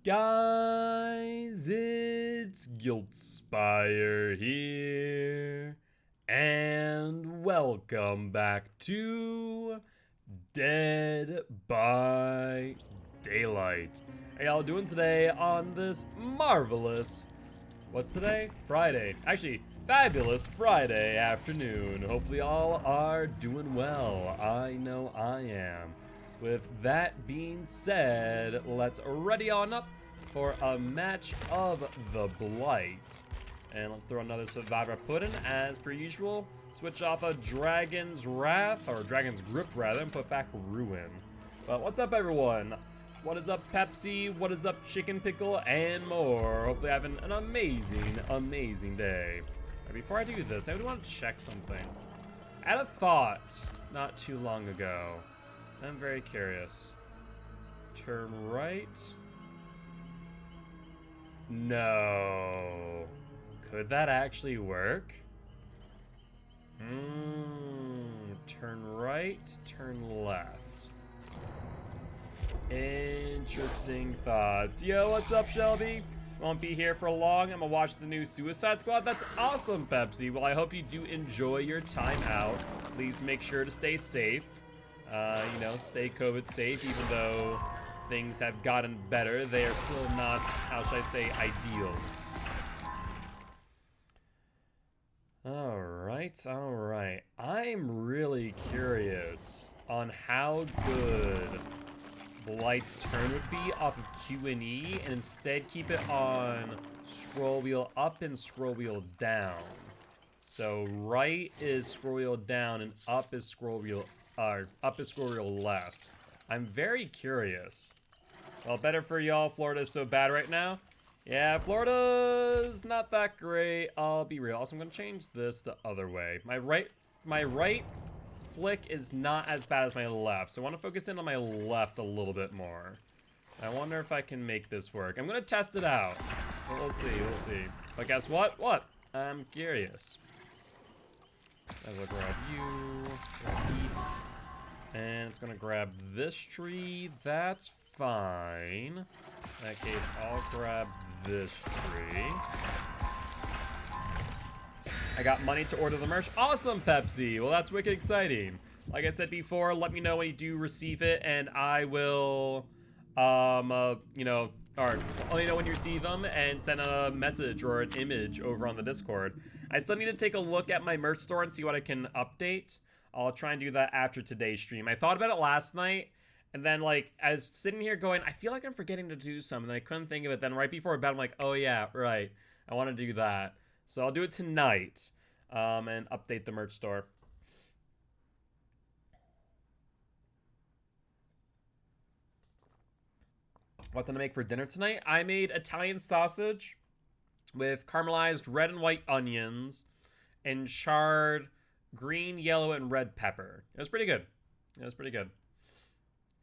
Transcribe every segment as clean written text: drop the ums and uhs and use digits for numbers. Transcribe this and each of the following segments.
guys? It's Giltspire here, and welcome back to Dead by Daylight. How y'all doing today on this marvelous, what's today? Friday. Actually, fabulous Friday afternoon. Hopefully all are doing well. I know I am. With that being said, let's ready on up for a match of the Blight. And let's throw another Survivor Pudding as per usual. Switch off a Dragon's Wrath, or Dragon's Grip rather, and put back Ruin. But what's up everyone? What is up Pepsi? What is up Chicken Pickle? And more. Hopefully having an amazing, amazing day. Right, before I do this, I would want to check something. I had a thought not too long ago. I'm very curious. Turn right? No. Could that actually work? Turn right, turn left. Interesting thoughts. Yo, what's up, Shelby? Won't be here for long. I'm gonna watch the new Suicide Squad. That's awesome, Pepsi. Well, I hope you do enjoy your time out. Please make sure to stay safe. You know, stay COVID safe, even though things have gotten better. They are still not, how should I say, ideal. Alright. I'm really curious on how good Blight's turn would be off of Q&E and instead keep it on scroll wheel up and scroll wheel down. So right is scroll wheel down and up is scroll wheel left. I'm very curious. Well, better for y'all, Florida's so bad right now. Yeah, Florida's not that great, I'll be real. Also, I'm gonna change this the other way. My right flick is not as bad as my left, so I wanna focus in on my left a little bit more. I wonder if I can make this work. I'm gonna test it out. We'll see. But guess what? I'm curious. I will grab you, grab these. And it's gonna grab this tree. That's fine. In that case, I'll grab this tree. I got money to order the merch. Awesome, Pepsi. Well, that's wicked exciting. Like I said before, let me know when you do receive it, and I will, you know, or let me know when you receive them and send a message or an image over on the Discord. I still need to take a look at my merch store and see what I can update. I'll try and do that after today's stream. I thought about it last night, and then, like, I was sitting here going, I feel like I'm forgetting to do something, and I couldn't think of it. Then right before bed, I'm like, oh yeah, right. I want to do that. So I'll do it tonight, and update the merch store. What did I make for dinner tonight? I made Italian sausage with caramelized red and white onions and charred green, yellow, and red pepper. It was pretty good.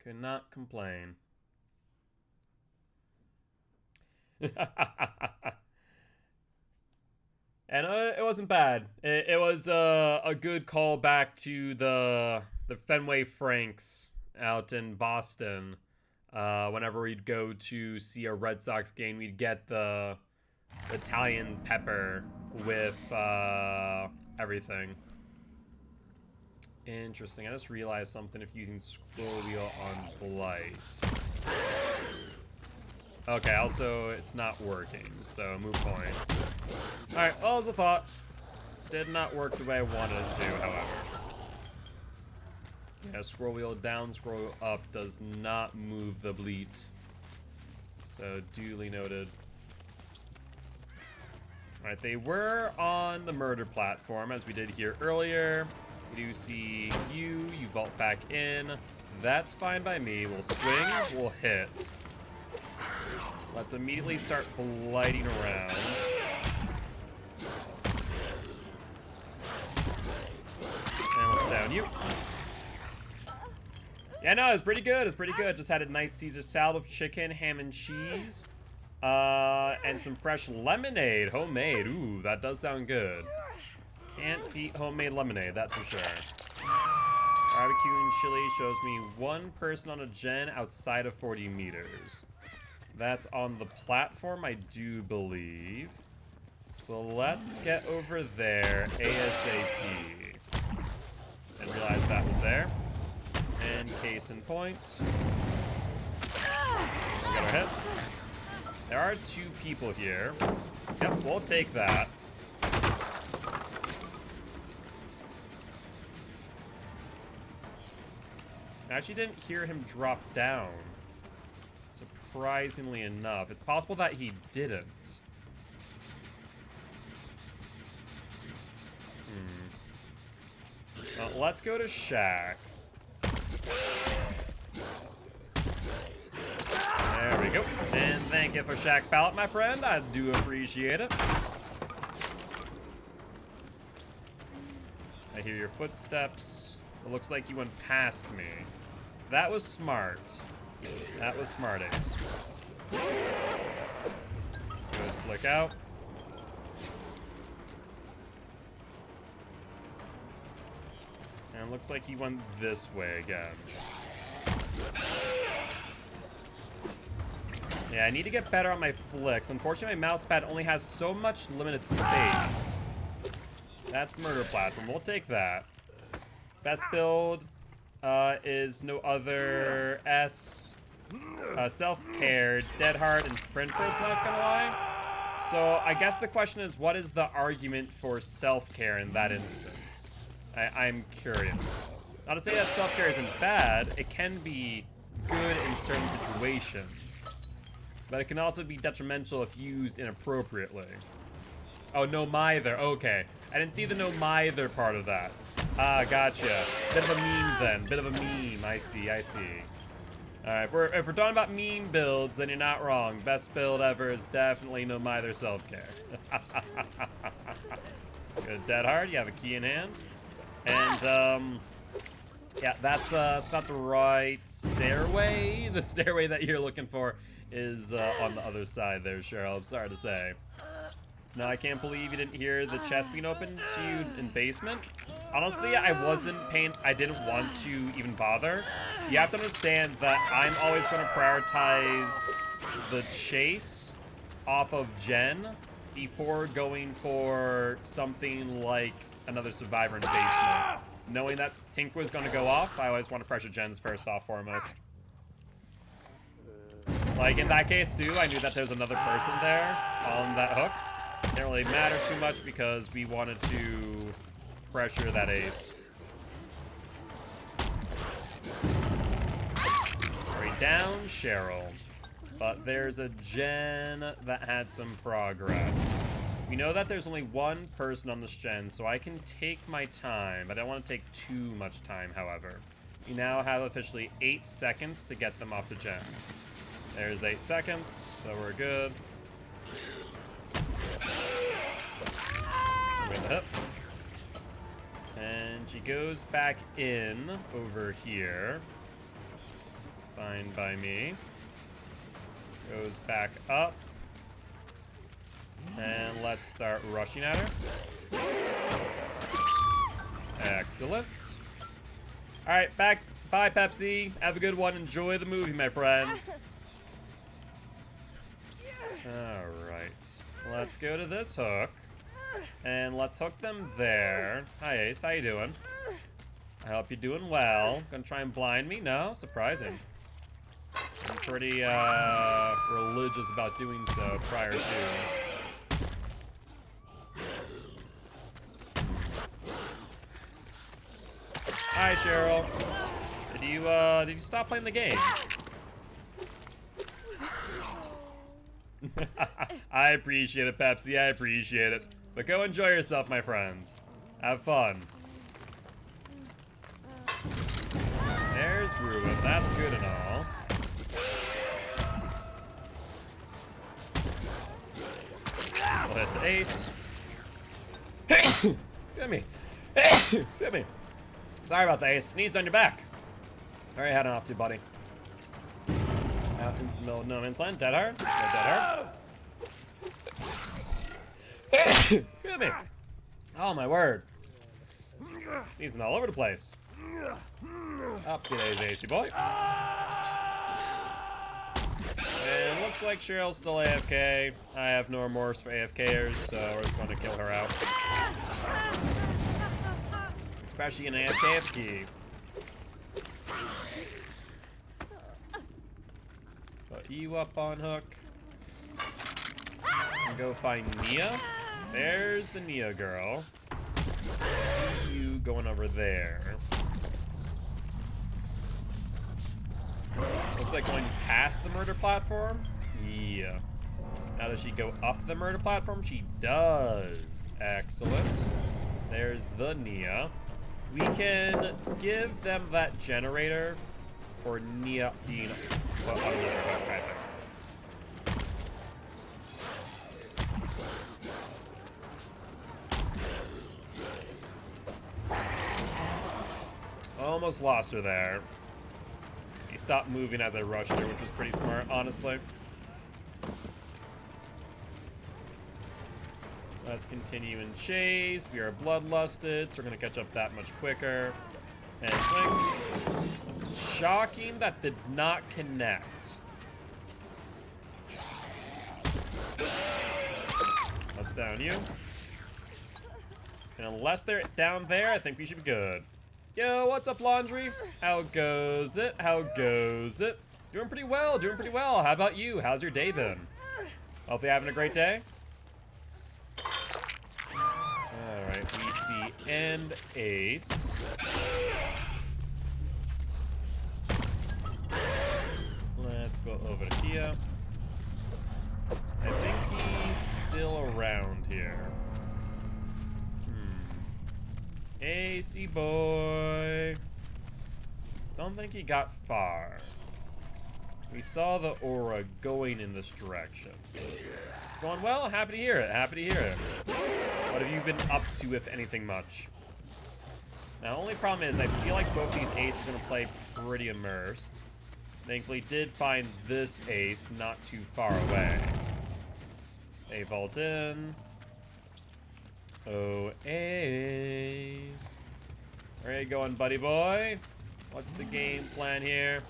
Could not complain. And it wasn't bad. It was a good callback to the Fenway Franks out in Boston. Whenever we'd go to see a Red Sox game, we'd get the Italian pepper with everything. Interesting. I just realized something if using scroll wheel on Blight. Okay, also it's not working, so moot point. Alright, well, as a thought. Did not work the way I wanted it to, however. Yeah, scroll wheel down, scroll wheel up does not move the bleat. So, duly noted. Alright, they were on the murder platform, as we did here earlier. We do see you vault back in. That's fine by me. We'll swing, we'll hit. Let's immediately start blighting around. And let's down you. Yeah, no, it's pretty good. Just had a nice Caesar salad with chicken, ham, and cheese. And some fresh lemonade, homemade. Ooh, that does sound good. Can't beat homemade lemonade, that's for sure. Barbecue and chili shows me one person on a gen outside of 40 meters. That's on the platform, I do believe. So let's get over there ASAP. And realize that was there. And case in point. Got our hit. There are 2 people here. Yep, we'll take that. I actually didn't hear him drop down. Surprisingly enough. It's possible that he didn't. Well, let's go to Shack. There we go. And thank you for Shack Pallet, my friend. I do appreciate it. I hear your footsteps. It looks like you went past me. That was smart. That was smart, Ace. Good flick out. And looks like he went this way again. Yeah, I need to get better on my flicks. Unfortunately, my mouse pad only has so much limited space. That's murder platform. We'll take that. Best build is no other self-care, dead hard, and sprint first, not gonna lie. So I guess the question is, what is the argument for self-care in that instance? I'm curious. Not to say that self-care isn't bad, it can be good in certain situations. But it can also be detrimental if used inappropriately. Oh, no mither, okay. I didn't see the no mither part of that. Ah, gotcha. Bit of a meme then, bit of a meme, I see, I see. Alright, if we're talking about meme builds, then you're not wrong. Best build ever is definitely no mither self-care. Good, dead hard, you have a key in hand. And, yeah, that's not the right stairway. The stairway that you're looking for is on the other side there, Cheryl. I'm sorry to say. No, I can't believe you didn't hear the chest being opened to you in basement. Honestly, I didn't want to even bother. You have to understand that I'm always going to prioritize the chase off of Jen before going for something like another survivor in the basement. Knowing that Tink was going to go off, I always want to pressure Jen's first off foremost. Like in that case too, I knew that there was another person there on that hook. Didn't really matter too much because we wanted to pressure that ace. Right down, Cheryl. But there's a Jen that had some progress. We know that there's only one person on this Gen, so I can take my time, but I don't want to take too much time, however. We now have officially 8 seconds to get them off the Gen. There's 8 seconds, so we're good. With the hip. And she goes back in over here. Fine by me. Goes back up. And let's start rushing at her. Excellent. Alright, back. Bye, Pepsi. Have a good one. Enjoy the movie, my friend. Alright. Let's go to this hook. And let's hook them there. Hi, Ace. How you doing? I hope you're doing well. Gonna try and blind me? No? Surprising. I'm pretty, religious about doing so prior to. Hi, Cheryl. Did you stop playing the game? I appreciate it, Pepsi. I appreciate it. But go enjoy yourself, my friend. Have fun. There's Ruin. That's good and all. We'll hit the ace. Excuse me. Excuse me. Sorry about the ace. Sneezed on your back. Where are you heading off to, buddy? Out into the middle of no man's land. Dead hard? No dead hard. Excuse me. Oh, my word. Sneezing all over the place. Up today's AC boy. And looks looks like Cheryl's still AFK. I have no remorse for AFKers, so we're just going to kill her out. Especially an AFK. Put you up on hook. And go find Nia. There's the Nia girl. See you going over there. Looks like going past the murder platform. Yeah. Now does she go up the murder platform? She does. Excellent. There's the Nia. We can give them that generator for Nia being put on another hook, I think. Almost lost her there. He stopped moving as I rushed her, which was pretty smart, honestly. Let's continue and chase. We are bloodlusted, so we're going to catch up that much quicker. And swing. Shocking that did not connect. Let's down you. And unless they're down there, I think we should be good. Yo, what's up, Laundry? How goes it? How goes it? Doing pretty well, doing pretty well. How about you? How's your day been? Hopefully having a great day. Alright, we see End Ace. Let's go over to Kia. I think he's still around here. AC boy. Don't think he got far. We saw the aura going in this direction. It's going well. Happy to hear it. Happy to hear it. What have you been up to, if anything much? Now, only problem is I feel like both these aces are going to play pretty immersed. Thankfully, did find this ace not too far away. They vault in. Oh, ace. Where are you going, buddy boy? What's the game plan here?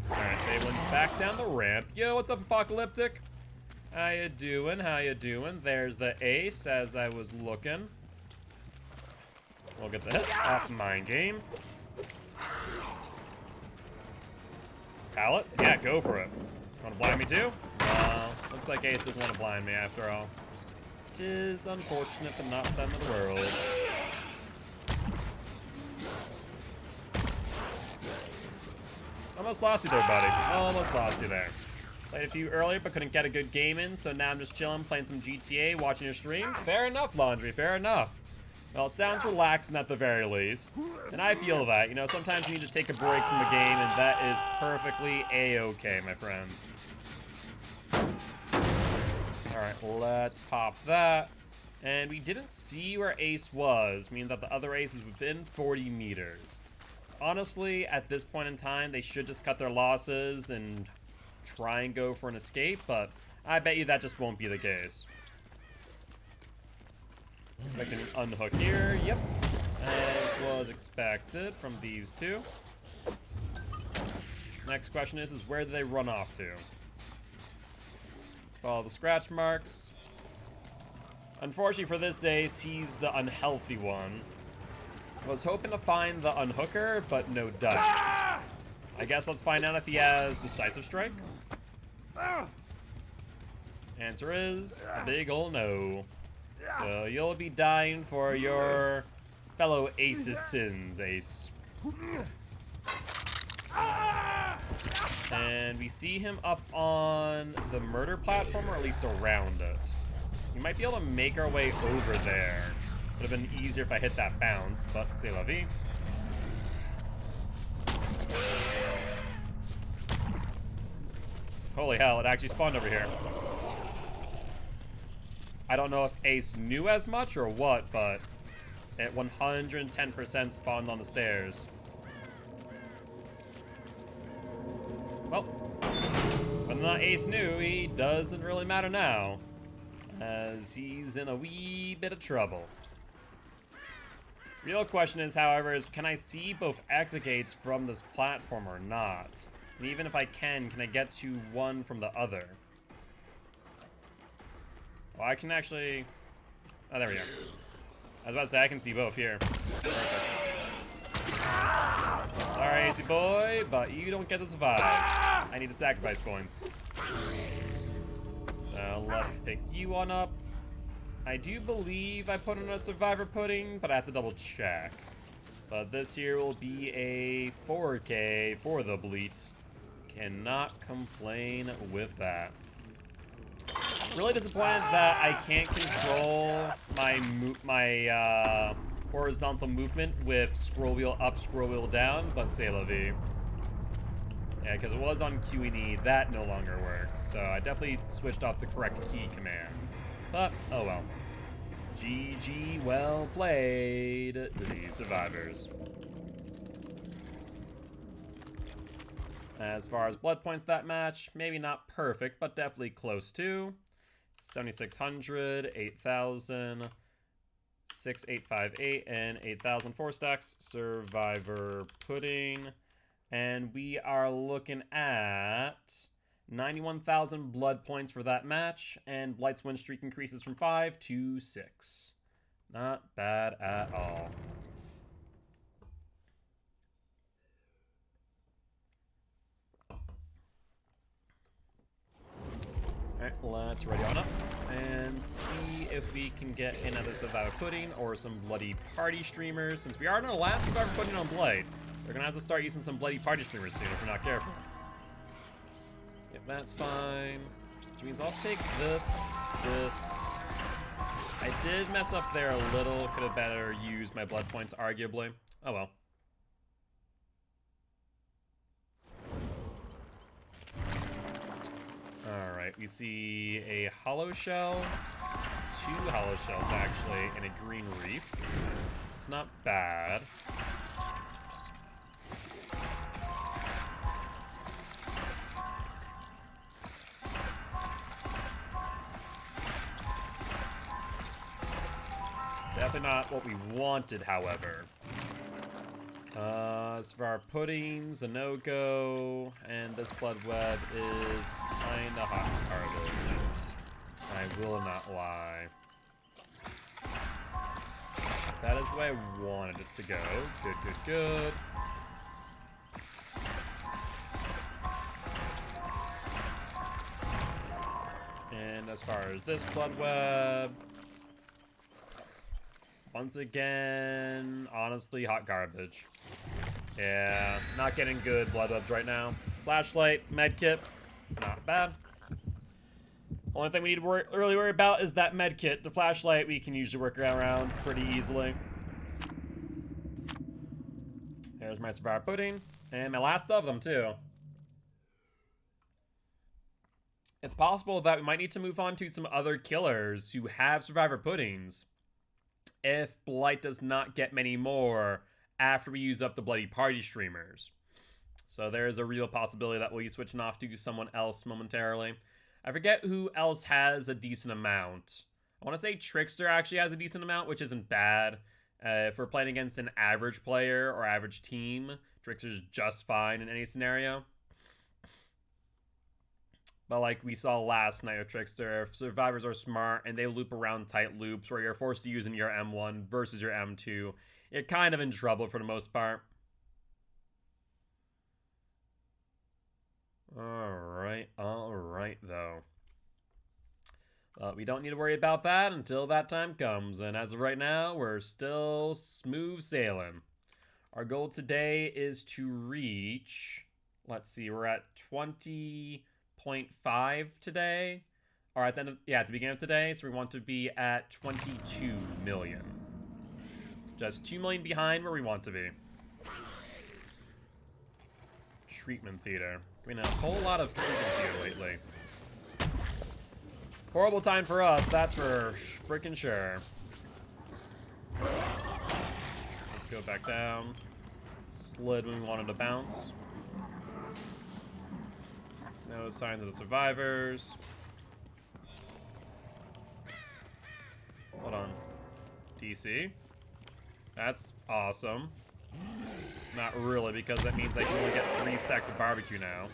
Alright, they went back down the ramp. Yo, what's up, Apocalyptic? How you doing? How you doing? There's the ace as I was looking. We'll get the hit off mind game. Pallet? Yeah, go for it. Want to blind me too? Looks like Ace doesn't want to blind me after all. Tis unfortunate, but not the end of the world. Almost lost you there, buddy. Almost lost you there. Played a few earlier, but couldn't get a good game in, so now I'm just chilling, playing some GTA, watching your stream. Fair enough, Laundry, fair enough. Well, it sounds relaxing at the very least. And I feel that. You know, sometimes you need to take a break from the game, and that is perfectly a-okay, my friend. Alright, let's pop that. And we didn't see where Ace was, meaning that the other Ace is within 40 meters. Honestly, at this point in time, they should just cut their losses and try and go for an escape, but I bet you that just won't be the case. Expecting an unhook here. Yep. As was expected from these two. Next question is where do they run off to? Let's follow the scratch marks. Unfortunately for this ace, he's the unhealthy one. Was hoping to find the unhooker, but no dice. I guess let's find out if he has Decisive Strike. Answer is a big ol' no. So you'll be dying for your fellow Ace's sins, Ace. And we see him up on the murder platform, or at least around it. We might be able to make our way over there. Would have been easier if I hit that bounce, but c'est la vie. Holy hell, it actually spawned over here. I don't know if Ace knew as much or what, but it 110% spawned on the stairs. Well, whether or not Ace knew, he doesn't really matter now. as he's in a wee bit of trouble. Real question is, however, is can I see both exegates from this platform or not? And even if I can I get to one from the other? Well, I can actually... Oh, there we go. I was about to say, I can see both here. Perfect. Sorry, AC boy, but you don't get to survive. I need to sacrifice points. So let's pick you on up. I do believe I put on a survivor pudding, but I have to double check. But this here will be a 4K for the bleat. Cannot complain with that. Really disappointed that I can't control my horizontal movement with scroll wheel up, scroll wheel down, but c'est la vie. Yeah, because it was on QED, that no longer works. So I definitely switched off the correct key commands. But, oh well. GG, well played to the survivors. As far as blood points that match, maybe not perfect, but definitely close to. 7,600, 8,000, 6,858, and 8,000 4 stacks. Survivor pudding. And we are looking at 91,000 blood points for that match, and Blight's win streak increases from 5 to 6. Not bad at all. Alright, let's ready on up and see if we can get another Survivor Pudding or some Bloody Party Streamers. Since we are in our last Survivor Pudding on Blight, we're gonna have to start using some Bloody Party Streamers soon if we're not careful. Yep, that's fine. Which means I'll take this. I did mess up there a little. Could have better used my blood points, arguably. Oh well. Alright, we see a hollow shell. 2 hollow shells, actually, and a green reef. It's not bad. Definitely not what we wanted, however. As for our puddings, a no-go, and this blood web is kinda hot garbage. I will not lie. That is the way I wanted it to go. Good, good, good. And as far as this blood web, once again, honestly, hot garbage. Yeah, not getting good blood webs right now. Flashlight, medkit, not bad. Only thing we need to really worry about is that medkit. The flashlight we can usually work around pretty easily. There's my survivor pudding, and my last of them too. It's possible that we might need to move on to some other killers who have survivor puddings if Blight does not get many more after we use up the Bloody Party Streamers. So there is a real possibility that we'll be switching off to someone else momentarily. I forget who else has a decent amount. I want to say Trickster actually has a decent amount, which isn't bad. If we're playing against an average player or average team, Trickster's just fine in any scenario. But like we saw last night with Trickster, if survivors are smart and they loop around tight loops where you're forced to use in your M1 versus your M2, you're kind of in trouble for the most part. Alright though. But we don't need to worry about that until that time comes, and as of right now, we're still smooth sailing. Our goal today is to reach, let's see, we're at 20.5 today, or at the end of, yeah, at the beginning of today, so we want to be at 22 million. Just 2 million behind where we want to be. Treatment theater. I mean, a whole lot of treatment theater lately. Horrible time for us, that's for freaking sure. Let's go back down. Slid when we wanted to bounce. No signs of the survivors. PC. That's awesome. Not really, because that means I can only get 3 stacks of barbecue now.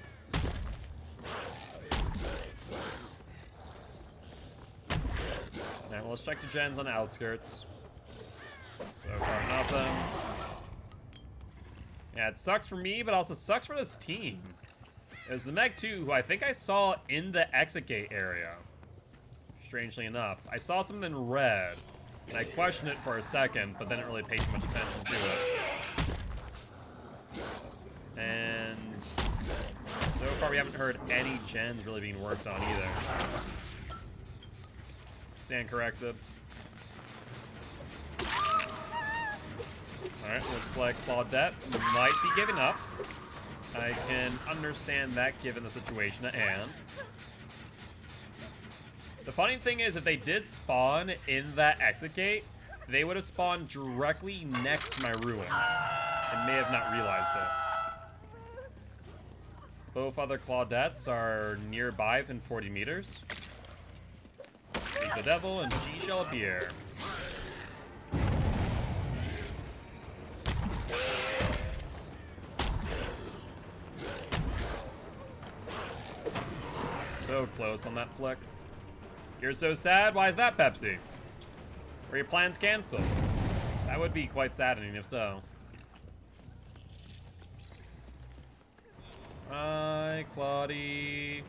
Now let's check the gens on the outskirts. So far, nothing. Yeah, it sucks for me, but also sucks for this team. There's the Meg 2, who I think I saw in the exit gate area. Strangely enough. I saw something red, and I questioned it for a second, but then didn't really pay too much attention to it. And so far we haven't heard any gens really being worked on either. Stand corrected. Alright, looks like Claudette might be giving up. I can understand that given the situation at hand. The funny thing is, if they did spawn in that exit gate, they would have spawned directly next to my ruin and may have not realized it. Both other Claudettes are nearby within 40 meters. Speak the devil and she shall appear. So close on that flick. You're so sad? Why is that, Pepsi? Were your plans canceled? That would be quite saddening if so. Hi, Claudie.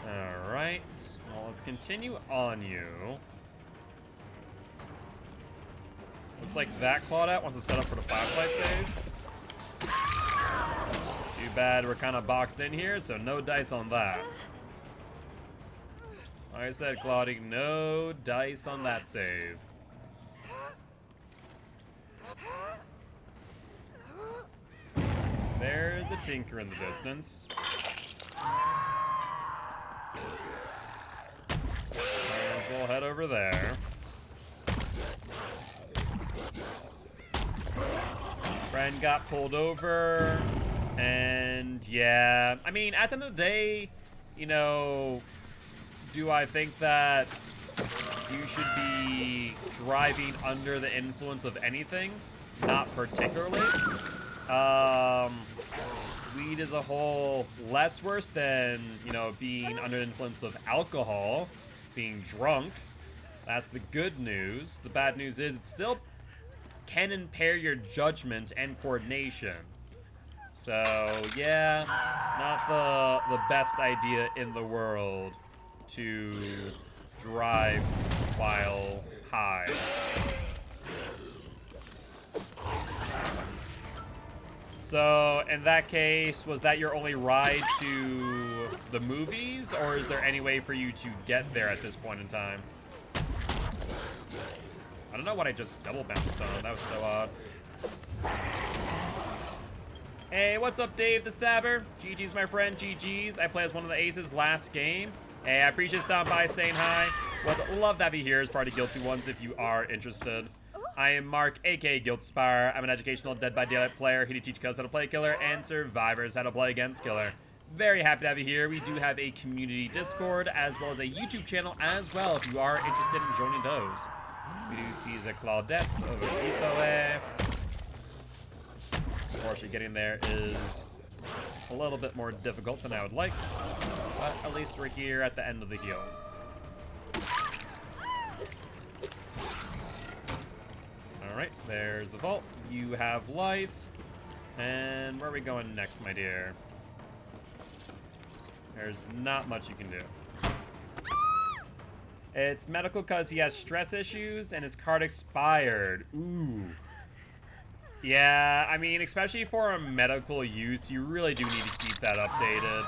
Alright. Well, let's continue on you. Looks like that Claudette wants to set up for the flashlight save. Too bad we're kind of boxed in here, so no dice on that. Like I said, Claudie, no dice on that save. There's a tinker in the distance. Might as well head over there. Friend got pulled over. And yeah, I mean, at the end of the day, you know, do I think that you should be driving under the influence of anything? Not particularly. Weed as a whole, less worse than, you know, being under the influence of alcohol, being drunk. That's the good news. The bad news is it still can impair your judgment and coordination. So, yeah, not the best idea in the world to drive while high. So, in that case, was that your only ride to the movies, or is there any way for you to get there at this point in time? I don't know what I just double bounced on. That was so odd. Hey, what's up, Dave the Stabber? GG's, my friend, GG's. I played as one of the aces last game. Hey, I appreciate you stopping by, saying hi. Would love to have you here as part of Guilty Ones if you are interested. I am Mark, aka Guiltspire. I'm an educational Dead by Daylight player here to teach us how to play Killer and survivors how to play against Killer. Very happy to have you here. We do have a community Discord as well as a YouTube channel as well if you are interested in joining those. We do see the Claudettes over this way. Unfortunately, getting there is a little bit more difficult than I would like, but at least we're here at the end of the hill. Alright, there's the vault. You have life. And where are we going next, my dear? There's not much you can do. It's medical because he has stress issues and his card expired. Ooh. Yeah, I mean, especially for a medical use, you really do need to keep that updated.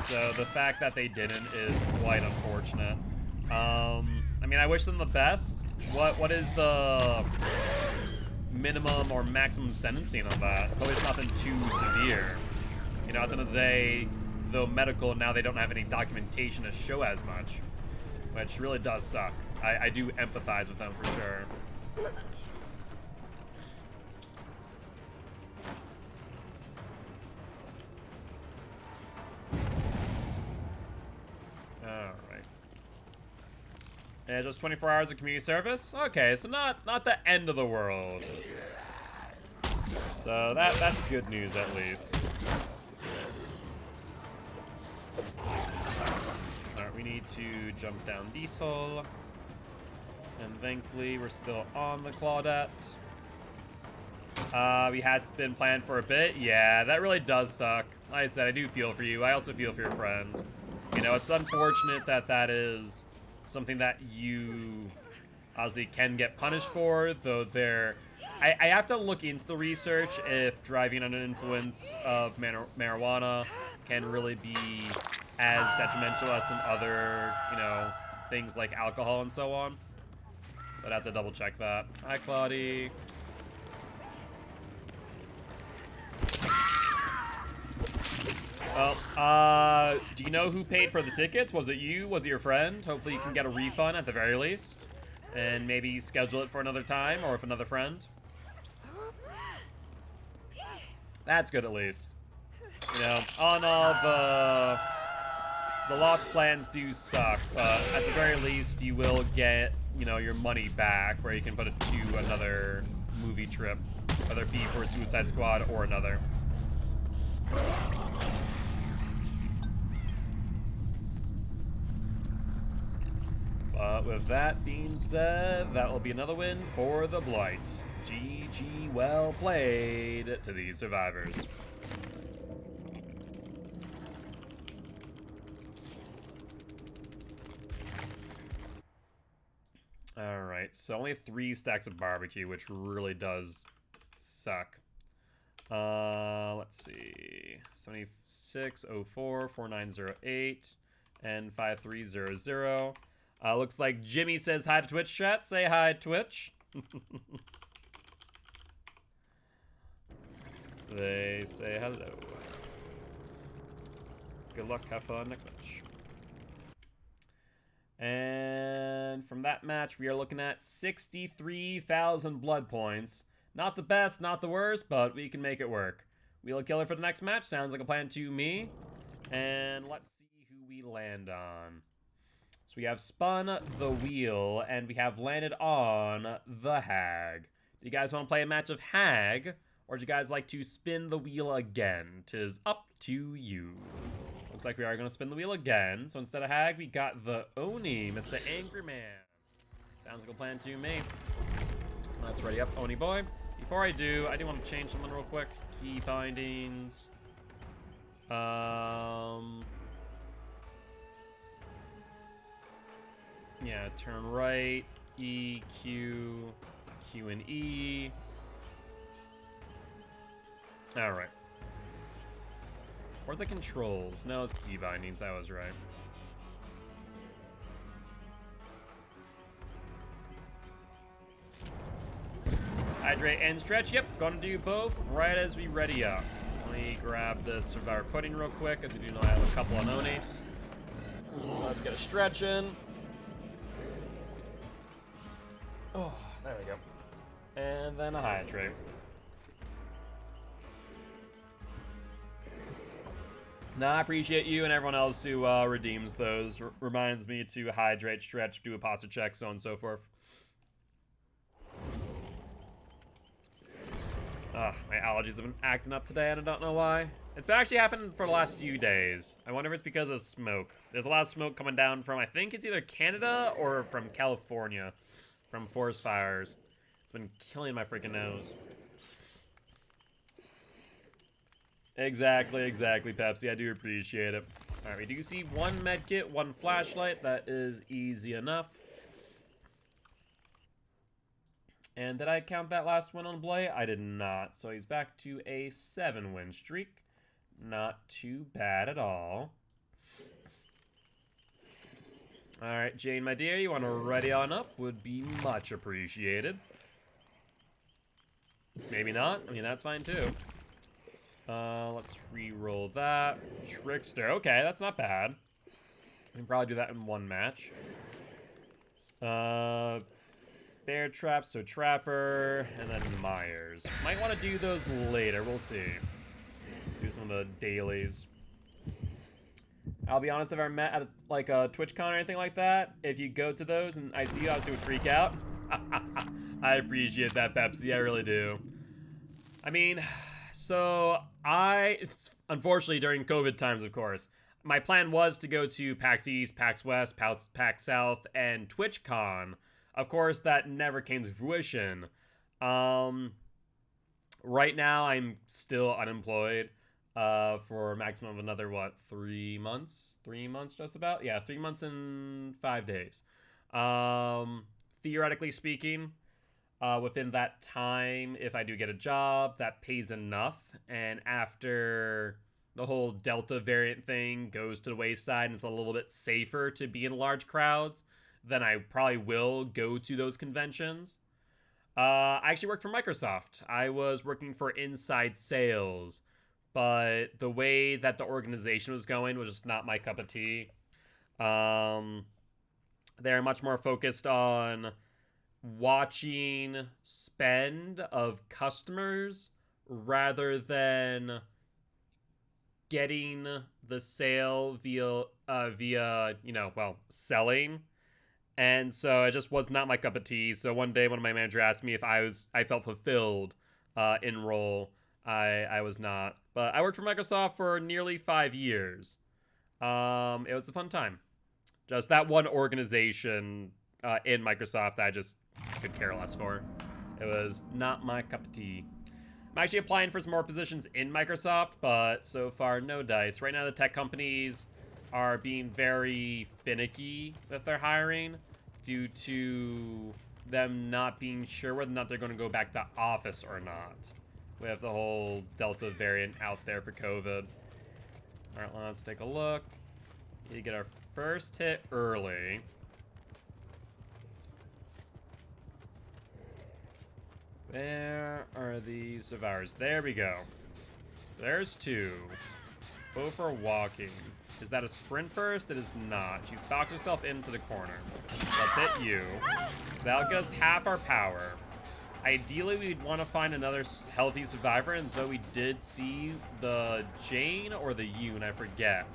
So the fact that they didn't is quite unfortunate. I mean, I wish them the best. What is the minimum or maximum sentencing on that? Hopefully it's nothing too severe. You know, at the end of the day, though medical, now they don't have any documentation to show as much, which really does suck. I do empathize with them for sure. Just 24 hours of community service? Okay, so not the end of the world. So that's good news at least. Alright, we need to jump down Diesel. And thankfully we're still on the Claudette. We had been planned for a bit. Yeah, that really does suck. Like I said, I do feel for you. I also feel for your friend. You know, it's unfortunate that that is something that you obviously can get punished for, though there... I have to look into the research if driving under influence of marijuana can really be as detrimental as some other, you know, things like alcohol and so on. So I'd have to double check that. Hi, Claudie. Well, do you know who paid for the tickets? Was it you? Was it your friend? Hopefully you can get a refund at the very least. And maybe schedule it for another time or with another friend. That's good at least. You know, on all the lost plans do suck, but at the very least you will get, you know, your money back where you can put it to another movie trip, whether it be for Suicide Squad or another. But with that being said, that will be another win for the Blight. GG, well played to these survivors. Alright, so only 3 stacks of barbecue, which really does suck. Let's see. 7604 4908 and 5300. Looks like Jimmy says hi to Twitch chat. Say hi, Twitch. They say hello. Good luck, have fun next match. And from that match, we are looking at 63,000 blood points. Not the best, not the worst, but we can make it work. Wheel of Killer for the next match. Sounds like a plan to me. And let's see who we land on. So we have spun the wheel, and we have landed on the Hag. Do you guys want to play a match of Hag, or do you guys like to spin the wheel again? 'Tis up to you. Looks like we are going to spin the wheel again. So instead of Hag, we got the Oni, Mr. Angry Man. Sounds like a plan to me. Let's ready up, Oni boy. Before I do want to change something real quick. Key bindings. Yeah, turn right, E, Q, Q and E. Alright. Where's the controls? No, it's key bindings, I was right. Hydrate and stretch, yep, gonna do both right as we ready up. Let me grab the Survivor Pudding real quick, as you do know I have a couple on Oni. Let's get a stretch in. Oh, there we go. And then a hydrate. Now, I appreciate you and everyone else who redeems those. Reminds me to hydrate, stretch, do a posture check, so on and so forth. My allergies have been acting up today, and I don't know why. It's been actually happening for the last few days. I wonder if it's because of smoke. There's a lot of smoke coming down from, I think it's either Canada or from California. From forest fires. It's been killing my freaking nose. Exactly, Pepsi. I do appreciate it. Alright, we do see 1 medkit, 1 flashlight. That is easy enough. And did I count that last win on Blay? I did not. So he's back to a 7-win streak. Not too bad at all. Alright, Jane, my dear, you want to ready on up? Would be much appreciated. Maybe not. I mean, that's fine too. Let's re-roll that. Trickster. Okay, that's not bad. We can probably do that in 1 match. Bear Trap, so Trapper, and then Myers. Might want to do those later. We'll see. Do some of the dailies. I'll be honest, if I met at like a TwitchCon or anything like that, if you go to those and I see you, obviously would freak out. I appreciate that, Pepsi. I really do. I mean, so it's unfortunately during COVID times, of course, my plan was to go to PAX East, PAX West, PAX South, and TwitchCon. Of course, that never came to fruition. Right now, I'm still unemployed for a maximum of another, what, 3 months? 3 months, just about? Yeah, 3 months and 5 days. Theoretically speaking, within that time, if I do get a job that pays enough, and after the whole Delta variant thing goes to the wayside and it's a little bit safer to be in large crowds, then I probably will go to those conventions. I actually worked for Microsoft. I was working for inside sales, but the way that the organization was going was just not my cup of tea. They're much more focused on watching spend of customers rather than getting the sale via selling. And so it just was not my cup of tea. So one day, one of my manager asked me if I felt fulfilled in role. I was not, but I worked for Microsoft for nearly 5 years. It was a fun time. Just that one organization in Microsoft, I just could care less for. It was not my cup of tea. I'm actually applying for some more positions in Microsoft, but so far, no dice. Right now, the tech companies are being very finicky with their hiring due to them not being sure whether or not they're going to go back to office or not with the whole Delta variant out there for COVID. All right, let's take a look. Need to get our first hit early. Where are the survivors? There we go. There's 2. Both are walking. Is that a sprint burst? It is not. She's backed herself into the corner. Let's hit you. That'll get us half our power. Ideally, we'd want to find another healthy survivor, and though we did see the Jane or the Yoon, I forget.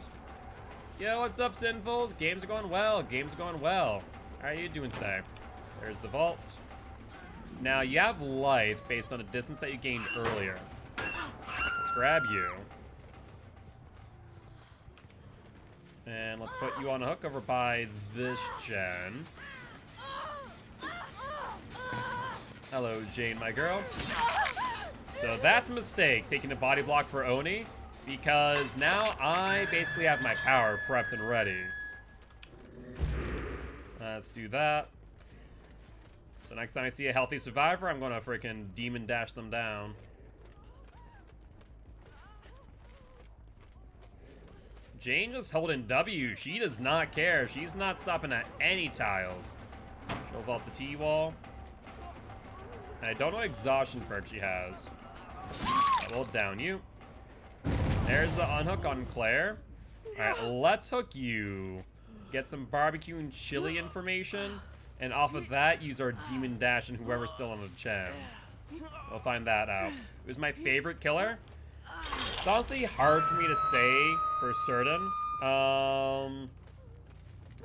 Yo, what's up, Sinfuls? Games are going well. Games are going well. How are you doing today? There's the vault. Now, you have life based on the distance that you gained earlier. Let's grab you. And let's put you on a hook over by this gen. Hello, Jane, my girl. So that's a mistake, taking a body block for Oni, because now I basically have my power prepped and ready. Let's do that. So next time I see a healthy survivor, I'm gonna freaking demon dash them down. Jane just holding W. She does not care. She's not stopping at any tiles. She'll vault the T-wall. And I don't know what exhaustion perk she has. I will down you. There's the unhook on Claire. Alright, let's hook you. Get some barbecue and chili information. And off of that, use our demon dash and whoever's still on the gem. We'll find that out. Who's my favorite killer? It's honestly hard for me to say for certain.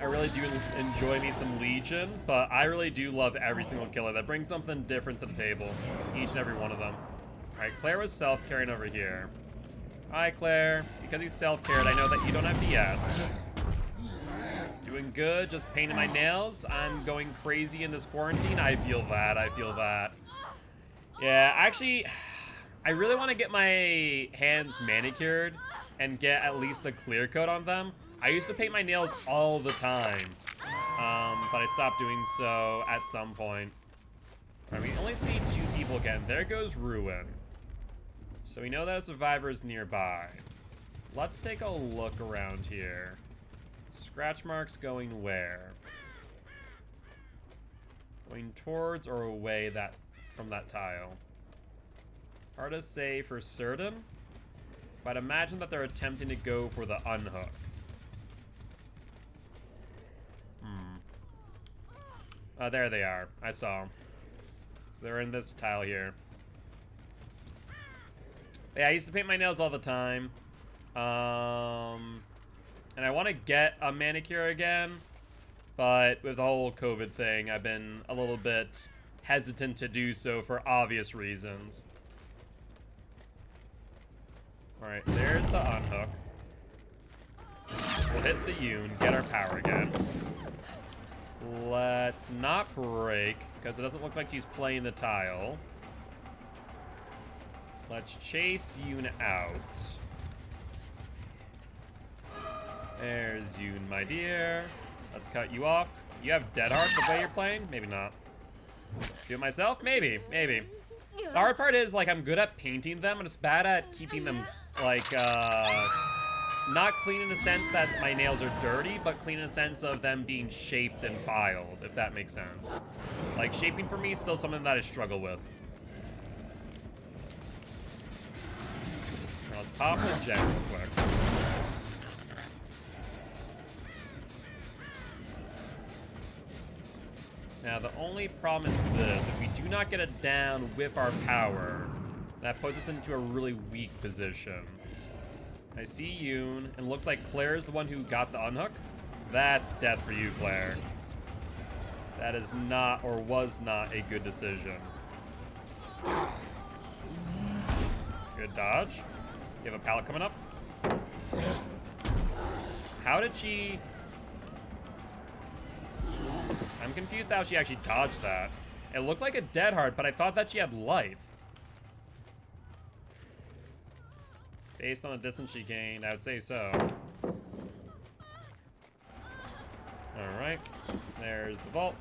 I really do enjoy me some Legion, but I really do love every single killer that brings something different to the table. Each and every one of them. Alright, Claire was self-carrying over here. Hi, Claire. Because he's self-carried, I know that you don't have DS. Doing good, just painting my nails. I'm going crazy in this quarantine. I feel that, I feel that. Yeah, actually, I really want to get my hands manicured and get at least a clear coat on them. I used to paint my nails all the time, but I stopped doing so at some point. All right, we only see 2 people again. There goes Ruin. So we know that a survivor is nearby. Let's take a look around here. Scratch marks going where? Going towards or away from that tile? Hard to say for certain, but imagine that they're attempting to go for the unhook. There they are. I saw them. So they're in this tile here. Yeah, I used to paint my nails all the time. And I want to get a manicure again, but with the whole COVID thing, I've been a little bit hesitant to do so for obvious reasons. Alright, there's the unhook. We'll hit the Yoon, get our power again. Let's not break, because it doesn't look like he's playing the tile. Let's chase Yoon out. There's Yoon, my dear. Let's cut you off. You have Dead Heart the way you're playing? Maybe not. Do it myself? Maybe, maybe. The hard part is, like, I'm good at painting them. I'm just bad at keeping them, like, not clean in the sense that my nails are dirty, but clean in the sense of them being shaped and filed, if that makes sense. Like, shaping for me is still something that I struggle with. Now let's pop the gem real quick. Now, the only problem is this. If we do not get it down with our power, that puts us into a really weak position. I see Yoon, and looks like Claire's the one who got the unhook. That's death for you, Claire. That is not, or was not, a good decision. Good dodge. You have a pallet coming up. How did she... I'm confused how she actually dodged that. It looked like a Dead Heart, but I thought that she had life. Based on the distance she gained, I would say so. Alright. There's the vault.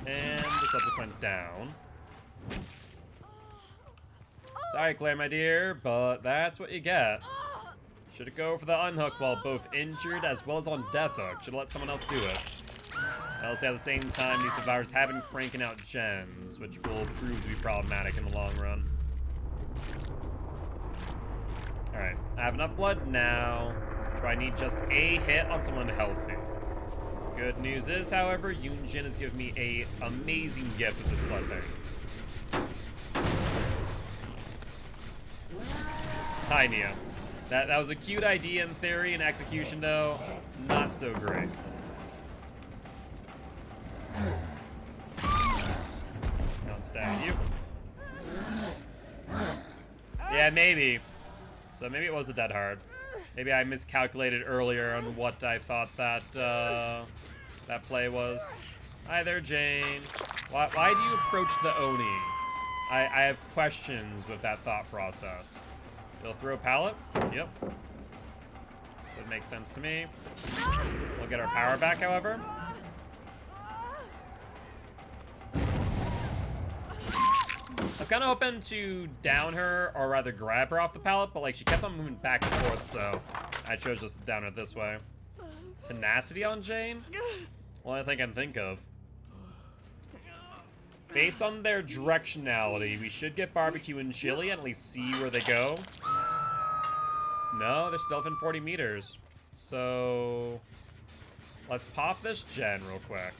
And the subsequent down. Sorry, Claire, my dear, but that's what you get. Should go for the unhook while both injured as well as on death hook. Should let someone else do it. Also, at the same time, these survivors have been cranking out gens, which will prove to be problematic in the long run. Alright, I have enough blood now. Do I need just a hit on someone healthy? Good news is, however, Yoonjin has given me a amazing gift with this blood bank. Hi, Nia. That was a cute idea in theory. In execution, though, not so great. Don't stab you. Yeah, maybe. So maybe it was a Dead Heart. Maybe I miscalculated earlier on what I thought that that play was. Hi there, Jane. Why do you approach the Oni? I have questions with that thought process. You'll throw a pallet? Yep. That makes sense to me. We'll get our power back, however. I was kind of hoping to down her, or rather grab her off the pallet, but like she kept on moving back and forth, so I chose just to down her this way. Tenacity on Jane? Only thing I can think of. Based on their directionality, we should get barbecue and chili and at least see where they go. No, they're still within 40 meters. So let's pop this gen real quick.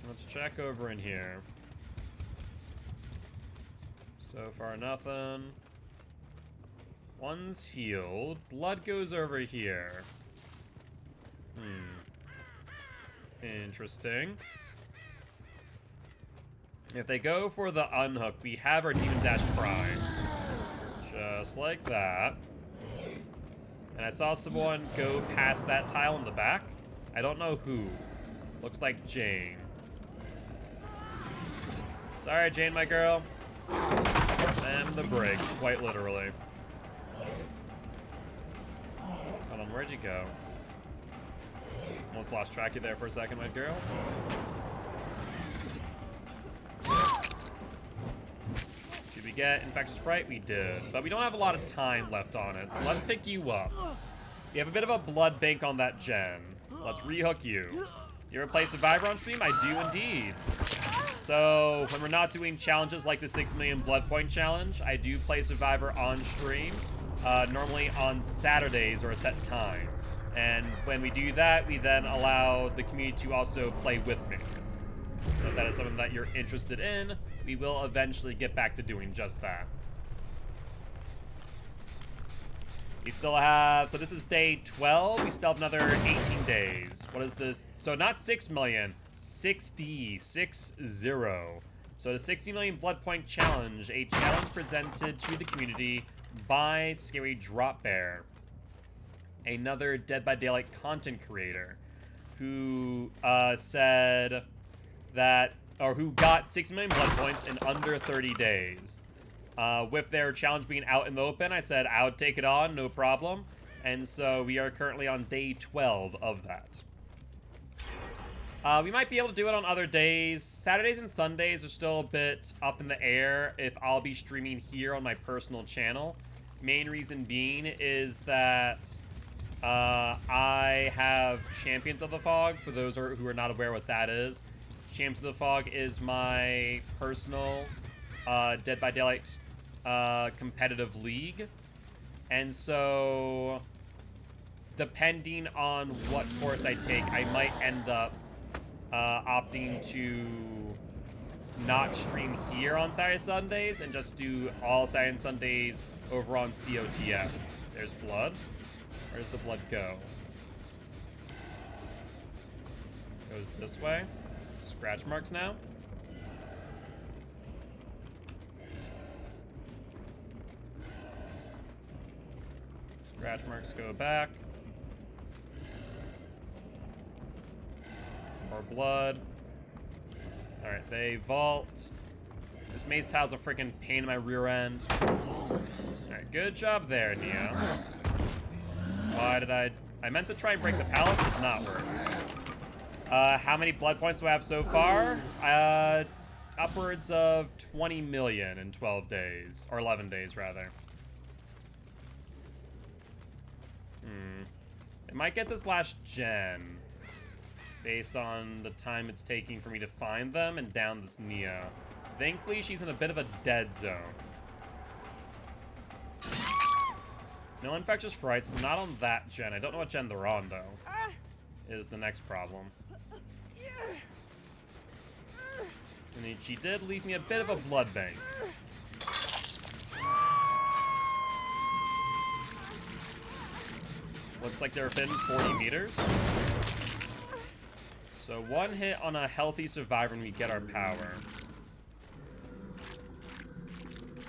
Let's check over in here. So far, nothing. One's healed. Blood goes over here. Interesting. If they go for the unhook, we have our Demon Dash Prime. Just like that. And I saw someone go past that tile in the back. I don't know who. Looks like Jane. Sorry, Jane, my girl. And the brakes, quite literally. Hold on, where'd you go? Almost lost track of you there for a second, my girl. Did we get Infectious Fright? We did. But we don't have a lot of time left on it, so let's pick you up. You have a bit of a blood bank on that gen. Let's rehook you. You ever play Survivor on stream? I do indeed. So, when we're not doing challenges like the 6 million blood point challenge, I do play Survivor on stream, normally on Saturdays or a set time. And when we do that, we then allow the community to also play with me. So if that is something that you're interested in, we will eventually get back to doing just that. We still have, so this is day 12. We still have another 18 days. What is this? So not 6 million, 60, 6-0. So the 60 million blood point challenge, a challenge presented to the community by Scary Drop Bear, another Dead by Daylight content creator who said that, or who got 60 million blood points in under 30 days. With their challenge being out in the open, I said I would take it on, no problem. And so we are currently on day 12 of that. We might be able to do it on other days. Saturdays and Sundays are still a bit up in the air if I'll be streaming here on my personal channel. Main reason being is that I have Champions of the Fog, for those who are not aware what that is. Champions of the Fog is my personal Dead by Daylight competitive league. And so, depending on what course I take, I might end up opting to not stream here on Saturday Sundays and just do all Saturday and Sundays over on COTF. There's blood. Where does the blood go? Goes this way. Scratch marks now. Scratch marks go back. More blood. Alright, they vault. This maze tile's a freaking pain in my rear end. Alright, good job there, Neo. Why did I meant to try and break the pallet, did not work. How many blood points do I have so far? Upwards of 20 million in 12 days. Or 11 days, rather. I might get this last gen based on the time it's taking for me to find them and down this Neo. Thankfully, she's in a bit of a dead zone. No infectious frights, not on that gen. I don't know what gen they're on, though, is the next problem. And then she did leave me a bit of a blood bank. Looks like they're within 40 meters. So one hit on a healthy survivor and we get our power.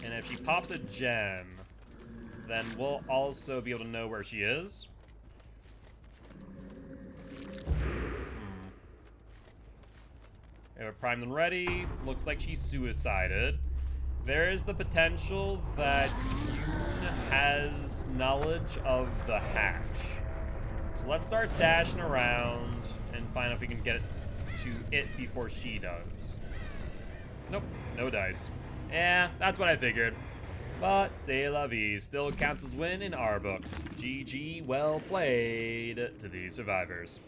And if she pops a gen, then we'll also be able to know where she is. We have it primed and ready. Looks like she's suicided. There is the potential that Yoon has knowledge of the hatch. So let's start dashing around and find out if we can get to it before she does. Nope, no dice. Yeah, that's what I figured. But c'est la vie, still counts as win in our books. GG, well played to the survivors.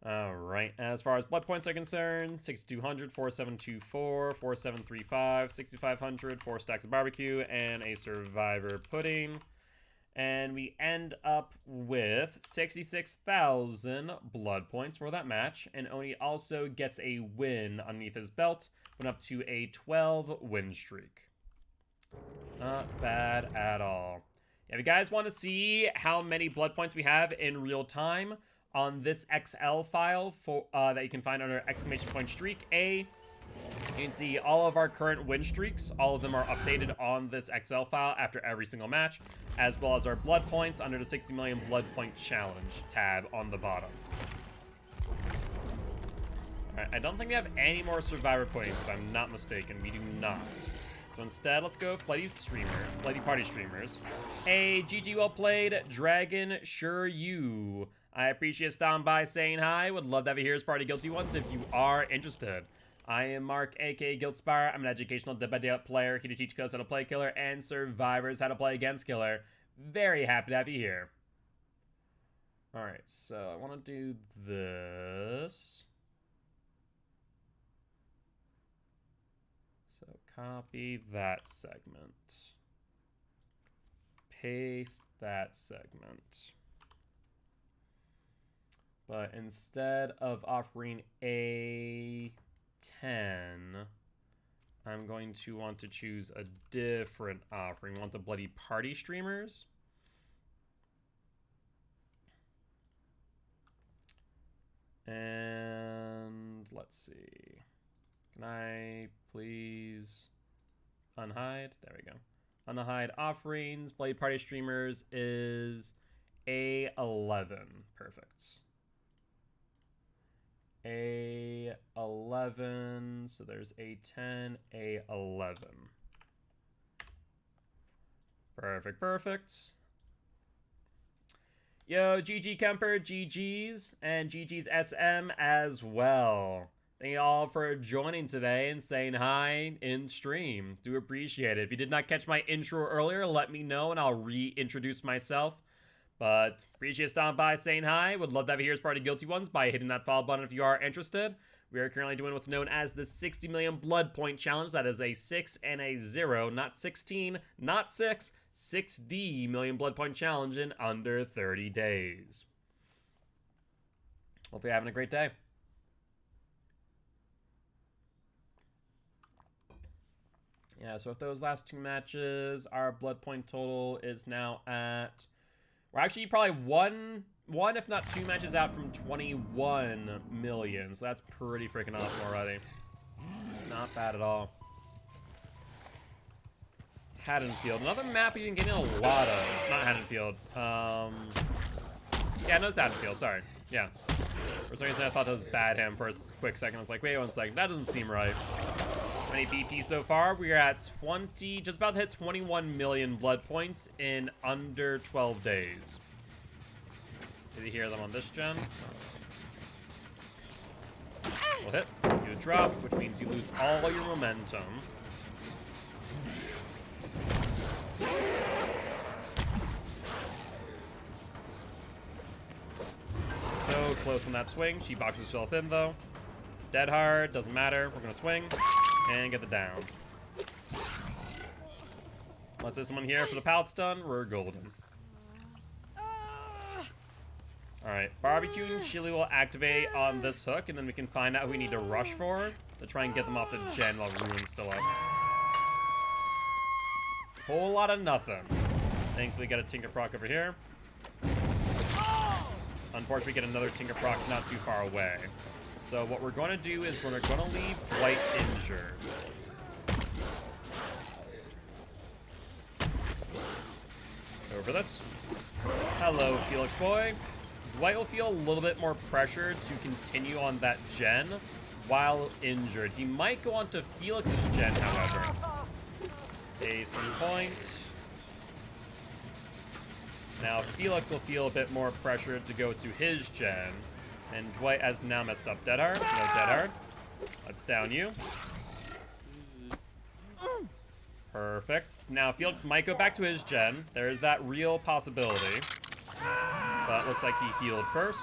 Alright, as far as blood points are concerned, 6200, 4724, 4735, 6500, 4 stacks of barbecue, and a survivor pudding. And we end up with 66,000 blood points for that match. And Oni also gets a win underneath his belt, went up to a 12 win streak. Not bad at all. If you guys want to see how many blood points we have in real time, on this XL file for that you can find under exclamation point streak A, you can see all of our current win streaks. All of them are updated on this XL file after every single match, as well as our blood points under the 60 million blood point challenge tab on the bottom. Alright, I don't think we have any more survivor puddings, if I'm not mistaken. We do not. So instead, let's go with Bloody Party Streamers. Hey, GG, well played. Dragon, sure you. I appreciate stopping by, saying hi. Would love to have you here as part of Guilty Ones if you are interested. I am Mark, aka Guiltspire. I'm an educational Dead by Daylight player here to teach us how to play Killer and survivors how to play against Killer. Very happy to have you here. Alright, so I want to do this. So copy that segment. Paste that segment. But instead of offering a 10, I'm going to want to choose a different offering. We want the bloody party streamers. And let's see. Can I please unhide? There we go. Unhide offerings. Blade party streamers is A11. Perfect. A11. So there's A10, A11. Perfect, perfect. Yo, GG Kemper, GG's, and GG's SM as well. Thank you all for joining today and saying hi in stream. Do appreciate it. If you did not catch my intro earlier, let me know and I'll reintroduce myself. But appreciate stopping by, saying hi. Would love to have you here as part of Guilty Ones by hitting that follow button if you are interested. We are currently doing what's known as the 60 million blood point challenge. That is a 6 and a 0, not 16, not 6, 6D million blood point challenge in under 30 days. Hopefully you're having a great day. Yeah, so if those last two matches, our blood point total is now at... We're actually probably one if not two matches out from 21 million. So that's pretty freaking awesome already. Not bad at all. Haddonfield, another map you've been getting a lot of. Not Haddonfield. Yeah, no, it's Haddonfield. Sorry. Yeah. For some reason, I thought that was Badham for a quick second. I was like, wait 1 second. That doesn't seem right. How many BP so far? We are at 20, just about to hit 21 million blood points in under 12 days. Did you hear them on this gen? We'll hit. You drop, which means you lose all your momentum. So close on that swing. She boxes herself in though. Dead hard, doesn't matter. We're gonna swing and get the down. Unless there's someone here for the pallet stun, we're golden. Alright, barbecue and chili will activate on this hook, and then we can find out who we need to rush for to try and get them off the gen while Ruin's still up. Whole lot of nothing. Thankfully, got a Tinker Proc over here. Unfortunately, we get another Tinker Proc not too far away. So what we're going to do is we're going to leave Dwight injured. Over this. Hello, Felix boy. Dwight will feel a little bit more pressure to continue on that gen while injured. He might go on to Felix's gen, however. Case in point. Now Felix will feel a bit more pressure to go to his gen. And Dwight has now messed up. Dead hard? No dead hard. Let's down you. Perfect. Now Felix might go back to his gen. There's that real possibility. But looks like he healed first.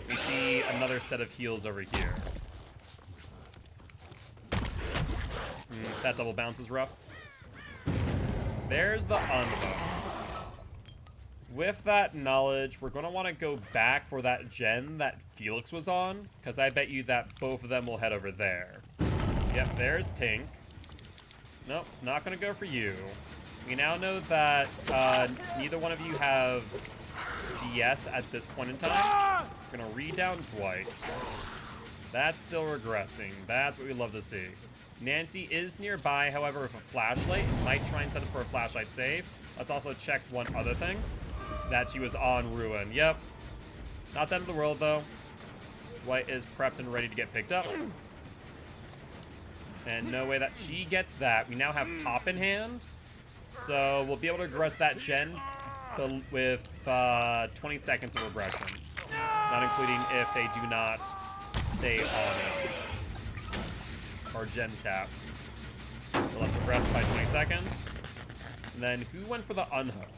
We see another set of heals over here. That double bounce is rough. There's the unhook. With that knowledge, we're going to want to go back for that gen that Felix was on, because I bet you that both of them will head over there. Yep, there's Tink. Nope, not going to go for you. We now know that neither one of you have DS at this point in time. We're going to re-down Dwight. That's still regressing. That's what we love to see. Nancy is nearby, however, with a flashlight. Might try and set up for a flashlight save. Let's also check one other thing. That she was on Ruin. Yep. Not the end of the world, though. Dwight is prepped and ready to get picked up. And no way that she gets that. We now have Pop in hand. So we'll be able to regress that gen with 20 seconds of regression. Not including if they do not stay on it. Or gen tap. So let's regress by 20 seconds. And then who went for the unhook?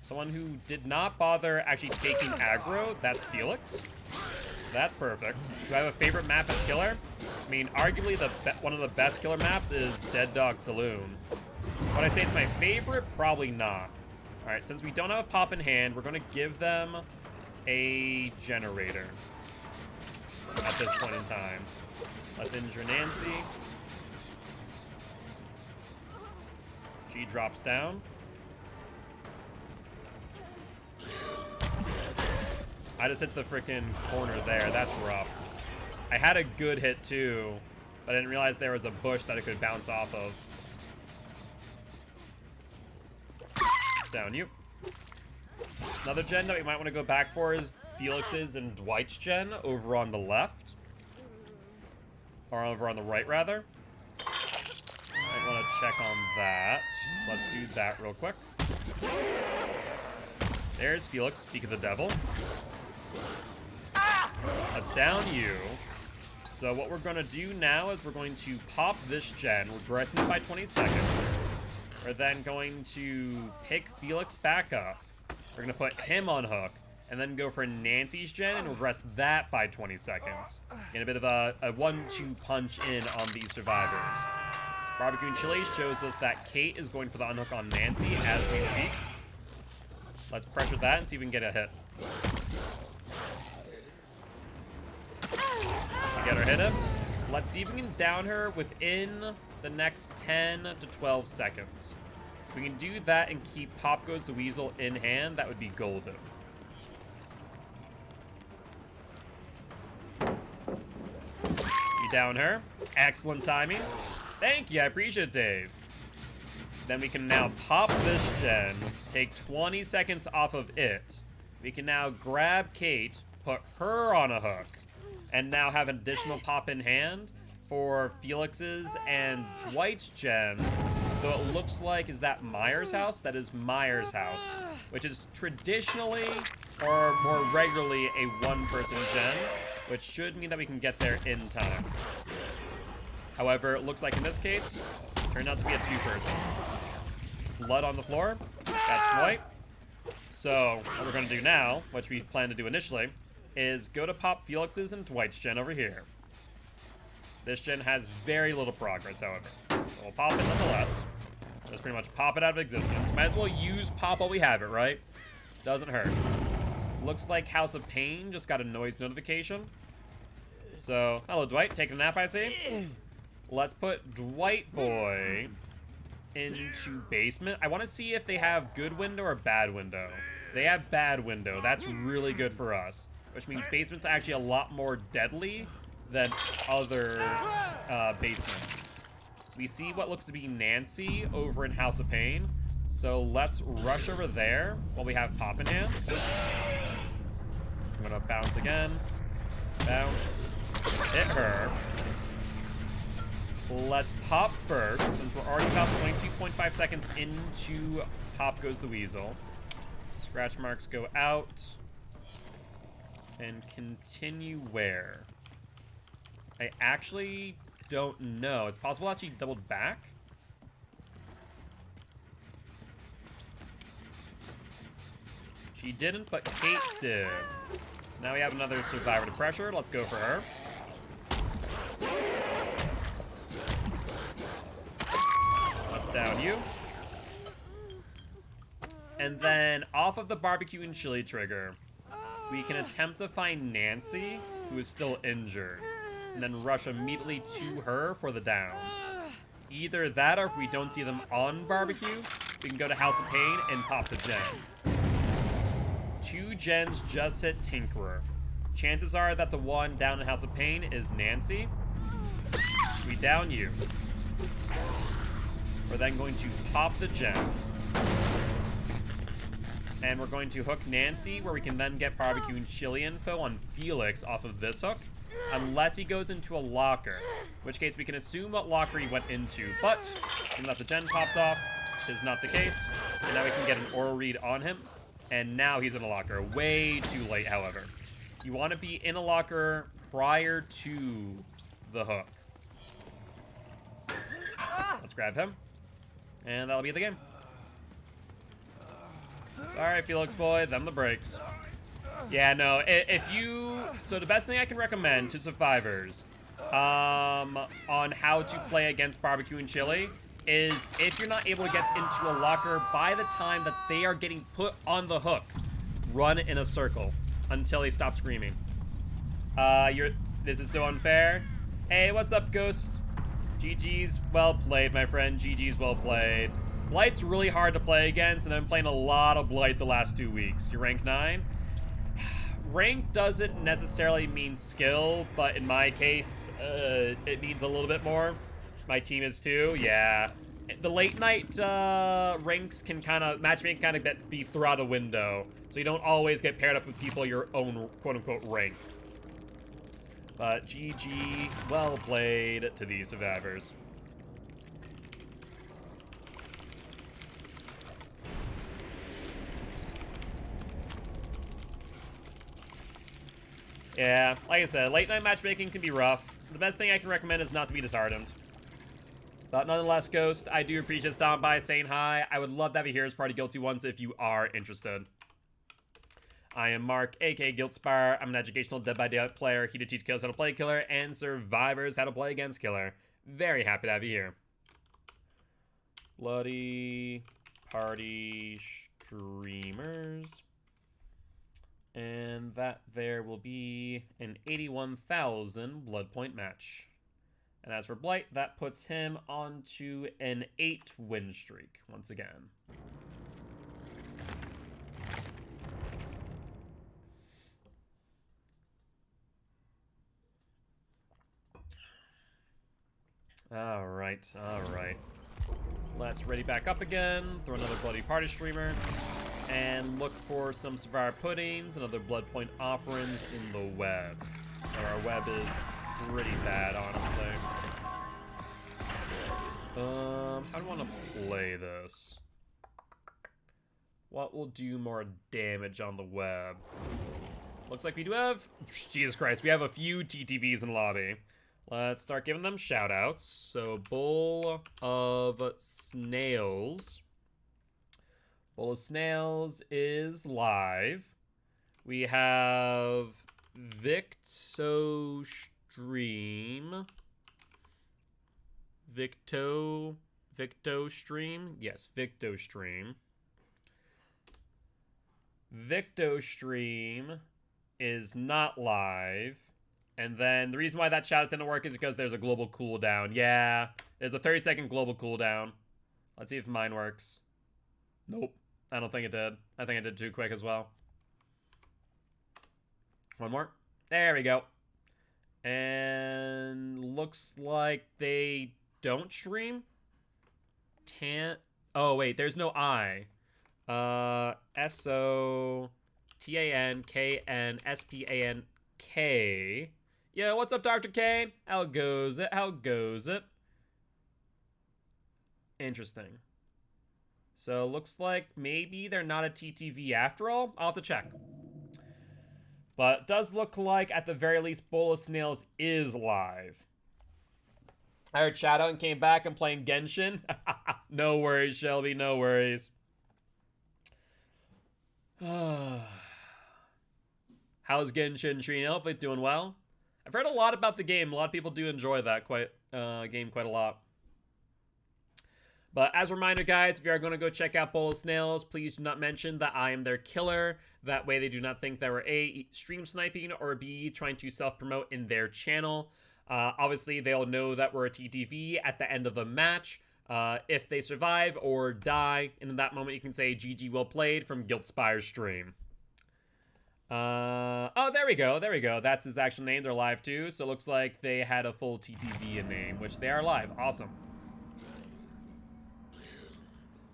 Someone who did not bother actually taking aggro. That's Felix. That's perfect. Do I have a favorite map as killer? I mean, arguably one of the best killer maps is Dead Dog Saloon. Would I say it's my favorite? Probably not. All right, since we don't have a pop in hand, we're going to give them a generator at this point in time. Let's injure Nancy. She drops down. I just hit the freaking corner there. That's rough. I had a good hit too, but I didn't realize there was a bush that it could bounce off of. Down you. Another gen that we might want to go back for is Felix's and Dwight's gen over on the left. Or over on the right, rather. Might want to check on that. So let's do that real quick. There's Felix, speak of the devil. That's down you. So what we're going to do now is we're going to pop this gen, regressing it by 20 seconds. We're then going to pick Felix back up. We're going to put him on hook, and then go for Nancy's gen and regress that by 20 seconds. Get a bit of a 1-2 punch in on these survivors. Barbecue and Chili shows us that Kate is going for the unhook on Nancy as we speak. Let's pressure that and see if we can get a hit. We get our hit him. Let's see if we can down her within the next 10 to 12 seconds. If we can do that and keep Pop Goes the Weasel in hand, that would be golden. We down her. Excellent timing. Thank you, I appreciate it, Dave. Then we can now pop this gen, take 20 seconds off of it. We can now grab Kate, put her on a hook, and now have an additional pop in hand for Felix's and Dwight's gen. So it looks like, is that Myers' house? That is Myers' house, which is traditionally or more regularly a one-person gen, which should mean that we can get there in time. However, it looks like in this case, turned out to be a two-person. Blood on the floor. That's Dwight. So what we're going to do now, which we planned to do initially, is go to pop Felix's and Dwight's gen over here. This gen has very little progress, however. So we'll pop it nonetheless. Just pretty much pop it out of existence. Might as well use pop while we have it, right? Doesn't hurt. Looks like House of Pain just got a noise notification. So, hello Dwight, taking a nap I see. Let's put Dwight Boy into basement. I want to see if they have good window or bad window. They have bad window. That's really good for us. Which means basement's actually a lot more deadly than other basements. We see what looks to be Nancy over in House of Pain. So let's rush over there while we have Pop in hand. I'm gonna bounce again. Bounce. Hit her. Let's pop first, since we're already about 22.5 seconds into Pop Goes the Weasel. Scratch marks go out. And continue where? I actually don't know. It's possible that she doubled back. She didn't, but Kate did. So now we have another survivor to pressure. Let's go for her. Let's down you. And then off of the barbecue and chili trigger, we can attempt to find Nancy, who is still injured, and then rush immediately to her for the down. Either that, or if we don't see them on barbecue, we can go to House of Pain and pop the gen. 2 gens just hit Tinkerer. Chances are that the one down in House of Pain is Nancy. We down you. We're then going to pop the gen. And we're going to hook Nancy, where we can then get barbecue and chili info on Felix off of this hook. Unless he goes into a locker, in which case we can assume what locker he went into. But, given that the gen popped off, it is not the case. And now we can get an oral read on him. And now he's in a locker. Way too late, however. You want to be in a locker prior to the hook. Let's grab him. And that'll be the game. Sorry, Felix boy, them the breaks. Yeah, no, if you... So the best thing I can recommend to survivors on how to play against barbecue and chili is if you're not able to get into a locker by the time that they are getting put on the hook, run in a circle. until they stop screaming. This is so unfair. Hey, what's up, Ghost? GG's well played, my friend. GG's well played. Blight's really hard to play against, and I've been playing a lot of Blight the last 2 weeks. You're rank 9? Rank doesn't necessarily mean skill, but in my case, it means a little bit more. My team is too, yeah. The late night ranks can matchmaking kind of be through out a window, so you don't always get paired up with people your own quote-unquote rank. But GG, well played to these survivors. Yeah, like I said, late night matchmaking can be rough. The best thing I can recommend is not to be disheartened. But nonetheless, Ghost, I do appreciate stopping by, saying hi. I would love to have you here as part of Guilty Ones if you are interested. I am Mark, aka Giltspire. I'm an educational Dead by Daylight player here to teach killers how to play Killer and survivors how to play against Killer. Very happy to have you here. Bloody party streamers. And that there will be an 81,000 blood point match. And as for Blight, that puts him onto an 8-win streak once again. All right. Let's ready back up again, throw another bloody party streamer, and look for some survivor puddings and other blood point offerings in the web. Our web is pretty bad, honestly. How do I want to play this? What will do more damage on the web? Looks like we do have, Jesus Christ, we have a few TTVs in lobby. Let's start giving them shout-outs. So, Bowl of Snails. Bowl of Snails is live. We have Victo Stream. Victo Stream? Yes, Victo Stream. Victo Stream is not live. And then the reason why that shout-out didn't work is because there's a global cooldown. Yeah, there's a 30-second global cooldown. Let's see if mine works. Nope, I don't think it did. I think I did too quick as well. One more. There we go. And looks like they don't stream. Oh, wait, there's no I. SOTANKNSPANK. Yo, what's up, Dr. Kane? How goes it? How goes it? Interesting. So, looks like maybe they're not a TTV after all. I'll have to check. But it does look like, at the very least, Bowl of Snails is live. I heard Shadow and came back and playing Genshin. No worries, Shelby, no worries. How's Genshin treating? Hopefully doing well. I've heard a lot about the game. A lot of people do enjoy that game quite a lot. But as a reminder, guys, if you are going to go check out Bowl of Snails, please do not mention that I am their killer. That way they do not think that we're A, stream sniping, or B, trying to self-promote in their channel. Obviously, they'll know that we're a TTV at the end of the match. If they survive or die, and in that moment you can say GG well played from Giltspire's stream. Oh, there we go, That's his actual name. They're live too, so it looks like they had a full TTV in name, which they are live. Awesome.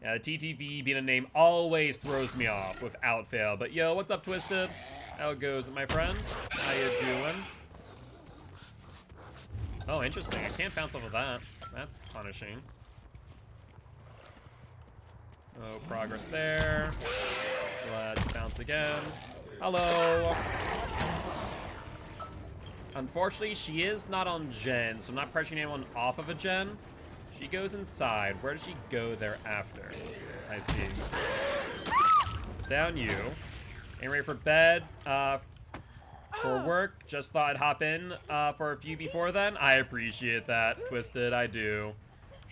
Yeah, the TTV being a name always throws me off without fail. But yo, what's up, Twisted? How goes it, my friend? How you doing? Oh, interesting. I can't bounce off of that. That's punishing. Oh, progress there. Let's bounce again. Hello. Unfortunately, she is not on gen, so I'm not pressuring anyone off of a gen. She goes inside. Where does she go thereafter? I see. It's down you. Ain't ready for bed. For work. Just thought I'd hop in for a few before then. I appreciate that, Twisted. I do.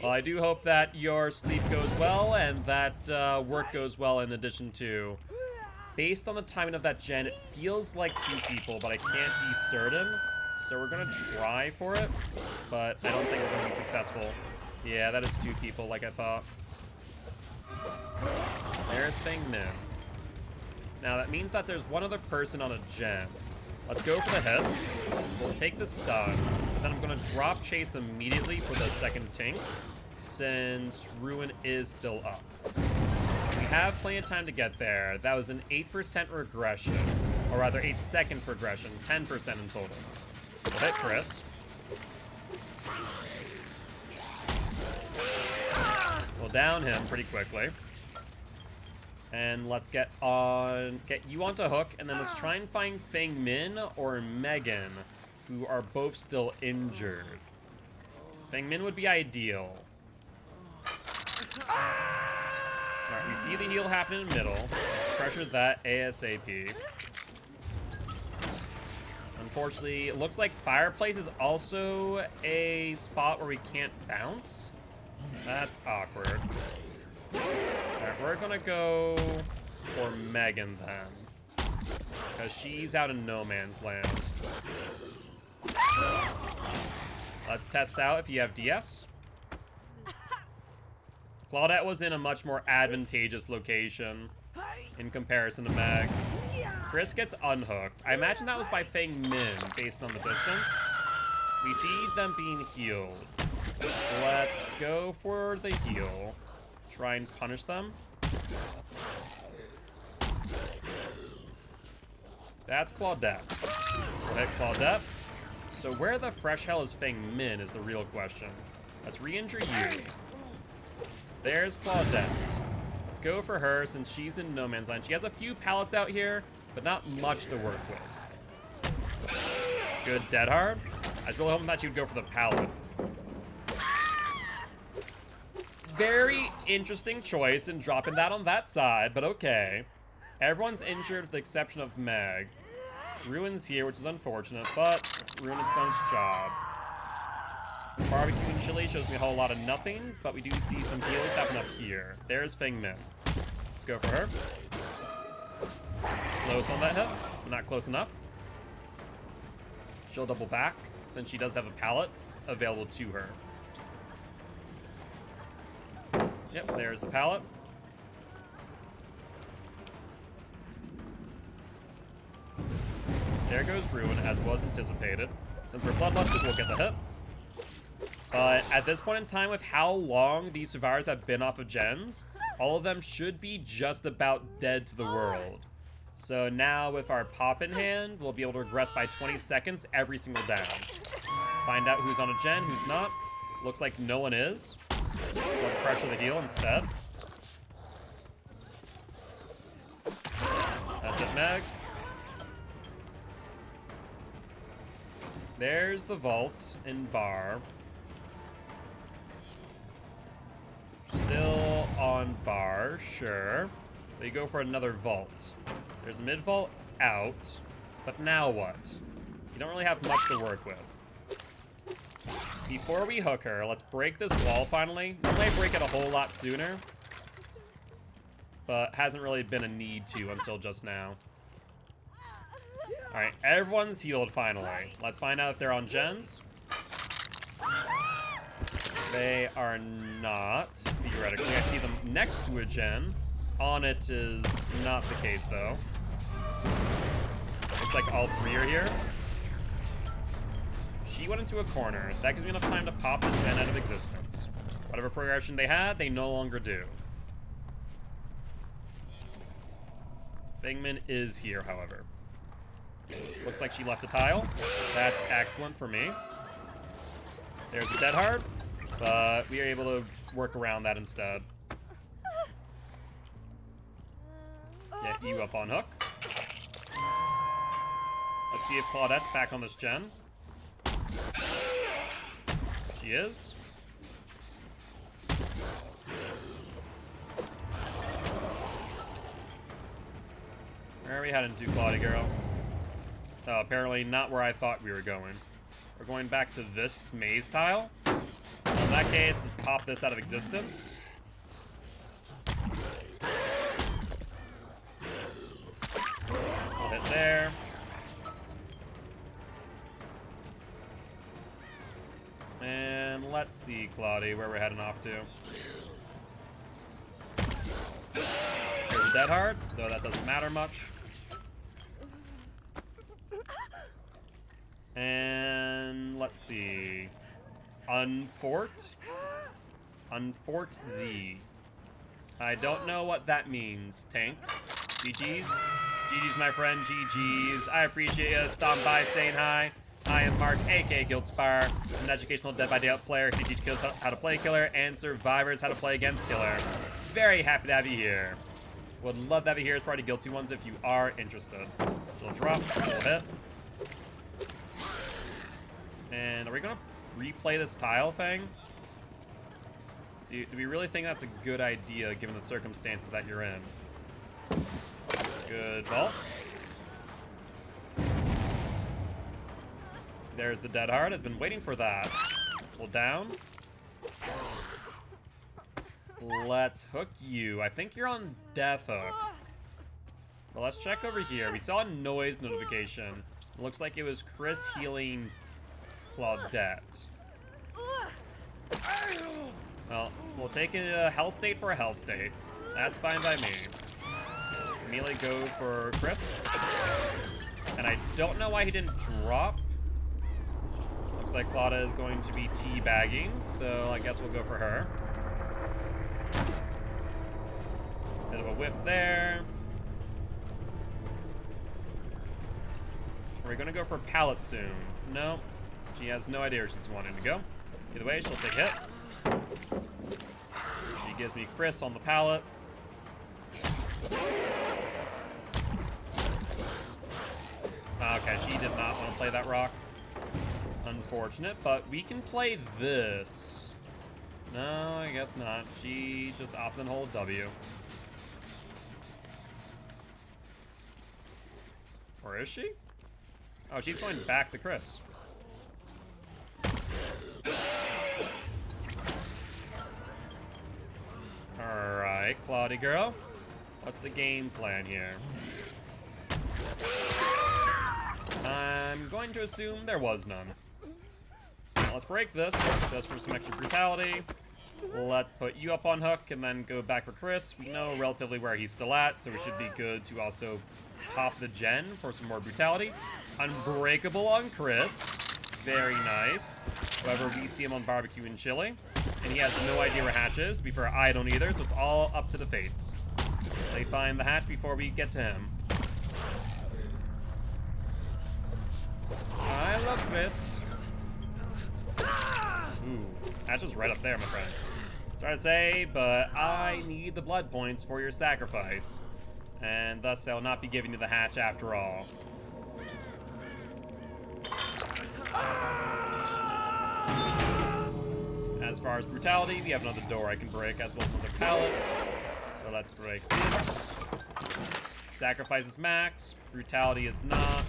Well, I do hope that your sleep goes well and that work goes well in addition to. based on the timing of that gen, it feels like 2 people, but I can't be certain. So we're gonna try for it, but I don't think we're gonna be successful. Yeah, that is 2 people, like I thought. There's Feng Min. Now that means that there's one other person on a gen. Let's go for the hit. We'll take the stun. Then I'm gonna drop chase immediately for the second tink, since Ruin is still up. We have plenty of time to get there. That was an 8% regression, or rather 8-second progression, 10% in total. We'll hit Chris. We'll down him pretty quickly. And let's get you onto hook, and then let's try and find Feng Min or Megan, who are both still injured. Feng Min would be ideal. Alright, we see the heal happen in the middle. Let's pressure that ASAP. Unfortunately, it looks like Fireplace is also a spot where we can't bounce. That's awkward. Alright, we're gonna go for Megan then, because she's out in no man's land. Let's test out if you have DS. Claudette was in a much more advantageous location in comparison to Meg. Chris gets unhooked. I imagine that was by Feng Min based on the distance. We see them being healed. Let's go for the heal. Try and punish them. That's Claudette. We'll hit Claudette. So where the fresh hell is Feng Min is the real question. Let's re-injure you. There's Claudette. Let's go for her since she's in no man's land. She has a few pallets out here, but not much to work with. Good dead hard. I was really hoping that you'd go for the pallet. Very interesting choice in dropping that on that side, but okay. Everyone's injured with the exception of Meg. Ruin's here, which is unfortunate, but Ruin has done its job. Barbecue and chili shows me a whole lot of nothing, but we do see some heals happen up here. There's Feng Min. Let's go for her. Close on that hit, but not close enough. She'll double back, since she does have a pallet available to her. Yep, there's the pallet. There goes Ruin, as was anticipated. Since we're bloodlusted, we'll get the hit. But at this point in time, with how long these survivors have been off of gens, all of them should be just about dead to the world. So now, with our pop in hand, we'll be able to regress by 20 seconds every single down. Find out who's on a gen, who's not. Looks like no one is. Let's pressure the heal instead. That's it, Meg. There's the vault in bar. Still on bar, sure. So you go for another vault. There's a mid vault out, but now what? You don't really have much to work with. Before we hook her, let's break this wall finally. Normally I break it a whole lot sooner, but hasn't really been a need to until just now. Alright, everyone's healed finally. Let's find out if they're on gens. They are not, theoretically. I see them next to a gen. On it is not the case, though. Looks like all 3 are here. She went into a corner. That gives me enough time to pop the gen out of existence. Whatever progression they had, they no longer do. Feng Min is here, however. Looks like she left a tile. That's excellent for me. There's a dead hard, but we are able to work around that instead. Get you up on hook. Let's see if Claudette's back on this gen. She is. Where are we heading to, Claudia girl? Oh, apparently not where I thought we were going. We're going back to this maze tile. In that case, let's pop this out of existence. We'll hit there. And let's see, Claudia, where we're heading off to. Here's a dead hard, though that doesn't matter much. And let's see. Unfort? Unfort Z. I don't know what that means, Tank. GG's. GG's, my friend. GG's. I appreciate you stopping by, saying hi. I am Mark, aka Giltspire. I'm an educational Dead by Daylight player who teaches kills how to play Killer and survivors how to play against Killer. Very happy to have you here. Would love to have you here as part of Guilty Ones if you are interested. We'll drop, we'll hit. And are we gonna replay this tile thing? Do we really think that's a good idea given the circumstances that you're in? Good vault. There's the dead heart. I've been waiting for that. Pull down. Let's hook you. I think you're on death hook. Well, let's check over here. We saw a noise notification. It looks like it was Chris healing Claudette. Well, we'll take a health state for a health state. That's fine by me. Immediately go for Chris. And I don't know why he didn't drop. Looks like Claudia is going to be teabagging, so I guess we'll go for her. Bit of a whiff there. Are we gonna go for pallet soon? No. She has no idea where she's wanting to go. Either way, she'll take hit. She gives me Chris on the pallet. Okay, she did not want to play that rock. Unfortunate, but we can play this. No, I guess not. She's just opting to hold W. Or is she? Oh, she's going back to Chris. Alright, Claudia girl. What's the game plan here? I'm going to assume there was none. Now let's break this, just for some extra brutality. Let's put you up on hook and then go back for Chris. We know relatively where he's still at, so we should be good to also pop the gen for some more brutality. Unbreakable on Chris. Very nice. However, we see him on barbecue and chili, and he has no idea where hatch is. To be fair, I don't either, so it's all up to the fates. They find the hatch before we get to him. I love Chris. Ooh, hatch is right up there, my friend. Sorry to say, but I need the blood points for your sacrifice. And thus, I will not be giving you the hatch after all. As far as brutality, we have another door I can break, as well as another pallet. So let's break this. Sacrifice is max. Brutality is not.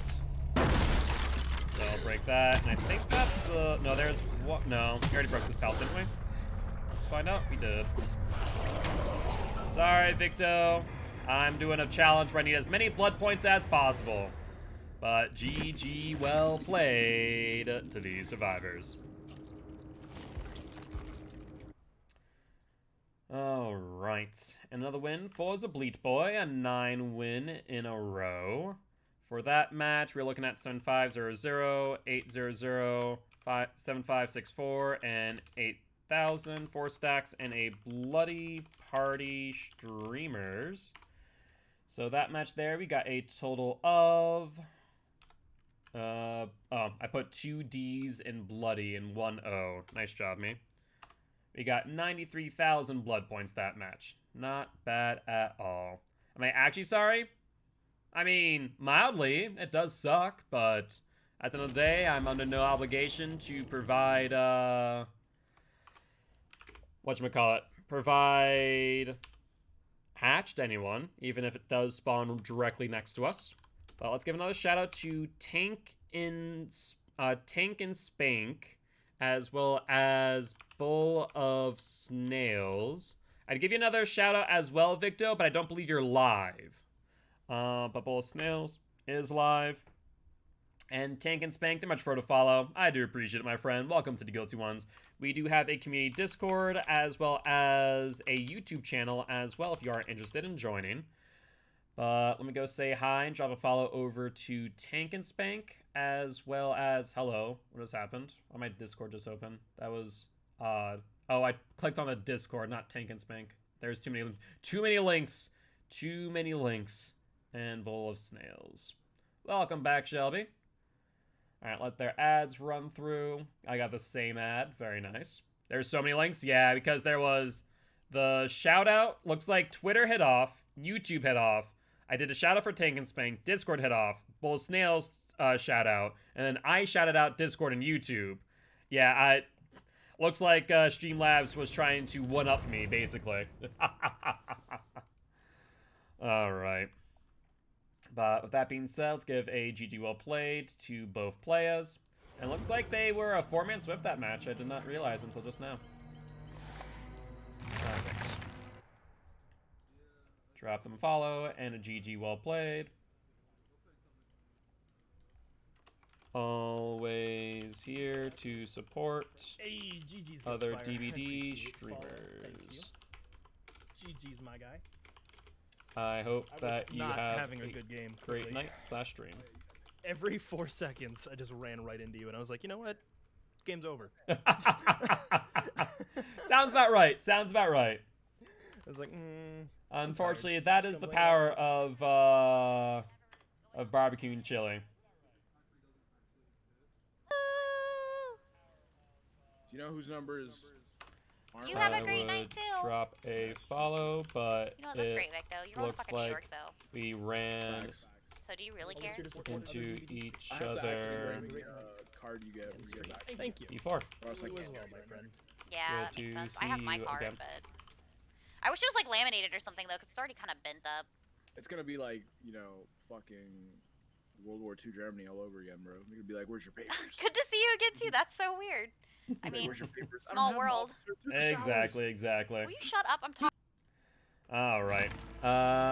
So I'll break that. And I think that's the... No, there's... What? No, we already broke this pallet, didn't we? Let's find out. We did. Sorry, Victo. I'm doing a challenge where I need as many blood points as possible. But GG, well played to these survivors. Alright, another win for the Bleat Boy, a 9 win in a row. For that match, we're looking at 7500, 800, 7564, and 8000. 4 stacks and a bloody party streamers. So that match there, we got a total of... I put 2 Ds in bloody and 1 O. Nice job, me. We got 93,000 blood points that match. Not bad at all. Am I actually sorry? I mean, mildly. It does suck, but at the end of the day, I'm under no obligation to provide, whatchamacallit, provide hatch to anyone, even if it does spawn directly next to us. But let's give another shout out to Tank and Spank, as well as Bull of Snails. I'd give you another shout out as well, Victo, but I don't believe you're live. But Bull of Snails is live. And Tank and Spank, they're much for to follow. I do appreciate it, my friend. Welcome to the Guilty Ones. We do have a community Discord as well as a YouTube channel as well if you are interested in joining. But let me go say hi and drop a follow over to Tank and Spank as well as hello. What has happened? Why my Discord just open? That was odd. Oh, I clicked on the Discord, not Tank and Spank. There's too many links. Too many links. And bowl of snails. Welcome back, Shelby. Alright, let their ads run through. I got the same ad. Very nice. There's so many links. Yeah, because there was the shout out. Looks like Twitter hit off. YouTube hit off. I did a shout out for Tank and Spank. Discord hit off. Bowl of snails shout out. And then I shouted out Discord and YouTube. Yeah, looks like Streamlabs was trying to one-up me, basically. Alright. But with that being said, let's give a GG well played to both players. And it looks like they were a 4-man Swift that match. I did not realize until just now. Thanks. Drop them a follow and a GG well played. Always here to support other DVD streamers. GG's my guy. I hope that you have having a good game. Great night / stream. Every 4 seconds, I just ran right into you, and I was like, you know what? Game's over. Sounds about right. Sounds about right. I was like, Unfortunately, that is the power of barbecue and chili. Do you know whose number is? You have a great night too. Drop a follow, but you know, that's great, Vic, though. You're on fucking like New York, though. We ran So do you really care? into each I have the other. actually card you get when you get back. thank you. E4. I was like, You as well, my friend. Yeah, that Good makes to sense. I have see my you card, again. but I wish it was like laminated or something though, because it's already kind of bent up. it's gonna be like, you know, fucking World War II Germany all over again, bro. You're gonna be like, "Where's your papers?" Good to see you again too. That's so weird. I mean, "Where's your papers?" "I don't small have them, world. officer. Took the Exactly, showers." exactly. Will you shut up? I'm talking. All right.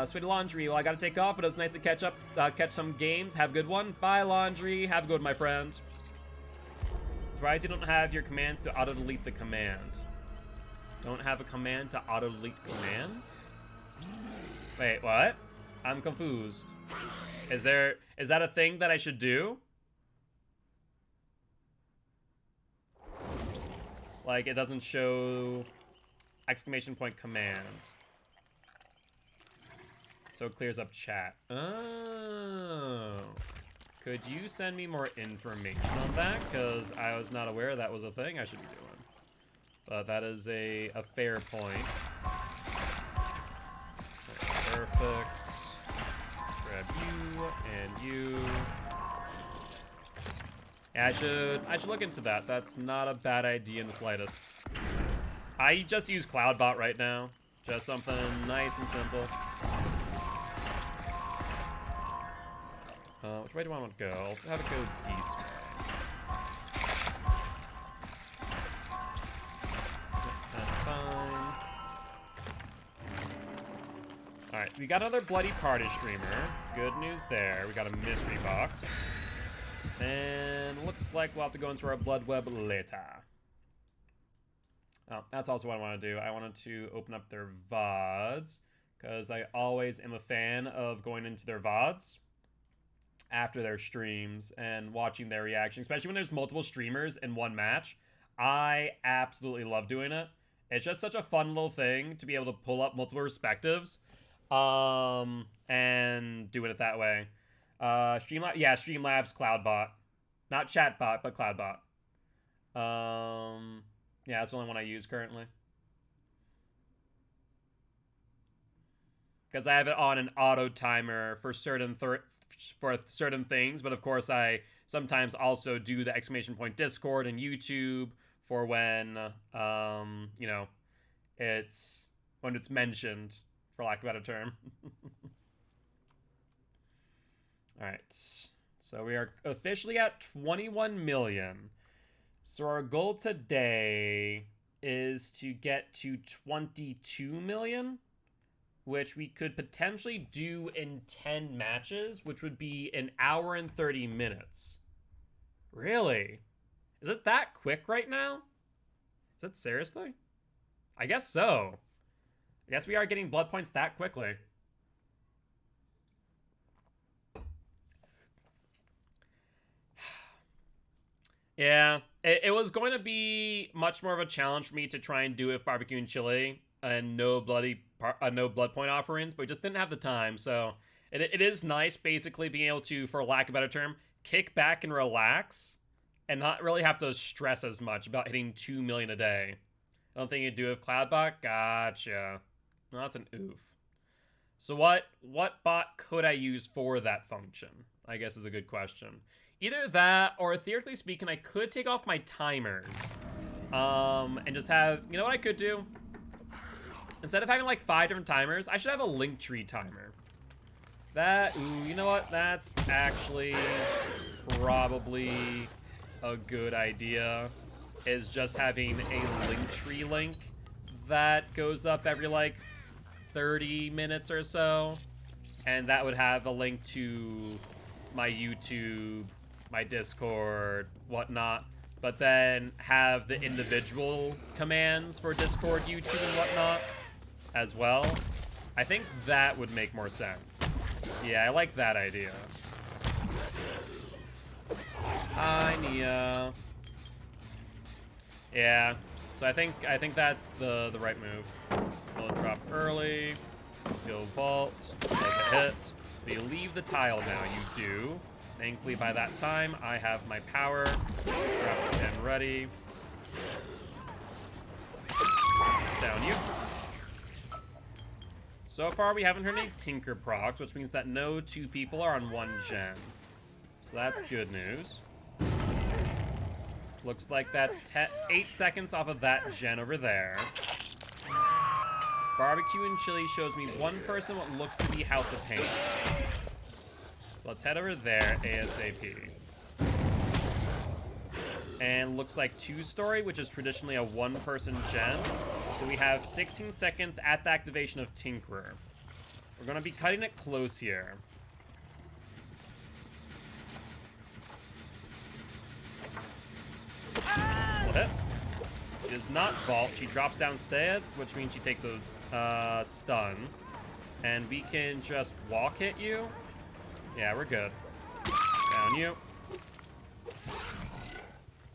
Sweetie Laundry. Well, I gotta take off, but it was nice to catch up, catch some games. Have a good one. Bye, Laundry. Have a good one, my friend. Surprised you don't have your commands to auto-delete the command. Don't have a command to auto-delete commands? Wait, what? I'm confused. Is that a thing that I should do? Like, it doesn't show exclamation point command. So it clears up chat. Oh. Could you send me more information on that? Because I was not aware that was a thing I should be doing. But that is a fair point. Perfect. Let's grab you and you. Yeah, I should look into that. That's not a bad idea in the slightest. I just use CloudBot right now. Just something nice and simple. Which way do I want to go? I'll have it go east. That's fine. Alright, we got another Bloody Party streamer. Good news there. We got a mystery box. And looks like we'll have to go into our Blood Web later. Oh, that's also what I want to do. I wanted to open up their VODs, because I always am a fan of going into their VODs after their streams and watching their reaction, especially when there's multiple streamers in one match. I absolutely love doing it. It's just such a fun little thing to be able to pull up multiple perspectives and doing it that way. Streamlabs CloudBot. Not chatbot, but CloudBot. Yeah, that's the only one I use currently. Because I have it on an auto timer for certain things, but of course I sometimes also do the exclamation point Discord and YouTube for when you know, it's mentioned, for lack of a better term. All right, so we are officially at 21 million. So our goal today is to get to 22 million. which we could potentially do in 10 matches, which would be an hour and 30 minutes. Really? Is it that quick right now? Is it seriously? I guess so. I guess we are getting blood points that quickly. Yeah, it was going to be much more of a challenge for me to try and do it with barbecue and chili and no blood point offerings, but we just didn't have the time. So it is nice basically being able to, for lack of a better term, kick back and relax and not really have to stress as much about hitting 2 million a day. I don't think you do it with Cloudbot. Gotcha. Well, that's an oof. So what bot could I use for that function? I guess is a good question. Either that, or theoretically speaking, I could take off my timers. And just have, you know what I could do? Instead of having like 5 different timers, I should have a Linktree timer. Ooh, you know what? That's actually probably a good idea. Is just having a Linktree link that goes up every like 30 minutes or so. And that would have a link to my YouTube, my Discord, whatnot, but then have the individual commands for Discord, YouTube, and whatnot as well. I think that would make more sense. Yeah, I like that idea. Hi, Nia. Yeah, so I think that's the right move. We'll drop early, you'll vault, take a hit, but you leave the tile now, you do. Thankfully, by that time, I have my power. Grab the 10 ready. Down you. So far, we haven't heard any Tinker procs, which means that no 2 people are on 1 gen. So that's good news. Looks like that's 8 seconds off of that gen over there. Barbecue and chili shows me 1 person what looks to be House of Pain. Let's head over there ASAP. And looks like 2-story, which is traditionally a 1-person gen. So we have 16 seconds at the activation of Tinkerer. We're going to be cutting it close here. Full hit. She does not vault. She drops down instead, which means she takes a stun. And we can just walk hit you. Yeah, we're good. Down you.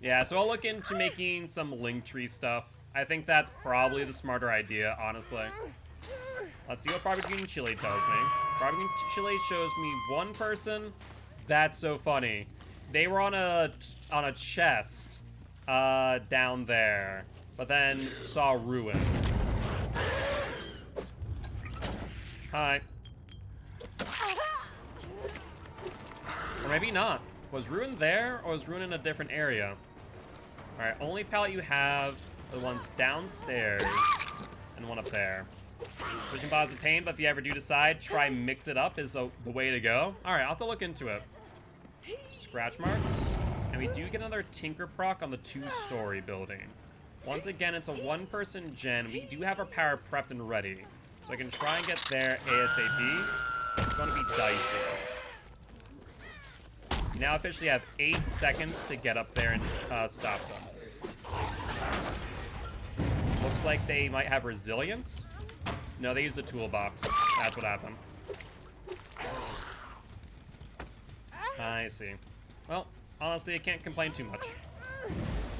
Yeah, so I'll look into making some Linktree stuff. I think that's probably the smarter idea, honestly. Let's see what Barbecue and Chili tells me. Barbecue and Chili shows me 1 person. That's so funny. They were on a chest down there, but then saw Ruin. Hi. Or maybe not. Was Ruin there, or was Ruin in a different area? Alright, only pallet you have are the ones downstairs, and 1 up there. Vision Boss of Pain, but if you ever do decide, try mix it up is the way to go. Alright, I'll have to look into it. Scratch marks. And we do get another Tinker proc on the 2-story building. Once again, it's a 1-person gen. We do have our power prepped and ready. So I can try and get there ASAP. It's going to be dicey. You now officially have 8 seconds to get up there and stop them. Looks like they might have resilience. No, they used the toolbox. That's what happened. I see. Well, honestly, I can't complain too much.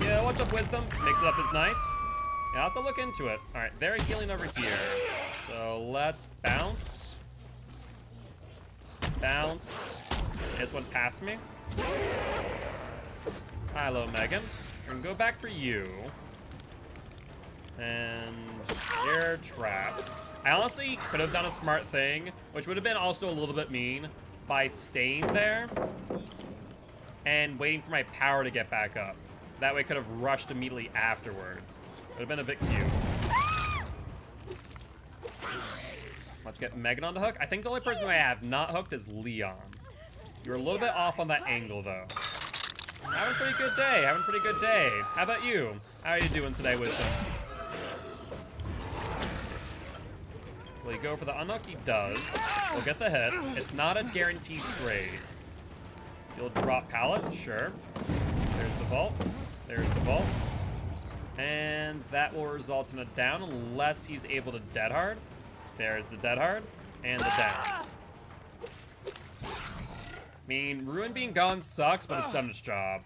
Yeah, what's up, Wisdom? Mix it up is nice. Yeah, I'll have to look into it. Alright, they're healing over here. So let's bounce. Bounce. This one past me. Hello, Megan. We're gonna go back for you. And you're trapped. I honestly could have done a smart thing, which would have been also a little bit mean, by staying there and waiting for my power to get back up. That way I could have rushed immediately afterwards. Would have been a bit cute. Let's get Megan on the hook. I think the only person I have not hooked is Leon. You're a little bit off on that angle, though. Having a pretty good day. Having a pretty good day. How about you? How are you doing today, Wisdom? Will he go for the unhook? He does. We'll get the hit. It's not a guaranteed trade. You'll drop pallet, sure. There's the vault. There's the vault. And that will result in a down unless he's able to dead hard. There's the dead hard and the down. I mean, Ruin being gone sucks, but it's done its job.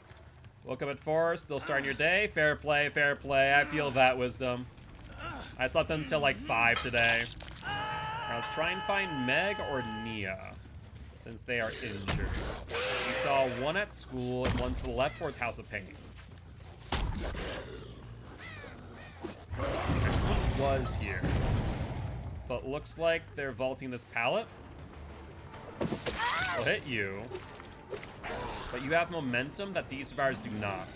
Woke up at 4, still starting your day. Fair play, fair play. I feel that, Wisdom. I slept until like 5 today. Now let's try and find Meg or Nia, since they are injured. We saw one at school and one to the left towards House of Pain. This one was here, but looks like they're vaulting this pallet. We'll hit you, but you have momentum that these survivors do not.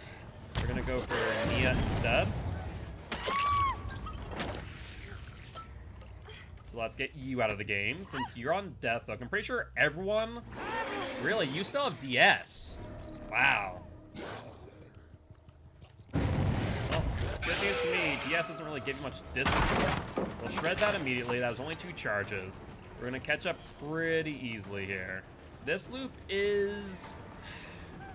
We're gonna go for Nia instead. So let's get you out of the game since you're on death hook. I'm pretty sure everyone, really, you still have DS. Wow. Well, good news for me, DS doesn't really give you much distance. We'll shred that immediately. That was only 2 charges. We're gonna catch up pretty easily here. This loop is,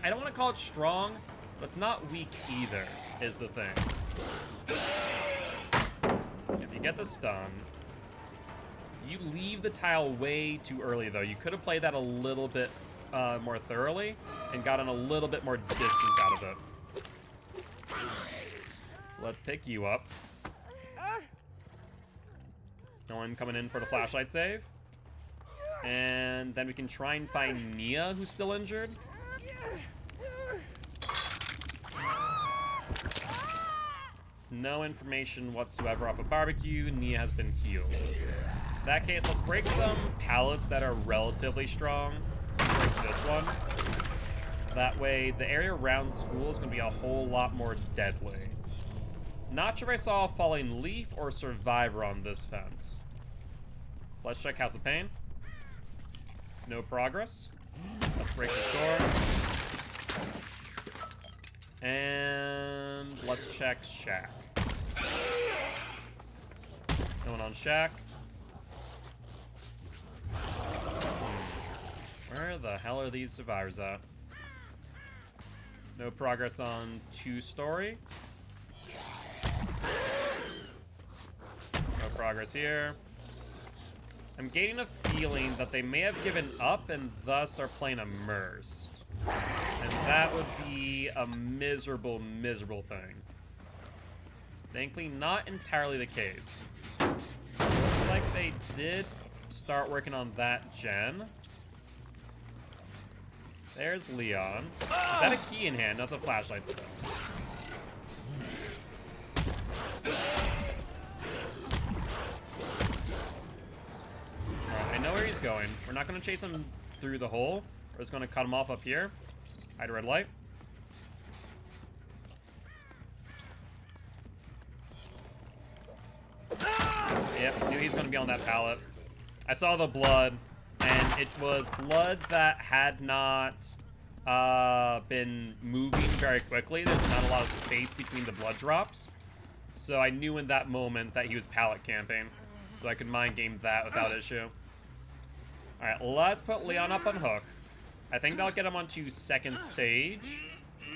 I don't want to call it strong, but it's not weak either, is the thing. If you get the stun, you leave the tile way too early, though. You could have played that a little bit more thoroughly and gotten a little bit more distance out of it. So let's pick you up. No one coming in for the flashlight save. And then we can try and find Nia, who's still injured. No information whatsoever off of barbecue. Nia has been healed. In that case, let's break some pallets that are relatively strong. Break this one. That way, the area around school is going to be a whole lot more deadly. Not sure if I saw a falling leaf or survivor on this fence. Let's check House of Pain. No progress. Let's break this door. And let's check Shack. No one on Shack. Where the hell are these survivors at? No progress on 2-story. No progress here. I'm getting a feeling that they may have given up and thus are playing immersed. And that would be a miserable, miserable thing. Thankfully, not entirely the case. Looks like they did start working on that gen. There's Leon. Is that a key in hand? Not the flashlight still. Alright, I know where he's going. We're not going to chase him through the hole. We're just going to cut him off up here. Hide red light. Yep, knew he's going to be on that pallet. I saw the blood, and it was blood that had not been moving very quickly. There's not a lot of space between the blood drops. So I knew in that moment that he was pallet camping. So I could mind game that without issue. Alright, let's put Leon up on hook. I think that'll get him onto 2nd stage.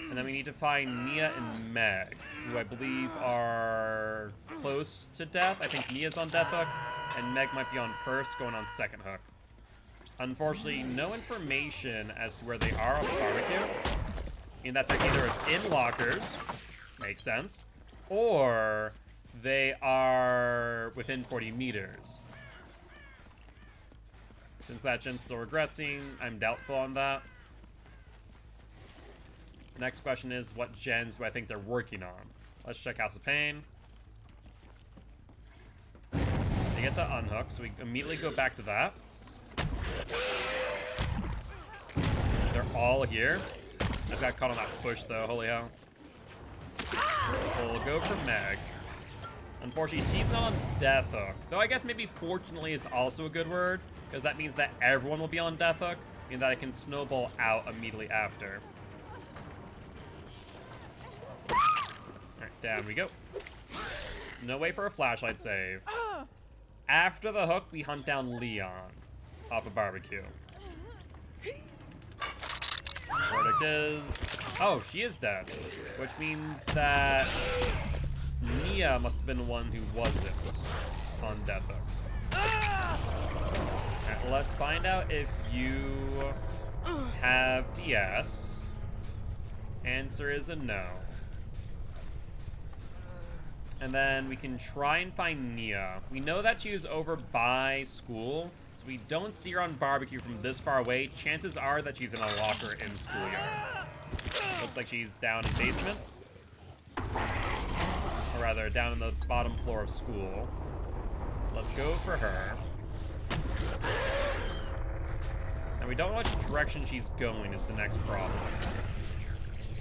And then we need to find Nia and Meg, who I believe are close to death. I think Nia's on death hook, and Meg might be on 1st, going on 2nd hook. Unfortunately, no information as to where they are on the barbecue. In that they're either in lockers, makes sense, or they are within 40 meters. Since that gen's still regressing, I'm doubtful on that. Next question is, what gens do I think they're working on? Let's check House of Pain. They get the unhook, so we immediately go back to that. They're all here. I got caught on that push, though. Holy hell. We'll go for Meg. Unfortunately, she's not on death hook. Though I guess maybe fortunately is also a good word, because that means that everyone will be on death hook, and that it can snowball out immediately after. Alright, down we go. No way for a flashlight save. after the hook, we hunt down Leon off a barbecue. Verdict is... Oh, she is dead. Which means that Nia must have been the one who wasn't on Death Hook. Alright, let's find out if you have DS. Answer is a no. And then we can try and find Nia. We know that she was over by school, so we don't see her on barbecue from this far away. Chances are that she's in a locker in schoolyard. Looks like she's down in basement. Or rather, down in the bottom floor of school. Let's go for her. And we don't know which direction she's going is the next problem.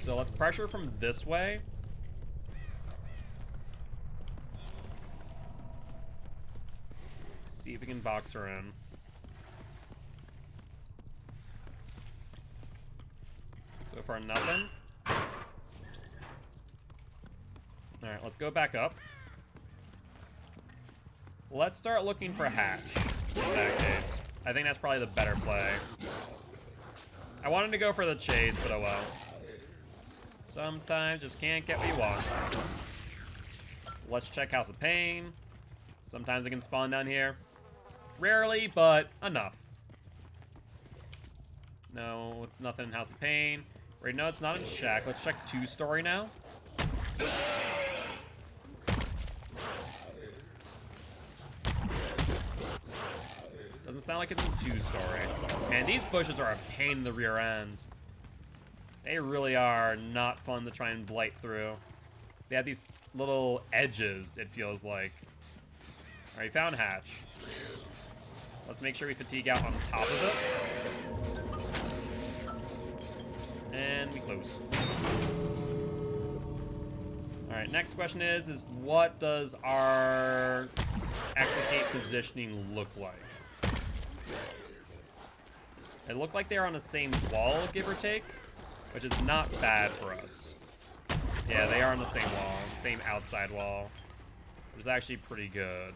So let's pressure from this way. See if we can box her in. So far, nothing. Alright, let's go back up. Let's start looking for Hatch in that case. I think that's probably the better play. I wanted to go for the chase, but oh well. Sometimes just can't get what you want. Let's check House of Pain. Sometimes it can spawn down here. Rarely, but enough. No, nothing in House of Pain. Right, no, it's not in Shack. Let's check 2-story now. Doesn't sound like it's in 2-story. Man, these bushes are a pain in the rear end. They really are not fun to try and blight through. They have these little edges, it feels like. Alright, found Hatch. Let's make sure we fatigue out on top of it. And we close. Alright, next question is what does our execute positioning look like? It looked like they're on the same wall, give or take, which is not bad for us. Yeah, they are on the same wall, same outside wall, which is actually pretty good.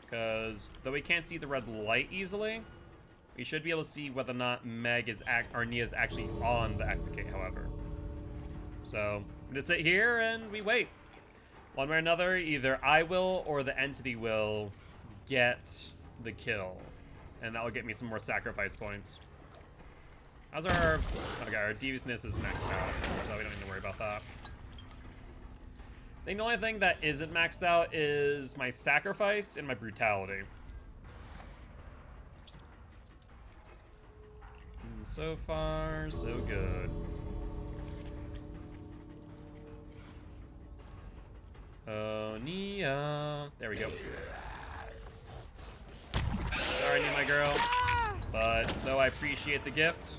Because though we can't see the red light easily, we should be able to see whether or not Meg is or Nia is actually on the execute, however. So I'm gonna sit here and we wait. One way or another, either I will or the entity will get the kill, and that will get me some more sacrifice points. How's our... Okay, our deviousness is maxed out, so we don't need to worry about that. I think the only thing that isn't maxed out is my sacrifice and my brutality. And so far, so good. Oh, Nia. There we go. Sorry, Nia, my girl. But though I appreciate the gift,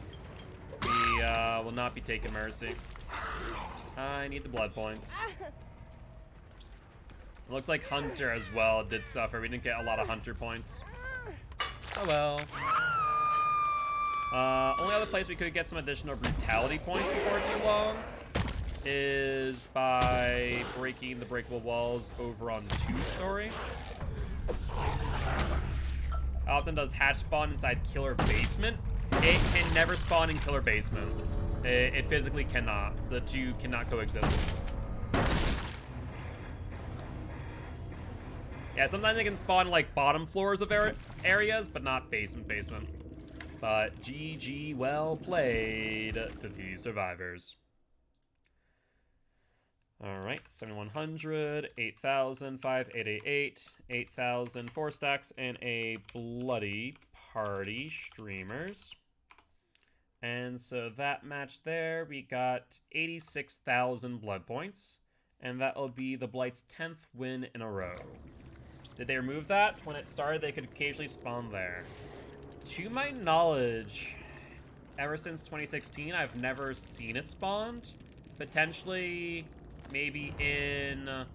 we will not be taking mercy. I need the blood points. It looks like Hunter as well did suffer. We didn't get a lot of Hunter points. Oh well. Only other place we could get some additional brutality points before too long is by breaking the breakable walls over on 2-story. How often does Hatch spawn inside Killer Basement? It can never spawn in Killer Basement. It physically cannot. The two cannot coexist. Yeah, sometimes it can spawn in, like, bottom floors of areas, but not basement. But GG, well played to the survivors. Alright, 7,100, 8,000, 5,888, 8,000, 4 stacks, and a bloody party streamers. And so that match there, we got 86,000 blood points, and that'll be the Blight's 10th win in a row. Did they remove that? When it started, they could occasionally spawn there. To my knowledge, ever since 2016, I've never seen it spawned. Potentially, maybe in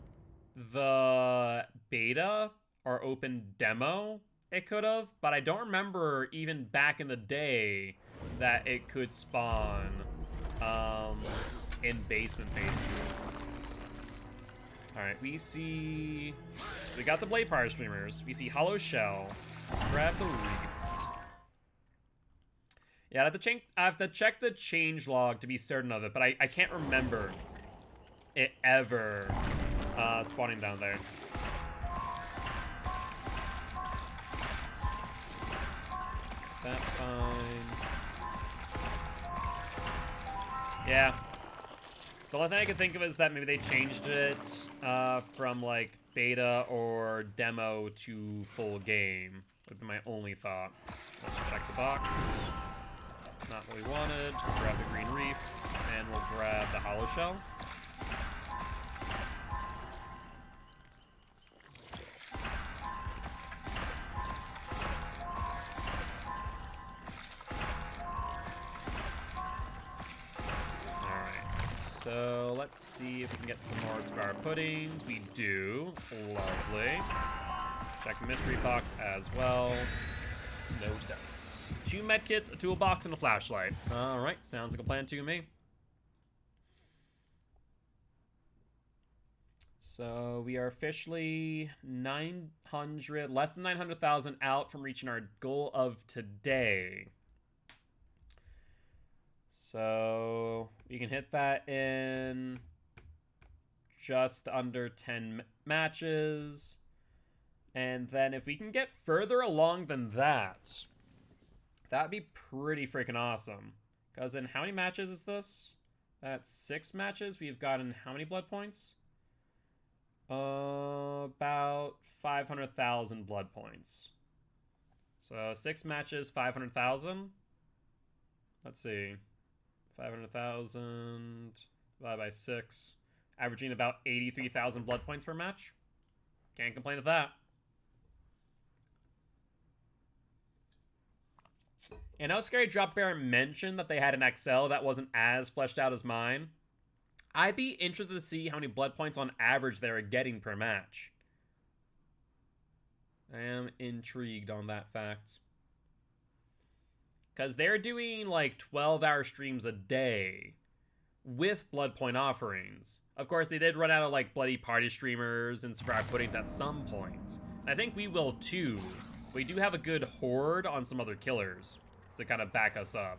the beta or open demo, it could have. But I don't remember even back in the day that it could spawn in basement. All right, we see So we got the Blade Power Streamers. We see Hollow Shell. Let's grab the wreaths. Yeah, I have to check the change log to be certain of it, but I can't remember it ever spawning down there. That's fine. Yeah. The only thing I can think of is that maybe they changed it from like beta or demo to full game. Would be my only thought. Let's check the box. Not what we wanted. We'll grab the green reef, and we'll grab the hollow shell. So let's see if we can get some more Scar Puddings. We do. Lovely. Check the mystery box as well. No dice. 2 medkits, a toolbox, and a flashlight. Alright, sounds like a plan to me. So we are officially 900, less than 900,000 out from reaching our goal of today. So we can hit that in just under 10 matches. And then if we can get further along than that, that'd be pretty freaking awesome. Because in how many matches is this? That's 6 matches. We've gotten how many blood points? About 500,000 blood points. So 6 matches, 500,000. Let's see. 500,000 divided by 6, averaging about 83,000 blood points per match. Can't complain with that. And I know Scary Drop Bear mentioned that they had an XL that wasn't as fleshed out as mine. I'd be interested to see how many blood points on average they're getting per match. I am intrigued on that fact. Because they're doing like 12-hour streams a day with blood point offerings. Of course, they did run out of like bloody party streamers and Sprout Puddings at some point. And I think we will too. We do have a good horde on some other killers to kind of back us up.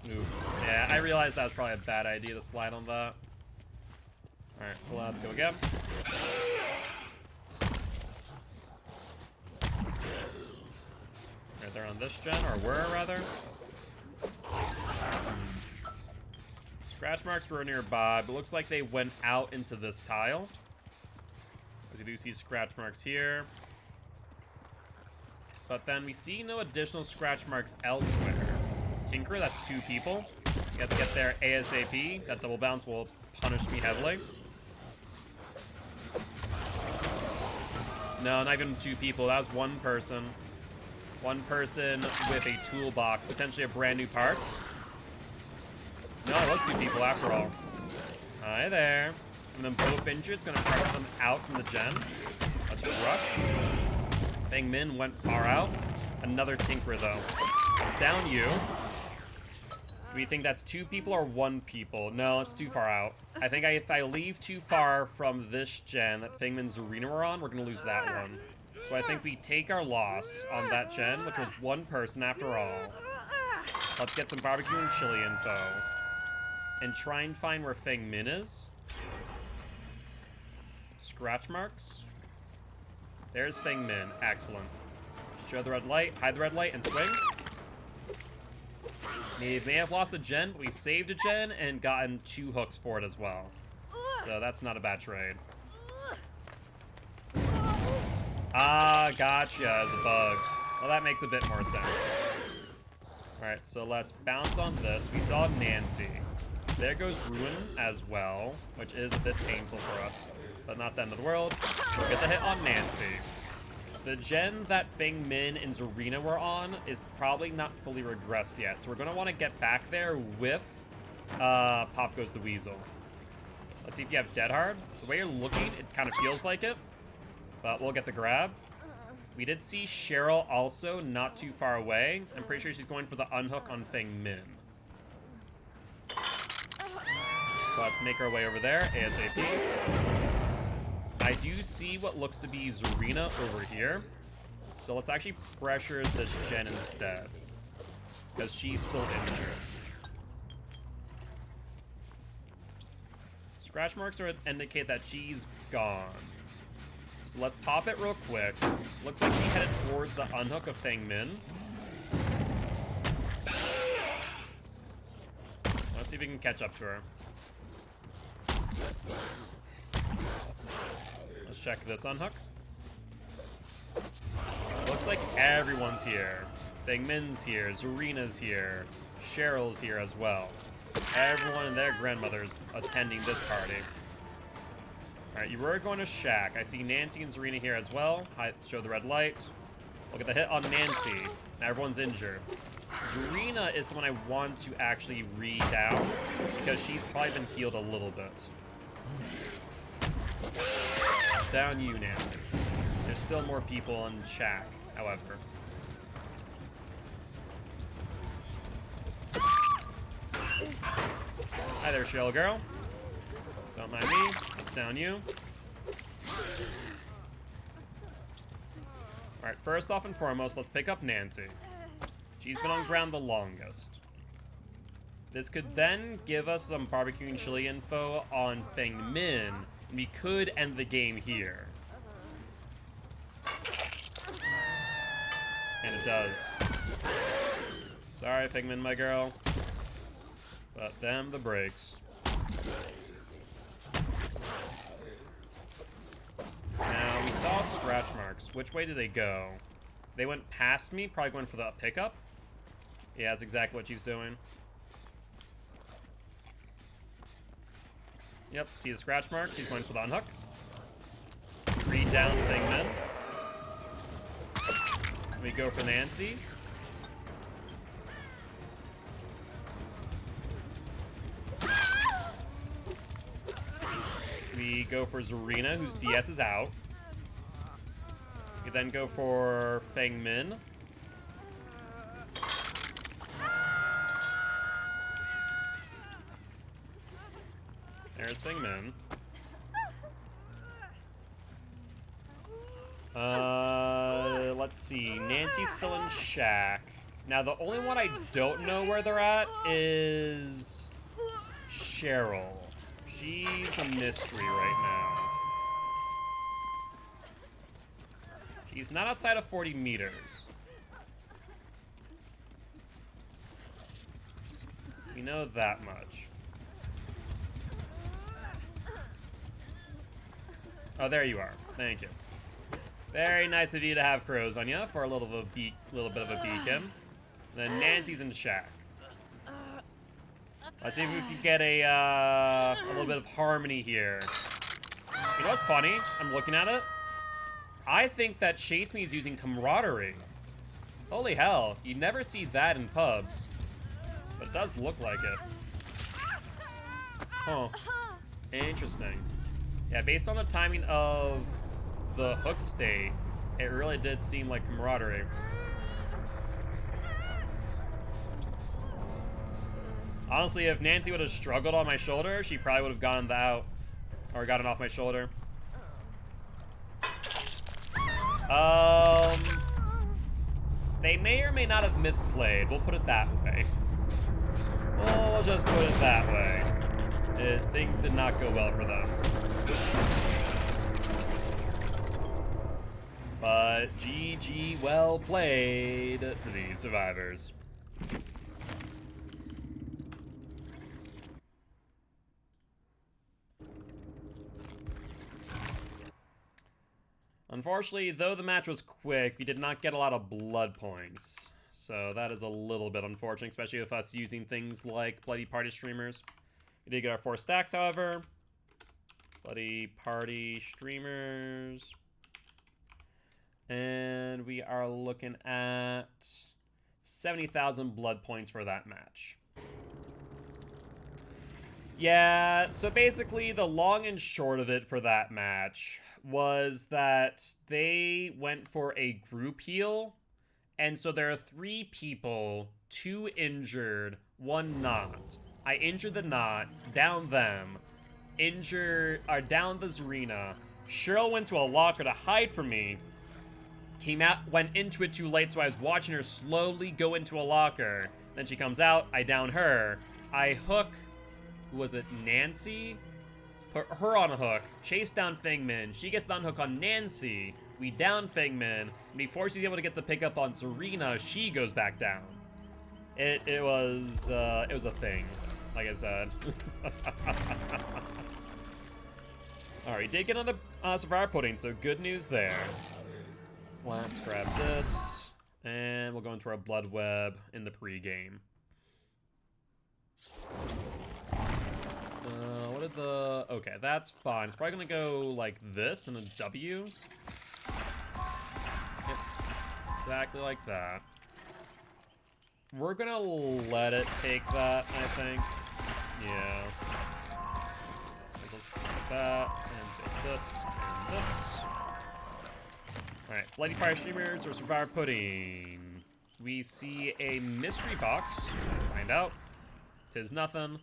Oof. Yeah, I realized that was probably a bad idea to slide on that. Alright, well, let's go again. Right there on this gen, or were rather. Scratch marks were nearby, but looks like they went out into this tile. We do see scratch marks here. But then we see no additional scratch marks elsewhere. Tinker, that's 2 people. You have to get there ASAP. That double bounce will punish me heavily. No, not even 2 people. That was 1 person. 1 person with a toolbox, potentially a brand new part. No, it was 2 people after all. Hi there. And then both injured. It's going to pressure them out from the gen. Let's rush. Feng Min went far out. Another Tinker, though. It's down you. Do we think that's 2 people or 1 people? No, it's too far out. I think if I leave too far from this gen that Feng Min's arena we're on, we're going to lose that one. So I think we take our loss on that gen, which was 1 person after all. Let's get some barbecue and chili info. And try and find where Feng Min is. Scratch marks. There's Feng Min. Excellent. Show the red light, hide the red light, and swing. We may have lost a gen, but we saved a gen and gotten 2 hooks for it as well. So that's not a bad trade. Ah, gotcha, as a bug. Well, that makes a bit more sense. Alright, so let's bounce on this. We saw Nancy. There goes Ruin as well, which is a bit painful for us. But not the end of the world. We'll get the hit on Nancy. The gen that Feng Min and Zarina were on is probably not fully regressed yet. So we're going to want to get back there with Pop Goes the Weasel. Let's see if you have Dead Hard. The way you're looking, it kind of feels like it. But we'll get the grab. We did see Cheryl also not too far away. I'm pretty sure she's going for the unhook on Feng Min. So let's make our way over there, ASAP. I do see what looks to be Zarina over here. So let's actually pressure this Jen instead. Because she's still injured. Scratch marks would indicate that she's gone. So let's pop it real quick. Looks like she headed towards the unhook of Feng Min. Let's see if we can catch up to her. Let's check this unhook. Looks like everyone's here. Feng Min's here, Zarina's here, Cheryl's here as well. Everyone and their grandmother's attending this party. Alright, you were going to Shack. I see Nancy and Zarina here as well. Show the red light. Look at the hit on Nancy. Now everyone's injured. Zarina is someone I want to actually read down because she's probably been healed a little bit. Down you, Nancy. There's still more people in Shack, however. Hi there, Cheryl girl. Don't mind me. It's down you. Alright, first off and foremost, let's pick up Nancy. She's been on ground the longest. This could then give us some barbecue and chili info on Feng Min, and we could end the game here. And it does. Sorry, Feng Min, my girl. But them the breaks. Now, we saw scratch marks. Which way did they go? They went past me, probably going for the pickup. Yeah, that's exactly what she's doing. Yep, see the scratch mark? She's going for the unhook. Read down Feng Min. We go for Nancy. We go for Zarina, whose DS is out. We then go for Feng Min. There's Feng Min. Let's see. Nancy's still in Shack. Now, the only one I don't know where they're at is Cheryl. She's a mystery right now. She's not outside of 40 meters. We know that much. Oh, there you are. Thank you. Very nice of you to have crows on you for a little bit of a beacon. Then Nancy's in Shack. Let's see if we can get a little bit of harmony here. You know what's funny? I'm looking at it. I think that Chase Me is using camaraderie. Holy hell, you never see that in pubs. But it does look like it. Huh. Interesting. Yeah, based on the timing of the hook state, it really did seem like camaraderie. Honestly, if Nancy would have struggled on my shoulder, she probably would have gotten out or gotten off my shoulder. They may or may not have misplayed. We'll put it that way. We'll just put it that way. Things did not go well for them. But GG, well played to the survivors. Unfortunately, though the match was quick, we did not get a lot of blood points. So that is a little bit unfortunate, especially with us using things like Bloody Party streamers. We did get our 4 stacks, however. Bloody Party streamers. And we are looking at 70,000 blood points for that match. Yeah, so basically the long and short of it for that match was that they went for a group heal. And so there are 3 people, 2 injured, 1 not. I injured the Knot, down them, down the Zarina. Cheryl went to a locker to hide from me. Came out, went into it too late, so I was watching her slowly go into a locker. Then she comes out, I down her. I hook, who was it, Nancy? Put her on a hook, chase down Fingman. She gets the unhook on Nancy. We down Fingman. Before she's able to get the pickup on Zarina, she goes back down. It was a thing, like I said. All right, did get on the Survivor pudding, so good news there. Let's grab this, and we'll go into our Blood Web in the pre-game. What did the... Okay, that's fine. It's probably gonna go like this in a W. Yep, exactly like that. We're gonna let it take that, I think. Yeah. Let's take that, and take this, and this. Alright, Bloody Fire Streamers or Survivor Pudding. We see a mystery box. Find out. 'Tis nothing.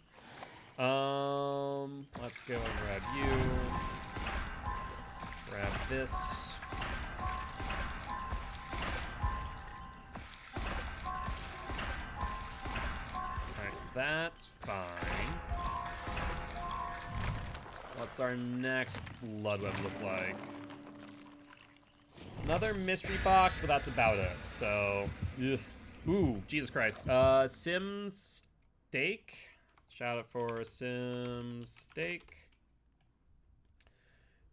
Let's go and grab you. Grab this. Alright, that's fine. What's our next Blood Web look like? Another mystery box, but that's about it. So, ugh. Ooh, Jesus Christ. Sim Steak. Shout out for Sim Steak.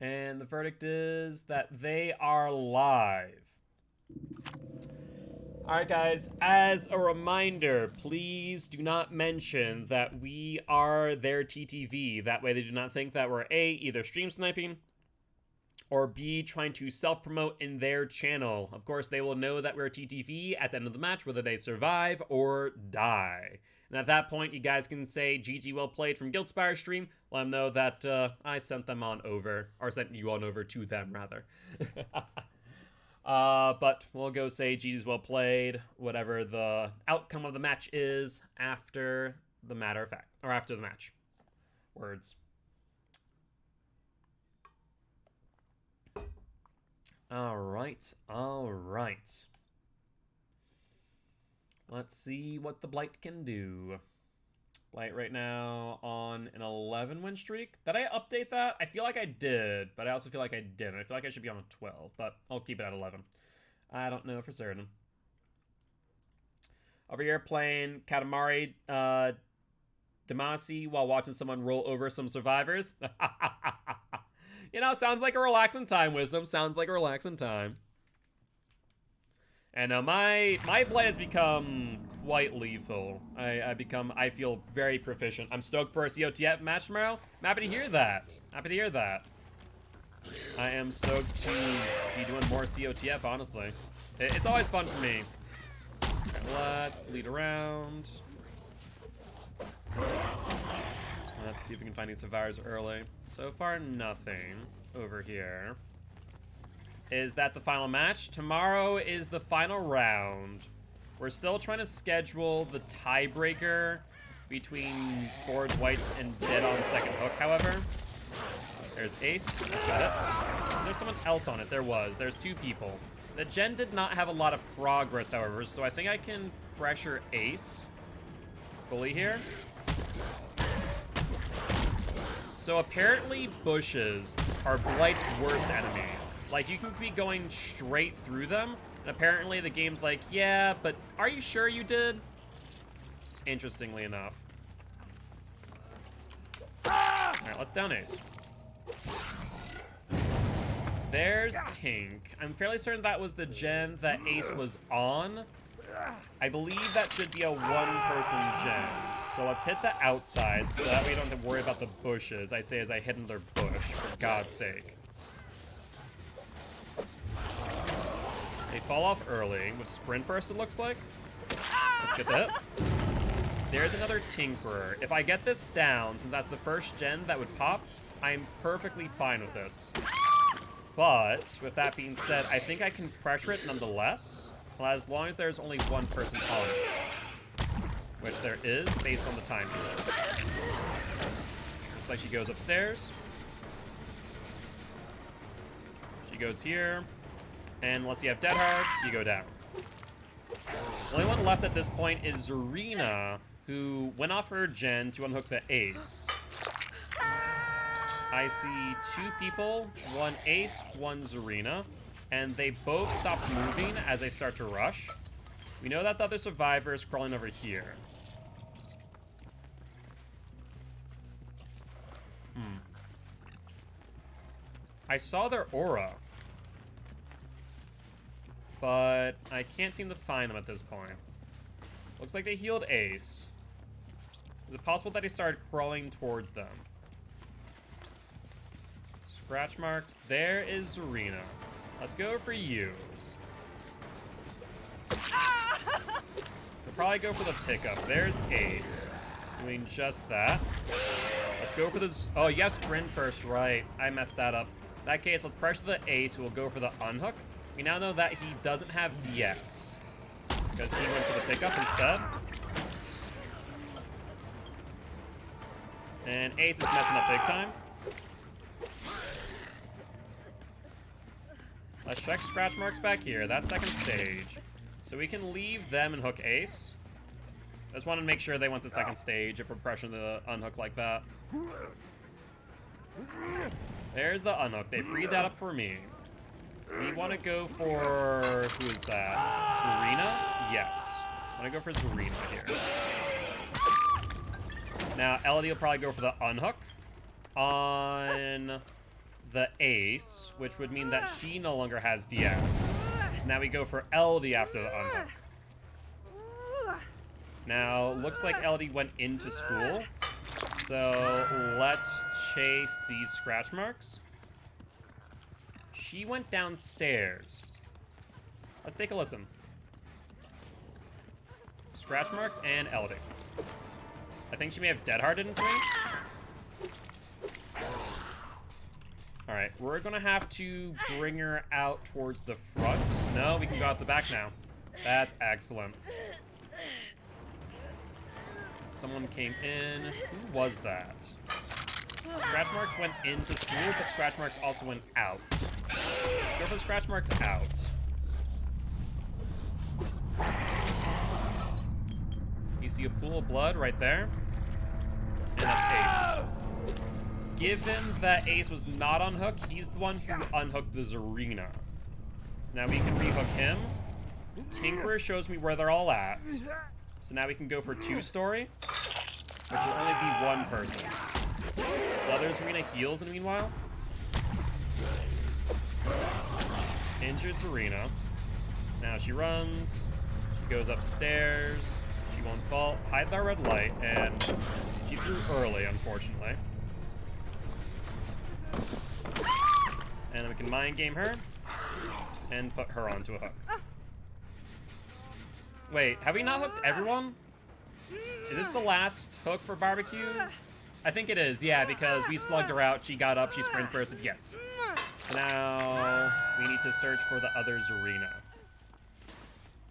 And the verdict is that they are live. Alright guys, as a reminder, please do not mention that we are their TTV. That way they do not think that we're A, either stream sniping, or B, trying to self-promote in their channel. Of course, they will know that we're TTV at the end of the match, whether they survive or die. And at that point, you guys can say, GG well played from Guildspire stream. Let them know that I sent them on over, or sent you on over to them, rather. But we'll go say GG's well played, whatever the outcome of the match is after the matter of fact, or after the match. Words. All right. Let's see what the Blight can do. Blight right now on an 11 win streak. Did I update that? I feel like I did, but I also feel like I didn't. I feel like I should be on a 12, but I'll keep it at 11. I don't know for certain. Over here playing Katamari Damacy while watching someone roll over some survivors. You know, sounds like a relaxing time, Wisdom. Sounds like a relaxing time. And my Blight has become quite lethal. I feel very proficient. I'm stoked for a COTF match tomorrow. I'm happy to hear that. I am stoked to be doing more COTF, honestly. It's always fun for me. Okay, let's bleed around. Let's see if we can find these survivors early. So far, nothing over here. Is that the final match? Tomorrow is the final round. We're still trying to schedule the tiebreaker between Forward Whites and Dead on Second Hook, however. There's Ace. That's got it. There's someone else on it. There's two people. The gen did not have a lot of progress, however, so I think I can pressure Ace fully here. So apparently bushes are Blight's worst enemy. Like, you can be going straight through them, and apparently the game's like, yeah, but are you sure you did? Interestingly enough. Alright, let's down Ace. There's Tink. I'm fairly certain that was the gen that Ace was on. I believe that should be a one-person gen. So let's hit the outside, so that way we don't have to worry about the bushes. I say as I hit another bush, for God's sake. They fall off early, with sprint burst it looks like. Let's get that. There's another Tinkerer. If I get this down, since that's the first gen that would pop, I'm perfectly fine with this. But, with that being said, I think I can pressure it nonetheless, as long as there's only one person on it. which there is based on the time delay. Looks like she goes upstairs. She goes here. And unless you have Dead Hard, you go down. The only one left at this point is Zarina, who went off her gen to unhook the ace. I see 2 people, one ace, one Zarina, and they both stop moving as they start to rush. We know that the other survivor is crawling over here. I saw their aura, but I can't seem to find them at this point. Looks like they healed Ace. Is it possible that he started crawling towards them? Scratch marks. There is Zarina. Let's go for you. They'll probably go for the pickup. There's Ace. Doing just that. Let's go for this. Oh, yes, sprint first, right. I messed that up. In that case, let's pressure the Ace, who will go for the unhook. We now know that he doesn't have DS, because he went for the pickup instead. And Ace is messing up big time. Let's check scratch marks back here. That's second stage. So we can leave them and hook Ace. I just wanted to make sure they went to second stage if we're pressuring the unhook like that. There's the unhook. They freed that up for me. We want to go for... who is that? Zarina? Yes. I want to go for Zarina here. Now, Elodie will probably go for the unhook on the Ace, which would mean that she no longer has DS. So now we go for Elodie after the unhook. Now, looks like Elodie went into school. So, let's chase these scratch marks. She went downstairs. Let's take a listen. Scratch marks and Elodie. I think she may have dead hearted into me. Alright, we're gonna have to bring her out towards the front. No, we can go out the back now. That's excellent. Someone came in. Who was that? Scratch marks went into school, but scratch marks also went out. Go for the scratch marks out. You see a pool of blood right there. And that's Ace. Given that Ace was not unhooked, he's the one who unhooked the Zarina. So now we can rehook him. Tinkerer shows me where they're all at. So now we can go for 2-story, which will only be 1 person. The other Zarina heals in the meanwhile. Injured Zarina. Now she runs. She goes upstairs. She won't fall. Hide that red light, and she threw early, unfortunately. And then we can mind game her and put her onto a hook. Wait, have we not hooked everyone? Is this the last hook for barbecue? I think it is, yeah, because we slugged her out, she got up, she sprint bursted, yes. So now we need to search for the other Zarina.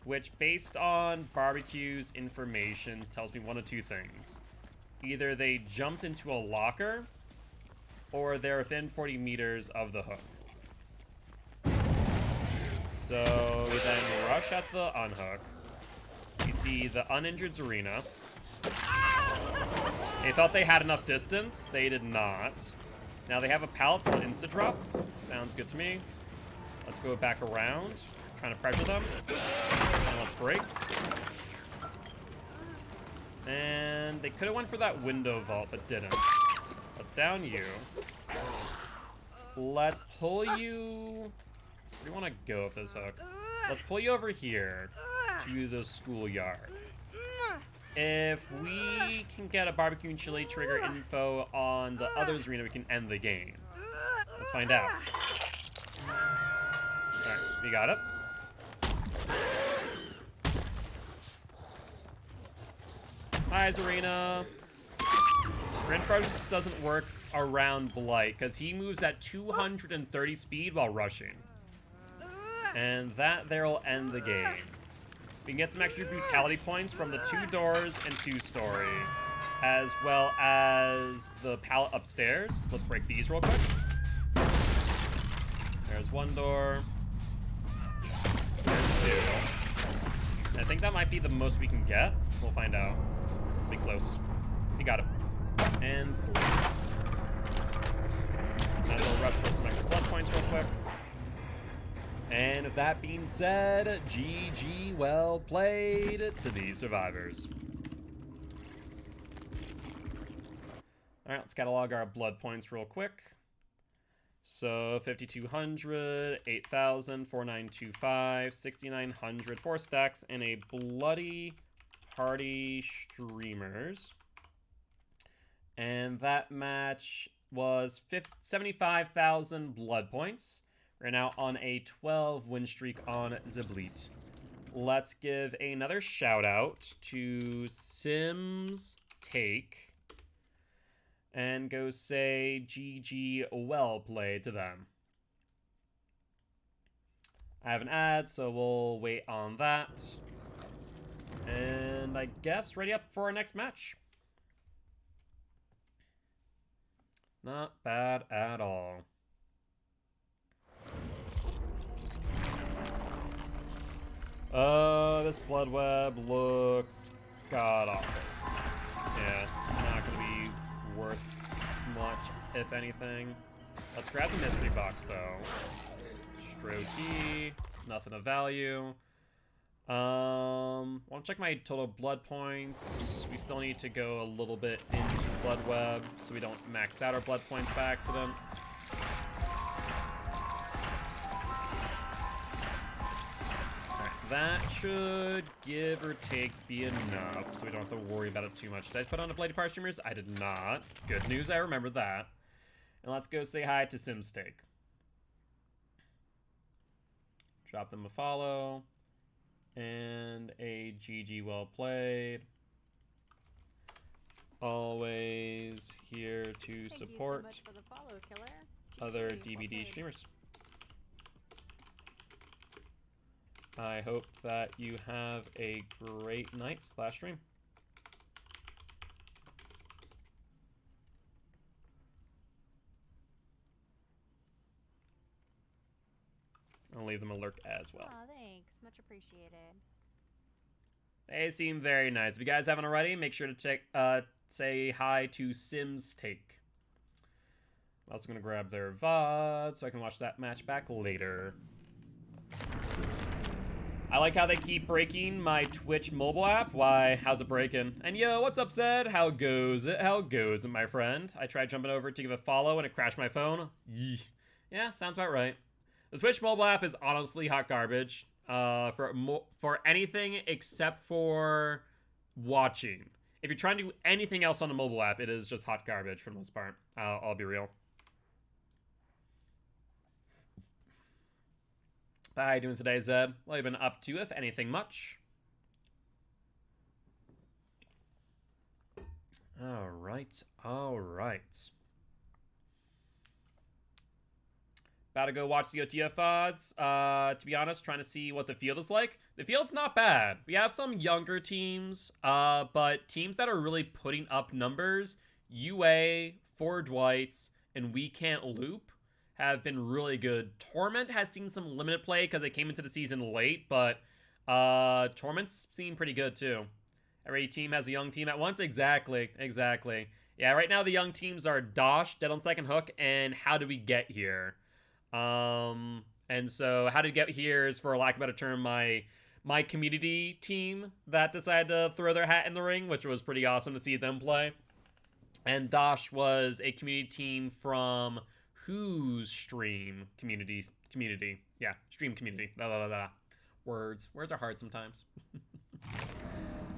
Which, based on barbecue's information, tells me one of 2 things. Either they jumped into a locker, or they're within 40 meters of the hook. So we then rush at the unhook. You see the uninjured Zarina. They thought they had enough distance. They did not. Now they have a pallet for insta-drop. Sounds good to me. Let's go back around. Trying to pressure them. And let's break. And they could have went for that window vault, but didn't. Let's down you. Let's pull you... Where do you want to go with this hook? Let's pull you over here to the schoolyard. If we can get a barbecue and chili trigger info on the other Zarina, we can end the game. Let's find out. Alright, we got it. Hi, Zarina. Sprint burst doesn't work around Blight, because he moves at 230 speed while rushing. And that there will end the game. We can get some extra brutality points from the 2 doors and 2-story, as well as the pallet upstairs. Let's break these real quick. There's 1 door. There's 2. And I think that might be the most we can get. We'll find out. Be close. You got it. And 3. And we'll rush for some extra blood points real quick. And with that being said, GG, well played to these survivors. Alright, let's catalog our blood points real quick. So 5,200, 8,000, 4,925, 6,900, 4 stacks, and a bloody party streamers. And that match was 75,000 blood points. We're now on a 12 win streak on Zibleet. Let's give another shout out to Sims Take and go say GG well played to them. I have an ad, so we'll wait on that. And I guess ready up for our next match. Not bad at all. This blood web looks god-awful. Yeah, it's not gonna be worth much, if anything. Let's grab the mystery box, though. Strokey, nothing of value. Want to check my total blood points. We still need to go a little bit into blood web, so we don't max out our blood points by accident. That should give or take be enough, so we don't have to worry about it too much. Did I put on a Bloody Power Streamers? I did not. Good news, I remember that. And let's go say hi to Simsteak. Drop them a follow. And a GG well played. Always here to support Thank you so much for the follow, killer. other GG, well DVD played. streamers. I hope that you have a great night / stream. I'll leave them a lurk as well. Aw, thanks. Much appreciated. They seem very nice. If you guys haven't already, make sure to check, say hi to Sims Take. I'm also going to grab their VOD so I can watch that match back later. I like how they keep breaking my Twitch mobile app. Why? How's it breaking? And yo, what's up, Zed? How goes it? How goes it, my friend? I tried jumping over to give a follow and it crashed my phone. Yee. Yeah, sounds about right. The Twitch mobile app is honestly hot garbage for anything except for watching. If you're trying to do anything else on the mobile app, it is just hot garbage for the most part. I'll be real. How you doing today, Zed? What have you been up to, if anything much? Alright, alright. About to go watch the OTF VODs. To be honest, trying to see what the field is like. The field's not bad. We have some younger teams, but teams that are really putting up numbers, UA, Ford Dwights, and We Can't Loop, have been really good. Torment has seen some limited play because they came into the season late, but Torment's seen pretty good too. Every team has a young team at once. Exactly, exactly. Yeah, right now the young teams are Dosh, Dead on Second Hook, and How Did We Get Here? And so How Did We Get Here is, for lack of a better term, my community team that decided to throw their hat in the ring, which was pretty awesome to see them play. And Dosh was a community team from Who's Stream community. Yeah, stream community. Blah, blah, blah, blah. Words are hard sometimes.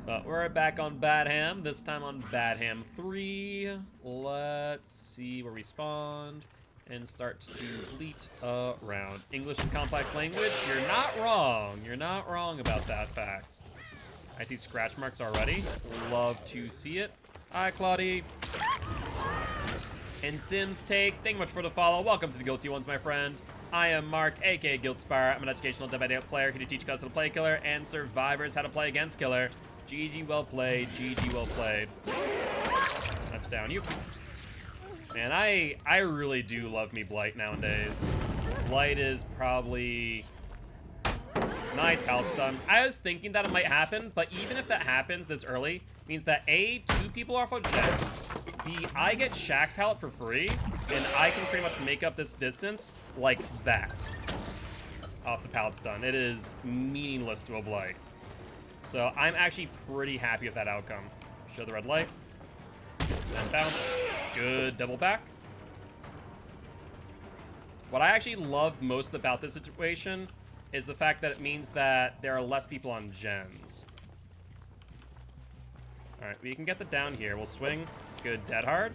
But we're back on Badham, this time on Badham 3. Let's see where we spawned and start to bleat around. English is a complex language. You're not wrong. You're not wrong about that fact. I see scratch marks already. Love to see it. Hi, Claudie. And Sims Take, thank you much for the follow. Welcome to the Guilty Ones, my friend. I am Mark, aka Guildspire. I'm an educational Dead by Daylight player here to teach us how to play Killer and survivors how to play against Killer. GG well played, GG well played. That's down you. Man, I really do love me Blight nowadays. Blight is probably... Nice pallet stun. I was thinking that it might happen, but even if that happens this early, means that A, 2 people are off of Jen, B, I get Shack pallet for free, and I can pretty much make up this distance like that off the pallet stun. It is meaningless to a Blight. So I'm actually pretty happy with that outcome. Show the red light. Then bounce. Good double back. What I actually love most about this situation is the fact that it means that there are less people on gens. Alright, we can get the down here. We'll swing. Good dead hard.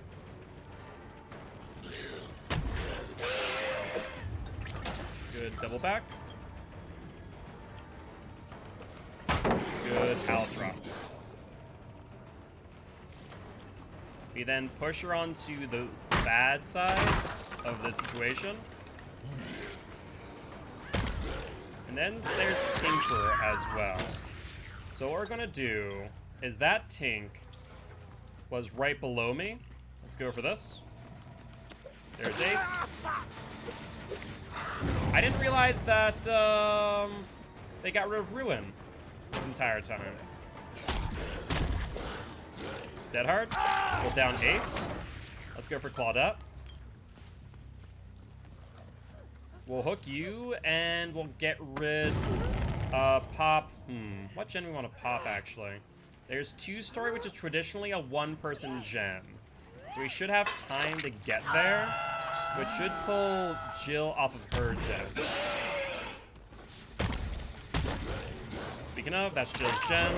Good double back. Good pallet drop. We then push her onto the bad side of the situation. And then there's Tinker as well. So what we're gonna do is that Tink was right below me. Let's go for this. There's Ace. I didn't realize that they got rid of Ruin this entire time. Dead hard. Pull down Ace. Let's go for Claudette. We'll hook you, and we'll get rid pop. What gen do we want to pop, actually? There's 2-story, which is traditionally a 1-person gen. So we should have time to get there, which should pull Jill off of her gen. Speaking of, that's Jill's gen.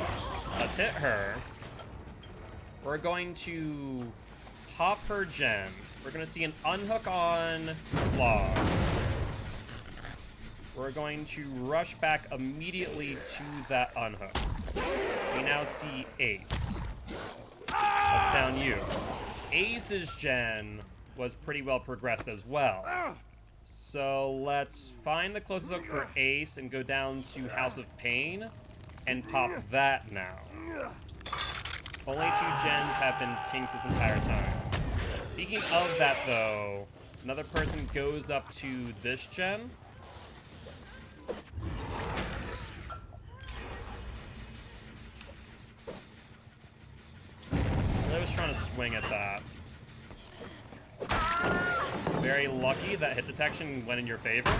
Let's hit her. We're going to pop her gen. We're going to see an unhook on Claw. We're going to rush back immediately to that unhook. We now see Ace. That's down you. Ace's gen was pretty well progressed as well. So let's find the closest hook for Ace and go down to House of Pain and pop that now. Only 2 gens have been tinked this entire time. Speaking of that, though, another person goes up to this gen. I was trying to swing at that. Very lucky that hit detection went in your favor.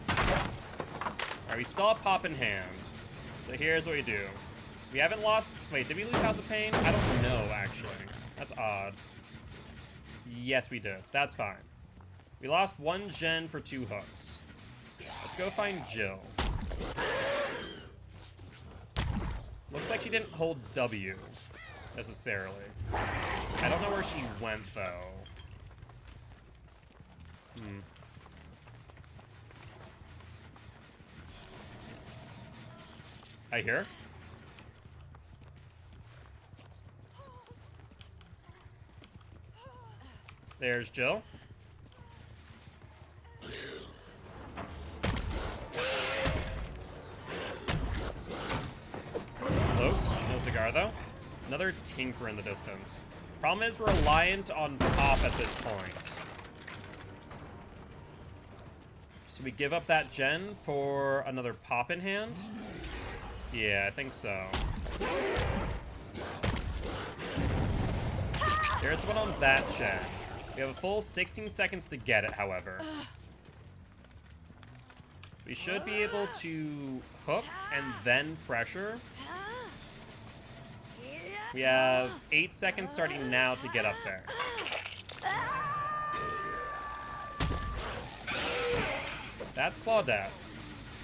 Alright, we still have pop in hand. So here's what we do. We haven't lost... Wait, did we lose House of Pain? I don't know, actually. That's odd. Yes, we did. That's fine. We lost 1 gen for 2 hooks. Let's go find Jill. Looks like she didn't hold W, necessarily. I don't know where she went, though. I hear her. There's Jill. Close. No cigar, though. Another Tinker in the distance. Problem is, we're reliant on pop at this point. So we give up that gen for another pop in hand? Yeah, I think so. There's one on that gen. We have a full 16 seconds to get it, however. We should be able to hook and then pressure. We have 8 seconds starting now to get up there. That's Claudette.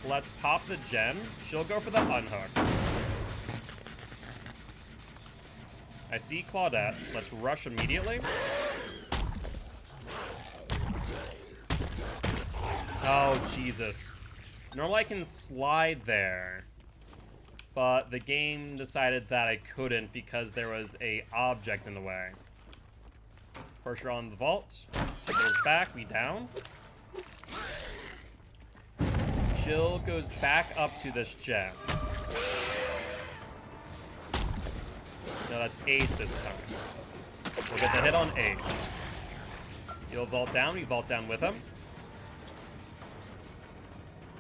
Let's pop the gen. She'll go for the unhook. I see Claudette. Let's rush immediately. Oh, Jesus. Normally I can slide there, but the game decided that I couldn't because there was a object in the way. Push her on the vault. Goes back, we down. Jill goes back up to this gem. No, that's Ace this time. We'll get the hit on Ace. He'll vault down. We vault down with him.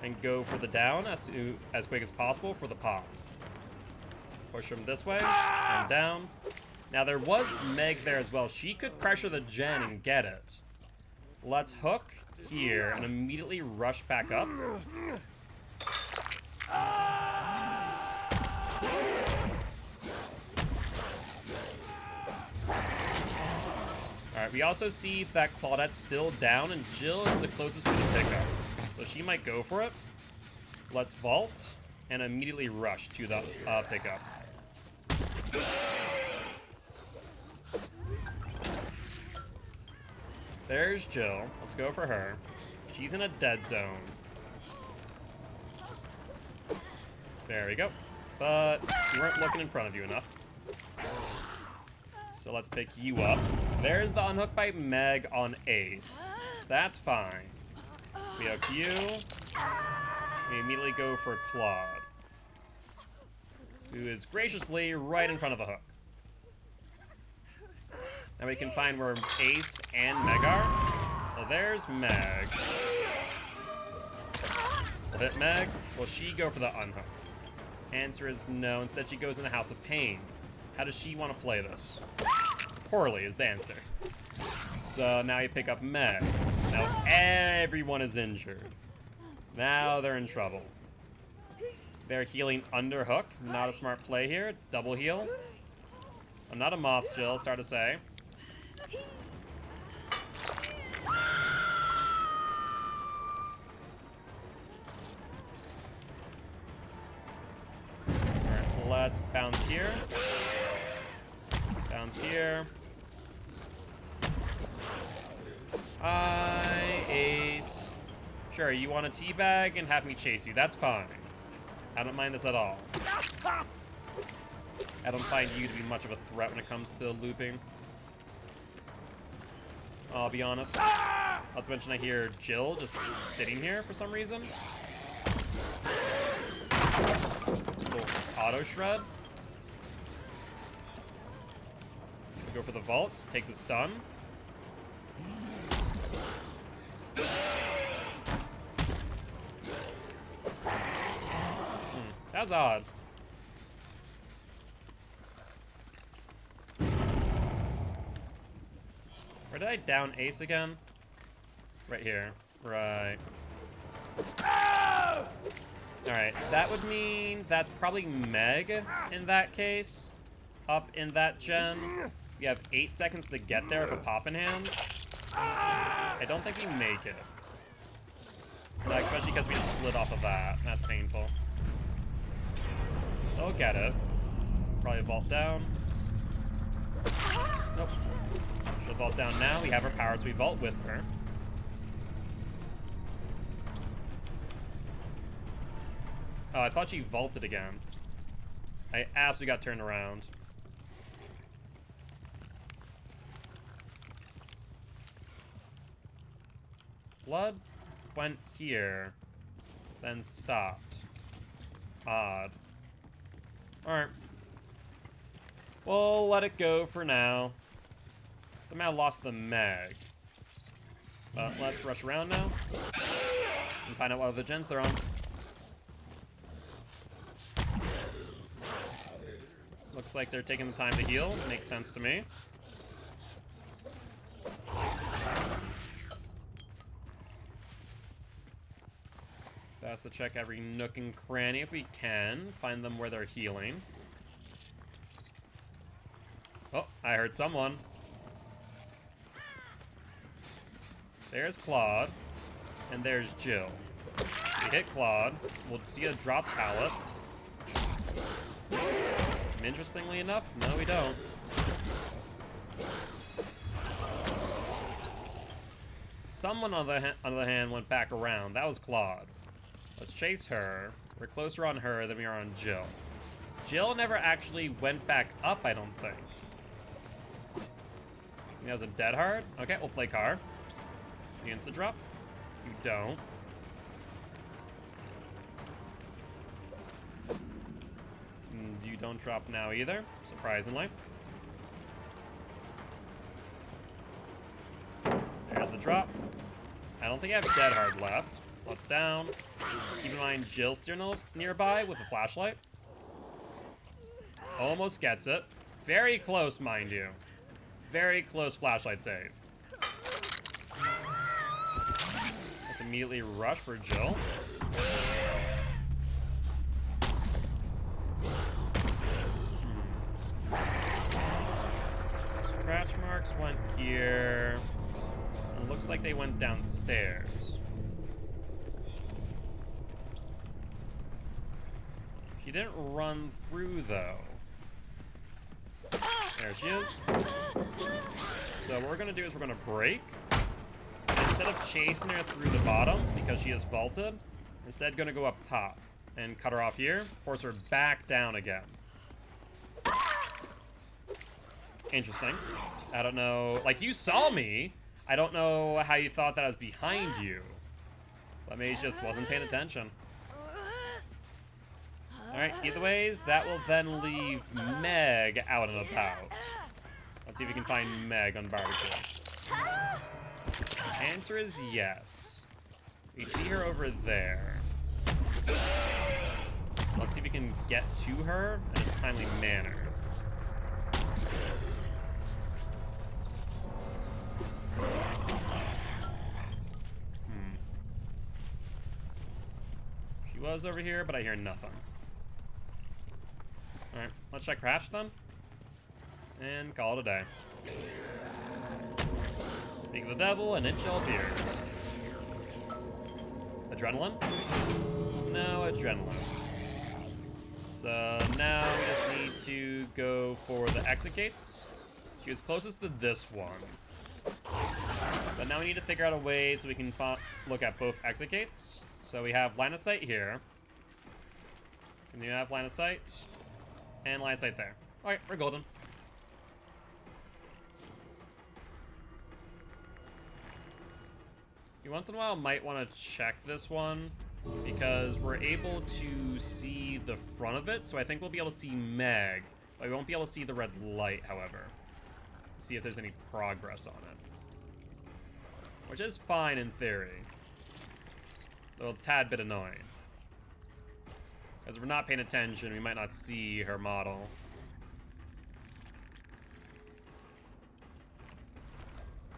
And go for the down as quick as possible for the pop. Push him this way. And down. Now, there was Meg there as well. She could pressure the gen and get it. Let's hook here and immediately rush back up. Alright, we also see that Claudette's still down, and Jill is the closest to the pickup. So she might go for it. Let's vault and immediately rush to the pickup. There's Jill. Let's go for her. She's in a dead zone. There we go. But you weren't looking in front of you enough. So let's pick you up. There's the unhook by Meg on Ace. That's fine. We hook you. We immediately go for Claude, who is graciously right in front of the hook. Now we can find where Ace and Meg are. Well, there's Meg. We'll hit Meg. Will she go for the unhook? Answer is no. Instead, she goes in the House of Pain. How does she want to play this? Poorly is the answer. So now you pick up Meg. Now everyone is injured. Now they're in trouble. They're healing under hook. Not a smart play here. Double heal. I'm not a moth, Jill. Sorry to say. Alright, let's bounce here. Bounce here. Hi, Ace. Sure, you want a teabag and have me chase you. That's fine. I don't mind this at all. I don't find you to be much of a threat when it comes to looping. I'll be honest. Not to mention I hear Jill just sitting here for some reason. Little auto shred. Go for the vault. Takes a stun. That was odd. Where did I down Ace again? Right here. Right. Alright, that would mean that's probably Meg in that case. Up in that gen. We have 8 seconds to get there with a pop in hand. I don't think we make it. Especially because we just slid off of that. That's painful. So we'll get it. Probably vault down. Nope. She'll vault down now. We have her power, so we vault with her. Oh, I thought she vaulted again. I absolutely got turned around. Blood went here, then stopped. Odd. Alright. We'll let it go for now. Somehow lost the Meg. But let's rush around now and find out what other gens they're on. Looks like they're taking the time to heal. Makes sense to me. Best to check every nook and cranny if we can. Find them where they're healing. Oh, I heard someone. There's Claude. And there's Jill. We hit Claude. We'll see a drop pallet. Interestingly enough, no we don't. Someone on the other hand went back around. That was Claude. Let's chase her. We're closer on her than we are on Jill. Jill never actually went back up, I don't think. That was a dead hard. Okay, we'll play car. You insta drop? You don't. you don't drop now either, surprisingly. There's the drop. I don't think I have Dead Hard left. So let's down. Keep in mind Jill's still nearby with a flashlight. Almost gets it. Very close, mind you. Very close flashlight save. Let's immediately rush for Jill. Scratch marks went here. It looks like they went downstairs. She didn't run through, though. There she is. So what we're going to do is we're going to break. And instead of chasing her through the bottom, because she is vaulted, instead going to go up top and cut her off here, force her back down again. Interesting. I don't know. Like, you saw me. I don't know how you thought that I was behind you. But maybe just wasn't paying attention. Alright, either ways, that will then leave Meg out and about. Let's see if we can find Meg on barbecue. Answer is yes. We see her over there. Let's see if we can get to her in a timely manner. She was over here, but I hear nothing. Alright, let's check Crash then. And call it a day. Speak of the devil, and it shall appear. Adrenaline? No adrenaline. So now we just need to go for the exit gates. She was closest to this one. But now we need to figure out a way so we can look at both exit gates. So we have line of sight here. Can you have line of sight? And line of sight there. Alright, we're golden. You once in a while might want to check this one because we're able to see the front of it, so I think we'll be able to see Meg, but we won't be able to see the red light, however. See if there's any progress on it. Which is fine in theory. Though a tad bit annoying. Because if we're not paying attention, we might not see her model.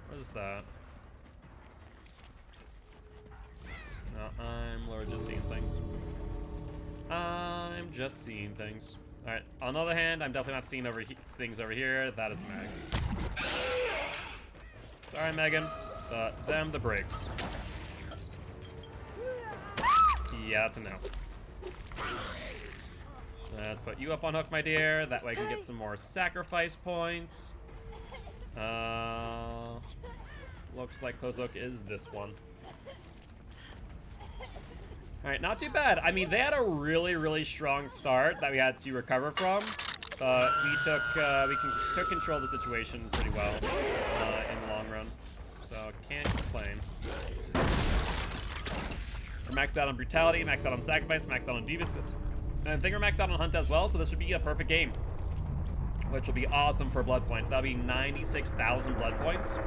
What is that? No, I'm literally just seeing things. I'm just seeing things. Alright, on the other hand, I'm definitely not seeing things over here. That is Meg. Sorry, Megan. Them the brakes. Yeah, that's a no. Let's put you up on hook, my dear. That way I can get some more sacrifice points. Looks like close hook is this one. Alright, not too bad. I mean, they had a really, really strong start that we had to recover from. But we took control of the situation pretty well in the long run. So, can't complain. We're maxed out on brutality, maxed out on sacrifice, maxed out on deviousness. And I think we're maxed out on hunt as well, so this should be a perfect game. Which will be awesome for blood points. That'll be 96,000 blood points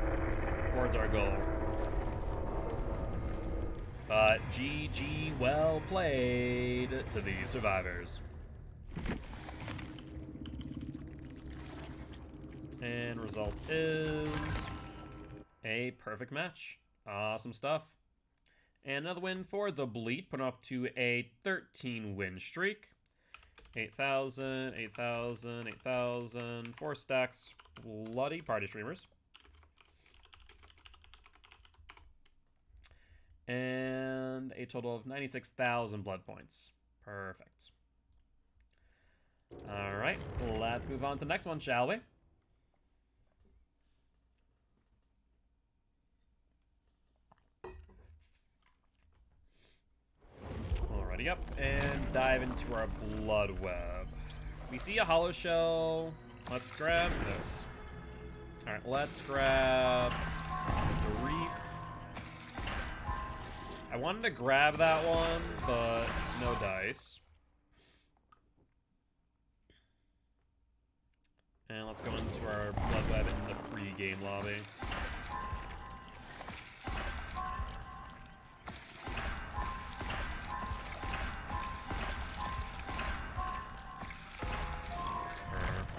towards our goal. But GG, well played to the survivors. And result is a perfect match. Awesome stuff. And another win for the Bleat, putting up to a 13 win streak. 8,000, 8,000, 8,000, 4 stacks. Bloody party streamers. And a total of 96,000 blood points. Perfect. All right, let's move on to the next one, shall we? Alrighty, up and dive into our blood web. We see a hollow shell. Let's grab this. All right, let's grab the reef. I wanted to grab that one, but no dice. And let's go into our blood web in the pre-game lobby.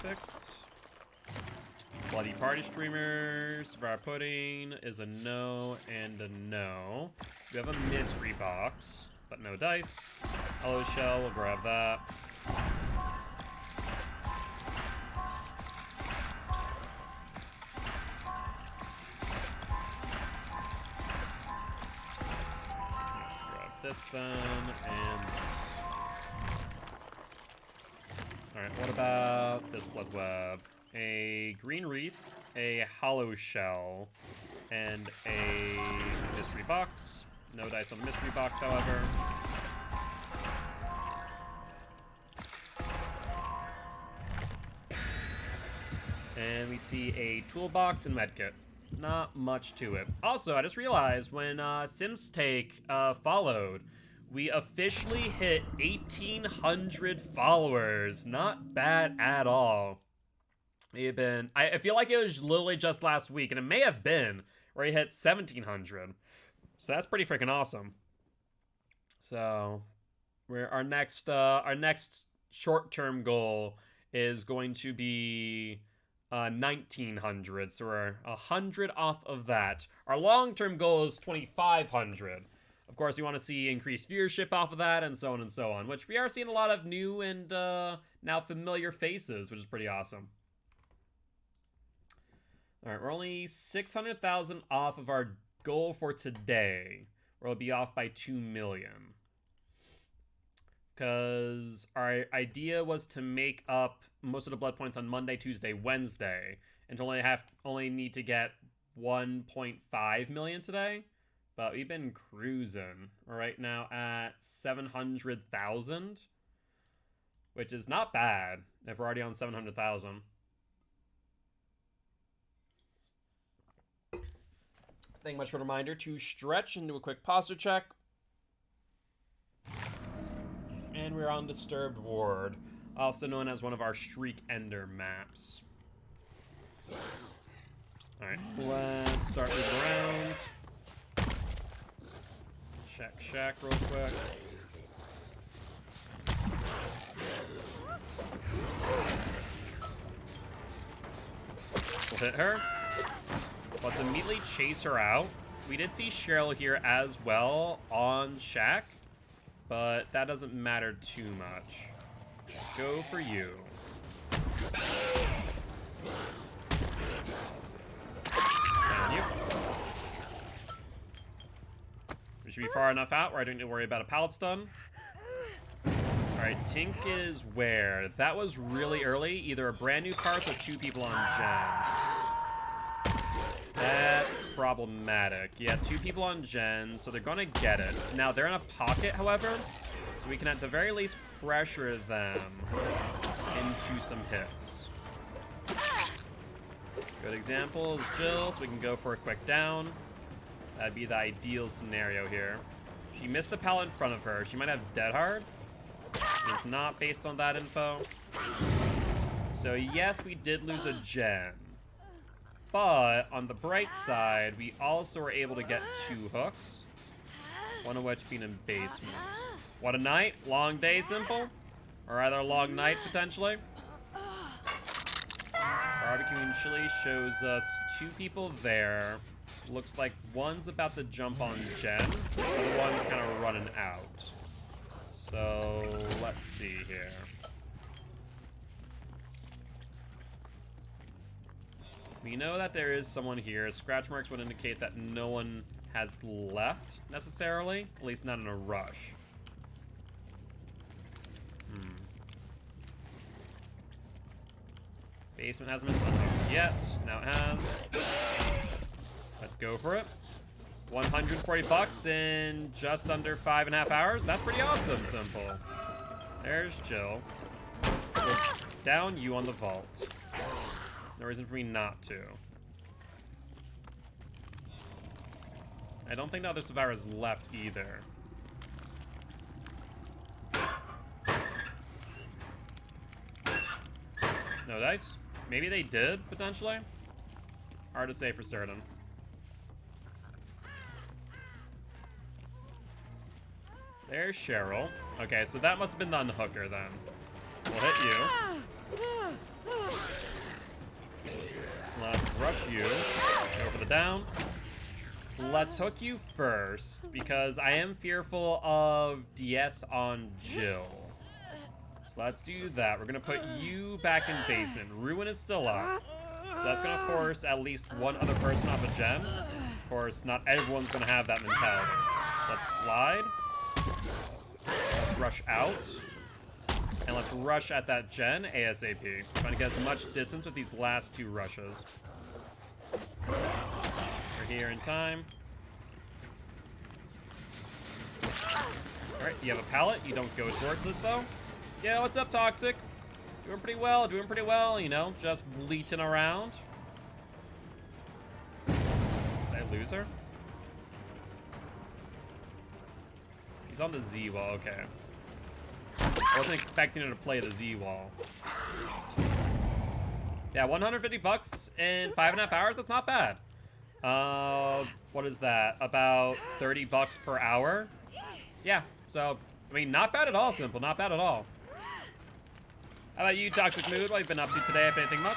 Perfect. Bloody Party Streamers, Survivor Pudding is a no and a no. We have a mystery box, but no dice. Hello Shell, we'll grab that. Let's grab this then, and this. Alright, what about this blood web? A green wreath, a hollow shell, and a mystery box. No dice on the mystery box, however. And we see a toolbox and medkit. Not much to it. Also, I just realized when Sims Take followed, we officially hit 1,800 followers. Not bad at all. I feel like it was literally just last week, and it may have been, where he hit 1,700. So that's pretty freaking awesome. So, our next short-term goal is going to be 1,900. So we're 100 off of that. Our long-term goal is 2,500. Of course, we want to see increased viewership off of that, and so on and so on. Which we are seeing a lot of new and now familiar faces, which is pretty awesome. Alright, we're only 600,000 off of our goal for today. We'll be off by 2 million. Because our idea was to make up most of the blood points on Monday, Tuesday, Wednesday. And to only need to get 1.5 million today. But we've been cruising. We're right now at 700,000. Which is not bad if we're already on 700,000. Thank you much for the reminder to stretch and do a quick posture check. And we're on Disturbed Ward, also known as one of our Streak Ender maps. Alright, let's start with the round. Check Shack real quick. We'll hit her. Let's immediately chase her out. We did see Cheryl here as well on Shack, but that doesn't matter too much. Let's go for you. Down you. We should be far enough out where I don't need to worry about a pallet stun. Alright, Tink is where? That was really early. Either a brand new cars or 2 people on Gen. That's problematic. Yeah, 2 people on Gen, so they're gonna get it. Now, they're in a pocket, however, so we can at the very least pressure them into some hits. Good example is Jill, so we can go for a quick down. That'd be the ideal scenario here. She missed the pallet in front of her. She might have dead hard. It's not based on that info. So yes, we did lose a Gen. But on the bright side, we also were able to get 2 hooks. One of which being in basements. What a night. Long day, simple. Or either a long night, potentially. Barbecue and chili shows us 2 people there. Looks like one's about to jump on Gen. The other one's kind of running out. So, let's see here. We know that there is someone here. Scratch marks would indicate that no one has left, necessarily. At least not in a rush. Basement hasn't been unlocked yet. Now it has. Let's go for it. 140 bucks in just under 5.5 hours. That's pretty awesome, simple. There's Jill. We'll down you on the vault. No reason for me not to. I don't think the other survivors left either. No dice. Maybe they did, potentially. Hard to say for certain. There's Cheryl. Okay, so that must have been the unhooker then. We'll hit you. Let's rush you. Go for the down. Let's hook you first, because I am fearful of DS on Jill. So let's do that. We're gonna put you back in basement. Ruin is still up. So that's gonna force at least one other person off a gen. Of course, not everyone's gonna have that mentality. Let's slide. Let's rush out. And let's rush at that gen ASAP. Trying to get as much distance with these last two rushes. We're here in time. Alright, you have a pallet. You don't go towards it, though. Yeah, what's up, Toxic? Doing pretty well, you know, just bleating around. Did I lose her? He's on the Z wall, okay. I wasn't expecting her to play the Z wall. Yeah, 150 bucks in 5.5 hours, that's not bad. What is that? About 30 bucks per hour? Yeah, so, I mean, not bad at all, Simple, not bad at all. How about you, Toxic Mood? What have you been up to today, if anything much?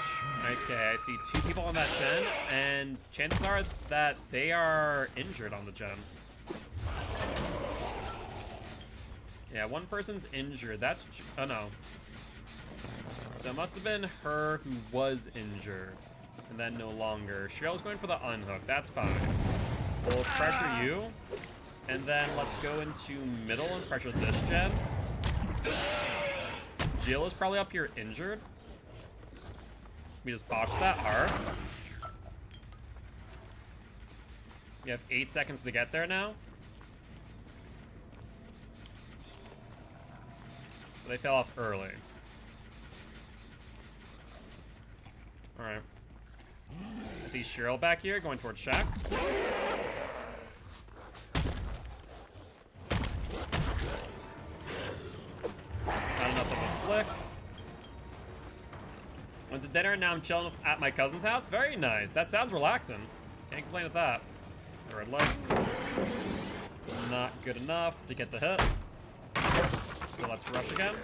Okay, I see 2 people on that gen, and chances are that they are injured on the gen. Yeah, one person's injured. That's... oh, no. So it must have been her who was injured, and then no longer. Cheryl's going for the unhook. That's fine. We'll pressure you, and then let's go into middle and pressure this gen. Jill is probably up here injured. We just botched that hard. You have 8 seconds to get there now. So they fell off early. Alright. I see Cheryl back here going towards Shaq. Not enough of a flick. Went to dinner and now I'm chilling at my cousin's house. Very nice. That sounds relaxing. Can't complain with that. Red leg. Not good enough to get the hit. So let's rush again.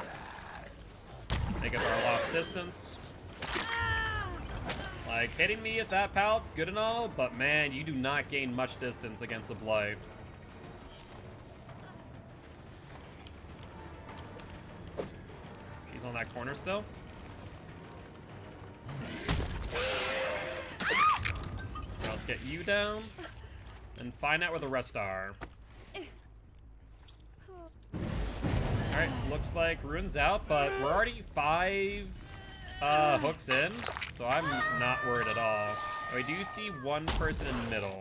Make up our lost distance. Like, hitting me at that pallet's good and all, but man, you do not gain much distance against a Blight. She's on that corner still. Now let's get you down and find out where the rest are. Alright, looks like Ruin's out, but we're already 5 hooks in, so I'm not worried at all. We do see one person in the middle.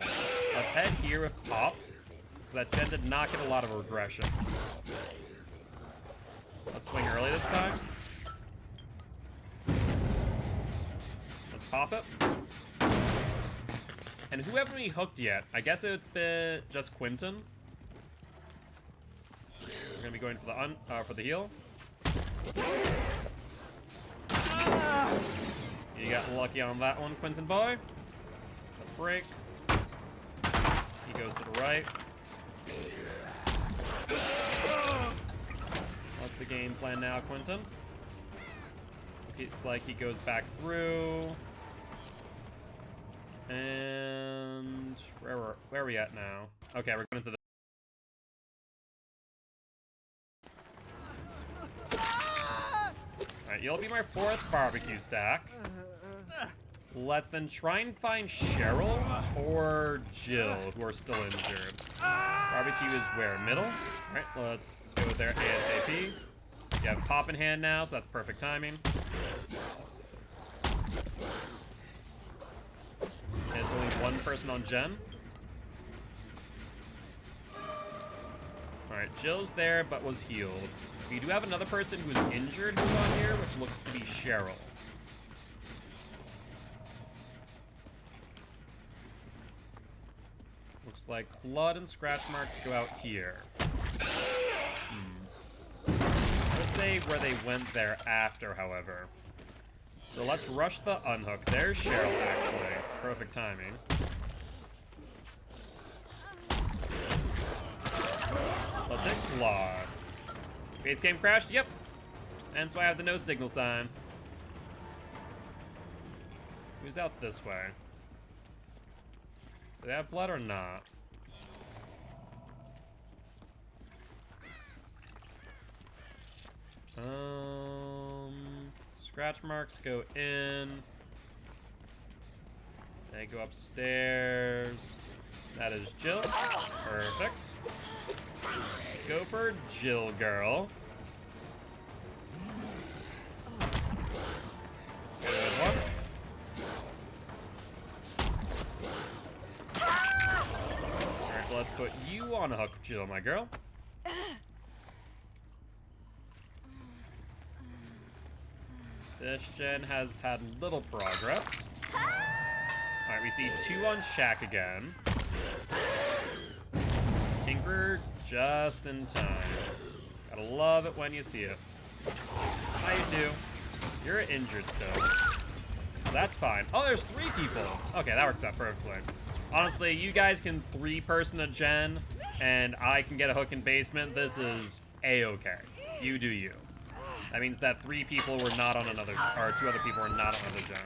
Let's head here with Pop, because that gen did not get a lot of regression. Let's swing early this time. Let's pop it. And who haven't we hooked yet? I guess it's been just Quentin. We're gonna be going for the heal. You got lucky on that one, Quentin boy. Let's break. He goes to the right. What's the game plan now, Quentin? It's like he goes back through. And where are we at now? Okay, we're going into the... Alright, you'll be my 4th barbecue stack. Let's then try and find Cheryl or Jill, who are still injured. Barbecue is where? Middle? Alright, let's go there ASAP. You have a pop in hand now, so that's perfect timing. And it's only one person on gen. Alright, Jill's there, but was healed. We do have another person who's injured who's on here, which looks to be Cheryl. Looks like blood and scratch marks go out here. Let's say where they went there after, however. So let's rush the unhook. There's Cheryl, actually. Perfect timing. Let's hit Claw. Base game crashed? Yep. And so I have the no signal sign. Who's out this way? Do they have blood or not? Scratch marks go in. They go upstairs. That is Jill. Perfect. Let's go for Jill girl. Good one. Alright, so let's put you on a hook, Jill, my girl. This gen has had little progress. Alright, we see 2 on Shaq again. Tinker just in time. Gotta love it when you see it. How you do? You're injured still. That's fine. Oh, there's 3 people. Okay, that works out perfectly. Honestly, you guys can 3-person a gen, and I can get a hook in basement. This is A-okay. You do you. That means that 3 people were not on another, or 2 other people were not on another gen.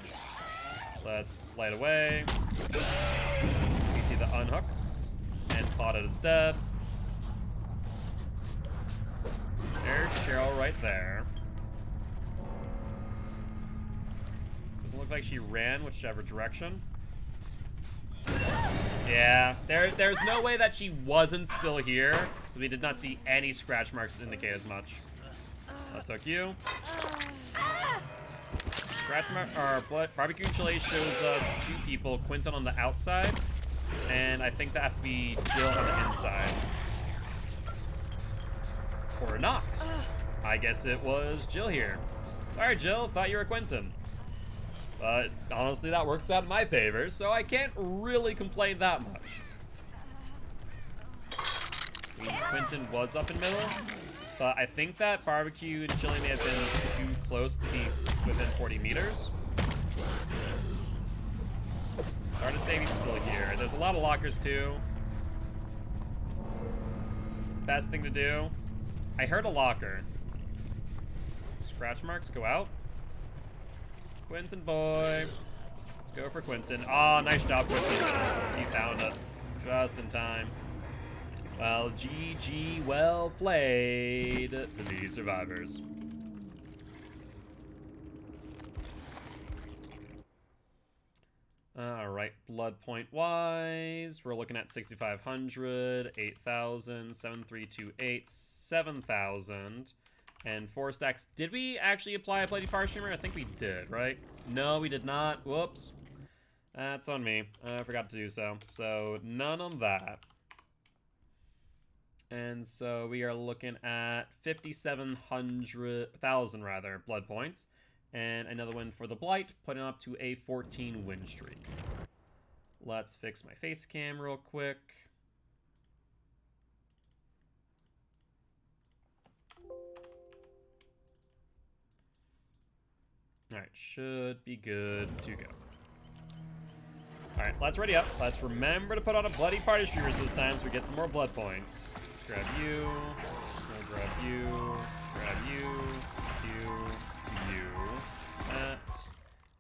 Let's light away. You see the unhook, and Plot is dead. There's Cheryl right there. Doesn't look like she ran whichever direction. Yeah, there's no way that she wasn't still here. We did not see any scratch marks that indicate as much. Let's hook you. Scratch mark, or blood, barbecue chili shows us 2 people. Quentin on the outside, and I think that has to be Jill on the inside. Or not. I guess it was Jill here. Sorry, Jill, thought you were Quentin. But honestly, that works out in my favor, so I can't really complain that much. Means Quentin was up in middle. But I think that barbecue and chili may have been too close to be within 40 meters. Hard to say he's still here. There's a lot of lockers too. Best thing to do. I heard a locker. Scratch marks go out. Quentin boy. Let's go for Quentin. Oh, nice job, Quentin. He found us just in time. Well, GG, well played to the survivors. All right, blood point wise, we're looking at 6,500, 8,000, 7,328, 7,000, and 4 stacks. Did we actually apply a Bloody Par Streamer? I think we did, right? No, we did not. Whoops. That's on me. I forgot to do so. So none on that. And so we are looking at 5,700,000 rather blood points, and another win for the Blight, putting up to a 14 win streak. Let's fix my face cam real quick. All right, should be good to go. All right, let's ready up. Let's remember to put on a bloody party streamers this time so we get some more blood points. Let's grab you. We'll grab you. Grab you. You. That.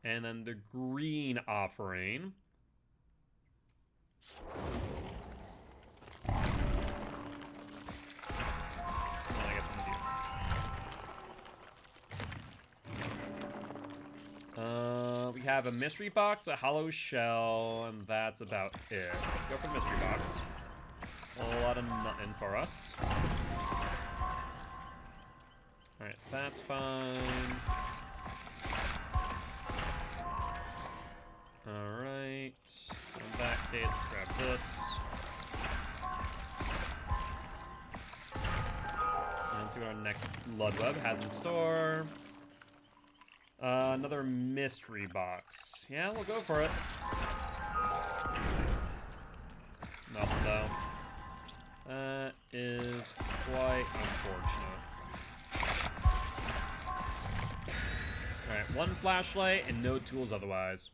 And then the green offering. I guess we do. We have a mystery box, a hollow shell, and that's about it. Let's go for the mystery box. A lot of nothing for us. Alright, that's fine. Alright. So in that case, let's grab this. And see what our next blood web has in store. Another mystery box. Yeah, we'll go for it. Nothing though. That is quite unfortunate. Alright, 1 flashlight and no tools otherwise.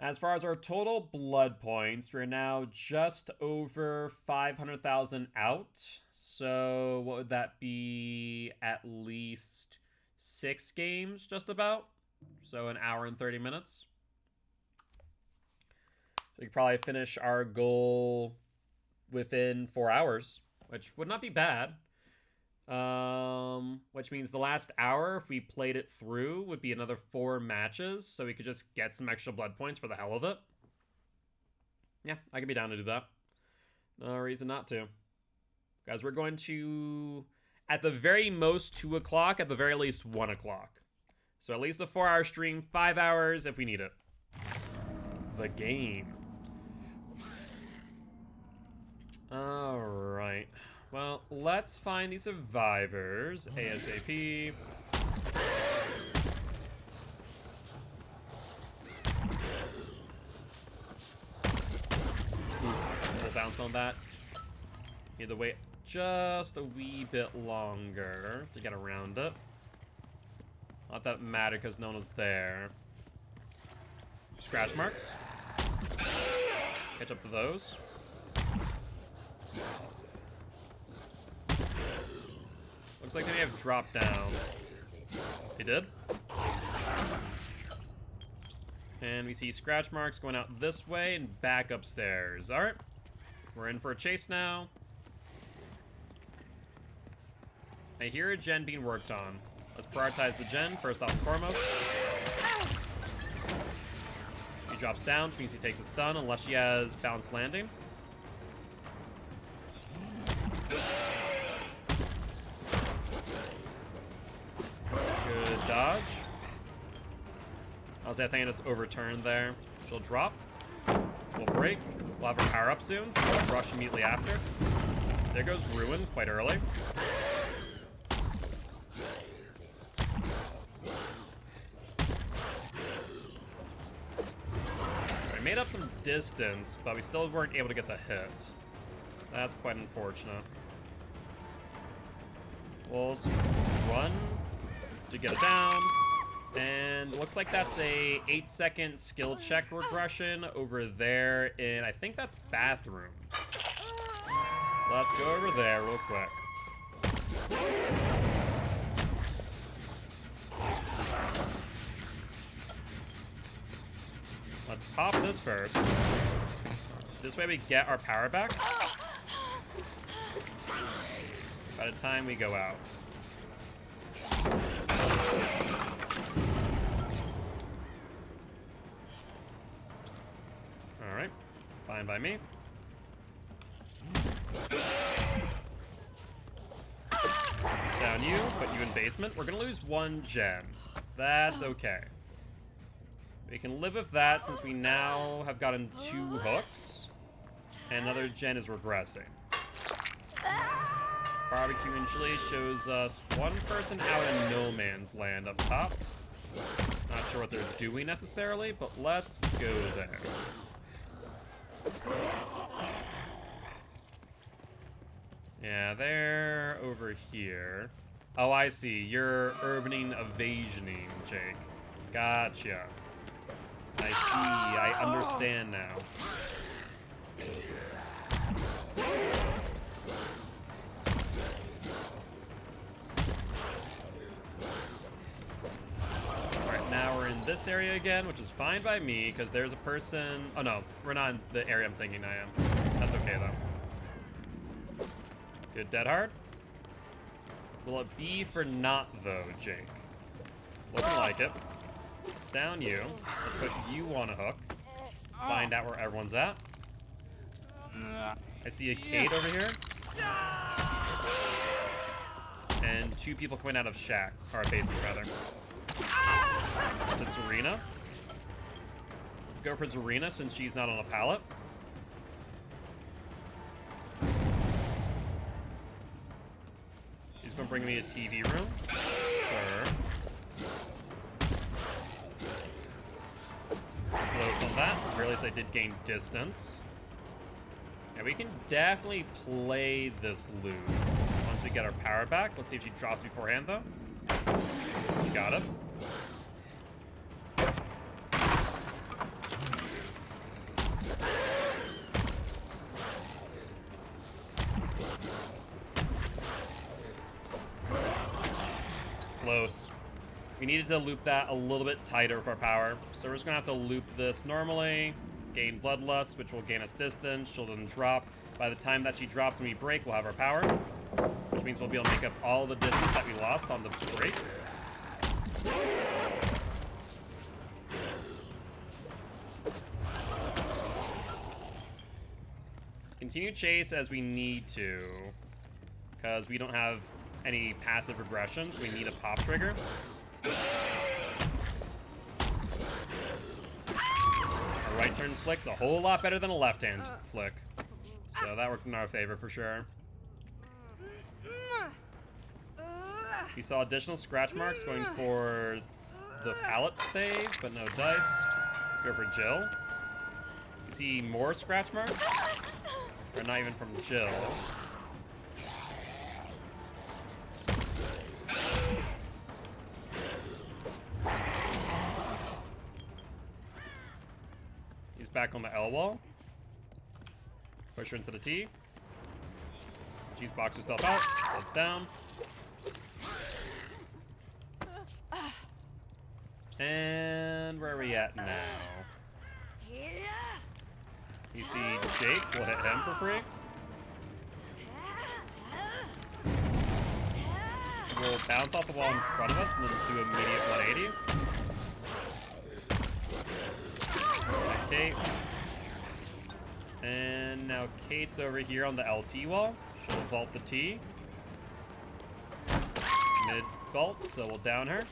As far as our total blood points, we're now just over 500,000 out. So what would that be? At least 6 games, just about. So an hour and 30 minutes. So we could probably finish our goal within 4 hours, which would not be bad. Which means the last hour, if we played it through, would be another 4 matches, so we could just get some extra blood points for the hell of it. Yeah, I could be down to do that. No reason not to. Guys, we're going to, at the very most, 2 o'clock, at the very least 1 o'clock. So at least a 4-hour stream, 5 hours if we need it. The game. Alright. Well, let's find the survivors ASAP. We'll bounce on that. Need to wait just a wee bit longer to get around it. Not that it mattered because no one was there. Scratch marks. Catch up to those. Looks like they may have dropped down. They did. And we see scratch marks going out this way and back upstairs. Alright. We're in for a chase now. I hear a gen being worked on. Let's prioritize the gen first off and foremost. She drops down, which means he takes a stun unless she has balanced landing. Good dodge. Honestly, I think I just overturned there. She'll drop. We'll break. We'll have her power up soon. So we'll rush immediately after. There goes Ruin quite early. We made up some distance, but we still weren't able to get the hit. That's quite unfortunate. We'll run to get it down. And looks like that's a 8-second skill check regression over there in, I think that's bathroom. Let's go over there real quick. Let's pop this first. This way we get our power back by the time we go out. Alright, fine by me. Down you, put you in basement. We're gonna lose 1 gen. That's okay. We can live with that since we now have gotten 2 hooks. And another gen is regressing. Barbecue and chili shows us 1 person out in no man's land up top. Not sure what they're doing necessarily, but let's go there. Yeah, they're over here. Oh, I see. You're urbaning evasioning, Jake. Gotcha. I see. I understand now. Alright, now we're in this area again, which is fine by me, because there's a person... Oh, no. We're not in the area I'm thinking I am. That's okay, though. Good dead hard. Will it be for not, though, Jake? Looking like it. It's down you. Let's put you on a hook. Find out where everyone's at. I see a Kate over here. And 2 people coming out of shack. Or a basement, rather. It's Zarina. Let's go for Zarina since she's not on a pallet. She's gonna bring me a TV room. Sure. Close on that. Or at least I did gain distance. And we can definitely play this loop once we get our power back. Let's see if she drops beforehand, though. Got him. Close. We needed to loop that a little bit tighter for power. So we're just gonna have to loop this normally. Gain Bloodlust, which will gain us distance. She'll then drop. By the time that she drops and we break, we'll have our power. Which means we'll be able to make up all the distance that we lost on the break. Let's continue chase as we need to. Because we don't have any passive regression, so we need a pop trigger. A right turn flick's a whole lot better than a left hand flick. So that worked in our favor for sure. We saw additional scratch marks going for the pallet save, but no dice. Let's go for Jill. You see more scratch marks? Or not even from Jill. He's back on the L wall. Push her into the T. She's boxed herself out. That's down. And where are we at now? You see Jake, we'll hit him for free. We'll bounce off the wall in front of us and then do immediate 180. Kate. And now Kate's over here on the LT wall. She'll vault the T. Mid vault, so we'll down her.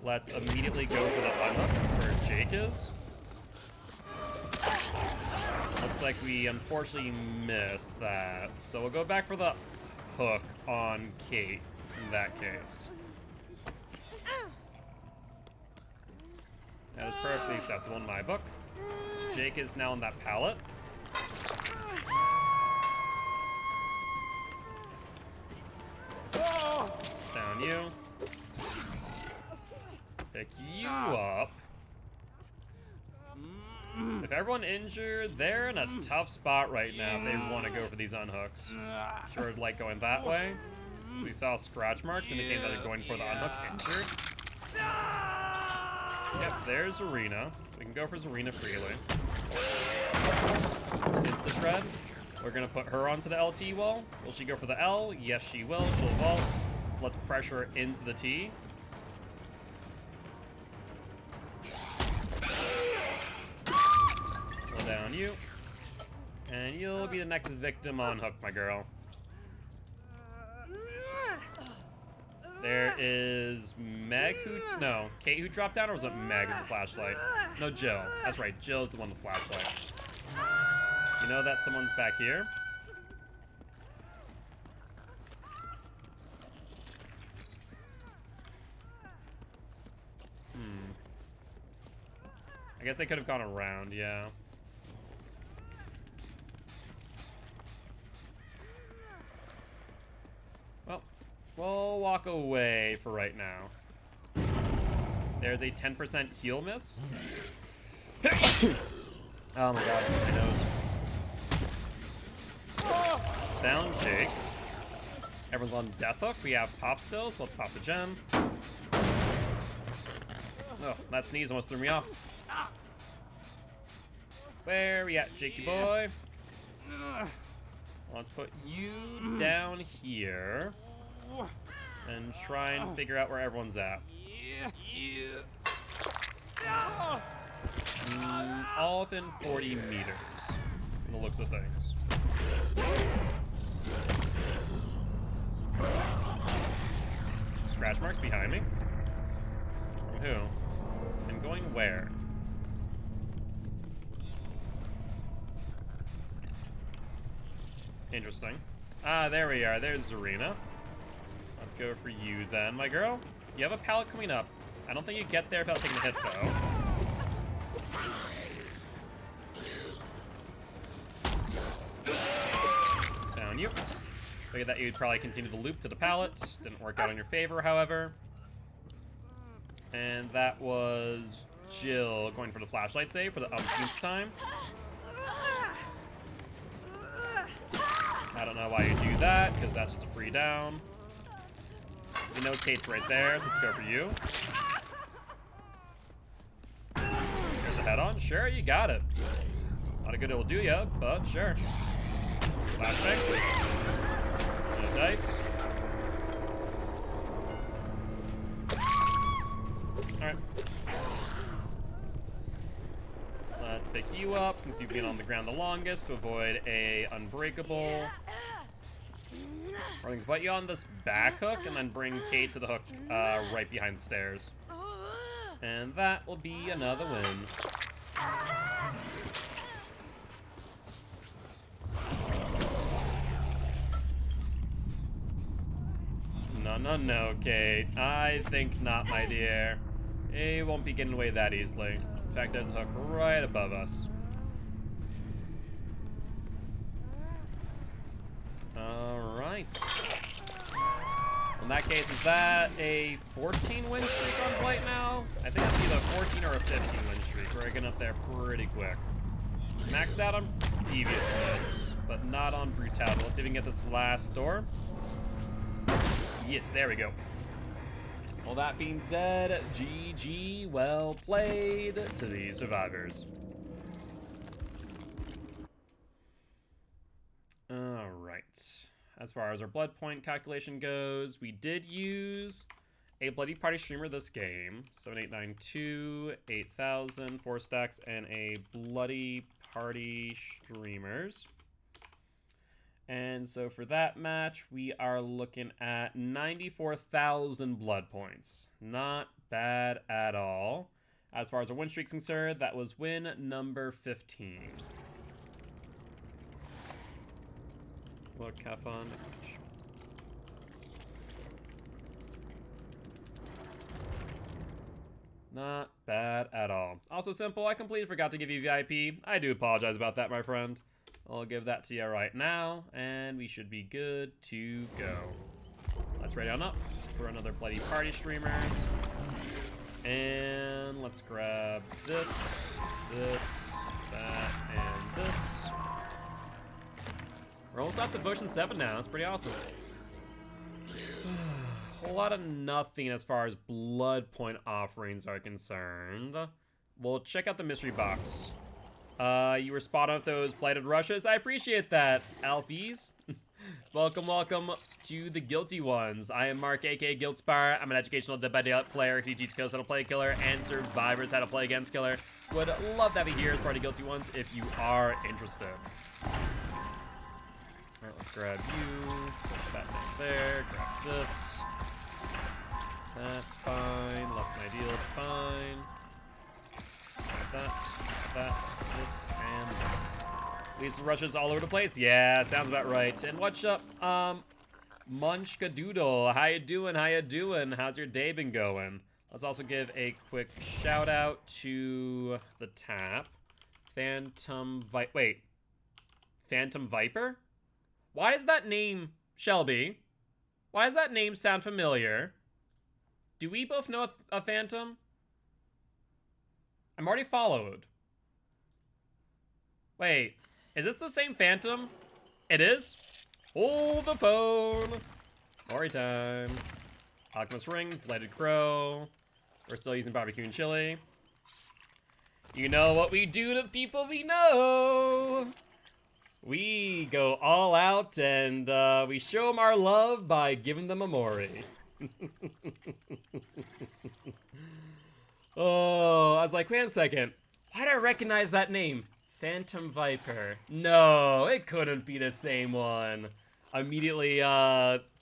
Let's immediately go for the unhook where Jake is. Looks like we unfortunately missed that. So we'll go back for the hook on Kate in that case. That is perfectly acceptable in my book. Jake is now on that pallet. Down you. Pick you up. If everyone injured, they're in a tough spot right now if they want to go for these unhooks. Sure would like going that way. We saw scratch marks indicating that they're going for the unhook injured. Yep, there's Zarina. We can go for Zarina freely. Insta shred. We're gonna put her onto the LT wall. Will she go for the L? Yes, she will. She'll vault. Let's pressure her into the T. Pull down you. And you'll be the next victim on hook, my girl. There is Meg who... No, Kate who dropped down, or was it Meg with the flashlight? No, Jill. That's right, Jill's the one with the flashlight. You know that someone's back here? I guess they could have gone around, yeah. Well, we'll walk away for right now. There's a 10% heal miss. Oh my god, my nose. It's down, Jake. Everyone's on death hook. We have pop still, so let's pop the gem. Oh, that sneeze almost threw me off. Where are we at, Jakey boy? Let's put you down here and try and figure out where everyone's at. All within 40 meters, from the looks of things. Scratch marks behind me. From who? And going where? Interesting. Ah, there we are. There's Zarina. Let's go for you then, my girl. You have a pallet coming up. I don't think you get there without taking a hit, though. Down you. Figured that you'd probably continue the loop to the pallet. Didn't work out in your favor, however. And that was Jill going for the flashlight save for the umpteenth time. I don't know why you do that, because that's just a free down. You know Kate's right there, so let's go for you. Here's a head-on. Sure, you got it. Not a good it'll do ya, but sure. Flashbang. And a dice. Alright. Let's pick you up since you've been on the ground the longest to avoid a unbreakable. Or we can put you on this back hook and then bring Kate to the hook right behind the stairs. And that will be another win. No, Kate. I think not, my dear. It won't be getting away that easily. In fact, there's a hook right above us. Alright. In that case, is that a 14 win streak on Blight now? I think that's either a 14 or a 15 win streak. We're getting up there pretty quick. Maxed out on deviousness, but not on brutality. Let's see if we can get this last door. Yes, there we go. All that being said, GG, well played to the survivors. Alright. As far as our blood point calculation goes, we did use a Bloody Party streamer this game. 7892, 8000, 4 stacks, and a Bloody Party streamers. And so for that match, we are looking at 94,000 blood points. Not bad at all. As far as our win streak's concerned, that was win number 15. Look, have fun. Not bad at all. Also simple, I completely forgot to give you VIP. I do apologize about that, my friend. I'll give that to you right now, and we should be good to go. Let's ready on up for another Bloody Party streamers. And let's grab this, that, and this. We're almost at Devotion 7 now. That's pretty awesome. A whole lot of nothing as far as blood point offerings are concerned. We'll check out the mystery box. You were spot on with those blighted rushes. I appreciate that, Alfies. welcome to the Guilty Ones. I am Mark, aka Guiltspire. I'm an educational Dead by Daylight player who teaches kills how to play killer and survivors how to play against killer. Would love to have you here as part of Guilty Ones if you are interested. Alright, let's grab you. Push that down there. Grab this. That's fine. Less than ideal. Fine. That, this, and this. Leaves the rushes all over the place. Yeah, sounds about right. And what's up, Munchkadoodle? How you doing? How's your day been going? Let's also give a quick shout out to the tap. Phantom Viper? Why does that name, Shelby? Why does that name sound familiar? Do we both know a Phantom? I'm already followed. Wait, is this the same Phantom? It is? Hold the phone. Mori time. Alchemist Ring, Blighted Crow. We're still using barbecue and chili. You know what we do to people we know. We go all out and we show them our love by giving them a Mori. Oh, I was like, wait a second. Why do I recognize that name? Phantom Viper. No, it couldn't be the same one. Immediately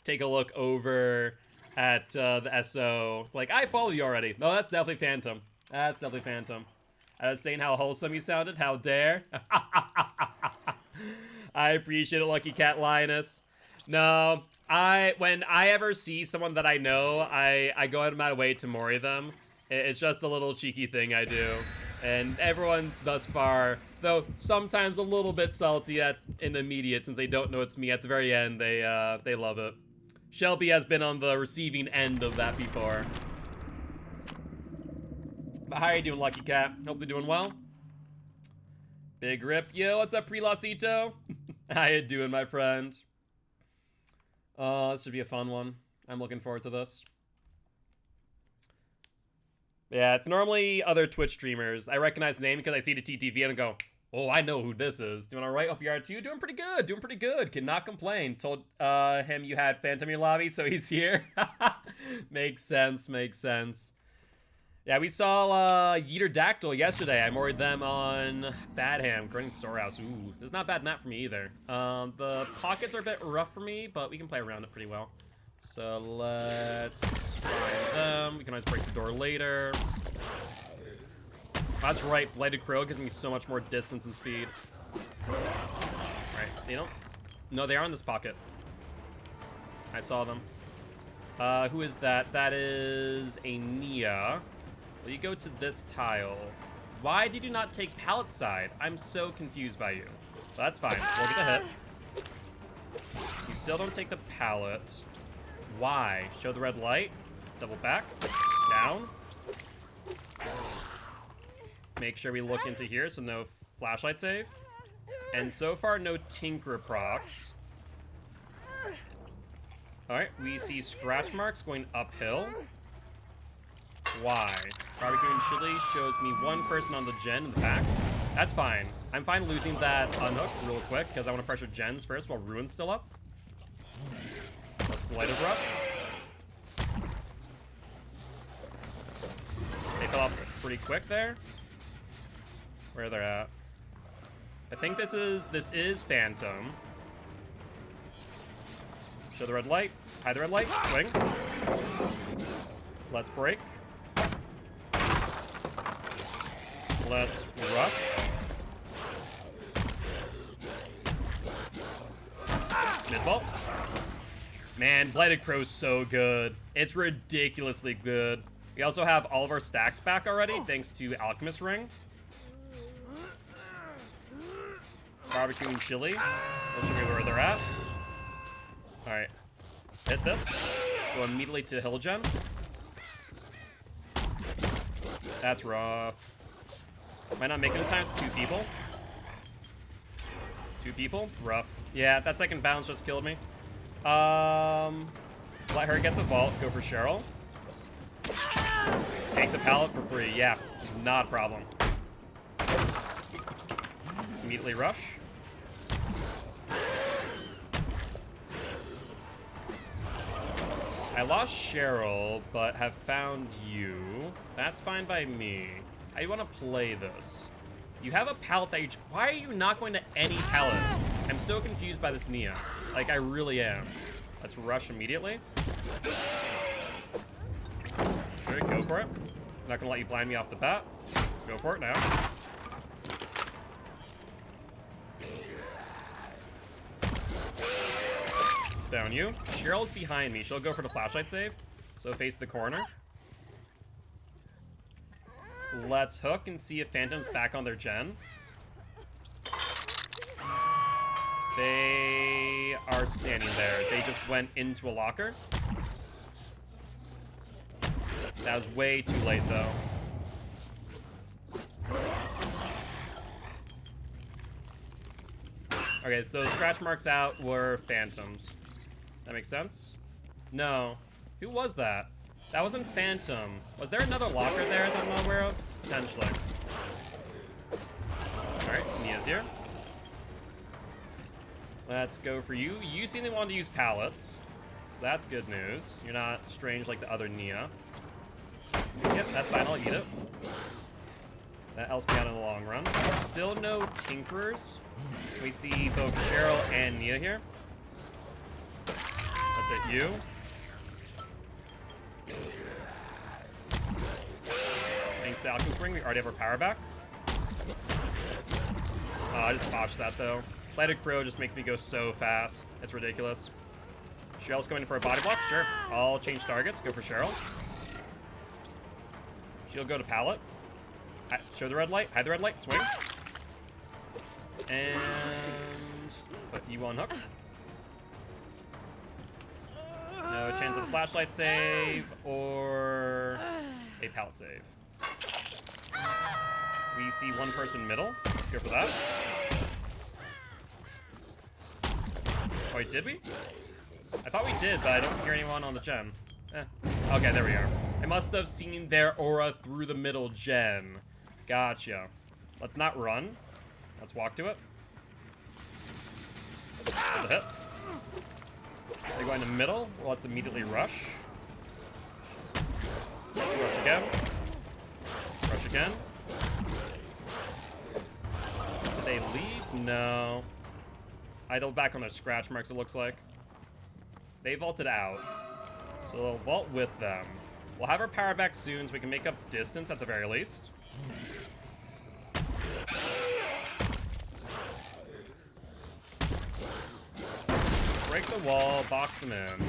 take a look over at the SO. It's like, I follow you already. No, that's definitely Phantom. That's definitely Phantom. I was saying how wholesome you sounded. How dare. I appreciate it, Lucky Cat Lioness. No, when I ever see someone that I know, I go out of my way to Mori them. It's just a little cheeky thing I do. And everyone thus far, though sometimes a little bit salty in the immediate since they don't know it's me, at the very end, they love it. Shelby has been on the receiving end of that before. But how you doing, Lucky Cat? Hope you're doing well. Big Rip. Yo, what's up, Prelasito? How you doing, my friend? This should be a fun one. I'm looking forward to this. Yeah, it's normally other Twitch streamers. I recognize the name because I see the TTV and I go, oh, I know who this is. Doing all right, hope you are too. Doing pretty good, doing pretty good. Cannot complain. Told him you had Phantom in your lobby, so he's here. Makes sense, makes sense. Yeah, we saw Yeeter Dactyl yesterday. I moored them on Badham, Grinding Storehouse. Ooh, this is not bad map for me either. The pockets are a bit rough for me, but we can play around it pretty well. So let's find them. We can always break the door later. That's right, Blighted Crow gives me so much more distance and speed. Alright, you know? No, they are in this pocket. I saw them. Who is that? That is a Nia. Will you go to this tile? Why did you not take pallet side? I'm so confused by you. But that's fine. We'll get the hit. You still don't take the pallet. Why? Show the red light. Double back. Down. Make sure we look into here, so no flashlight save. And so far, no Tinker procs. Alright, we see scratch marks going uphill. Why? Barbecue and Chili shows me one person on the gen in the back. That's fine. I'm fine losing that unhook real quick, because I want to pressure gens first while Ruin's still up. Let's Blighted Rush. They fell off pretty quick there. Where they're at. I think this is Phantom. Show the red light. Hide the red light. Swing. Let's break. Let's rush. Mid-vault. Man, Blighted Crow's so good. It's ridiculously good. We also have all of our stacks back already, thanks to Alchemist Ring. Barbecue and Chili. They'll show me where they're at. Alright. Hit this. Go immediately to Hill Gem. That's rough. Might not make it in time. It's 2 people. 2 people? Rough. Yeah, that second bounce just killed me. Let her get the vault. Go for Cheryl. Take the pallet for free. Yeah, not a problem. Immediately rush. I lost Cheryl, but have found you. That's fine by me. How do you want to play this? You have a pallet that you... Why are you not going to any pallet? I'm so confused by this Nia. Like, I really am. Let's rush immediately. Alright, go for it. I'm not going to let you blind me off the bat. Go for it now. It's down you. Cheryl's behind me. She'll go for the flashlight save. So face the corner. Let's hook and see if Phantom's back on their gen. They are standing there. They just went into a locker. That was way too late, though. Okay, so scratch marks out were Phantoms. That makes sense? No. Who was that? That wasn't Phantom. Was there another locker there that I'm not aware of? Potentially. Alright, Nia's here. Let's go for you. You seem to want to use pallets. So that's good news. You're not strange like the other Nia. Yep, that's fine. I'll eat it. That helps me out in the long run. Still no Tinkerers. We see both Cheryl and Nia here. Let's hit you. Thanks to Alchemist Ring, we already have our power back. Oh, I just botched that though. Blighted Crow just makes me go so fast. It's ridiculous. Cheryl's going for a body block. Sure. I'll change targets. Go for Cheryl. She'll go to pallet. Show the red light. Hide the red light. Swing. And put you on hook. No chance of the flashlight save or a pallet save. CC one person middle. Let's go for that. Oh, wait, did we? I thought we did, but I don't hear anyone on the gen. Okay, there we are. I must have seen their aura through the middle gen. Gotcha. Let's not run. Let's walk to it. That's a hit. They go in the middle. Well, let's immediately rush. Rush again. Rush again. Did they leave? No. Idle back on their scratch marks, it looks like. They vaulted out. So they'll vault with them. We'll have our power back soon so we can make up distance at the very least. Break the wall, box them in.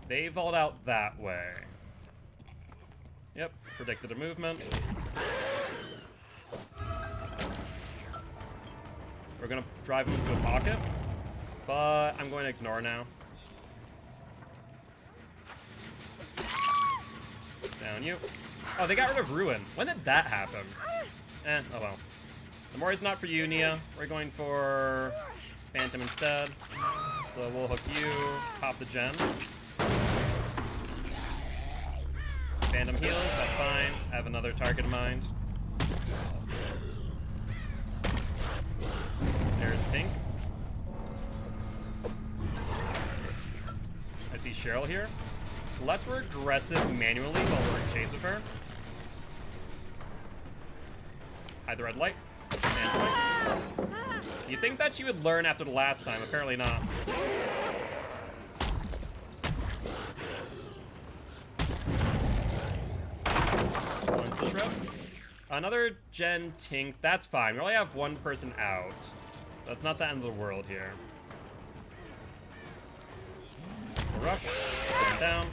They vault out that way. Yep, predicted a movement. We're gonna drive them into a pocket, but I'm going to ignore now. Down you. Oh, they got rid of Ruin. When did that happen? Oh well. The Mori's not for you, Nia. We're going for Phantom instead. So we'll hook you, pop the gen. Phantom heals, that's fine. I have another target in mind. There's Tink. I see Cheryl here. Let's regressive manually while we're in chase of her. Hide the red light. And swing. You think that she would learn after the last time? Apparently not. Once the shrub. Another gen Tink. That's fine. We only have one person out. That's not the end of the world here. We'll rush. Put him down.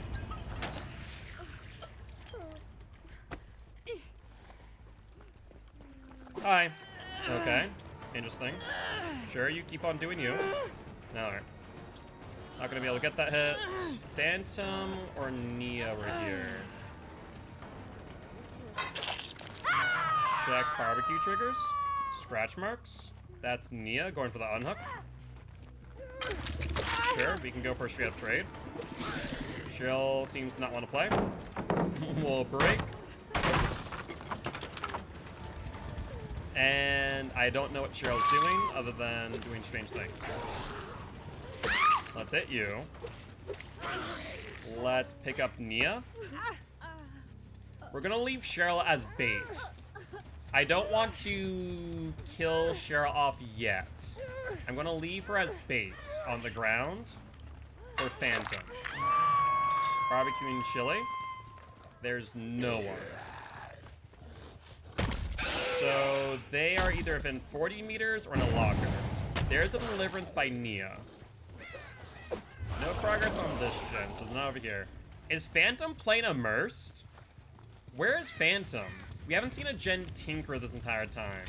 Hi. Okay. Interesting. Sure, you keep on doing you. Alright. Not gonna be able to get that hit. Phantom or Nia were here. Check barbecue triggers. Scratch marks. That's Nia going for the unhook. Sure, we can go for a straight up trade. Cheryl seems to not want to play. We'll break. And I don't know what Cheryl's doing other than doing strange things. Let's hit you. Let's pick up Nia. We're gonna leave Cheryl as bait. I don't want to kill Cheryl off yet. I'm gonna leave her as bait on the ground for Phantom. Barbecuing chili. There's no one. So they are either within 40 meters or in a locker. There's a deliverance by Nia. No progress on this gen, so it's not over here. Is Phantom playing immersed? Where is Phantom? We haven't seen a gen tinker this entire time.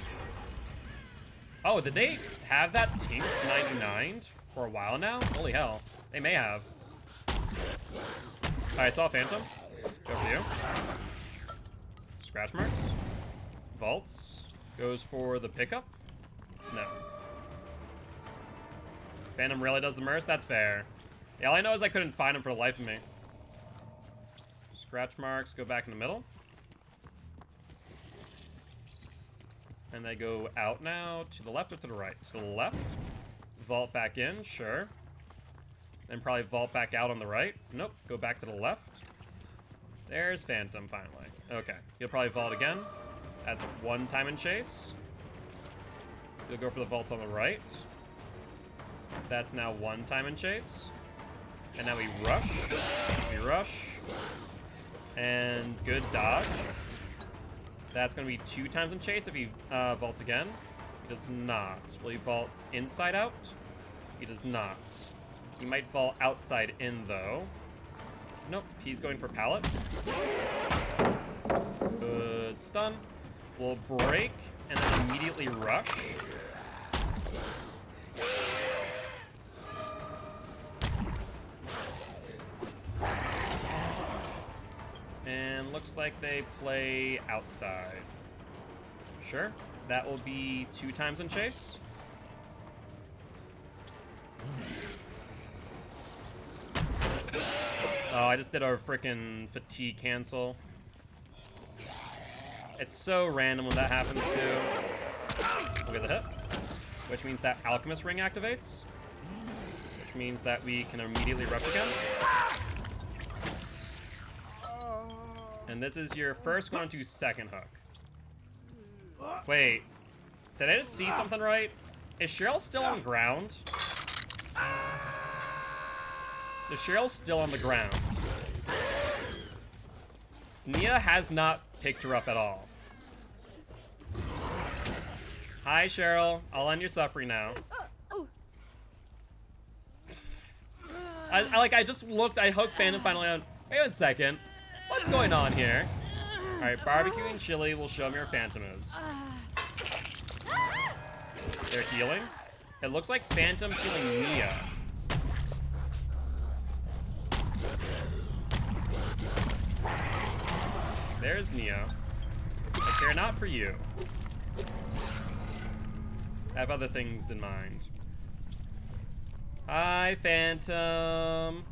Oh, did they have that tink 99 for a while now? Holy hell. They may have. I saw Phantom. Go for you. Scratch marks. Vaults. Goes for the pickup. No. Phantom really does the merce? That's fair. Yeah, all I know is I couldn't find him for the life of me. Scratch marks. Go back in the middle. And they go out now. To the left or to the right? To the left. Vault back in. Sure. Then probably vault back out on the right. Nope. Go back to the left. There's Phantom finally. Okay. He'll probably vault again. That's one time in chase. He'll go for the vault on the right. That's now one time in chase. And now we rush. We rush. And good dodge. That's going to be 2 times in chase if he vaults again. He does not. Will he vault inside out? He does not. He might vault outside in, though. Nope, he's going for pallet. Good stun. We'll break and then immediately rush. And looks like they play outside. Sure. That will be 2 times in chase. Oh, I just did our frickin' fatigue cancel. It's so random when that happens too. We'll get the hit. Which means that Alchemist Ring activates. Which means that we can immediately rush again. And this is your first going to second hook. Wait. Did I just see something right? Is Cheryl still on ground? The Cheryl's still on the ground. Nia has not picked her up at all. Hi, Cheryl. I'll end your suffering now. I just looked. I hooked Phantom finally on. Wait 1 second. What's going on here? All right, barbecue and chili will show me where Phantom is. They're healing. It looks like Phantom's healing Nia. There's Nia. I care not for you. I have other things in mind. Hi, Phantom.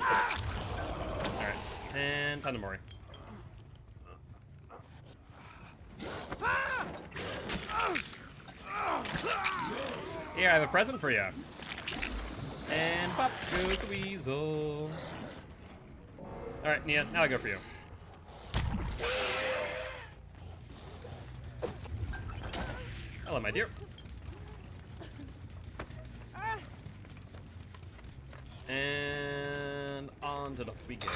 Alright, and Tandamori. Here, I have a present for you. And pop goes the weasel. Alright, Nia, now I go for you. Hello, my dear. And on to the we go.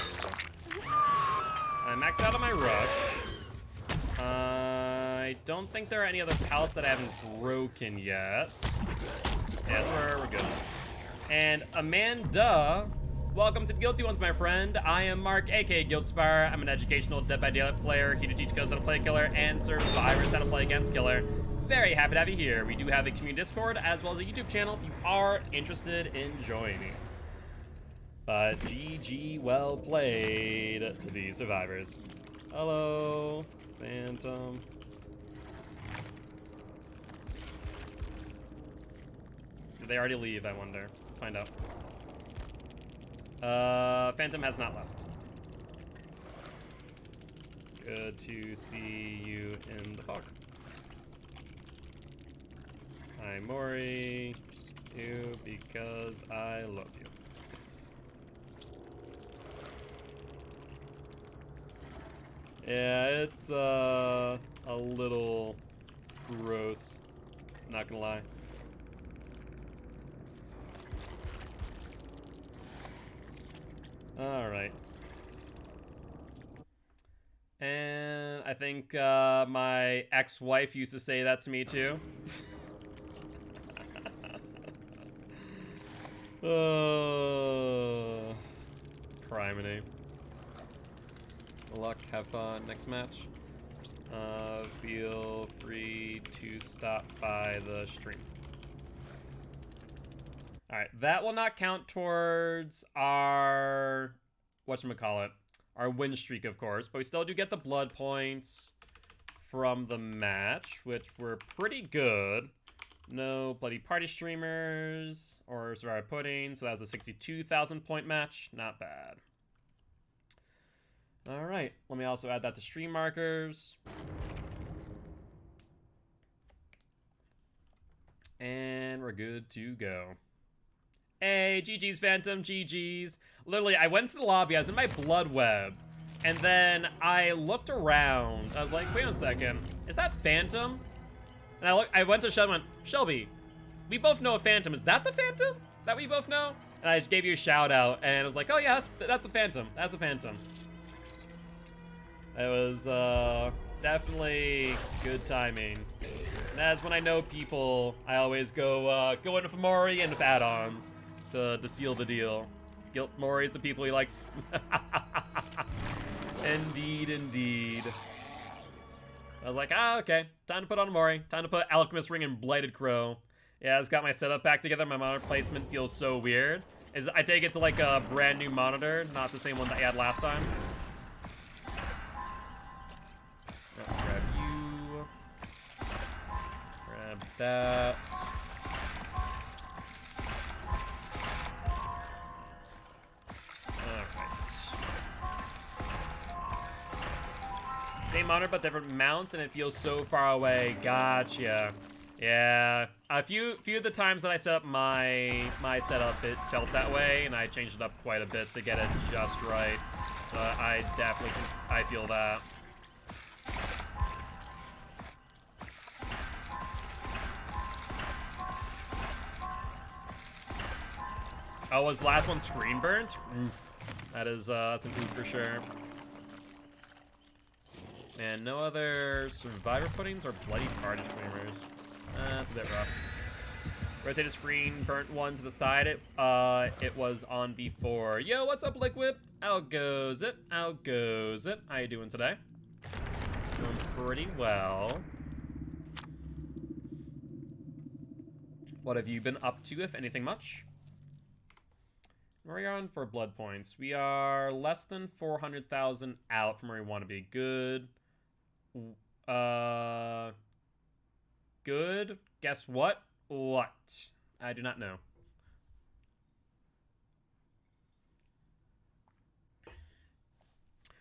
I maxed out on my rush. I don't think there are any other pallets that I haven't broken yet. Yeah, that's where we're good. And Amanda, welcome to Guilty Ones, my friend. I am Mark, aka Guildspire. I'm an educational Dead by Daylight player, here to teach us how to play Killer and survivors how to play against Killer. Very happy to have you here. We do have a community Discord as well as a YouTube channel if you are interested in joining. But GG, well played to the survivors. Hello, Phantom. Did they already leave, I wonder? Let's find out. Phantom has not left. Good to see you in the fog. Hi, Mori. You because I love you. Yeah, it's a little gross. Not gonna lie. All right. And I think my ex-wife used to say that to me too. Criminy. Good luck, have fun. Next match. Feel free to stop by the stream. Alright, that will not count towards our whatchamacallit, our win streak, of course, but we still do get the blood points from the match, which were pretty good. No bloody party streamers or Survivor Pudding, so that was a 62,000 point match. Not bad. All right, let me also add that to stream markers. And we're good to go. Hey, GG's Phantom, GG's. Literally, I went to the lobby, I was in my blood web, and then I looked around. I was like, wait 1 second, is that Phantom? And I went to Shelby and went, Shelby, we both know a Phantom. Is that the Phantom that we both know? And I just gave you a shout out, and I was like, oh yeah, that's a Phantom. That's a Phantom. It was definitely good timing. And as when I know people, I always go into Mori and with add-ons to seal the deal. Mori is the people he likes. Indeed, indeed. I was like, okay, time to put on Mori. Time to put Alchemist Ring and Blighted Crow. Yeah, I just got my setup back together. My monitor placement feels so weird. I take it to like a brand new monitor, not the same one that I had last time. Grab that. Alright. Same monitor but different mount, and it feels so far away. Gotcha. Yeah. A few of the times that I set up my setup, it felt that way, and I changed it up quite a bit to get it just right. So I definitely I feel that. Oh, was the last one screen burnt? Oof. That is, that's an oof for sure. And no other survivor puddings or bloody carnage flamers. That's a bit rough. Rotated screen, burnt one to the side. It was on before. Yo, what's up, Liquid? How goes it? How goes it? How you doing today? Doing pretty well. What have you been up to, if anything much? Where are we on for blood points? We are less than 400,000 out from where we want to be. Good. Good. Guess what? What? I do not know.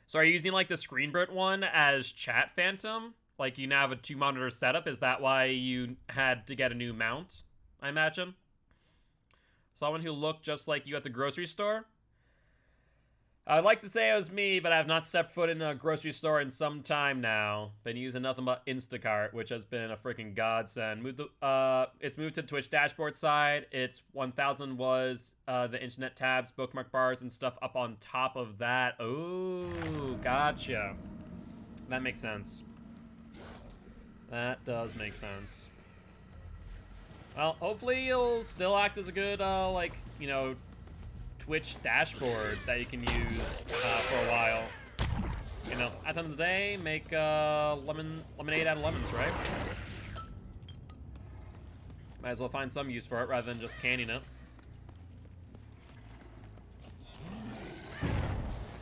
So are you using like the screen burnt one as chat phantom? Like you now have a 2-monitor setup? Is that why you had to get a new mount? I imagine. Someone who looked just like you at the grocery store? I'd like to say it was me, but I have not stepped foot in a grocery store in some time now. Been using nothing but Instacart, which has been a freaking godsend. It's moved to Twitch dashboard side. It's 1000 was the internet tabs, bookmark bars, and stuff up on top of that. Oh, gotcha. That makes sense. That does make sense. Well, hopefully it'll still act as a good, like, you know, Twitch dashboard that you can use for a while. You know, at the end of the day, make lemonade out of lemons, right? Might as well find some use for it rather than just canning it.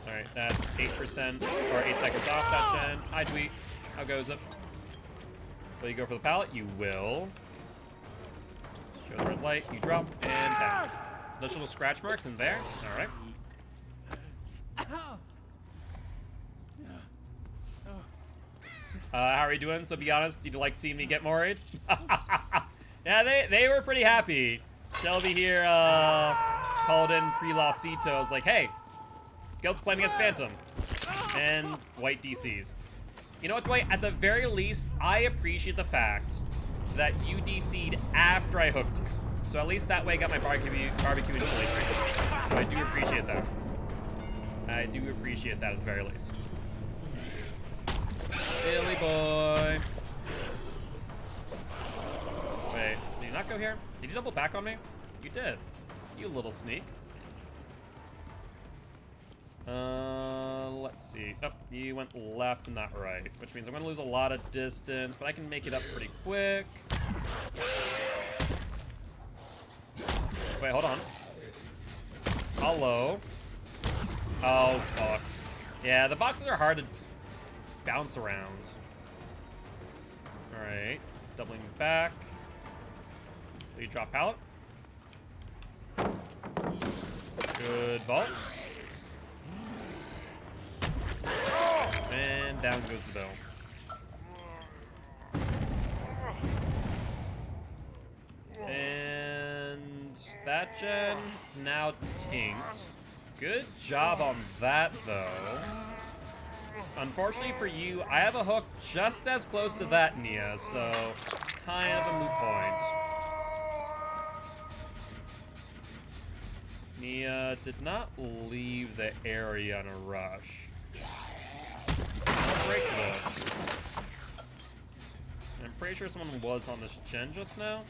Alright, that's 8% or 8 seconds off that gen. Hi, Tweet. How goes it? Will you go for the pallet? You will. Show the red light, you drop, and down. Those little scratch marks in there. Alright. How are you doing? So be honest, did you like seeing me get worried? Yeah, they were pretty happy. Shelby here called in pre-Losito. I was like, hey, Guild's playing against Phantom. And white DCs. You know what, Dwight? At the very least, I appreciate the fact that you DC'd after I hooked you. So at least that way I got my barbecue installation. So I do appreciate that. I do appreciate that at the very least. Billy boy. Wait, did you not go here? Did you double back on me? You did. You little sneak. Let's see. Oh, you went left and not right, which means I'm gonna lose a lot of distance, but I can make it up pretty quick. Wait, hold on. Hello. Oh, box. Yeah, the boxes are hard to bounce around. Alright. Doubling back. Will you drop pallet? Good vault. And down goes the bill. And that gen now tinked. Good job on that, though. Unfortunately for you, I have a hook just as close to that, Nia, so kind of a moot point. Nia did not leave the area in a rush. I'll break this. I'm pretty sure someone was on this gen just now.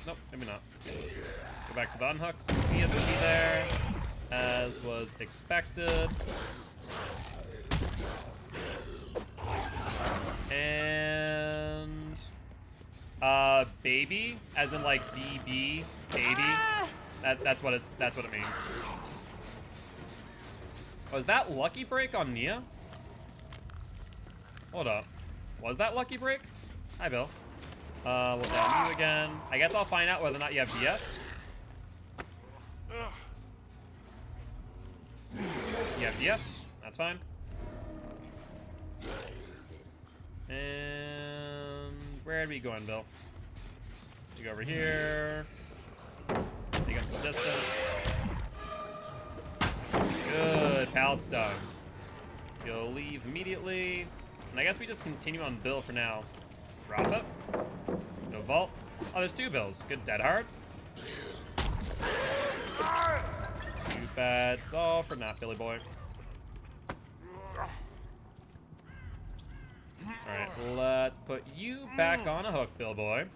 Nope, maybe not. Go back to the unhook since Nia's gonna be there, as was expected. And baby, as in like BB, baby. That's what it means. Was that lucky break on Nia? Hold up. Was that lucky break? Hi, Bill. We'll down you again. I guess I'll find out whether or not you have DS. You have DS. That's fine. And where are we going, Bill? You go over here. Take up some distance. Good. Pallet's done. You'll leave immediately. And I guess we just continue on Bill for now. Drop it. No vault. Oh, there's 2 Bills. Good dead hard. Too bad. It's all for not Billy Boy. Alright, let's put you back on a hook, Bill Boy.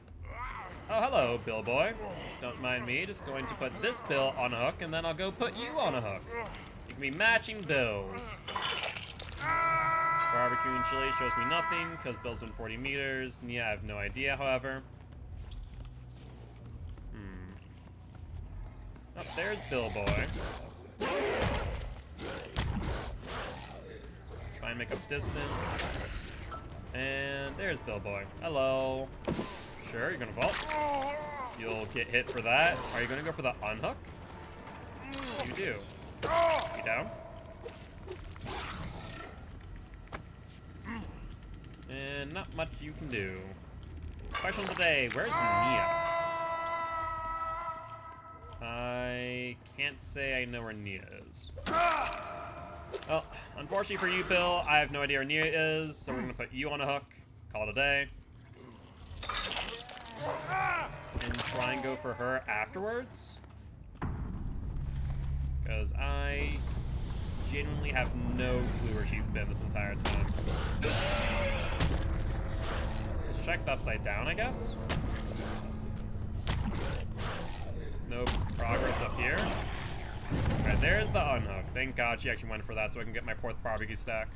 Oh, hello, Bill Boy. Don't mind me, just going to put this Bill on a hook, and then I'll go put you on a hook. You can be matching Bills. Barbecue and chili shows me nothing, because Bill's in 40 meters. Nia, I have no idea, however. Oh, there's Bill Boy. Try and make up distance. And there's Bill Boy. Hello. Sure, you're gonna vault. You'll get hit for that. Are you gonna go for the unhook? You do. You down? And not much you can do. Question of the day, where's Nia? I can't say I know where Nia is. Well, unfortunately for you, Bill, I have no idea where Nia is, so we're gonna put you on a hook, call it a day. And try and go for her afterwards. Because I genuinely have no clue where she's been this entire time. Let's check the upside down, I guess. No progress up here. Alright, there's the unhook. Thank God she actually went for that so I can get my 4th barbecue stack.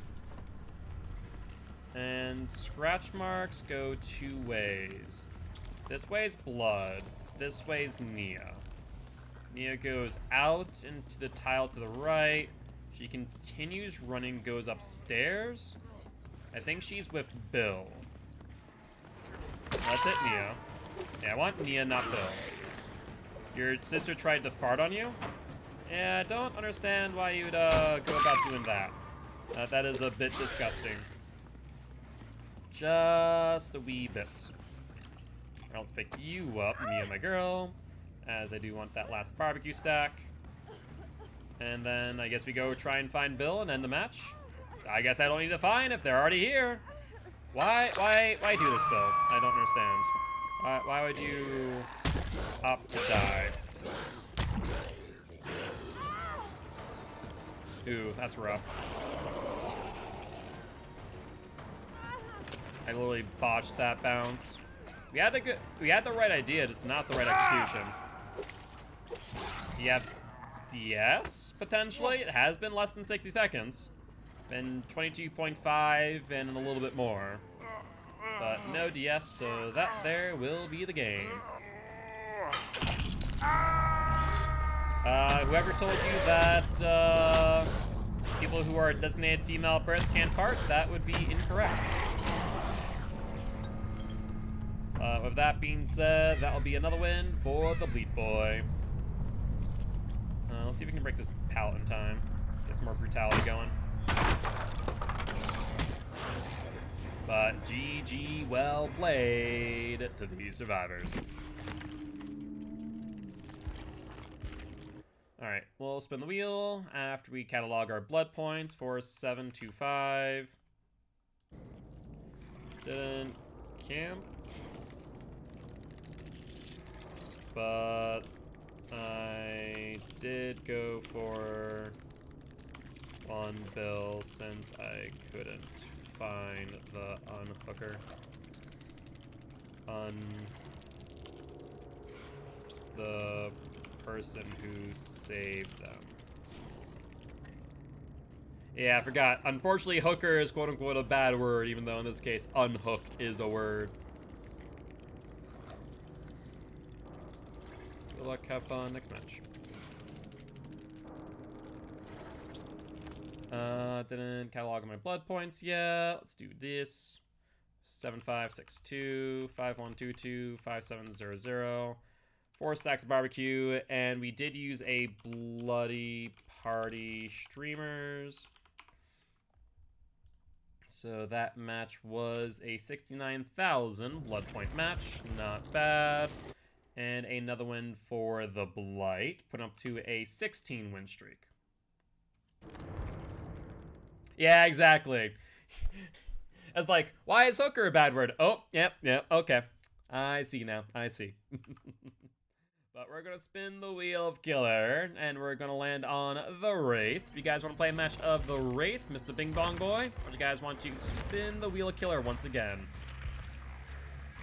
And scratch marks go 2 ways. This way's blood. This way's Nia. Nia goes out into the tile to the right. She continues running, goes upstairs. I think she's with Bill. That's it, Nia. Yeah, I want Nia, not Bill. Your sister tried to fart on you? Yeah, I don't understand why you'd go about doing that. That is a bit disgusting. Just a wee bit. Let's pick you up, me and my girl, as I do want that last barbecue stack. And then I guess we go try and find Bill and end the match. I guess I don't need to find if they're already here. Why do this, Bill? I don't understand. Why would you opt to die? Ooh, that's rough. I literally botched that bounce. We had the right idea, just not the right execution. Yeah, DS, potentially. It has been less than 60 seconds. Been 22.5 and a little bit more. But no DS, so that there will be the game. Whoever told you that people who are designated female at birth can't fart, that would be incorrect. With that being said, that will be another win for the Bleat Boy. Let's see if we can break this pallet in time. Get some more brutality going. But GG, well played to these survivors. Alright, we'll spin the wheel after we catalog our blood points for 725. Didn't camp. But I did go for one bill since I couldn't find the unhooker. The person who saved them. Yeah, I forgot. Unfortunately, hooker is quote-unquote a bad word, even though in this case, unhook is a word. Good luck, have fun, next match. Didn't catalog my blood points yet. Let's do this. 7562 5122 5700. 4 stacks of barbecue, and we did use a bloody party streamers. So that match was a 69,000 blood point match, not bad. And another win for the Blight, put up to a 16 win streak. Yeah, exactly. I was like, why is hooker a bad word? Oh, yep, okay. I see now, I see. But we're gonna spin the wheel of killer, and we're gonna land on the Wraith. If you guys want to play a match of the Wraith, Mr. Bing Bong Boy, or do you guys want to spin the wheel of killer once again?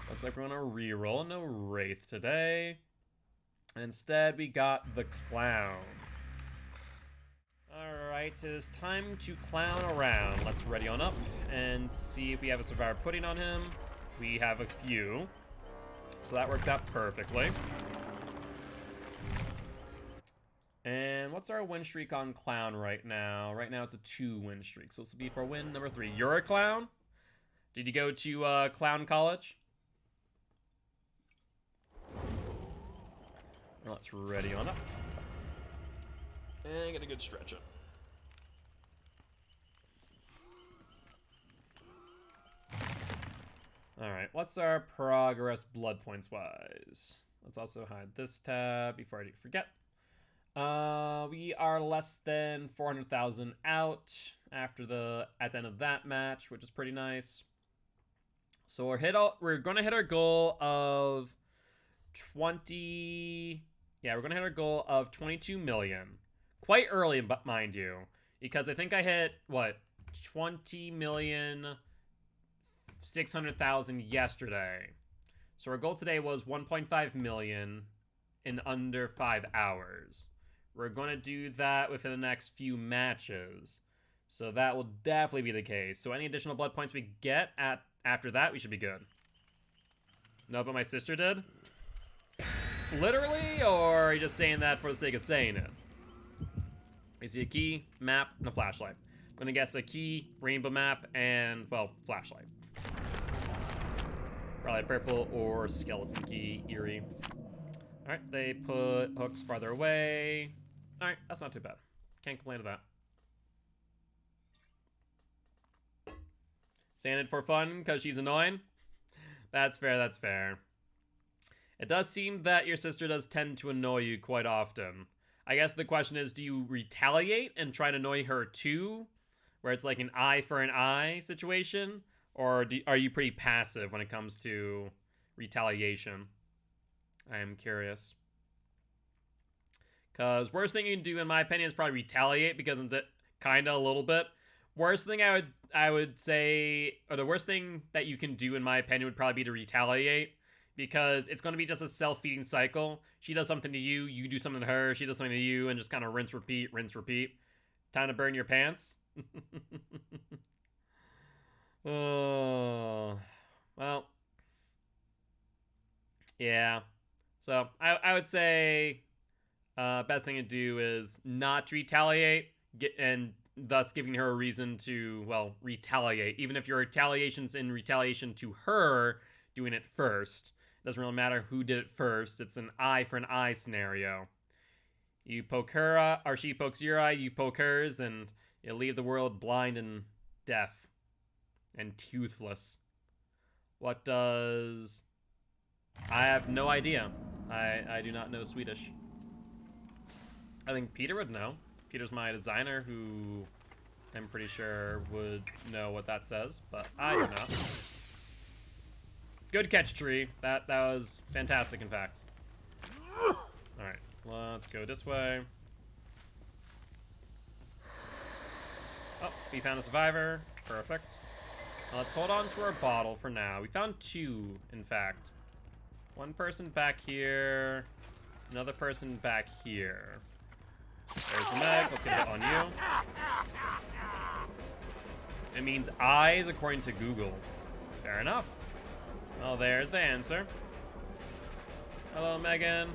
Looks like we're gonna reroll. No Wraith today. And instead, we got the Clown. Alright, it is time to clown around. Let's ready on up and see if we have a survivor pudding on him. We have a few. So that works out perfectly. And what's our win streak on Clown right now? Right now it's a 2 win streak. So this will be for win number 3. You're a clown? Did you go to Clown College? Let's ready on up. And get a good stretch up. Alright, what's our progress blood points wise? Let's also hide this tab before I do forget. We are less than 400,000 out at the end of that match, which is pretty nice. So we're gonna hit our goal of 20. Yeah, we're gonna hit our goal of 22 million. Quite early, but mind you, because I think I hit what 20,600,000 yesterday. So our goal today was 1.5 million in under 5 hours. We're going to do that within the next few matches. So that will definitely be the case. So any additional blood points we get after that, we should be good. No, but my sister did? Literally? Or are you just saying that for the sake of saying it? I see a key, map, and a flashlight. I'm going to guess a key, rainbow map, and, well, flashlight. Probably purple or skeleton key, eerie. Alright, they put hooks farther away. Alright, that's not too bad. Can't complain with that. Saying it for fun because she's annoying? That's fair, that's fair. It does seem that your sister does tend to annoy you quite often. I guess the question is, do you retaliate and try to annoy her too? Where it's like an eye for an eye situation? Or are you pretty passive when it comes to retaliation? I am curious. Because worst thing you can do, in my opinion, is probably retaliate, because it's kind of a little bit. Worst thing I would say, or the worst thing that you can do, in my opinion, would probably be to retaliate. Because it's going to be just a self-feeding cycle. She does something to you, you do something to her, she does something to you, and just kind of rinse, repeat, rinse, repeat. Time to burn your pants. Oh, well. Yeah. So, I would say best thing to do is not retaliate, and thus giving her a reason to, well, retaliate. Even if your retaliation's in retaliation to her doing it first. Doesn't really matter who did it first. It's an eye for an eye scenario. You poke her eye, or she pokes your eye, you poke hers, and you leave the world blind and deaf and toothless. What does... I have no idea. I do not know Swedish. I think Peter would know. Peter's my designer, who I'm pretty sure would know what that says, but I do not. Good catch, Tree. That was fantastic, in fact. Alright, let's go this way. Oh, we found a survivor. Perfect. Let's hold on to our bottle for now. We found 2, in fact. One person back here. Another person back here. There's the Meg. Let's get a hit on you. It means eyes, according to Google. Fair enough. Well, there's the answer. Hello, Megan.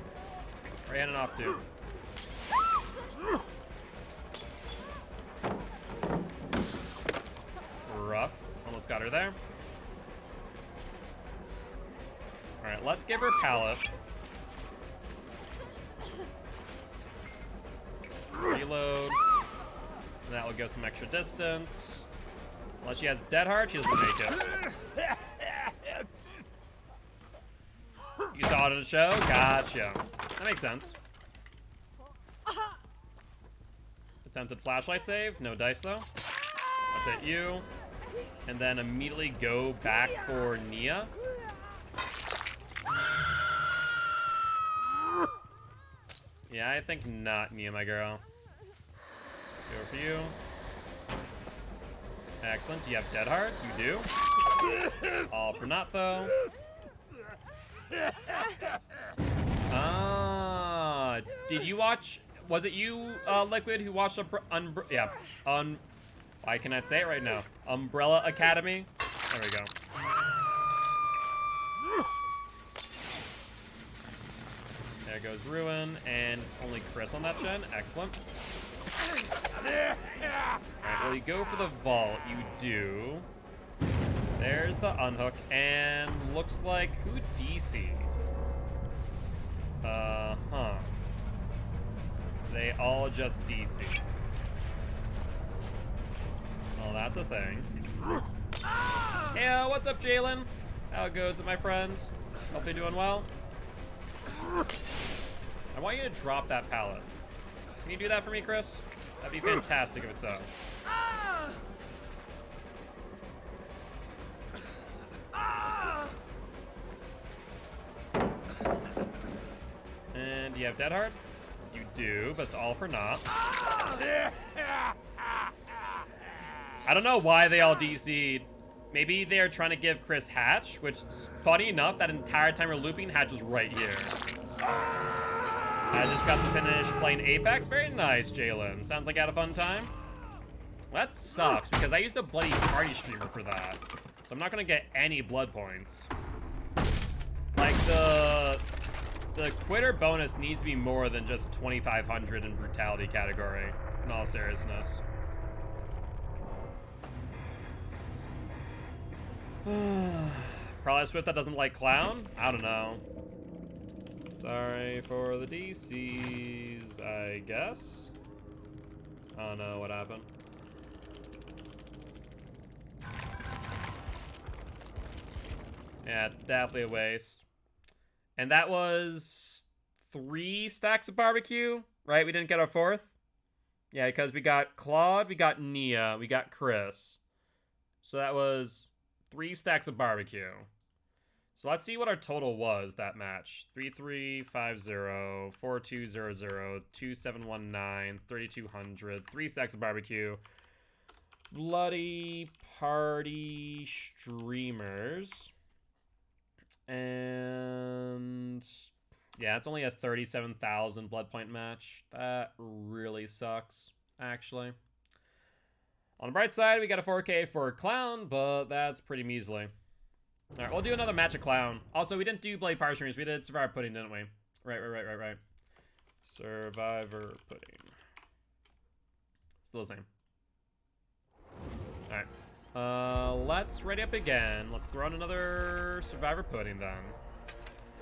Where are you heading off to? Rough. Almost got her there. let's give her pallet. Reload. And that will go some extra distance. Unless she has dead heart, she doesn't make it. You saw it in the show? Gotcha. That makes sense. Attempted flashlight save. No dice, though. That's it, you. And then immediately go back for Nia. Yeah, I think not Nia, my girl. Go for you. Excellent. Do you have dead heart? You do. All for naught, though. Ah, did you watch? Was it you, Liquid, who watched I cannot say it right now. Umbrella Academy. There we go. There goes Ruin, and it's only Chris on that gen. Excellent. Alright, well, you go for the vault. You do. There's the unhook, and looks like who DC'd? Huh. They all just DC'd. Well, that's a thing. Hey, what's up, Jalen? How goes it, my friend? Hope you're doing well. I want you to drop that pallet. Can you do that for me, Chris? That'd be fantastic if it's so. And do you have dead heart? You do, but it's all for naught. I don't know why they all DC'd. Maybe they're trying to give Chris Hatch, which, funny enough, that entire time we're looping, Hatch was right here. I just got to finish playing Apex. Very nice, Jalen. Sounds like I had a fun time. Well, that sucks, because I used a bloody party streamer for that. So I'm not going to get any blood points. Like, the quitter bonus needs to be more than just 2,500 in brutality category, in all seriousness. Probably a Swift that doesn't like Clown? I don't know. Sorry for the DCs, I guess. I don't know what happened. Yeah, definitely a waste. And that was 3 stacks of barbecue, right? We didn't get our 4th? Yeah, because we got Claude, we got Nia, we got Chris. So that was 3 stacks of barbecue. So let's see what our total was that match. 3350, 4200, 2719, 3200, 3 stacks of barbecue. Bloody party streamers. And yeah, it's only a 37,000 blood point match. That really sucks, actually. On the bright side, we got a 4K for Clown, but that's pretty measly. Alright, we'll do another match of Clown. Also, we didn't do Bloody Party Streams. We did Survivor Pudding, didn't we? Right. Survivor Pudding. Still the same. Alright. Let's ready up again. Let's throw in another Survivor Pudding, then.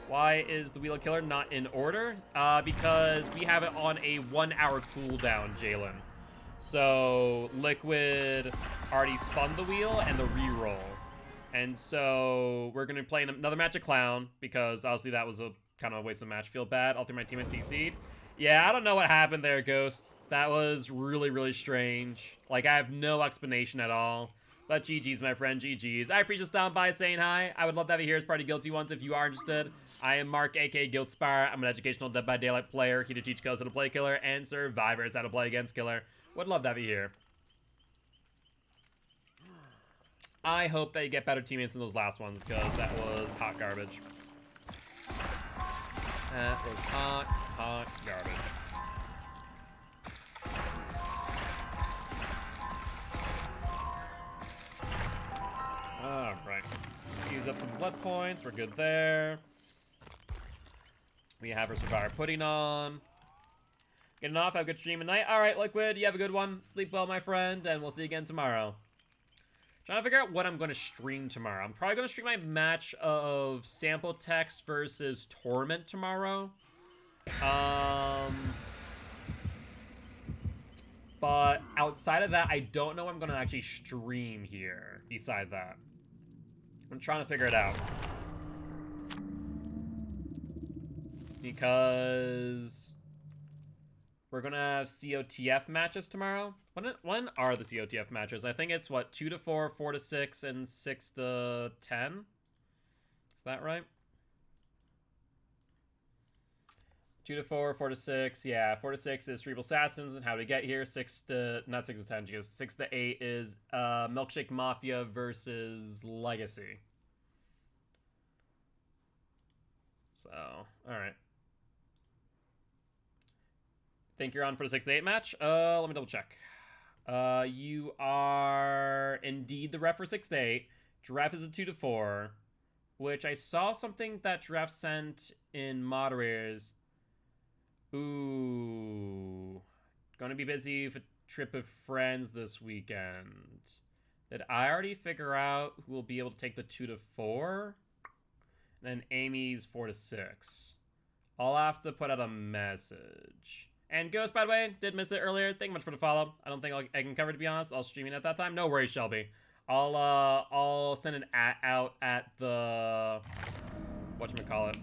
Why is the Wheel of Killer not in order? Because we have it on a 1-hour cooldown, Jalen. So, Liquid already spun the wheel and the reroll. And so, we're going to be playing another match of Clown, because obviously that was a kind of a waste of match. Feel bad. All 3 of my teammates CC'd. Yeah, I don't know what happened there, Ghost. That was really, really strange. Like, I have no explanation at all. But GG's, my friend, GG's. I appreciate you stopping by, saying hi. I would love to have you here as part of Guilty Ones if you are interested. I am Mark, aka Guiltspire. I'm an educational Dead by Daylight player, here to teach Ghosts how to play Killer and survivors how to play against Killer. Would love to have you here. I hope that you get better teammates than those last ones, because that was hot garbage. That was hot garbage. Alright. Use up some blood points. We're good there. We have our Survivor Pudding on. Getting off. Have a good stream tonight. Alright, Liquid. You have a good one. Sleep well, my friend. And we'll see you again tomorrow. Trying to figure out what I'm going to stream tomorrow. I'm probably going to stream my match of Sample Text versus Torment tomorrow. But outside of that, I don't know what I'm going to actually stream here beside that. I'm trying to figure it out. Because we're going to have COTF matches tomorrow. When are the COTF matches? I think it's, what, 2 to 4, 4 to 6, and 6 to 10? Is that right? 2 to 4, 4 to 6. Yeah, 4 to 6 is Cerebral Assassins and How to Get Here. 6 to, not 6 to 10, because 6 to 8 is Milkshake Mafia versus Legacy. So, alright. Think you're on for the 6 to 8 match? Let me double check. You are indeed the ref for 6 to 8. Giraffe is a 2 to 4, which I saw something that Giraffe sent in moderators. Ooh. Gonna be busy with a trip of friends this weekend. Did I already figure out who will be able to take the 2 to 4? And then Amy's 4 to 6. I'll have to put out a message. And Ghost, by the way, did miss it earlier. Thank you much for the follow. I don't think I can cover it, to be honest. I'll stream it at that time. No worries, Shelby. I'll send an out at the whatchamacallit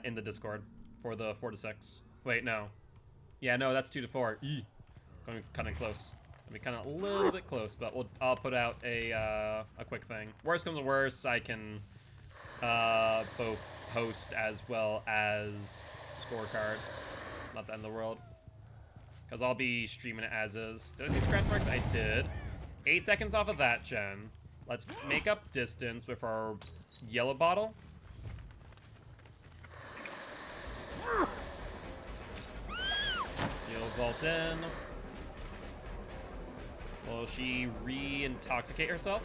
in the Discord for the 4 to 6. Wait, no. Yeah, no, that's 2 to 4. Going kind of close. Gonna be kind of a little bit close, but I'll put out a quick thing. Worst comes to worst, I can both host as well as scorecard. Not the end of the world. Because I'll be streaming it as is. Did I see scratch marks? I did. 8 seconds off of that gen. Let's make up distance with our yellow bottle. You'll vault in. Will she re-intoxicate herself?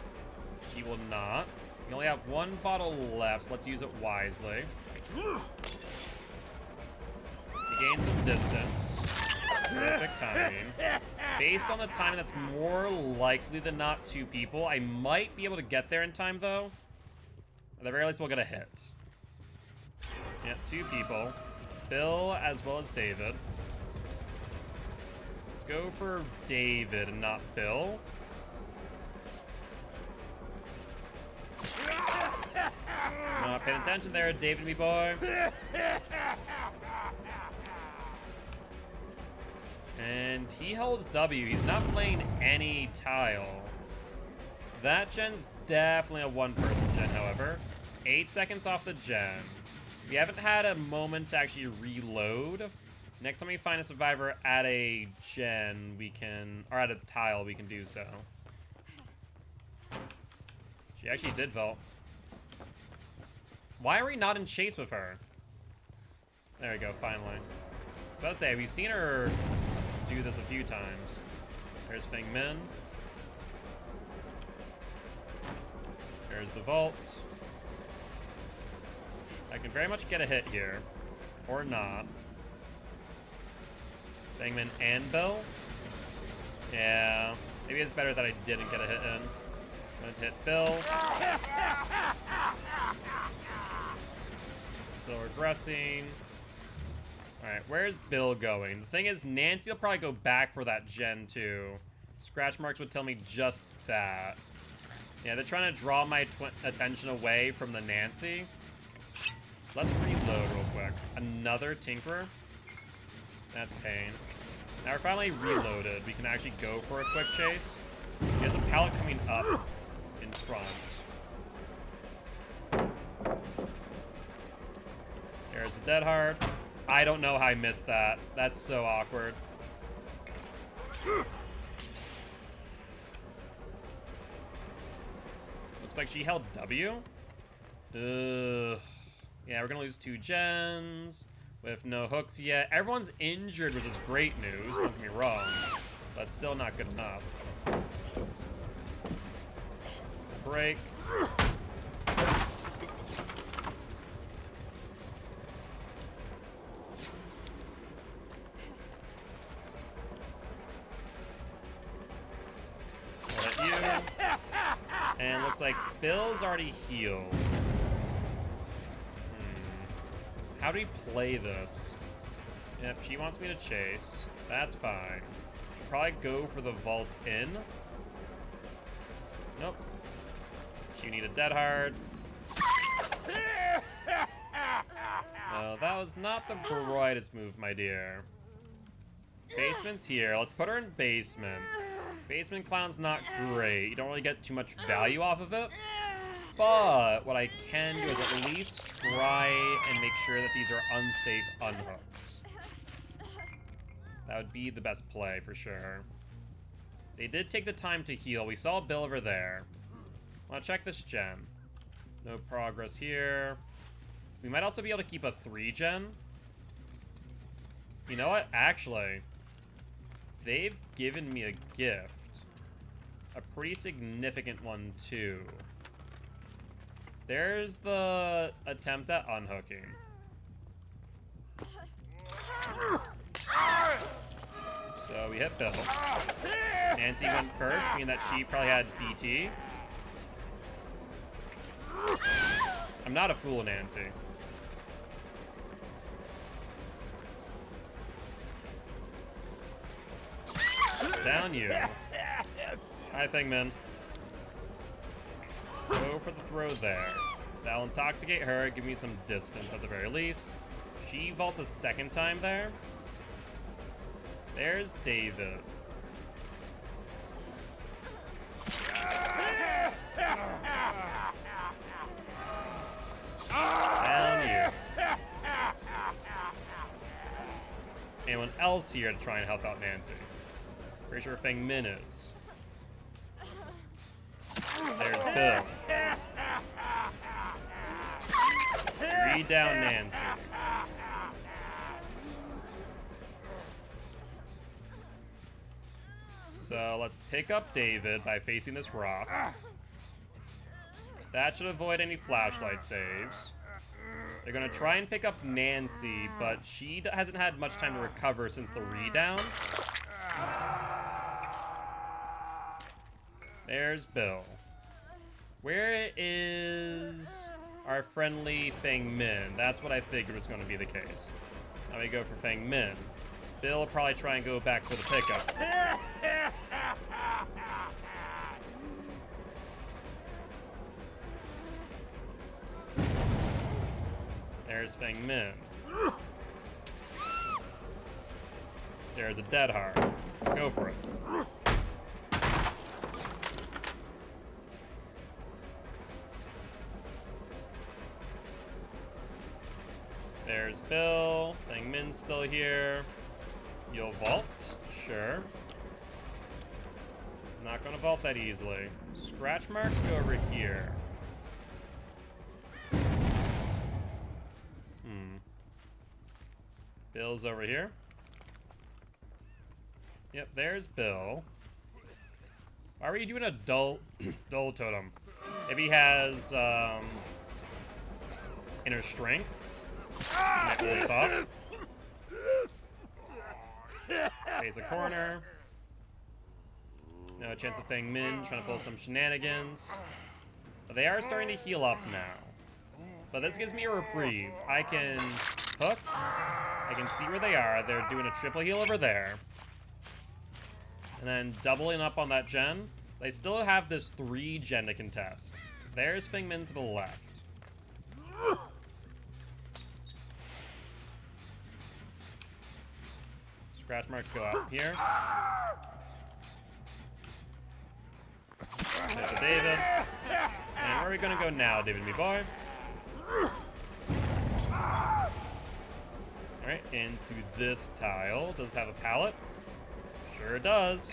She will not. We only have 1 bottle left, so let's use it wisely. He gains some distance. Perfect timing. Based on the timing, that's more likely than not 2 people. I might be able to get there in time, though. At the very least, we'll get a hit. Yeah, 2 people. Bill as well as David. Let's go for David and not Bill. Not paying attention there, David, me boy. And he holds W. He's not playing any tile. That gen's definitely a 1-person gen, however. 8 seconds off the gen. We haven't had a moment to actually reload. Next time we find a survivor at a gen, we can, or at a tile, we can do so. She actually did vault. Why are we not in chase with her? There we go, finally. I was about to say, we've seen her do this a few times. There's Feng Min. There's the vault. I can very much get a hit here. Or not. Feng Min and Bill. Yeah. Maybe it's better that I didn't get a hit in. I'm gonna hit Bill. Still regressing. Alright, where's Bill going? The thing is, Nancy will probably go back for that gen too. Scratch marks would tell me just that. Yeah, they're trying to draw my attention away from the Nancy. Let's reload real quick. Another Tinkerer? That's pain. Now we're finally reloaded. We can actually go for a quick chase. He has a pallet coming up in front. There's the Dead Heart. I don't know how I missed that. That's so awkward. Looks like she held W. Ugh. Yeah, we're gonna lose 2 gens with no hooks yet. Everyone's injured, which is great news, don't get me wrong, but still not good enough. Break. looks like Bill's already healed. How do we play this? Yep, she wants me to chase. That's fine. Should probably go for the vault in. Nope. You need a dead hard. No, that was not the brightest move, my dear. Basement's here. Let's put her in basement. Basement clown's not great. You don't really get too much value off of it. But what I can do is at least try and make sure that these are unsafe unhooks. That would be the best play for sure. They did take the time to heal. We saw Bill over there. I want to check this gen. No progress here. We might also be able to keep a 3 gen. You know what? Actually, they've given me a gift. A pretty significant one, too. There's the attempt at unhooking. So we hit Bill. Nancy went first, meaning that she probably had BT. I'm not a fool, Nancy. Down you. Hi, Thingman. Go for the throw there. That'll intoxicate her, give me some distance at the very least. She vaults a second time there. There's David. Down you. Anyone else here to try and help out Nancy? Pretty sure Feng Min is. There's Bill. 3 down Nancy. So let's pick up David by facing this rock. That should avoid any flashlight saves. They're gonna try and pick up Nancy, but she hasn't had much time to recover since the redown. There's Bill. Where is our friendly Feng Min? That's what I figured was going to be the case. Now we go for Feng Min. Bill will probably try and go back for the pickup. There's Feng Min. There's a dead heart. Go for it. There's Bill. Feng Min's still here. You'll vault? Sure. Not gonna vault that easily. Scratch marks go over here. Bill's over here. Yep, there's Bill. Why are you doing a dull totem? Maybe he has inner strength. Might really thought. Face a corner. No chance of Feng Min trying to pull some shenanigans. But they are starting to heal up now. But this gives me a reprieve. I can hook. I can see where they are. They're doing a triple heal over there. And then doubling up on that gen. They still have this 3 gen to contest. There's Feng Min to the left. Scratch marks go up here. There's a David. And where are we gonna go now, David, me boy? Alright, into this tile. Does it have a pallet? Sure does.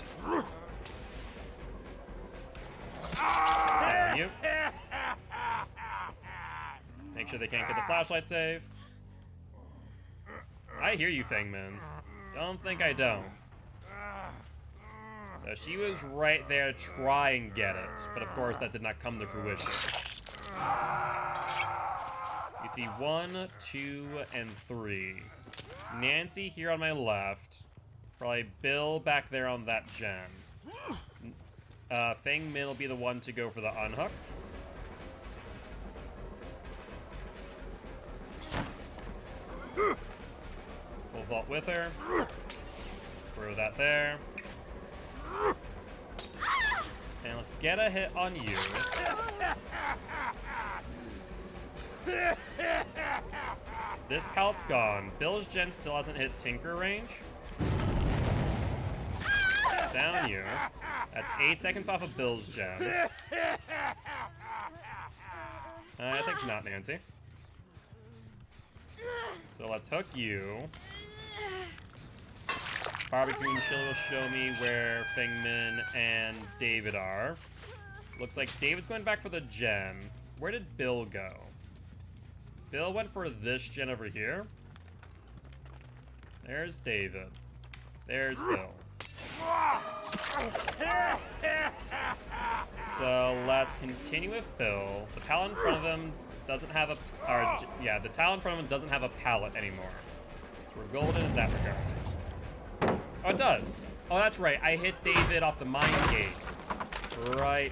Down you. Make sure they can't get the flashlight save. I hear you, Feng Min. Don't think I don't. So she was right there to try and get it, but of course that did not come to fruition. You see 1, 2, and 3. Nancy here on my left. Probably Bill back there on that gen. Feng Min will be the one to go for the unhook. We'll vault with her. Throw that there. And let's get a hit on you. This pallet's gone. Bill's gen still hasn't hit Tinker range. Down you. That's 8 seconds off of Bill's gen. I think not, Nancy. So let's hook you. Barbecue and Chill will show me where Feng Min and David are. Looks like David's going back for the gen. Where did Bill go? Bill went for this gen over here. There's David. There's Bill. So let's continue with Bill. The pallet in front of him doesn't have a... the towel in front of him doesn't have a pallet anymore. So we're golden in that regard. Oh, it does. Oh, that's right. I hit David off the mine gate. Right.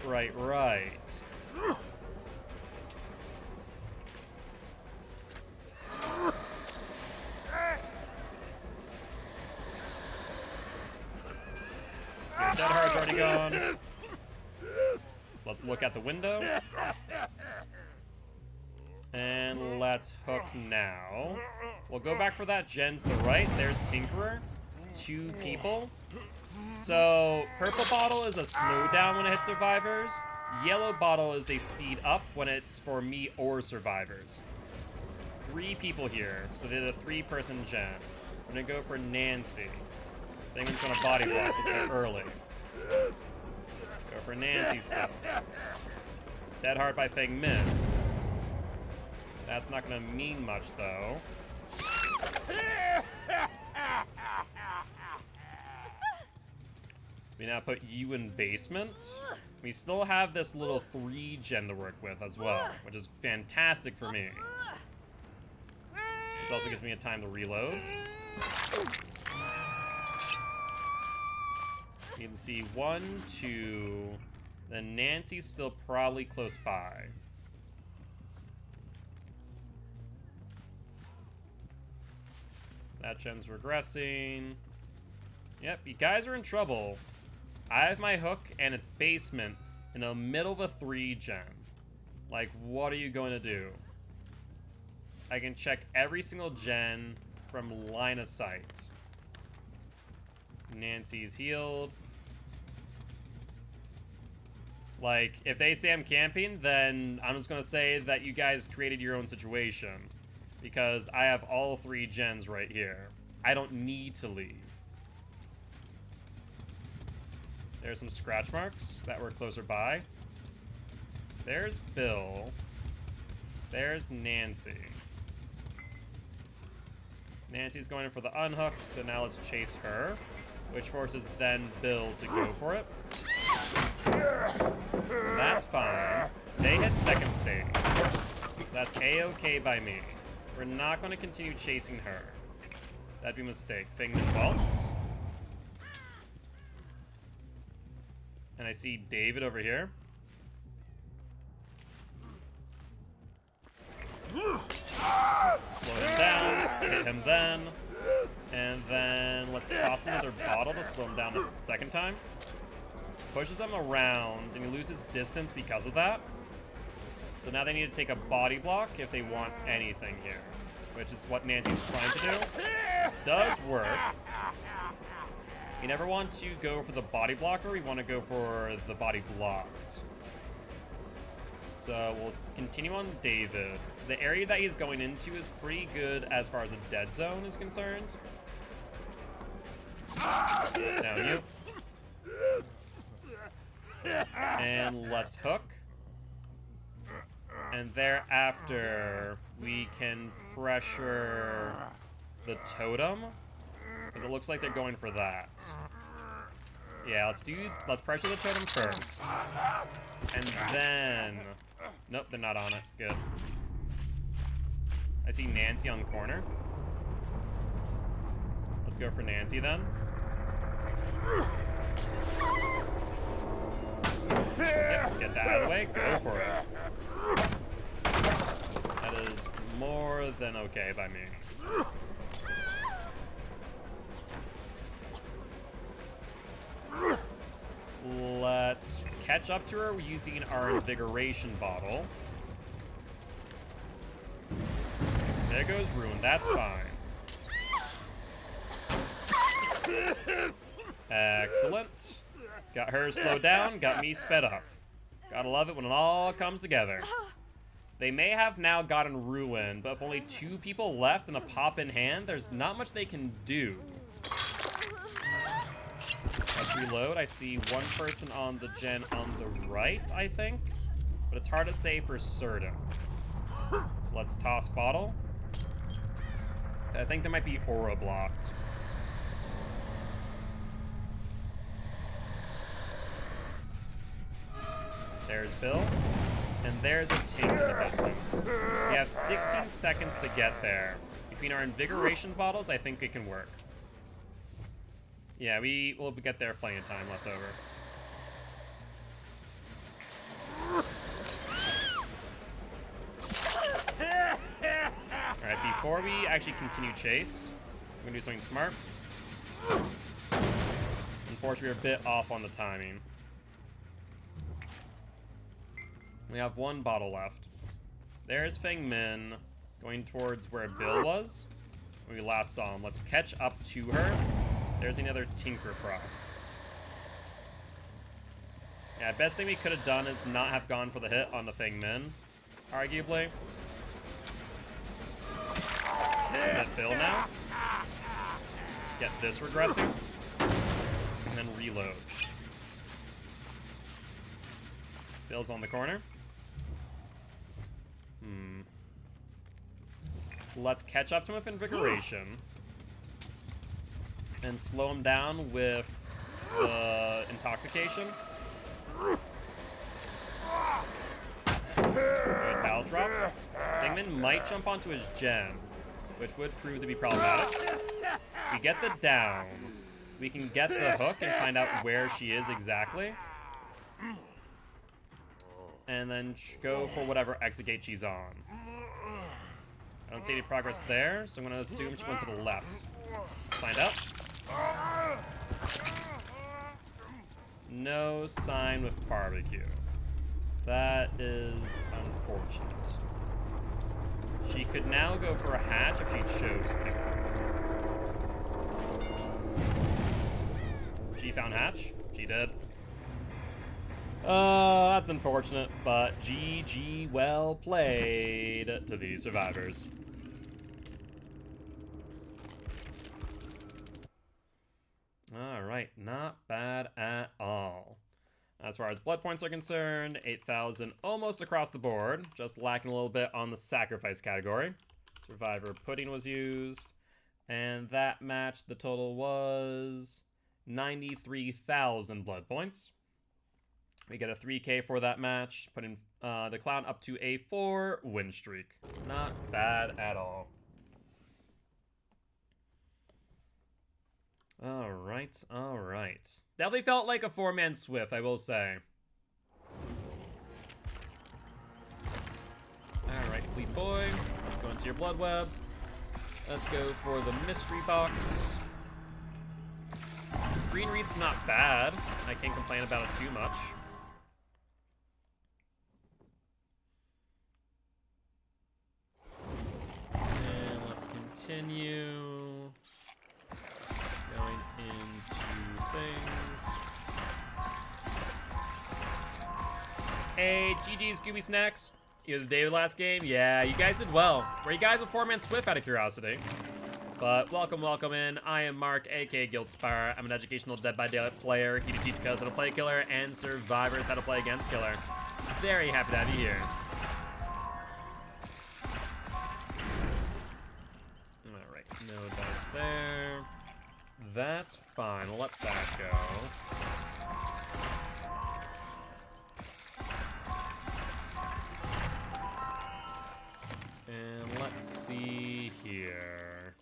Dead Hard's already gone. So let's look at the window. And let's hook now. We'll go back for that gen to the right. There's Tinkerer. 2 people. So purple bottle is a slowdown when it hits survivors. Yellow bottle is a speed up when it's for me or survivors. 3 people here. So they're the 3-person gen. I'm gonna go for Nancy. I think I'm gonna body block it early. Go for Nancy still. Dead Heart by Feng Min. That's not gonna mean much though. We now put you in basement. We still have this little 3 gen to work with as well, which is fantastic for me. This also gives me a time to reload. You can see 1, 2, then Nancy's still probably close by. That gen's regressing. Yep, you guys are in trouble. I have my hook and it's basement in the middle of a 3 gen. Like, what are you going to do? I can check every single gen from line of sight. Nancy's healed. Like, if they say I'm camping, then I'm just gonna say that you guys created your own situation. Because I have all 3 gens right here. I don't need to leave. There's some scratch marks that were closer by. There's Bill. There's Nancy. Nancy's going in for the unhook, so now let's chase her. Which forces then Bill to go for it. That's fine. They hit second stage. That's a-okay by me. We're not going to continue chasing her. That'd be a mistake. Feng Min vaults. And I see David over here. Slow him down. Hit him then. And then let's toss another bottle to slow him down a second time. Pushes them around, and he loses distance because of that. So now they need to take a body block if they want anything here, which is what Nancy's trying to do. Does work. You never want to go for the body blocker, you want to go for the body blocked. So we'll continue on David. The area that he's going into is pretty good as far as the dead zone is concerned. Down you. And let's hook. And thereafter, we can pressure the totem. Because it looks like they're going for that. Yeah, let's pressure the totem first. And then... Nope, they're not on it. Good. I see Nancy on the corner. Let's go for Nancy then. Yep, get that out of the way. Go for it. That is more than okay by me. Let's catch up to her using our invigoration bottle. There goes Ruin. That's fine. Excellent. Got her slowed down, got me sped up. Gotta love it when it all comes together. They may have now gotten Ruin, but if only 2 people left and a pop in hand, there's not much they can do. Let's reload. I see one person on the gen on the right, I think. But it's hard to say for certain. So let's toss bottle. I think there might be aura blocked. There's Bill. And there's a Tink in the distance. We have 16 seconds to get there. Between our invigoration bottles, I think it can work. Yeah, we will get there plenty of time left over. Alright, before we actually continue chase, I'm gonna do something smart. Unfortunately, we're a bit off on the timing. We have 1 bottle left. There's Feng Min going towards where Bill was when we last saw him. Let's catch up to her. There's another Tinker proc. Yeah, best thing we could have done is not have gone for the hit on the Feng Min, arguably. Is that Bill now? Get this regressing. And then reload. Bill's on the corner. Let's catch up to him with invigoration. And slow him down with the intoxication. Good battle drop. Dingman might jump onto his gen, which would prove to be problematic. We get the down. We can get the hook and find out where she is exactly. And then go for whatever execute she's on. I don't see any progress there, so I'm going to assume she went to the left. Let's find out. No sign with barbecue. That is unfortunate. She could now go for a hatch if she chose to. She found hatch. She did. That's unfortunate, but GG, well played to these survivors. Alright, not bad at all. As far as blood points are concerned, 8,000 almost across the board, just lacking a little bit on the sacrifice category. Survivor pudding was used, and that match, the total was 93,000 blood points. We get a 3K for that match, putting the clown up to a 4 win streak. Not bad at all. Alright, alright. Definitely felt like a 4-man Swift, I will say. Alright, Fleet Boy. Let's go into your blood web. Let's go for the mystery box. Green Reed's not bad. I can't complain about it too much. And let's continue. Going into things. Hey, GG's Gooby Snacks. You the day of the last game? Yeah, you guys did well. Were you guys a 4-man Swift out of curiosity? But welcome, welcome in. I am Mark, aka Gilty. I'm an educational Dead by Daylight player. Here to teach us how to play Killer and survivors how to play against Killer. Very happy to have you here. Alright, no dice there. That's fine. We'll let that go. And let's see here.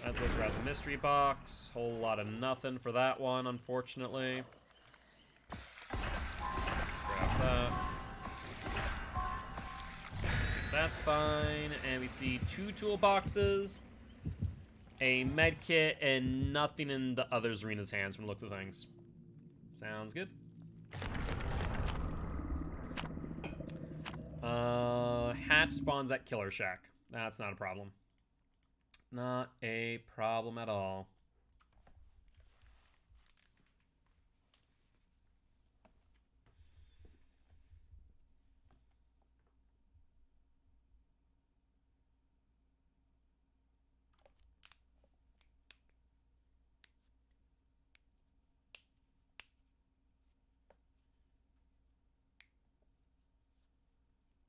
Let's look throughout the mystery box. Whole lot of nothing for that one, unfortunately. that's fine. And we see 2 toolboxes, a med kit, and nothing in the other Zarina's hands from the looks of things. Sounds good. Hatch spawns at Killer Shack. That's not a problem. Not a problem at all.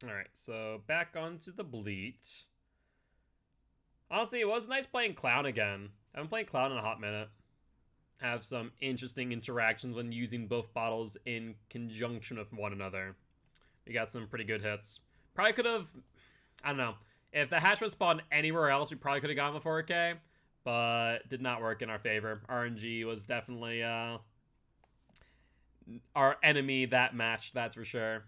Alright, so back onto the bleat. Honestly, it was nice playing Clown again. I haven't played Clown in a hot minute. Have some interesting interactions when using both bottles in conjunction with one another. We got some pretty good hits. Probably could have, I don't know. If the hatch was spawned anywhere else, we probably could have gotten the 4K. But did not work in our favor. RNG was definitely our enemy that match, that's for sure.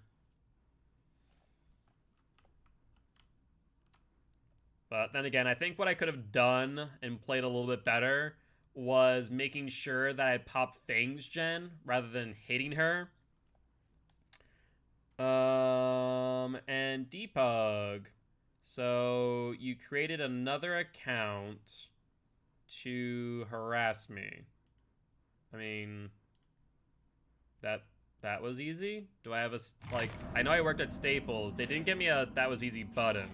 But then again, I think what I could have done and played a little bit better was making sure that I popped Fang's gen rather than hitting her. And debug. So you created another account to harass me. I mean, that was easy. Do I have a, like, I know I worked at Staples. They didn't give me a that was easy button.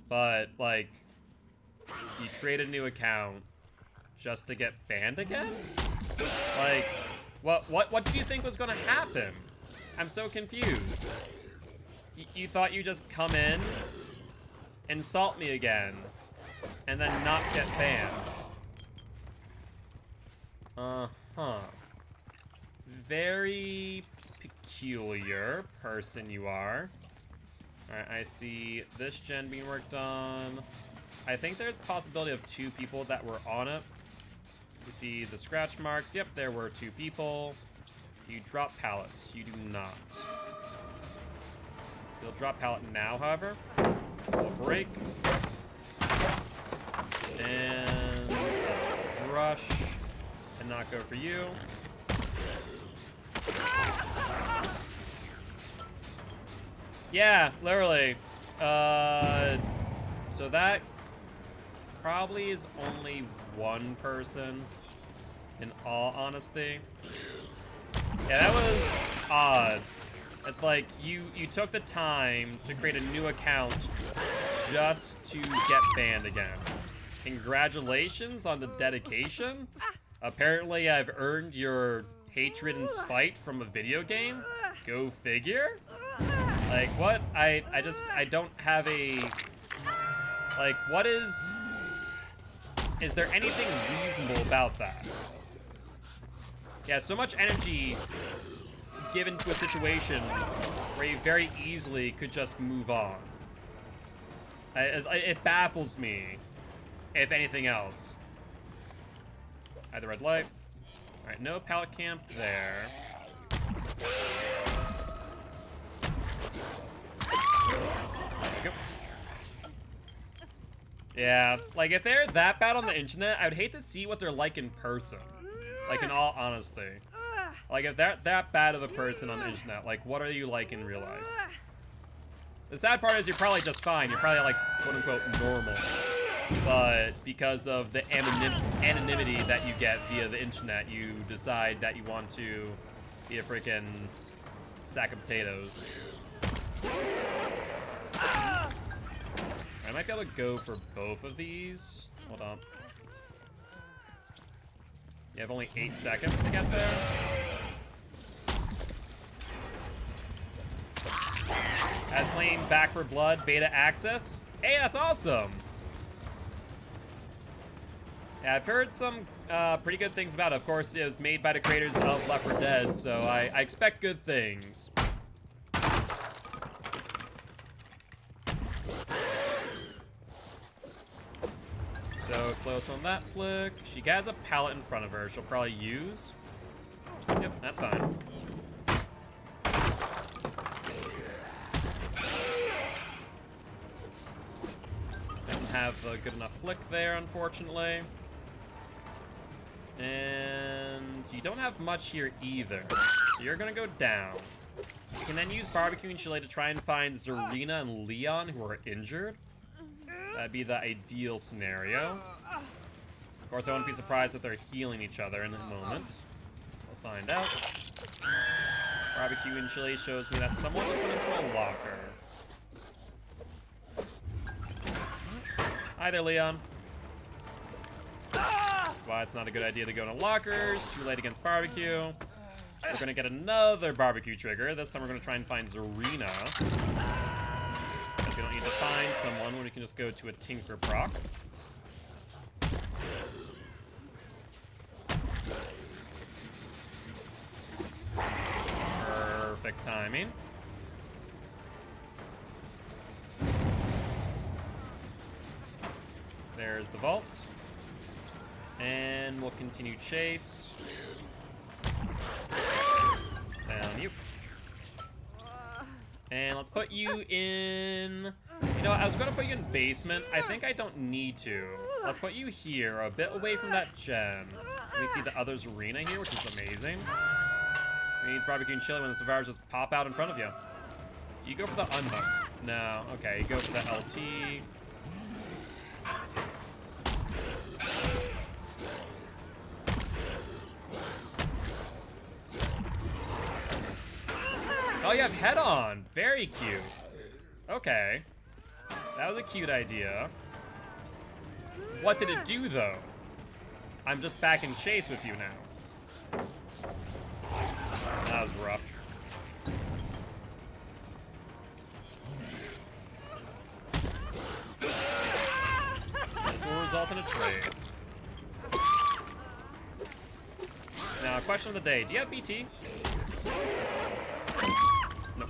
But, like, you create a new account just to get banned again? Like, what do you think was gonna happen? I'm so confused. You thought you just come in, insult me again, and then not get banned. Uh-huh. Very peculiar person you are. Alright, I see this gen being worked on. I think there's a possibility of 2 people that were on it. You see the scratch marks. Yep, there were 2 people. You drop pallets. You do not. You'll drop pallet now, however. We'll break. And rush. And not go for you. Yeah, literally. So that probably is only 1 person, in all honesty. Yeah, that was odd. It's like you took the time to create a new account just to get banned again. Congratulations on the dedication. Apparently I've earned your hatred and spite from a video game. Go figure. Like, what? I don't have a, like, what is there anything reasonable about that? Yeah, so much energy given to a situation where you very easily could just move on. It baffles me, if anything else. I had the red light. Alright, no pallet camp there. Yeah, like, if they're that bad on the internet, I would hate to see what they're like in person. Like, in all honesty. Like, if they're that bad of a person on the internet, like, what are you like in real life? The sad part is you're probably just fine. You're probably, like, quote-unquote normal. But because of the anonymity that you get via the internet, you decide that you want to be a freaking sack of potatoes. I might be able to go for both of these. Hold on. You have only 8 seconds to get there. As playing Back for Blood beta access. Hey, that's awesome. Yeah, I've heard some pretty good things about it. Of course, it was made by the creators of Left 4 Dead, so I expect good things. So close on that flick. She has a pallet in front of her. She'll probably use. Yep, that's fine. have a good enough flick there, unfortunately. And you don't have much here either. So you're gonna go down. You can then use Barbecue and Chile to try and find Zarina and Leon, who are injured. That'd be the ideal scenario. Of course, I wouldn't be surprised if they're healing each other in a moment. We'll find out. Barbecue and Chile shows me that someone was put into a locker. Hi there, Leon. That's why it's not a good idea to go into lockers. Too late against Barbecue. We're gonna get another Barbecue trigger. This time we're gonna try and find Zarina. Because we don't need to find someone when we can just go to a Tinker proc. Perfect timing. There's the vault. And we'll continue chase. Down you. And let's put you in... You know, I was going to put you in basement. I think I don't need to. Let's put you here, a bit away from that gen. We see the other's arena here, which is amazing. It means Barbecue and Chili when the survivors just pop out in front of you. You go for the unhook. No, okay, you go for the LT. Oh, you have head on. Very cute. Okay. That was a cute idea. What did it do, though? I'm just back in chase with you now. That was rough. This will result in a trade. Now, question of the day. Do you have BT? No.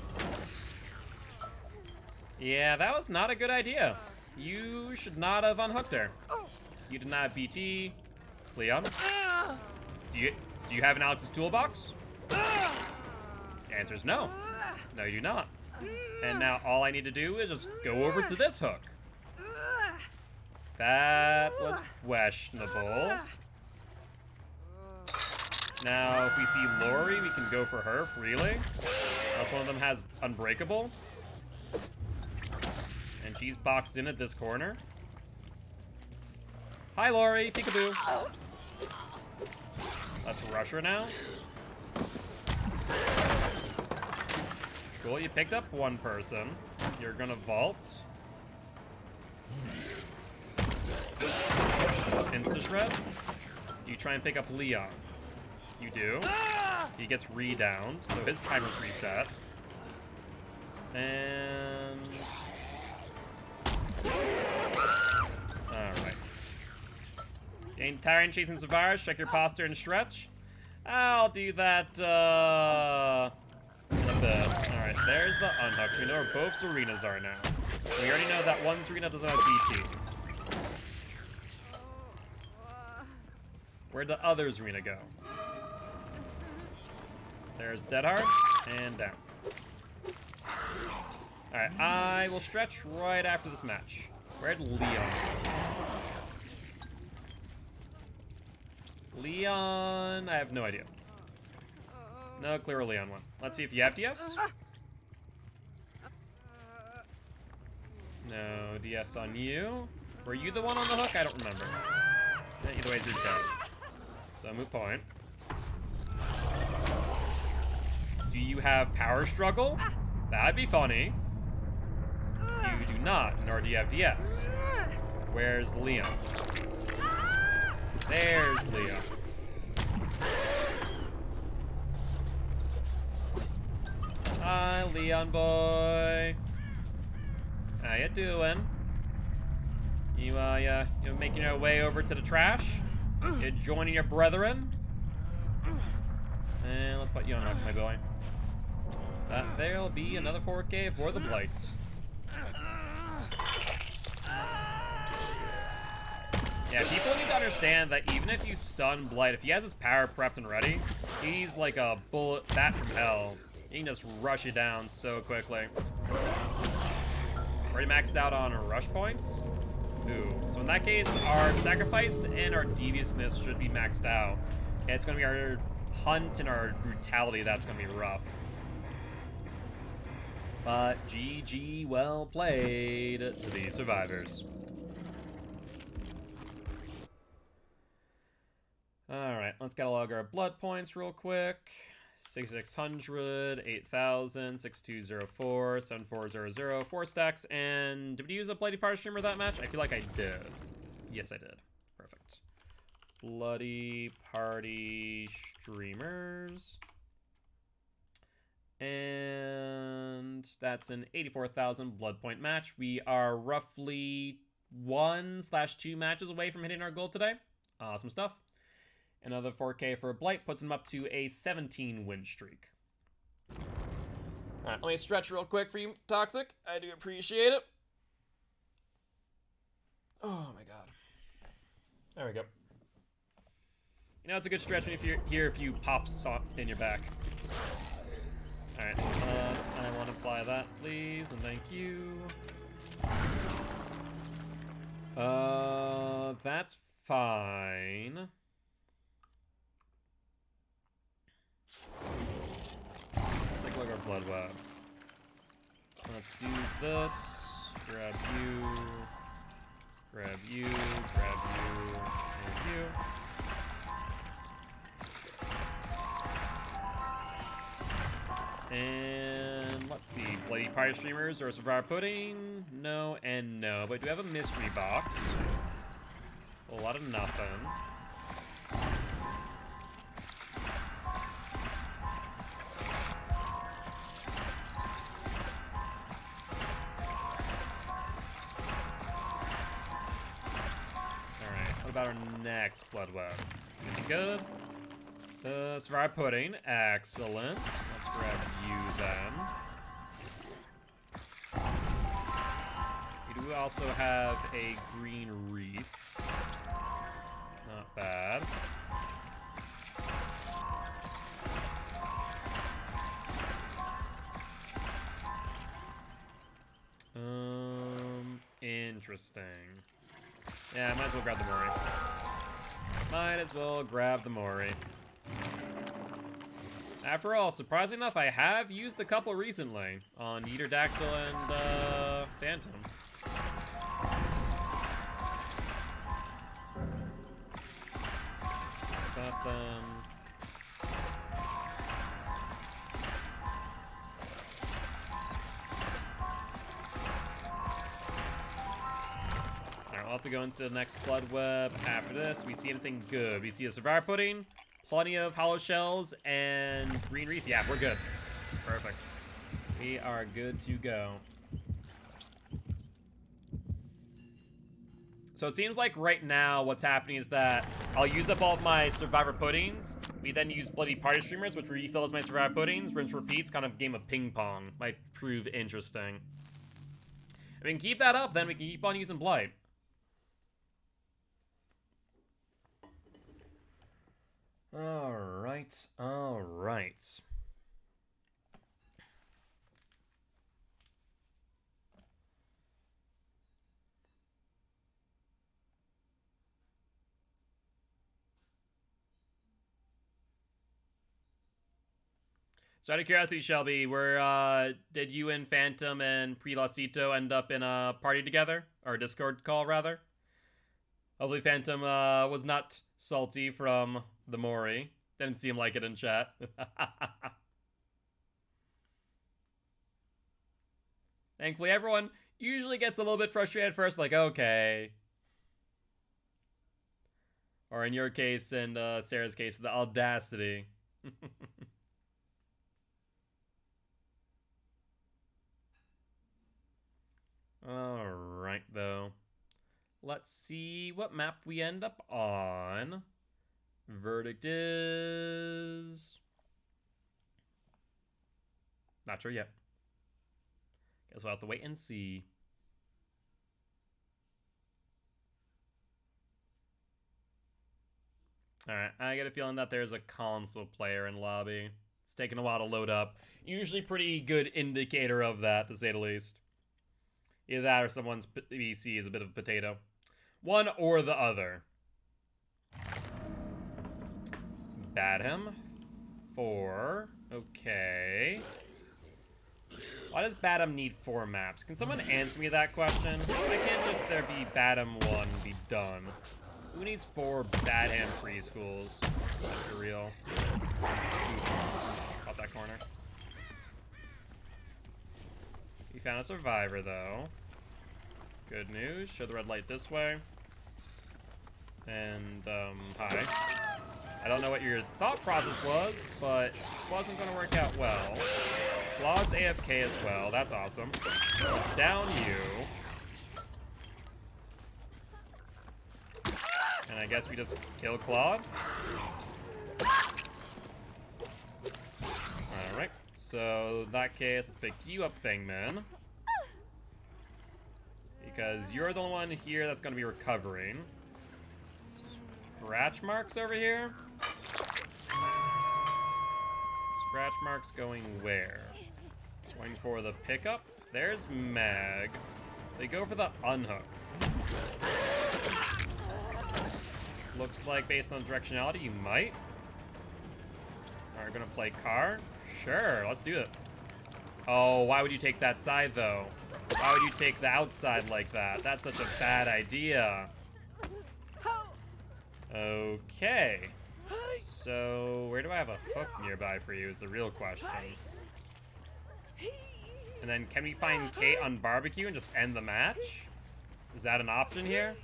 Yeah, that was not a good idea. You should not have unhooked her. You did not have BT. Leon? Do you have an Alex's toolbox? The answer is no. No, you do not. And now all I need to do is just go over to this hook. That was questionable. Now, if we see Lori, we can go for her freely. Unless one of them has Unbreakable. And she's boxed in at this corner. Hi, Lori. Peekaboo. Let's rush her now. Cool, you picked up one person. You're gonna vault. Insta-shred. You try and pick up Leon. You do. He gets re-downed, so his timer's reset. And... Alright. Getting tired and chasing survivors, check your posture and stretch. I'll do that, in a bit. Alright, there's the unhook. We know where both Serenas are now. We already know that one Serena doesn't have BT. Where'd the other Serena go? There's Deadhard, and down. Alright, I will stretch right after this match. Where'd Leon go? Leon, I have no idea. No clear where Leon went. Let's see if you have DS. No DS on you. Were you the one on the hook? I don't remember. Either way, you're dead. So, moot point. Do you have power struggle? That'd be funny. You do not, nor do you have DS. Where's Leon? There's Leon. Hi, Leon boy. How you doing? You making your way over to the trash? You joining your brethren? And let's put you on, my boy. There'll be another 4K for the Blight. Yeah, people need to understand that even if you stun Blight, if he has his power prepped and ready, he's like a bullet bat from hell. He can just rush you down so quickly. Already maxed out on rush points. Ooh, so in that case, our sacrifice and our deviousness should be maxed out. Yeah, it's gonna be our hunt and our brutality that's gonna be rough. But GG, well played to the survivors. Alright, let's catalog our blood points real quick. 6600, 8000, 6204, 7400, 4 stacks, and did we use a Bloody Party Streamer that match? I feel like I did. Yes, I did. Perfect. Bloody Party Streamers. And that's an 84,000 blood point match. We are roughly 1/2 matches away from hitting our goal today. Awesome stuff. Another 4K for Blight puts him up to a 17 win streak. Alright, let me stretch real quick for you, Toxic. I do appreciate it. Oh my god. There we go. You know, it's a good stretch if you're here if you pop in your back. Alright, I want to apply that, please, and thank you. That's fine. Let's take a look at our blood web. Let's do this. Grab you. Grab you. Grab you. Grab you. And let's see. Bloody Party Streamers or Survivor Pudding? No and no. But do we have a mystery box? A lot of nothing. What about our next blood web? Anything good? Survivor Pudding. Excellent. Let's grab you then. We do also have a green wreath. Not bad. Interesting. Yeah, might as well grab the Mori. Might as well grab the Mori. After all, surprisingly enough, I have used a couple recently on Eaterdactyl and Phantom. Got them. I'll have to go into the next blood web after this. We see anything good? We see a Survivor Pudding, plenty of hollow shells, and green wreath. Yeah, we're good. Perfect. We are good to go. So it seems like right now what's happening is that I'll use up all of my Survivor Puddings. We then use Bloody Party Streamers, which refills my Survivor Puddings. Rinse, repeats, kind of game of ping pong. Might prove interesting. If we can keep that up, then we can keep on using Blight. Alright, alright. So out of curiosity, Shelby, did you and Phantom and Pre-Lacito end up in a party together? Or a Discord call, rather? Hopefully Phantom was not salty from the Mori. Didn't seem like it in chat. Thankfully, everyone usually gets a little bit frustrated at first, like, okay. Or in your case, and Sarah's case, the audacity. Alright, though. Let's see what map we end up on. Verdict is... not sure yet. Guess we'll have to wait and see. Alright, I get a feeling that there's a console player in lobby. It's taking a while to load up. Usually pretty good indicator of that, to say the least. Either that or someone's PC is a bit of a potato. One or the other. Badham. 4. Okay. Why does Badham need 4 maps? Can someone answer me that question? Why can't just there be Badham 1 and be done? Who needs 4 Badham preschools? That's for real. Out that corner. We found a survivor, though. Good news. Show the red light this way. And, hi. I don't know what your thought process was, but it wasn't going to work out well. Claude's AFK as well. That's awesome. It's down you. And I guess we just kill Claude. Alright. So, in that case, let's pick you up, Fangman. Because you're the only one here that's going to be recovering. Scratch marks over here? Scratch marks going where? Going for the pickup? There's Mag. They go for the unhook. Looks like based on directionality, you might. Alright, gonna play car? Sure, let's do it. Oh, why would you take that side, though? Why would you take the outside like that? That's such a bad idea. Okay. So, where do I have a hook nearby for you is the real question. And then, can we find Kate on barbecue and just end the match? Is that an option here?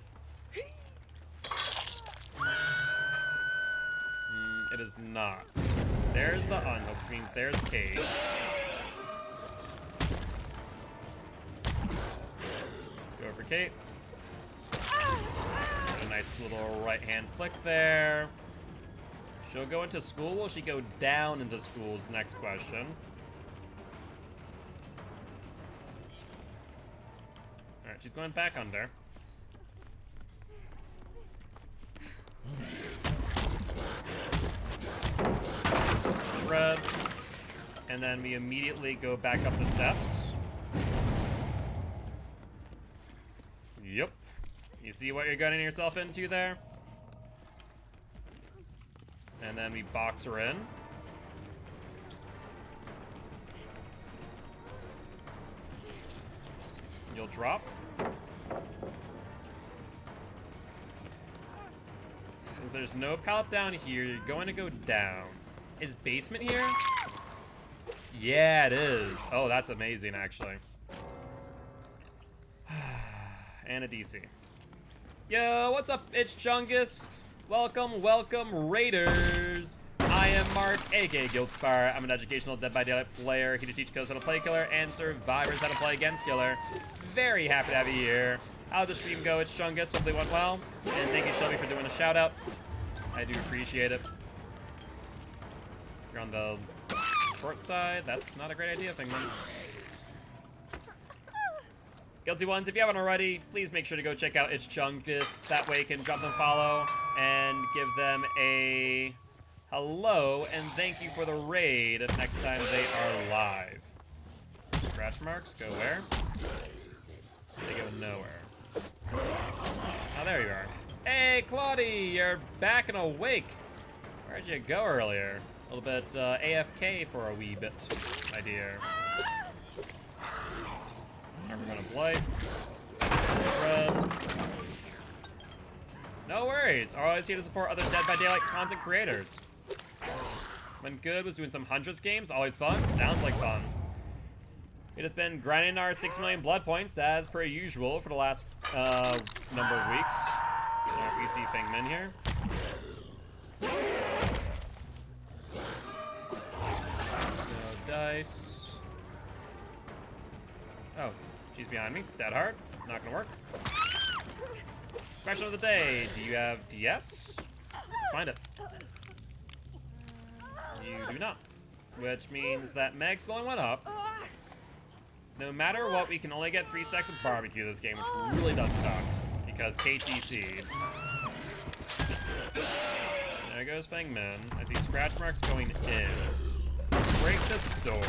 It is not. There's the unhook, which means there's Kate. Go for Kate. A nice little right-hand flick there. She'll go into school. Will she go down into school is the next question. Alright, she's going back under. Shred. And then we immediately go back up the steps. Yep. You see what you're gunning yourself into there? And then we box her in. You'll drop. Since there's no pallet down here, you're going to go down. Is basement here? Yeah, it is. Oh, that's amazing, actually. And a DC. Yo, what's up, it's Chungus. Welcome, welcome, Raiders. I am Mark, aka Gilty. I'm an educational Dead by Daylight player here to teach killers how to play killer and survivors how to play against killer. Very happy to have you here. How'd the stream go? It's Chungus. Hopefully it went well. And thank you, Shelby, for doing a shout out. I do appreciate it. If you're on the short side, that's not a great idea, Fingman. Guilty ones, if you haven't already, please make sure to go check out It's Chungus. That way you can drop them a follow and give them a hello and thank you for the raid next time they are live. Scratch marks go where? They go nowhere. Oh, there you are. Hey, Claudie, you're back and awake. Where'd you go earlier? A little bit AFK for a wee bit, my dear. Never gonna play. Red. No worries. Always here to support other Dead by Daylight content creators. When good was doing some Huntress games, always fun. Sounds like fun. It has been grinding our 6 million blood points as per usual for the last number of weeks. Our PC Fangman here. No dice. Oh, she's behind me. Dead hard. Not gonna work. Question of the day. Do you have DS? Let's find it. You do not. Which means that Meg's the only one up. No matter what, we can only get 3 stacks of barbecue this game, which really does suck. Because KTC. There goes Fangman. I see scratch marks going in. Break this door.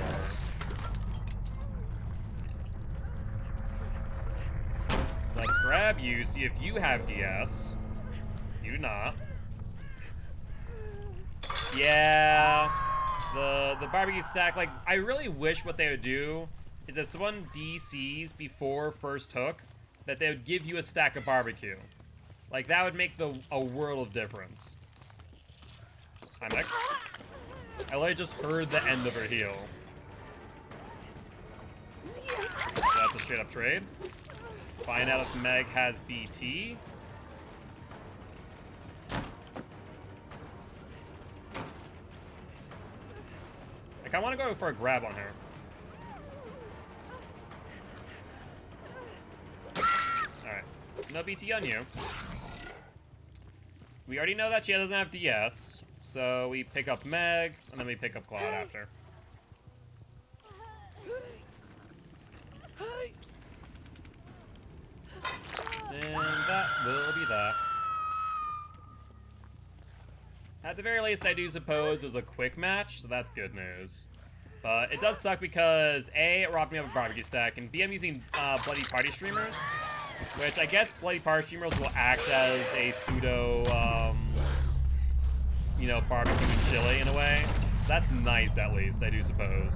Let's grab you, see if you have DS. You do not. Yeah, the barbecue stack, like, I really wish what they would do is if someone DCs before first hook, that they would give you a stack of barbecue. Like, that would make a world of difference. I'm like, I literally just heard the end of her heal. So that's a straight up trade. Find out if Meg has BT. Like, I want to go for a grab on her. Alright. No BT on you. We already know that she doesn't have DS. So we pick up Meg, and then we pick up Claude after. And that will be that. At the very least, I do suppose it was a quick match, so that's good news. But it does suck because A, it robbed me of a barbecue stack, and B, I'm using Bloody Party streamers, which I guess Bloody Party streamers will act as a pseudo, you know, barbecue and chili in a way. So that's nice, at least, I do suppose.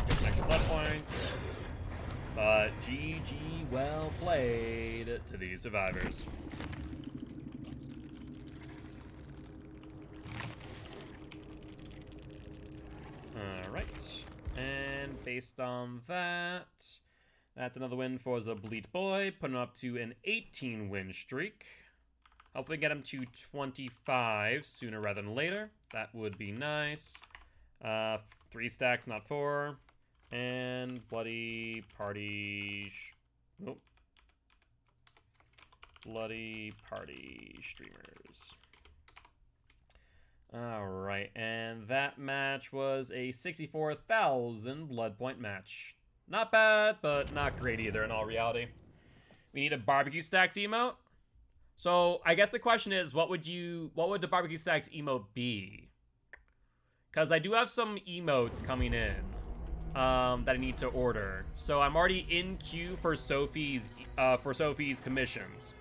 Get some extra blood points. But GG, well played to these survivors. Alright, and based on that, that's another win for the Bleat Boy, putting him up to an 18-win streak. Hopefully get him to 25 sooner rather than later. That would be nice. 3 stacks, not 4. And Bloody Party... Nope. Bloody Party streamers. Alright, and that match was a 64,000 blood point match. Not bad, but not great either in all reality. We need a barbecue stacks emote. So I guess the question is, what would the barbecue stacks emote be? Because I do have some emotes coming in that I need to order. So I'm already in queue for Sophie's commissions.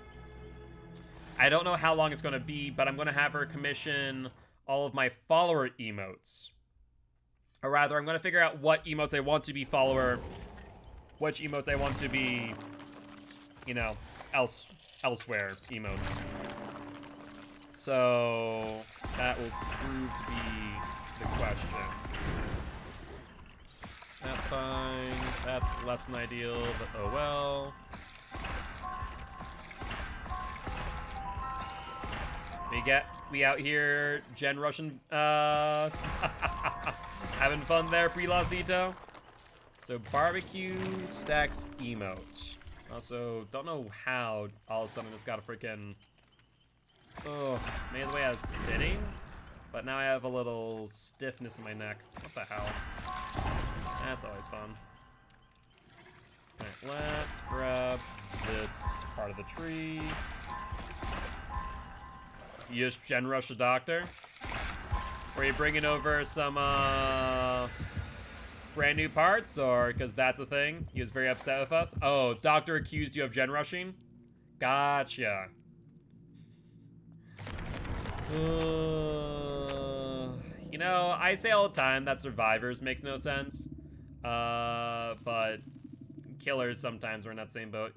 I don't know how long it's going to be, but I'm going to have her commission all of my follower emotes. Or rather, I'm going to figure out what emotes I want to be follower, which emotes I want to be, you know, elsewhere emotes. So that will prove to be the question. That's fine. That's less than ideal, but oh well. We out here gen rushing, having fun there, Pre-Losito. So barbecue stacks emote. Also, don't know how all of a sudden this got a freaking, maybe the way I was sitting, but now I have a little stiffness in my neck. What the hell? That's always fun. Alright, let's grab this part of the tree. You just gen rush the doctor? Or are you bringing over some, brand new parts? Or, because that's a thing? He was very upset with us. Oh, doctor accused you of gen rushing? Gotcha. You know, I say all the time that survivors makes no sense. But killers sometimes are in that same boat.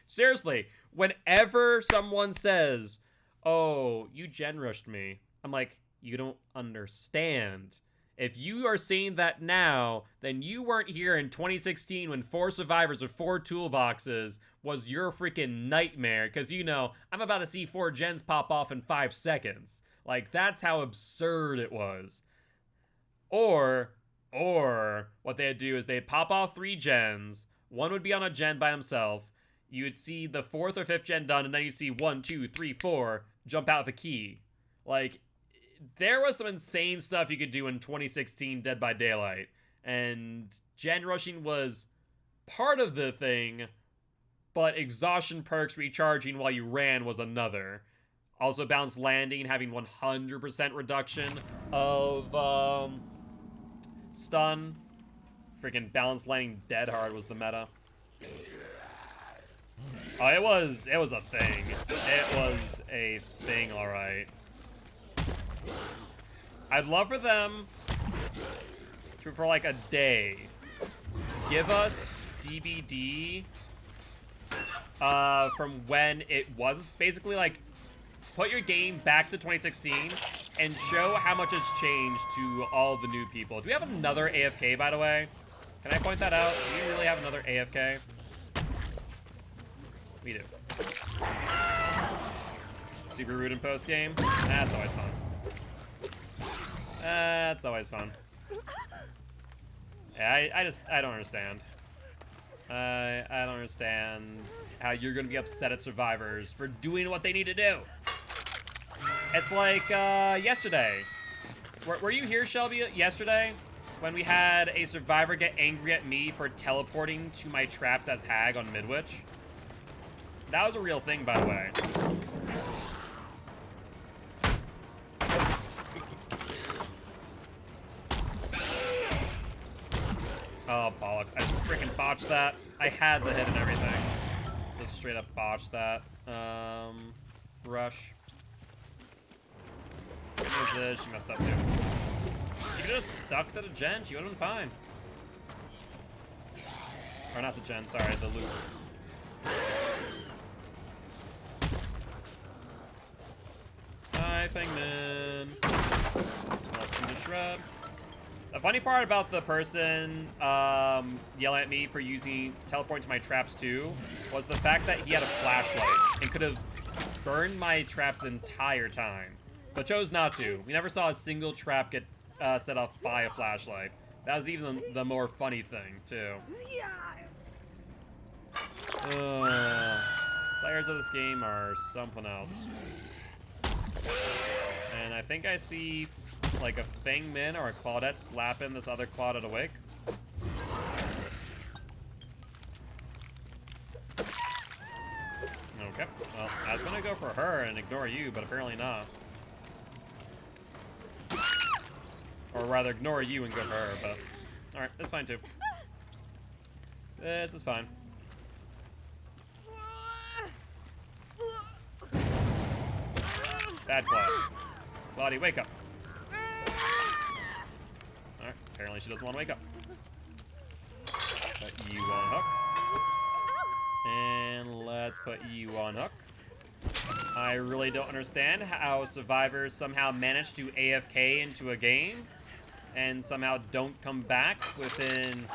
Seriously, whenever someone says, oh, you gen rushed me, I'm like, you don't understand. If you are saying that now, then you weren't here in 2016 when 4 survivors with 4 toolboxes was your freaking nightmare, because you know, I'm about to see 4 gens pop off in 5 seconds. Like, that's how absurd it was. Or what they'd do is they'd pop off 3 gens, one would be on a gen by himself, you would see the 4th or 5th gen done, and then you'd see 1, 2, 3, 4 jump out with a key. Like, there was some insane stuff you could do in 2016 Dead by Daylight, and gen rushing was part of the thing, but exhaustion perks recharging while you ran was another. Also, balanced landing having 100% reduction of stun. Freaking balanced landing dead hard was the meta. Oh, it was a thing. It was a thing, all right. I'd love for them to, for like a day, give us DVD from when it was basically like, put your game back to 2016 and show how much it's changed to all the new people. Do we have another AFK, by the way? Can I point that out? Do we really have another AFK? We do. Super rude in post game. That's always fun. That's always fun. Yeah, I don't understand. I don't understand how you're gonna be upset at survivors for doing what they need to do. It's like yesterday. Were you here, Shelby, yesterday? When we had a survivor get angry at me for teleporting to my traps as Hag on Midwich? That was a real thing, by the way. Oh, bollocks. I freaking botched that. I had the hit and everything. Just straight up botched that. Rush. What is this? She messed up, too. She could have stuck to the gen. She would have been fine. Or not the gen, sorry, the loop. Hi, Fangman. Let's do the shrub. The funny part about the person yelling at me for using teleport to my traps too was the fact that he had a flashlight and could have burned my trap the entire time, but chose not to. We never saw a single trap get set off by a flashlight. That was even the more funny thing too. Players of this game are something else. And I think I see like a Fangman or a Claudette slapping this other Claudette awake. Okay, well, I was gonna go for her and ignore you, but apparently not. Or rather, ignore you and go for her, but... Alright, that's fine too. This is fine. Bad Claude. Claudie, wake up. Alright, apparently she doesn't want to wake up. Put you on hook. And let's put you on hook. I really don't understand how survivors somehow manage to AFK into a game and somehow don't come back within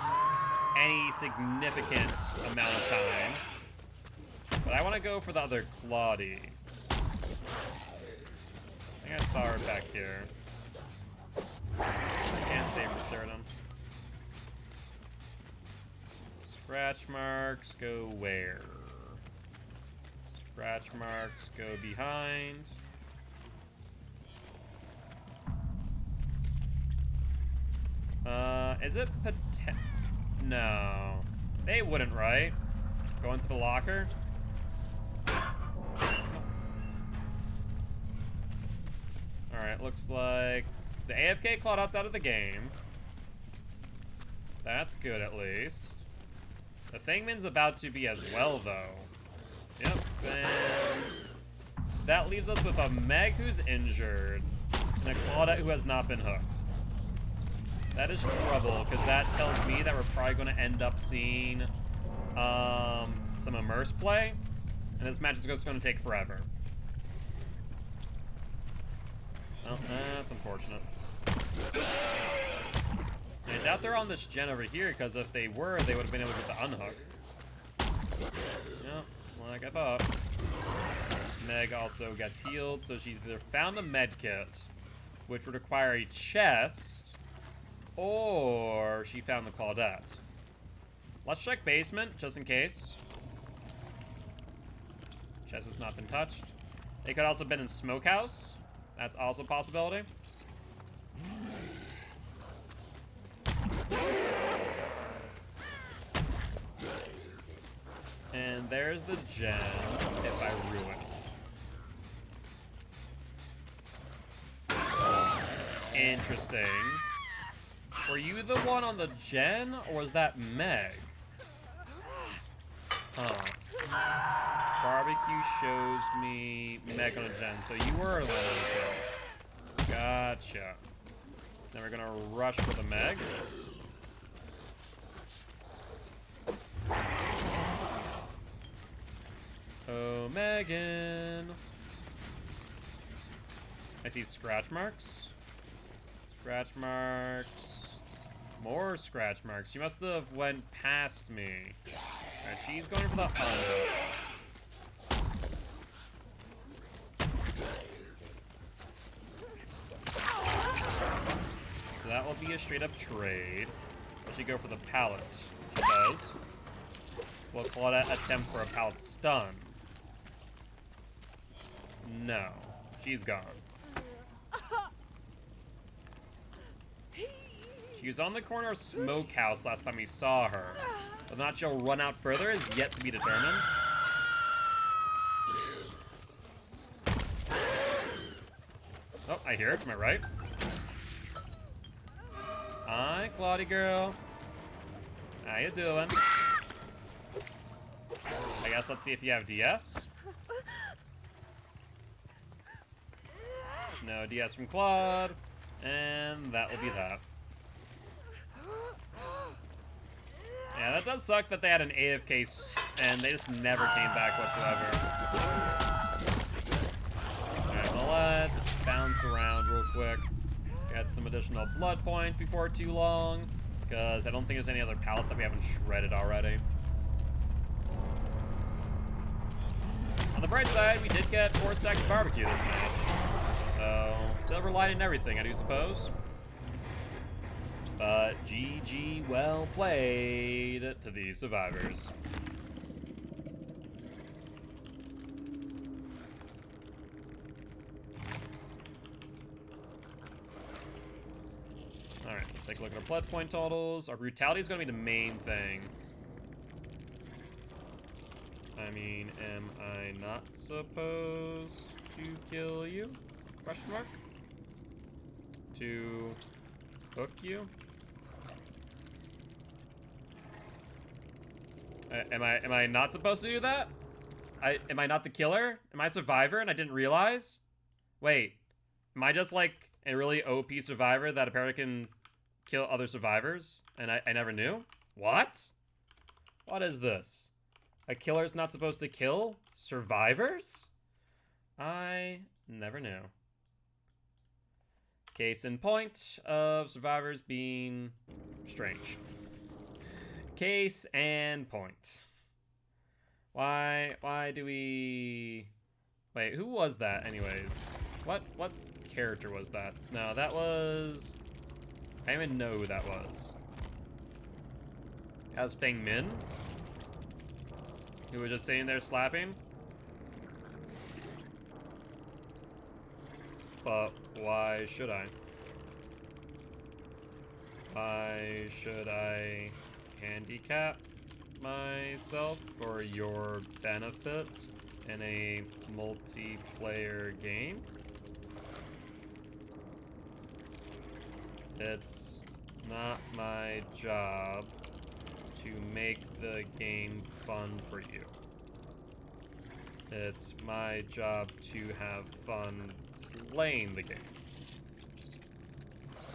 any significant amount of time. But I want to go for the other Claudie. I think I saw her back here. I can't save her Cerdum. Scratch marks go where? Scratch marks go behind. Is it no. They wouldn't, right? Go into the locker? Alright, looks like the AFK Claudettes out of the game. That's good, at least. The Fangman's about to be as well, though. Yep, and that leaves us with a Meg who's injured and a Claudette who has not been hooked. That is trouble, because that tells me that we're probably going to end up seeing some immerse play, and this match is just going to take forever. Well, that's unfortunate. I doubt they're on this gen over here, because if they were, they would have been able to get the unhook. Yep, like I thought. Meg also gets healed, so she's either found a med kit, which would require a chest, or she found the Claudette. Let's check basement, just in case. Chest has not been touched. They could also have been in smokehouse. That's also a possibility. And there's the gem, if I ruin. Interesting. Were you the one on the gen, or was that Meg? Barbecue shows me Meg on a gen, so you were the one. Gotcha. So now we're gonna rush for the Meg. Oh, Megan. I see scratch marks. Scratch marks. More scratch marks. She must have went past me. Alright, she's going for the hunt. So that will be a straight up trade. Will she go for the pallet? She does. Will Claudette attempt for a pallet stun? No. She's gone. She was on the corner of Smokehouse last time we saw her. Whether or not she'll run out further is yet to be determined. Oh, I hear it. Am I right? Hi, Claudie girl. How you doing? I guess let's see if you have DS. No DS from Claude. And that will be that. Yeah, that does suck that they had an AFK and they just never came back whatsoever. Alright, well, let's bounce around real quick. Get some additional blood points before too long, because I don't think there's any other pallet that we haven't shredded already. On the bright side, we did get 4 stacks of barbecue this match. So, silver lining everything, I do suppose. But GG, well played to the survivors. Alright, let's take a look at our blood point totals. Our brutality is going to be the main thing. I mean, am I not supposed to kill you? Question mark? To hook you? Am I not supposed to do that? Am I not the killer? Am I a survivor and I didn't realize? Wait, am I just like a really OP survivor that apparently can kill other survivors and I never knew? What? What is this? A killer's not supposed to kill survivors? I never knew. Case in point of survivors being strange. Case and point. Why do we... Wait, who was that anyways? What character was that? No, that was... I don't even know who that was. That was Feng Min? Who was just sitting there slapping? But why should I? Why should I handicap myself for your benefit in a multiplayer game? It's not my job to make the game fun for you. It's my job to have fun playing the game.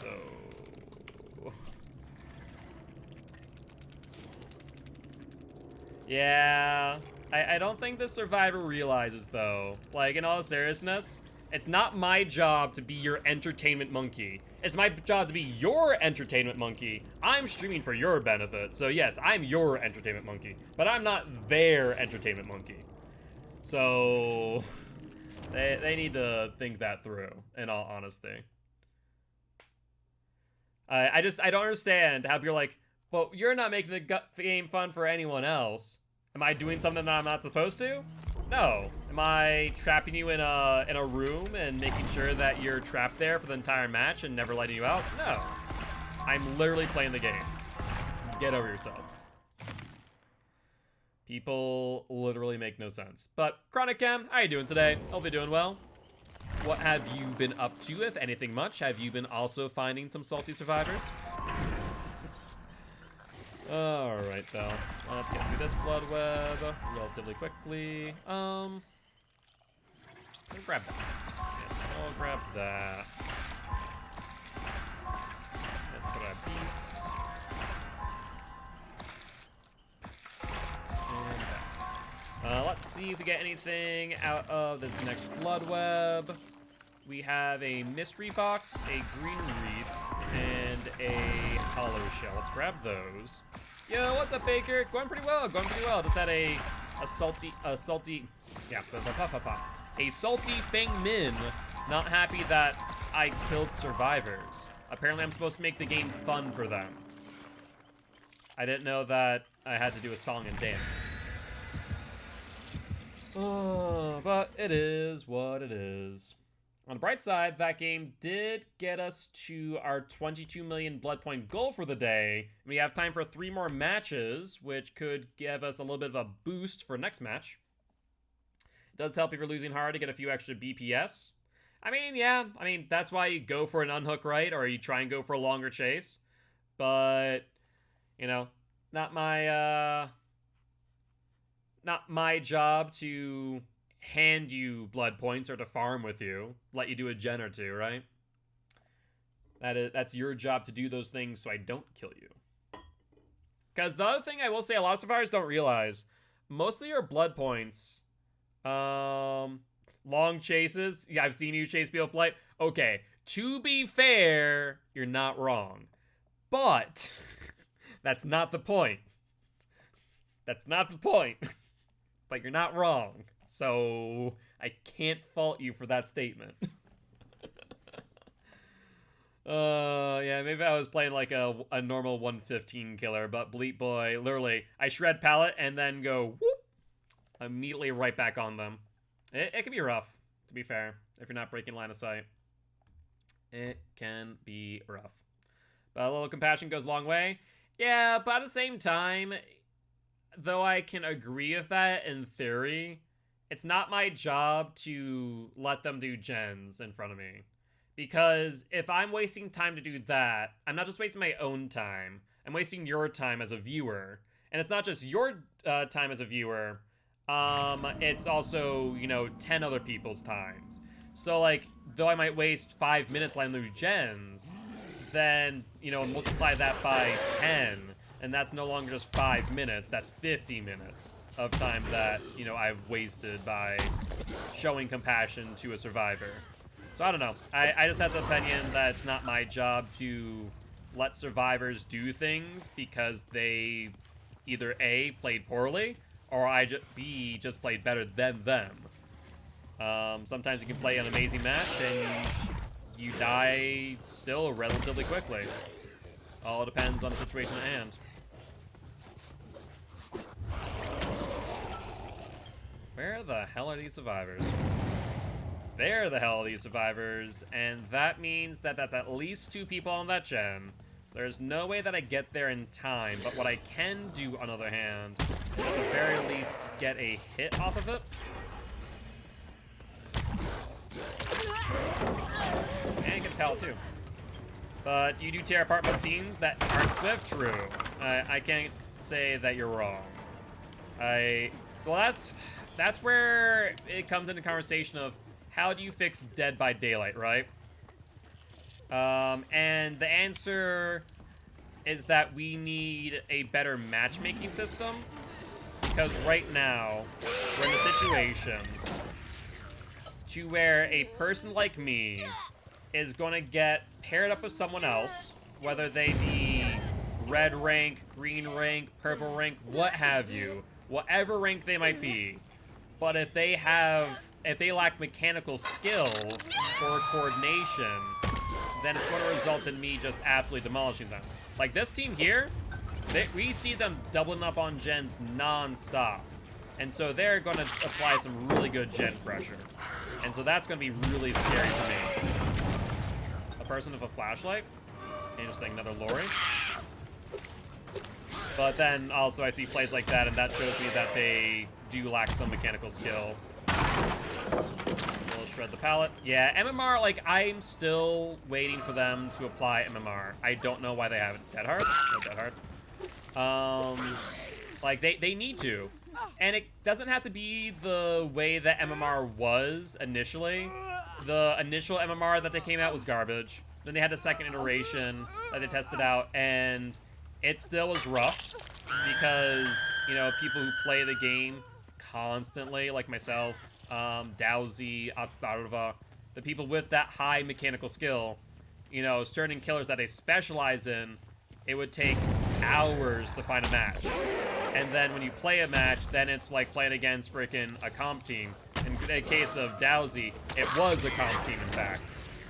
So... yeah, I don't think the survivor realizes though, like in all seriousness, it's not my job to be your entertainment monkey. It's my job to be your entertainment monkey. I'm streaming for your benefit, so yes, I'm your entertainment monkey, but I'm not their entertainment monkey. So, they need to think that through, in all honesty. I don't understand how people are like, well, you're not making the game fun for anyone else. Am I doing something that I'm not supposed to? No. Am I trapping you in a room and making sure that you're trapped there for the entire match and never letting you out? No. I'm literally playing the game. Get over yourself. People literally make no sense. But Chronic Chem, how you doing today? Hope you're doing well. What have you been up to, if anything much? Have you been also finding some salty survivors? Alright, though. Let's get through this blood web relatively quickly. Let's grab that. Yeah, I'll grab that. Let's grab these. And that. Let's see if we get anything out of this next blood web. We have a mystery box, a green wreath, and a hollow shell. Let's grab those. Yo, what's up, Baker? Going pretty well, going pretty well. Just had a salty, yeah, a salty Feng Min. Not happy that I killed survivors. Apparently I'm supposed to make the game fun for them. I didn't know that I had to do a song and dance. But it is what it is. On the bright side, that game did get us to our 22 million blood point goal for the day. We have time for 3 more matches, which could give us a little bit of a boost for next match. It does help if you're losing hard to get a few extra BPS. I mean, yeah, that's why you go for an unhook, right? Or you try and go for a longer chase. But, you know, not my job to hand you blood points or to farm with you, let you do a gen or two, right? That's your job to do those things so I don't kill you. Because the other thing I will say a lot of survivors don't realize, most of your blood points, long chases, yeah, I've seen you chase people play. Okay, to be fair, you're not wrong. But that's not the point. That's not the point. But you're not wrong. So I can't fault you for that statement. Yeah, maybe I was playing like a normal 115 killer, but Bleat Boy, literally, I shred pallet and then go whoop, immediately right back on them. It can be rough, to be fair, if you're not breaking line of sight. It can be rough. But a little compassion goes a long way. Yeah, but at the same time, though I can agree with that in theory, it's not my job to let them do gens in front of me. Because if I'm wasting time to do that, I'm not just wasting my own time. I'm wasting your time as a viewer. And it's not just your time as a viewer. It's also, 10 other people's times. So, like, though I might waste 5 minutes letting them do gens, then, multiply that by 10. And that's no longer just 5 minutes, that's 50 minutes of time that, I've wasted by showing compassion to a survivor. So I don't know. I just have the opinion that it's not my job to let survivors do things because they either A, played poorly, or B, just played better than them. Sometimes you can play an amazing match and you die still relatively quickly. All depends on the situation at hand. Where the hell are these survivors? There the hell are these survivors, and that means that that's at least 2 people on that gen. There's no way that I get there in time, but what I can do, on the other hand, is at the very least get a hit off of it. And get Pal too. But you do tear apart most teams that aren't Swift? True. I can't say that you're wrong. Well, that's where it comes into conversation of how do you fix Dead by Daylight, right? And the answer is that we need a better matchmaking system. Because right now, we're in a situation to where a person like me is going to get paired up with someone else, whether they be red rank, green rank, purple rank, what have you, whatever rank they might be. But if they lack mechanical skill or coordination, then it's going to result in me just absolutely demolishing them. Like this team here, we see them doubling up on gens non-stop. And so they're going to apply some really good gen pressure. And so that's going to be really scary for me. A person with a flashlight? Interesting, another Lori. But then also I see plays like that, and that shows me that they do lack some mechanical skill. We'll shred the pallet. Yeah, MMR, like, I'm still waiting for them to apply MMR. I don't know why they haven't. Dead hard? No dead hard. Like, they need to. And it doesn't have to be the way that MMR was initially. The initial MMR that they came out was garbage. Then they had the second iteration that they tested out, and it still was rough because, you know, people who play the game constantly, like myself, Dowsy, Atsparva, the people with that high mechanical skill, you know, certain killers that they specialize in, it would take hours to find a match. And then when you play a match, then it's like playing against freaking a comp team. In the case of Dowsy, it was a comp team, in fact,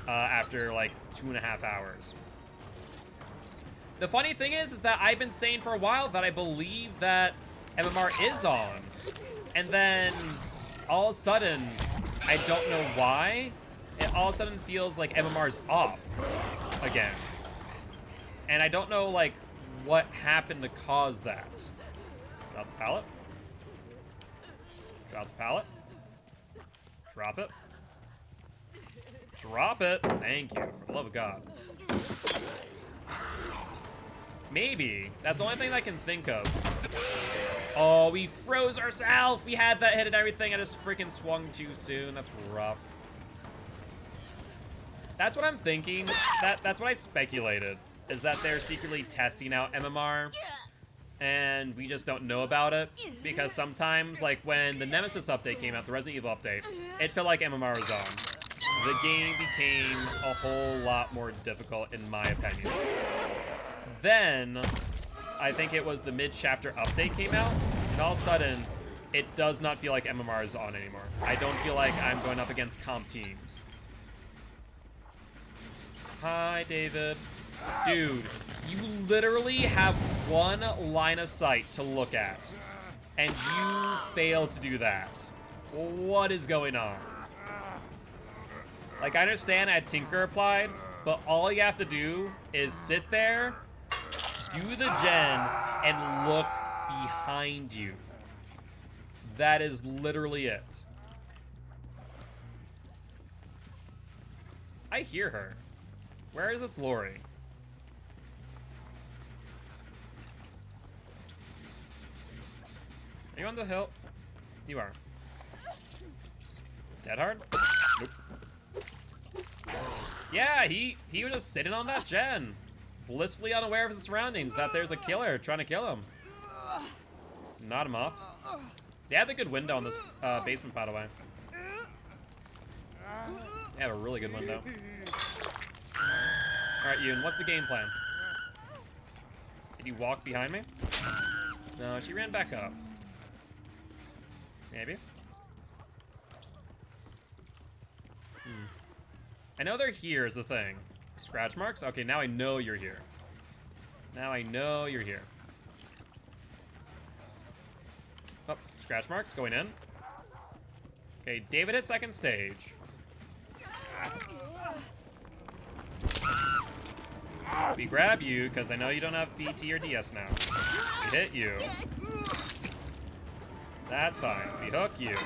after like 2.5 hours. The funny thing is that I've been saying for a while that I believe that MMR is on. And then all of a sudden, I don't know why, it all of a sudden feels like MMR is off again. And I don't know, like, what happened to cause that. Drop the pallet. Drop the pallet. Drop it. Drop it. Thank you, for the love of God. Maybe. That's the only thing I can think of. Oh, we froze ourselves. We had that hit and everything. I just freaking swung too soon. That's rough. That's what I'm thinking. That's what I speculated. Is that they're secretly testing out MMR. And we just don't know about it. Because sometimes, like when the Nemesis update came out, the Resident Evil update, it felt like MMR was on. The game became a whole lot more difficult, in my opinion. Then, I think it was the mid-chapter update came out, and all of a sudden, it does not feel like MMR is on anymore. I don't feel like I'm going up against comp teams. Hi, David. Dude, you literally have one line of sight to look at, and you fail to do that. What is going on? Like, I understand I had Tinker applied, but all you have to do is sit there, do the gen, and look behind you. That is literally it. I hear her. Where is this Lori? Are you on the hill? You are. Dead hard? Nope. Yeah, he was just sitting on that gen. Blissfully unaware of his surroundings, that there's a killer trying to kill him. Knot him off. They have a good window on this basement, by the way. They have a really good window. Alright, Yoon, what's the game plan? Did you walk behind me? No, she ran back up. Maybe? I know they're here is the thing. Scratch marks? Okay, now I know you're here. Now I know you're here. Oh, scratch marks going in. Okay, David hit second stage. We grab you, because I know you don't have BT or DS now. We hit you. That's fine. We hook you.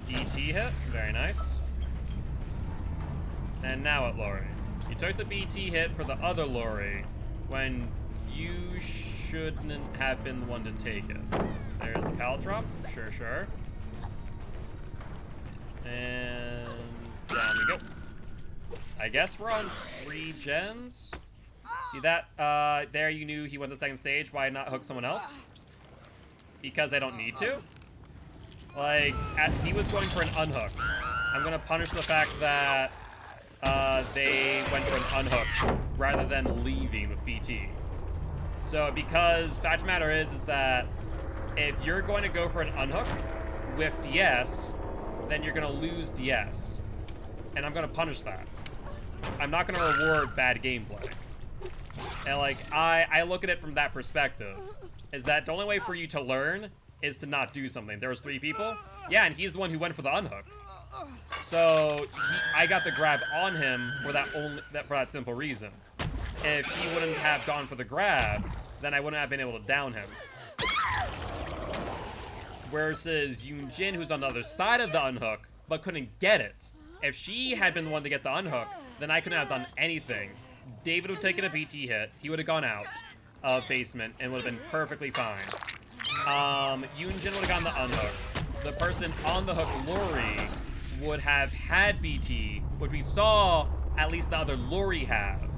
DT hit. Very nice. And now at Lori. You took the BT hit for the other Lori when you shouldn't have been the one to take it. There's the pallet drop. Sure, sure. And down we go. I guess we're on 3 gens. See that? There you knew he went to second stage. Why not hook someone else? Because I don't need to. Like, he was going for an unhook. I'm gonna punish the fact that they went for an unhook rather than leaving with BT. So because fact of the matter is that if you're going to go for an unhook with DS, then you're gonna lose DS. And I'm gonna punish that. I'm not gonna reward bad gameplay. And like, I look at it from that perspective. Is that the only way for you to learn is to not do something. There was 3 people. Yeah, and he's the one who went for the unhook. So I got the grab on him for that simple reason. If he wouldn't have gone for the grab, then I wouldn't have been able to down him. Versus Yoon Jin, who's on the other side of the unhook, but couldn't get it. if she had been the one to get the unhook, then I couldn't have done anything. David would have taken a BT hit. He would have gone out of basement and would have been perfectly fine. Yoonjin would have gotten the unhook. The person on the hook, Lori, would have had BT, which we saw at least the other Lori have.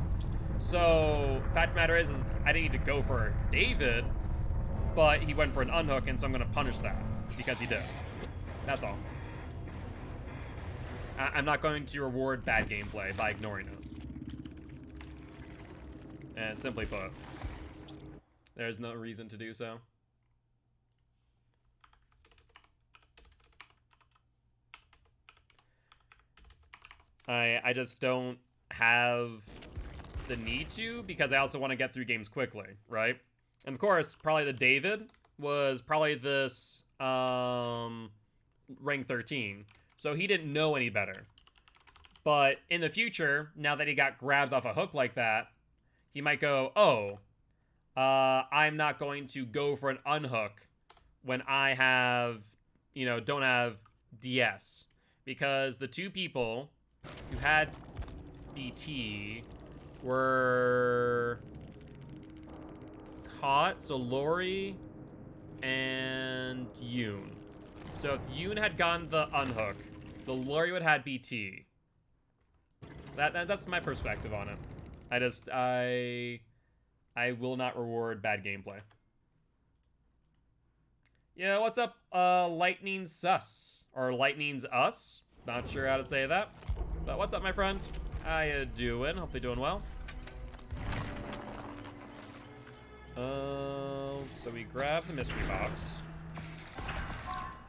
So, fact of the matter is I didn't need to go for David, but he went for an unhook, and so I'm going to punish that because he did. That's all. I'm not going to reward bad gameplay by ignoring it. And simply put, there's no reason to do so. I just don't have the need to, because I also want to get through games quickly, right? And of course, probably the David was probably this rank 13, so he didn't know any better. But in the future, now that he got grabbed off a hook like that, he might go, oh, I'm not going to go for an unhook when I have, you know, don't have DS. Because the two people who had BT were caught, so Lori and Yoon. So if Yoon had gotten the unhook, the Lori would have had BT. That's my perspective on it. I will not reward bad gameplay. Yeah, what's up, Lightning Sus? Or Lightning's Us? Not sure how to say that. But what's up, my friend? How you doing? Hopefully doing well. So we grabbed the mystery box.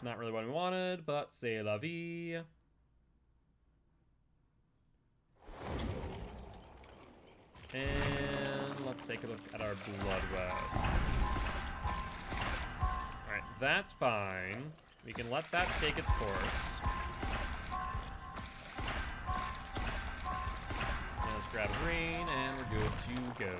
Not really what we wanted, but c'est la vie. And let's take a look at our blood web. Alright, that's fine. We can let that take its course. And let's grab green, and we're good to go.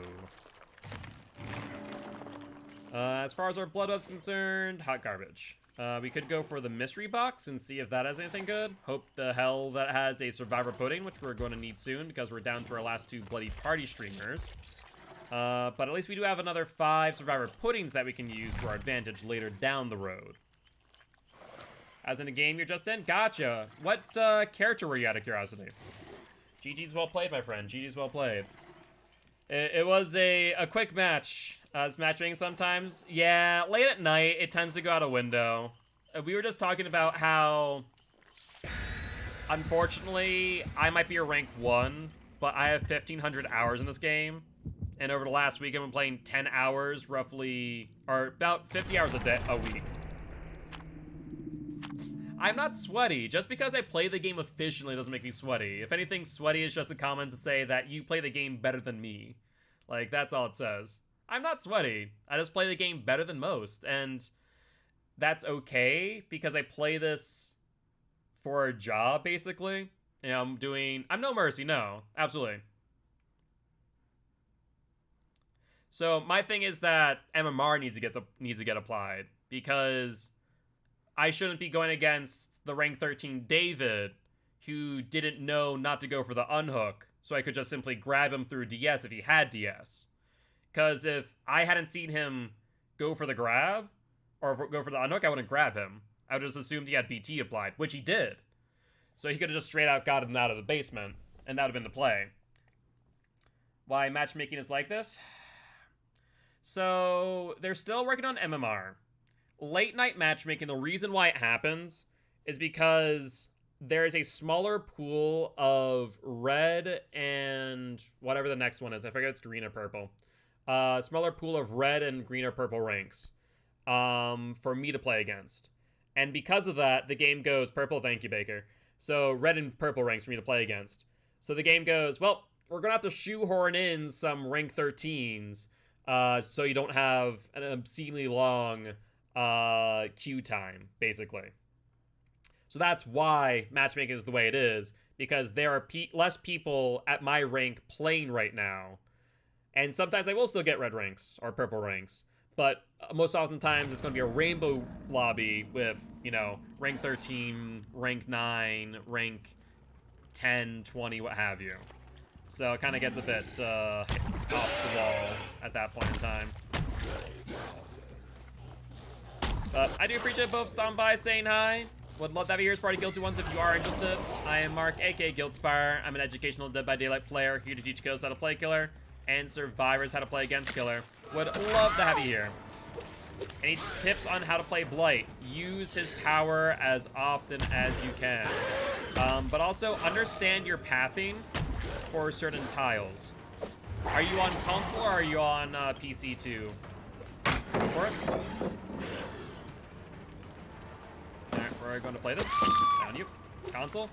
As far as our blood web's concerned, hot garbage. We could go for the mystery box and see if that has anything good. Hope the hell that has a survivor pudding, which we're going to need soon because we're down to our last 2 bloody party streamers. But at least we do have another 5 survivor puddings that we can use to our advantage later down the road. As in a game you're just in? Gotcha. What character were you, out of curiosity? GG's well played, my friend. GG's well played. It was a quick match. It's matchmaking sometimes. Yeah, late at night, it tends to go out a window. We were just talking about how, unfortunately, I might be a rank 1, but I have 1,500 hours in this game. And over the last week, I've been playing 10 hours, roughly, or about 50 hours a week. I'm not sweaty. Just because I play the game efficiently doesn't make me sweaty. If anything, sweaty is just a comment to say that you play the game better than me. Like, that's all it says. I'm not sweaty. I just play the game better than most, and that's okay because I play this for a job, basically. You know, I'm no mercy, no, absolutely. So my thing is that MMR needs to get applied because I shouldn't be going against the rank 13 David, who didn't know not to go for the unhook, so I could just simply grab him through DS if he had DS. Because if I hadn't seen him go for the grab, or go for the unhook, I wouldn't grab him. I would just assumed he had BT applied, which he did. So he could have just straight out gotten him out of the basement, and that would have been the play. Why matchmaking is like this? So, they're still working on MMR. Late night matchmaking, the reason why it happens is because there is a smaller pool of red and whatever the next one is. I forget if it's green or purple. Smaller pool of red and green or purple ranks for me to play against. And because of that, the game goes purple, thank you, Baker. So red and purple ranks for me to play against. So the game goes, well, we're going to have to shoehorn in some rank 13s so you don't have an obscenely long queue time, basically. So that's why matchmaking is the way it is, because there are less people at my rank playing right now. And sometimes I will still get red ranks or purple ranks, but most oftentimes it's going to be a rainbow lobby with, you know, rank 13, rank 9, rank 10, 20, what have you. So it kind of gets a bit off the wall at that point in time. But I do appreciate both stopping by, saying hi. Would love to have you here as part of Guilty Ones if you are interested. I am Mark, aka Guildspire. I'm an educational Dead by Daylight player here to teach ghosts how to play Killer and survivors how to play against Killer. Would love to have you here. Any tips on how to play Blight? Use his power as often as you can. But also understand your pathing for certain tiles. Are you on console or are you on PC too? For it? Alright, we're going to play this. Down you. Console.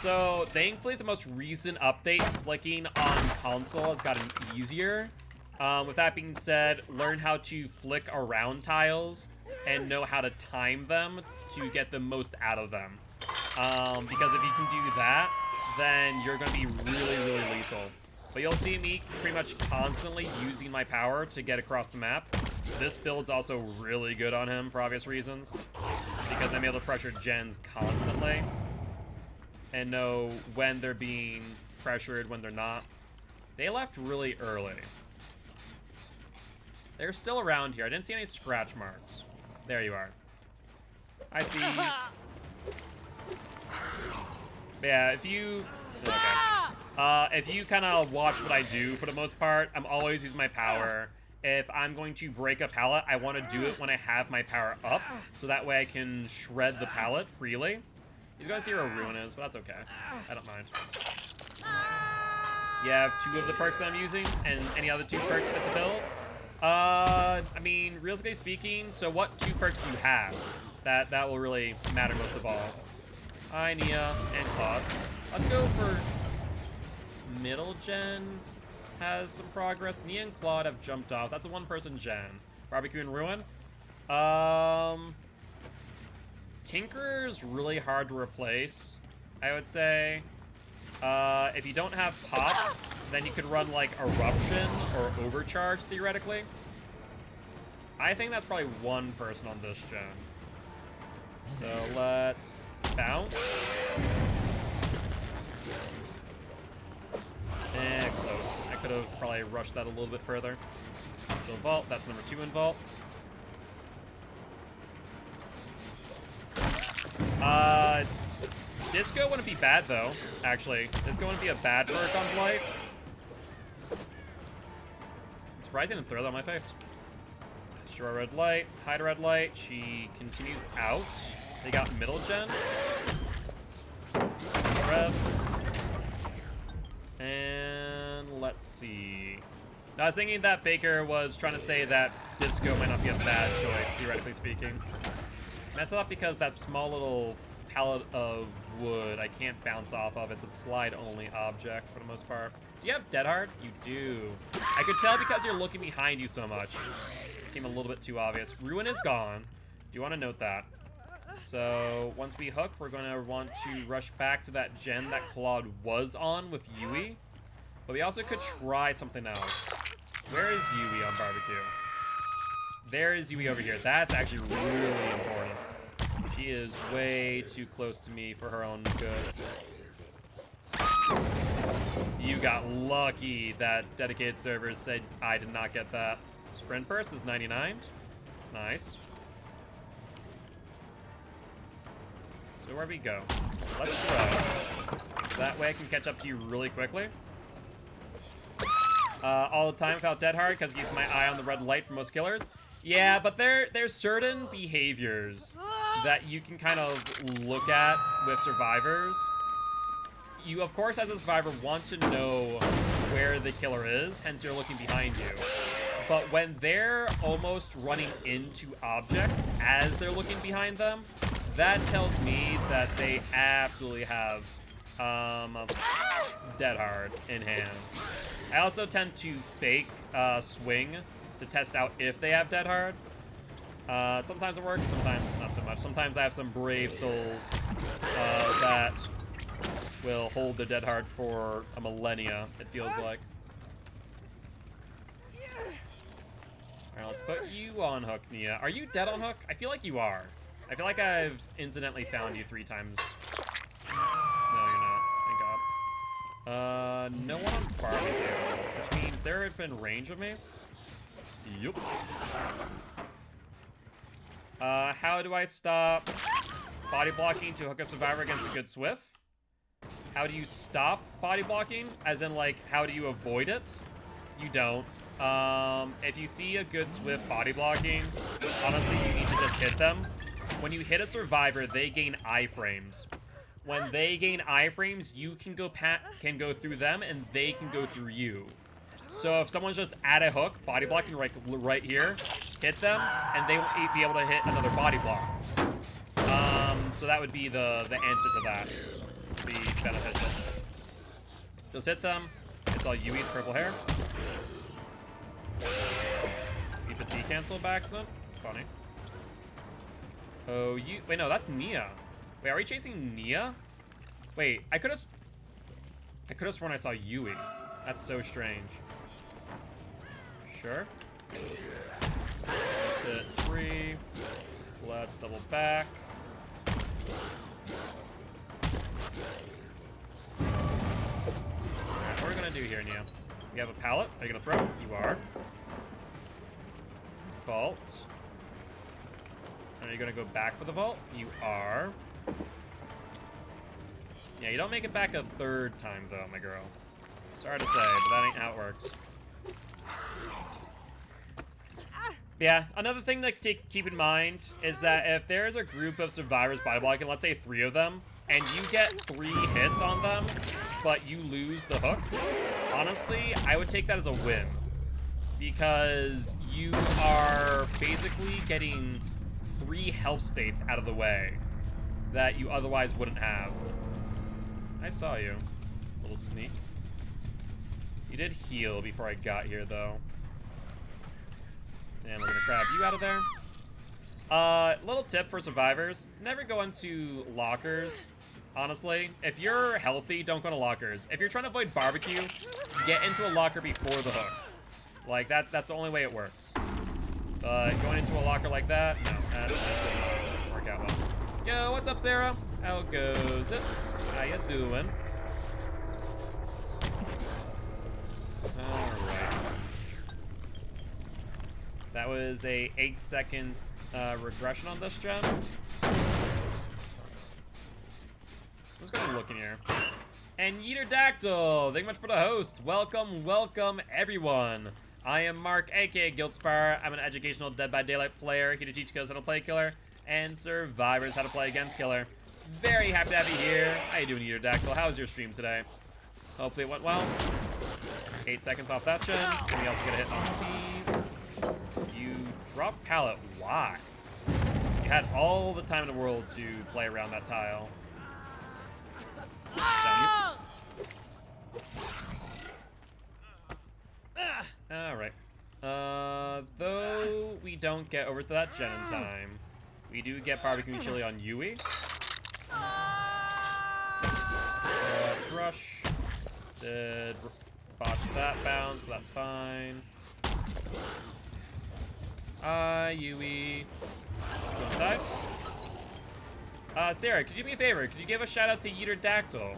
So, thankfully, the most recent update, flicking on console has gotten easier. With that being said, learn how to flick around tiles and know how to time them to get the most out of them. Because if you can do that, then you're going to be really, really lethal. But you'll see me pretty much constantly using my power to get across the map. This build's also really good on him for obvious reasons, because I'm able to pressure gens constantly and know when they're being pressured, when they're not. They left really early. They're still around here. I didn't see any scratch marks. There you are. Hi, Steve. But yeah, if you... Okay. If you kind of watch what I do for the most part, I'm always using my power. If I'm going to break a pallet, I want to do it when I have my power up, so that way I can shred the pallet freely. He's going to see where a ruin is, but that's okay. I don't mind. You have 2 of the perks that I'm using, and any other 2 perks fit the build? I mean, realistically speaking, so what 2 perks do you have? That will really matter most of all. Hi, Nia and Claude. Let's go for middle gen. Has some progress. Nia and Claude have jumped off. That's a 1-person gen. Barbecue and Ruin. Tinker's really hard to replace, I would say. If you don't have Pop, then you could run like Eruption or Overcharge, theoretically. I think that's probably 1 person on this gen. So let's bounce. Close. I could have probably rushed that a little bit further. Shield Vault, that's number 2 in Vault. Disco wouldn't be bad, though, actually. Disco wouldn't be a bad perk on Blight. Surprised I didn't throw that on my face. Destroy Red Light, hide Red Light. She continues out. They got middle gen. Red. And let's see. Now, I was thinking that Baker was trying to say that Disco might not be a bad choice, theoretically speaking. Mess it up because that small little pallet of wood I can't bounce off of. It's a slide-only object for the most part. Do you have Dead Hard? You do. I could tell because you're looking behind you so much. Became a little bit too obvious. Ruin is gone. Do you want to note that? So once we hook, we're going to want to rush back to that gen that Claude was on with Yui. But we also could try something else. Where is Yui on barbecue? There is Yui over here. That's actually really important. She is way too close to me for her own good. You got lucky that dedicated servers said I did not get that. Sprint burst is 99. Nice. So where we go? Let's throw. That way I can catch up to you really quickly. All the time without Dead Hard because I use my eye on the red light for most killers. Yeah, but there's certain behaviors that you can kind of look at with survivors. You, of course, as a survivor, want to know where the killer is, hence you're looking behind you. But when they're almost running into objects as they're looking behind them, that tells me that they absolutely have Dead Hard in hand. I also tend to fake swing to test out if they have Dead Hard. Sometimes it works, sometimes not so much. Sometimes I have some brave souls that will hold the Dead Hard for a millennia, it feels like. Alright, let's put you on hook, Nia. Are you dead on hook? I feel like you are. I feel like I've incidentally found you 3 times. No, you're not. Thank God. No one on barbecue, which means they're within range of me. Yup. How do I stop body blocking to hook a survivor against a good Swift? How do you stop body blocking? As in, like, how do you avoid it? You don't. If you see a good Swift body blocking, honestly, you need to just hit them. When you hit a survivor, they gain iframes. When they gain iframes, you can go through them, and they can go through you. So if someone's just at a hook, body blocking right here, hit them, and they won't be able to hit another body block. So that would be the answer to that. Be beneficial. Just hit them. It's all Yui's purple hair. You fatigue cancel by accident. Funny. Oh, you. Wait, no, that's Nia. Wait, are we chasing Nia? Wait, I could have sworn I saw Yui. That's so strange. Sure. Let's hit 3. Let's double back. Alright, what are we gonna do here, Nia? You have a pallet. Are you gonna throw? You are. Vault. Are you gonna go back for the vault? You are. Yeah, you don't make it back a third time, though, my girl. Sorry to say, but that ain't how it works. Yeah, another thing to keep in mind is that if there's a group of survivors body blocking, let's say 3 of them, and you get 3 hits on them, but you lose the hook, honestly, I would take that as a win. Because you are basically getting 3 health states out of the way that you otherwise wouldn't have. I saw you, little sneak. You did heal before I got here, though. And we're gonna grab you out of there. Little tip for survivors: never go into lockers. Honestly, if you're healthy, don't go into lockers. If you're trying to avoid barbecue, get into a locker before the hook. Like that's the only way it works. But going into a locker like that, no, that doesn't work out well. Yo, what's up, Sarah? How goes it? How you doing? Alright. That was a 8 seconds regression on this gen. Let's go look in here. And Yeeterdactyl, thank you much for the host. Welcome, welcome, everyone. I am Mark, aka Giltspire. I'm an educational Dead by Daylight player here to teach kills how to play killer and survivors how to play against killer. Very happy to have you here. How you doing, Yeeterdactyl? How was your stream today? Hopefully it went well. 8 seconds off that gen. And we also get a hit on Steve. You dropped pallet. Why? You had all the time in the world to play around that tile. Down you. Alright. Though we don't get over to that gen in time, we do get barbecue chili on Yui. Let's rush. Did botch that bounce, but that's fine. Yui. Let's go inside. Sarah, could you do me a favor? Could you give a shout out to Yeeterdactyl?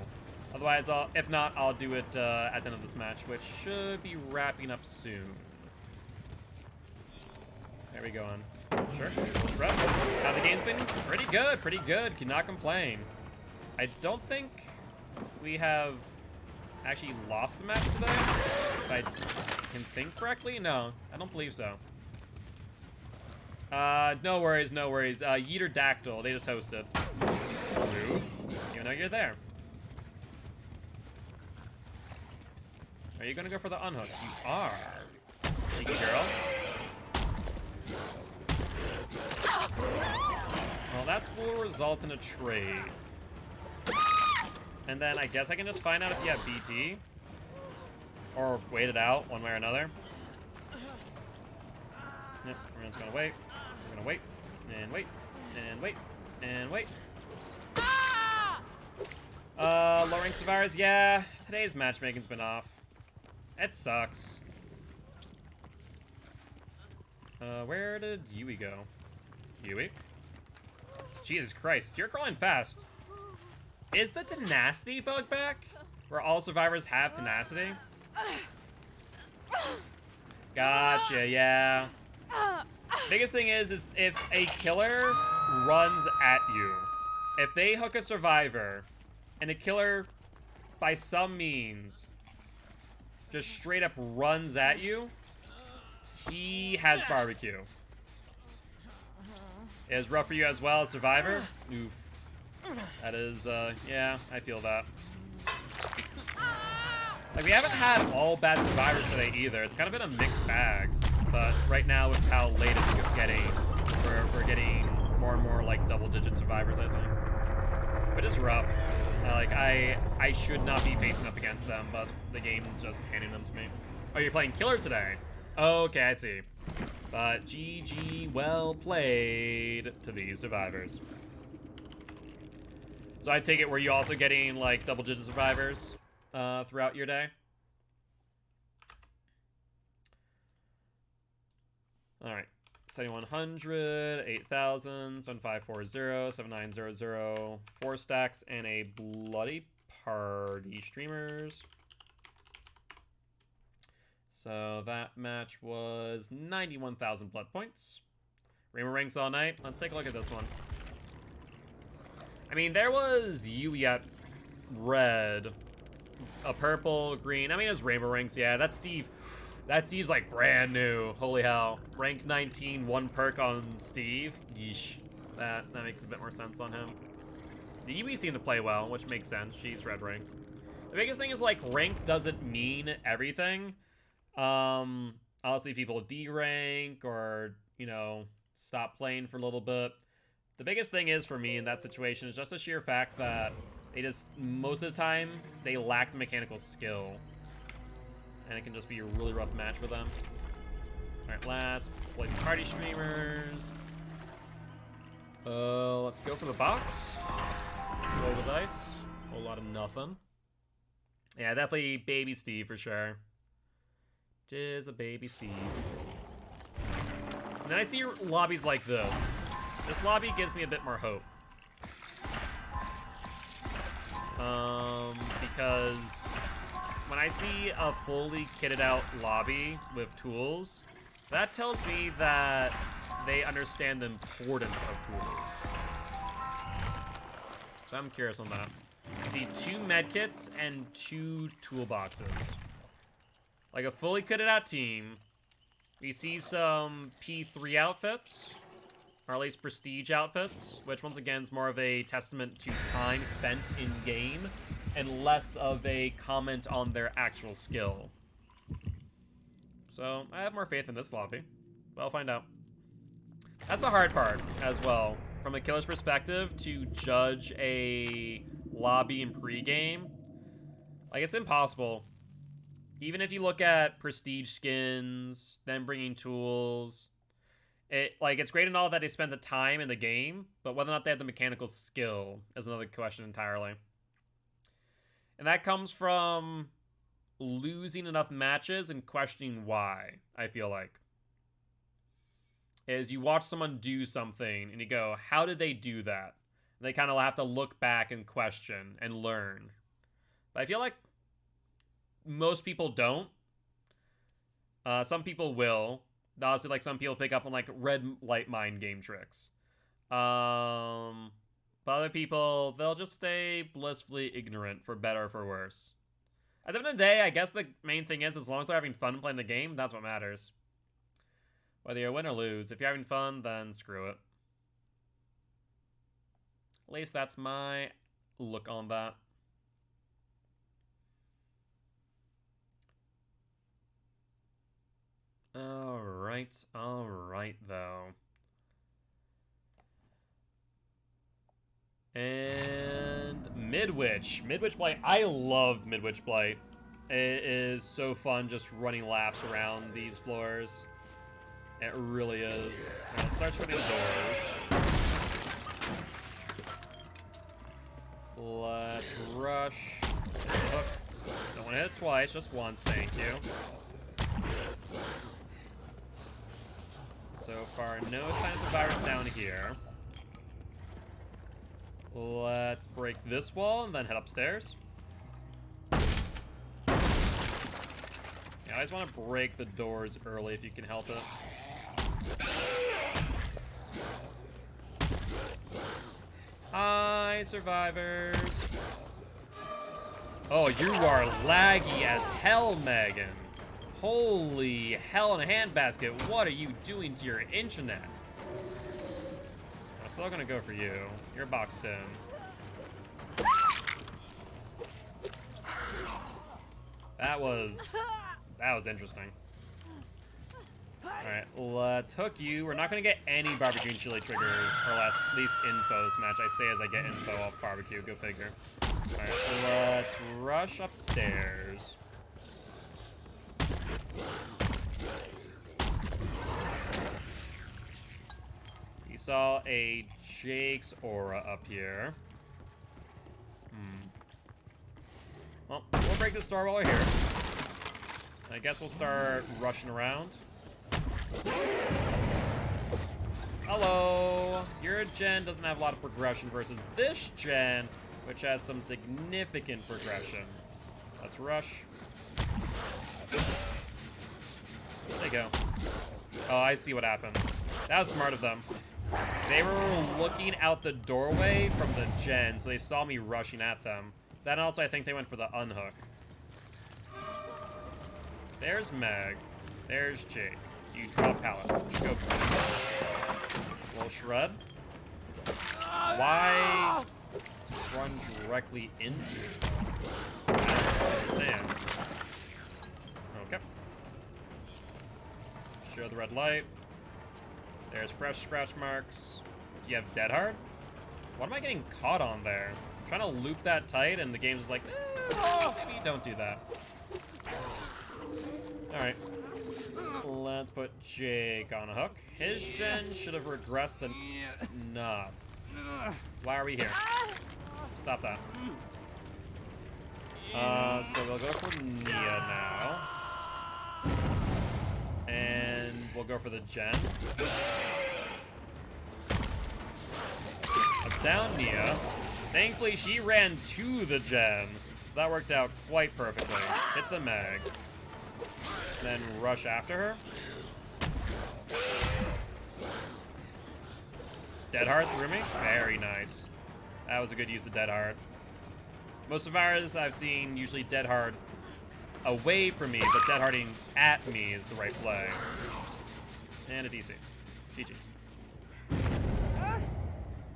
Otherwise, if not, I'll do it at the end of this match, which should be wrapping up soon. There we go on. Sure. Rep. How the game's been? Pretty good, pretty good. Cannot complain. I don't think we have actually lost the match today. If I can think correctly. No, I don't believe so. No worries, no worries. Yeeterdactyl, they just hosted. Rude. Even though you're there. Are you gonna go for the unhook? You are. Cheeky girl. Well, that will result in a trade. And then I guess I can just find out if you have BT. Or wait it out, one way or another. Yep, we're just gonna wait. We're gonna wait, and wait, and wait, and wait. Low rank survivors, yeah. Today's matchmaking's been off. It sucks. Where did Yui go? Yui? Jesus Christ, you're crawling fast. Is the tenacity bug back? Where all survivors have tenacity? Gotcha, yeah. Biggest thing is if a killer runs at you, if they hook a survivor, and a killer, by some means, just straight up runs at you, he has barbecue. It is rough for you as well as survivor? Oof. That is, yeah, I feel that. Like, we haven't had all bad survivors today either. It's kind of been a mixed bag. But right now, with how late it's getting, we're getting more and more, like, double-digit survivors, I think. But it's rough. Like, I should not be facing up against them, but the game's just handing them to me. Oh, you're playing Killer today? Okay, I see. But GG, well played to these survivors. So I take it, were you also getting, like, double-digit survivors throughout your day? Alright. 7100, 8000, 7540, 7900, 4 stacks, and a bloody party streamers. So that match was 91,000 blood points. Rainbow ranks all night. Let's take a look at this one. I mean, there was Yui at red, a purple, green. I mean, it was rainbow ranks. Yeah, that's Steve. That Steve's like brand new. Holy hell. Rank 19, 1 perk on Steve. Yeesh. That makes a bit more sense on him. The Yui seem to play well, which makes sense. She's red rank. The biggest thing is, like, rank doesn't mean everything. Honestly, people D rank or, you know, stop playing for a little bit. The biggest thing is for me in that situation is just the sheer fact that they just, most of the time, they lack the mechanical skill. And it can just be a really rough match for them. Alright, last, play the party streamers. Let's go for the box. Roll the dice. A whole lot of nothing. Yeah, definitely baby Steve for sure. Just a baby Steve. And then I see lobbies like this. This lobby gives me a bit more hope. Because when I see a fully kitted out lobby with tools, that tells me that they understand the importance of tools. So I'm curious on that. I see 2 medkits and 2 toolboxes. Like a fully kitted out team. We see some P3 outfits, or at least prestige outfits, which once again is more of a testament to time spent in game and less of a comment on their actual skill. So I have more faith in this lobby, but I'll find out. That's the hard part as well, from a killer's perspective, to judge a lobby in pregame. Like, it's impossible. Even if you look at prestige skins, then bringing tools, it's great and all that they spend the time in the game, but whether or not they have the mechanical skill is another question entirely. And that comes from losing enough matches and questioning why, I feel like. Is you watch someone do something and you go, how did they do that? And they kind of have to look back and question and learn. But I feel like most people don't. Some people will. Obviously, like, some people pick up on, like, red light mind game tricks. But other people, they'll just stay blissfully ignorant, for better or for worse. At the end of the day, I guess the main thing is, as long as they're having fun playing the game, that's what matters. Whether you win or lose, if you're having fun, then screw it. At least that's my look on that. Alright, though. And Midwich. Midwich Blight. I love Midwich Blight. It is so fun just running laps around these floors. It really is. It starts from the doors. Let's rush. Hook. Don't want to hit it twice, just once, thank you. So far, no signs of virus down here. Let's break this wall and then head upstairs. I just want to break the doors early if you can help it. Hi, survivors. Oh, you are laggy as hell, Megan. Holy hell in a handbasket. What are you doing to your internet? I'm still gonna go for you. You're boxed in. That was interesting. Alright, let's hook you. We're not gonna get any barbecue and chili triggers, or at least info this match. I say as I get info off barbecue, go figure. Alright, let's rush upstairs. You saw a Jake's aura up here. Well, we'll break this door while we're here. I guess we'll start rushing around. Hello! Your gen doesn't have a lot of progression versus this gen, which has some significant progression. Let's rush. There they go. Oh, I see what happened. That was smart of them. They were looking out the doorway from the gen, so they saw me rushing at them. Then also, I think they went for the unhook. There's Meg. There's Jake. You drop pallet. Go for it. Little shred. Why run directly into it? I don't understand. Okay. Show the red light. There's fresh scratch marks. Do you have dead hard? What am I getting caught on there? I'm trying to loop that tight, and the game's like, maybe don't do that. Alright. Let's put Jake on a hook. His gen should have regressed enough. Why are we here? Stop that. So we'll go for Nia now. And we'll go for the gen. That's down Nia. Thankfully, she ran to the gen. So that worked out quite perfectly. Hit the mag. Then rush after her. Dead Heart through me. Very nice. That was a good use of Dead Heart. Most survivors I've seen usually Dead Heart away from me, but Dead Hearting at me is the right play. And a DC. GG's.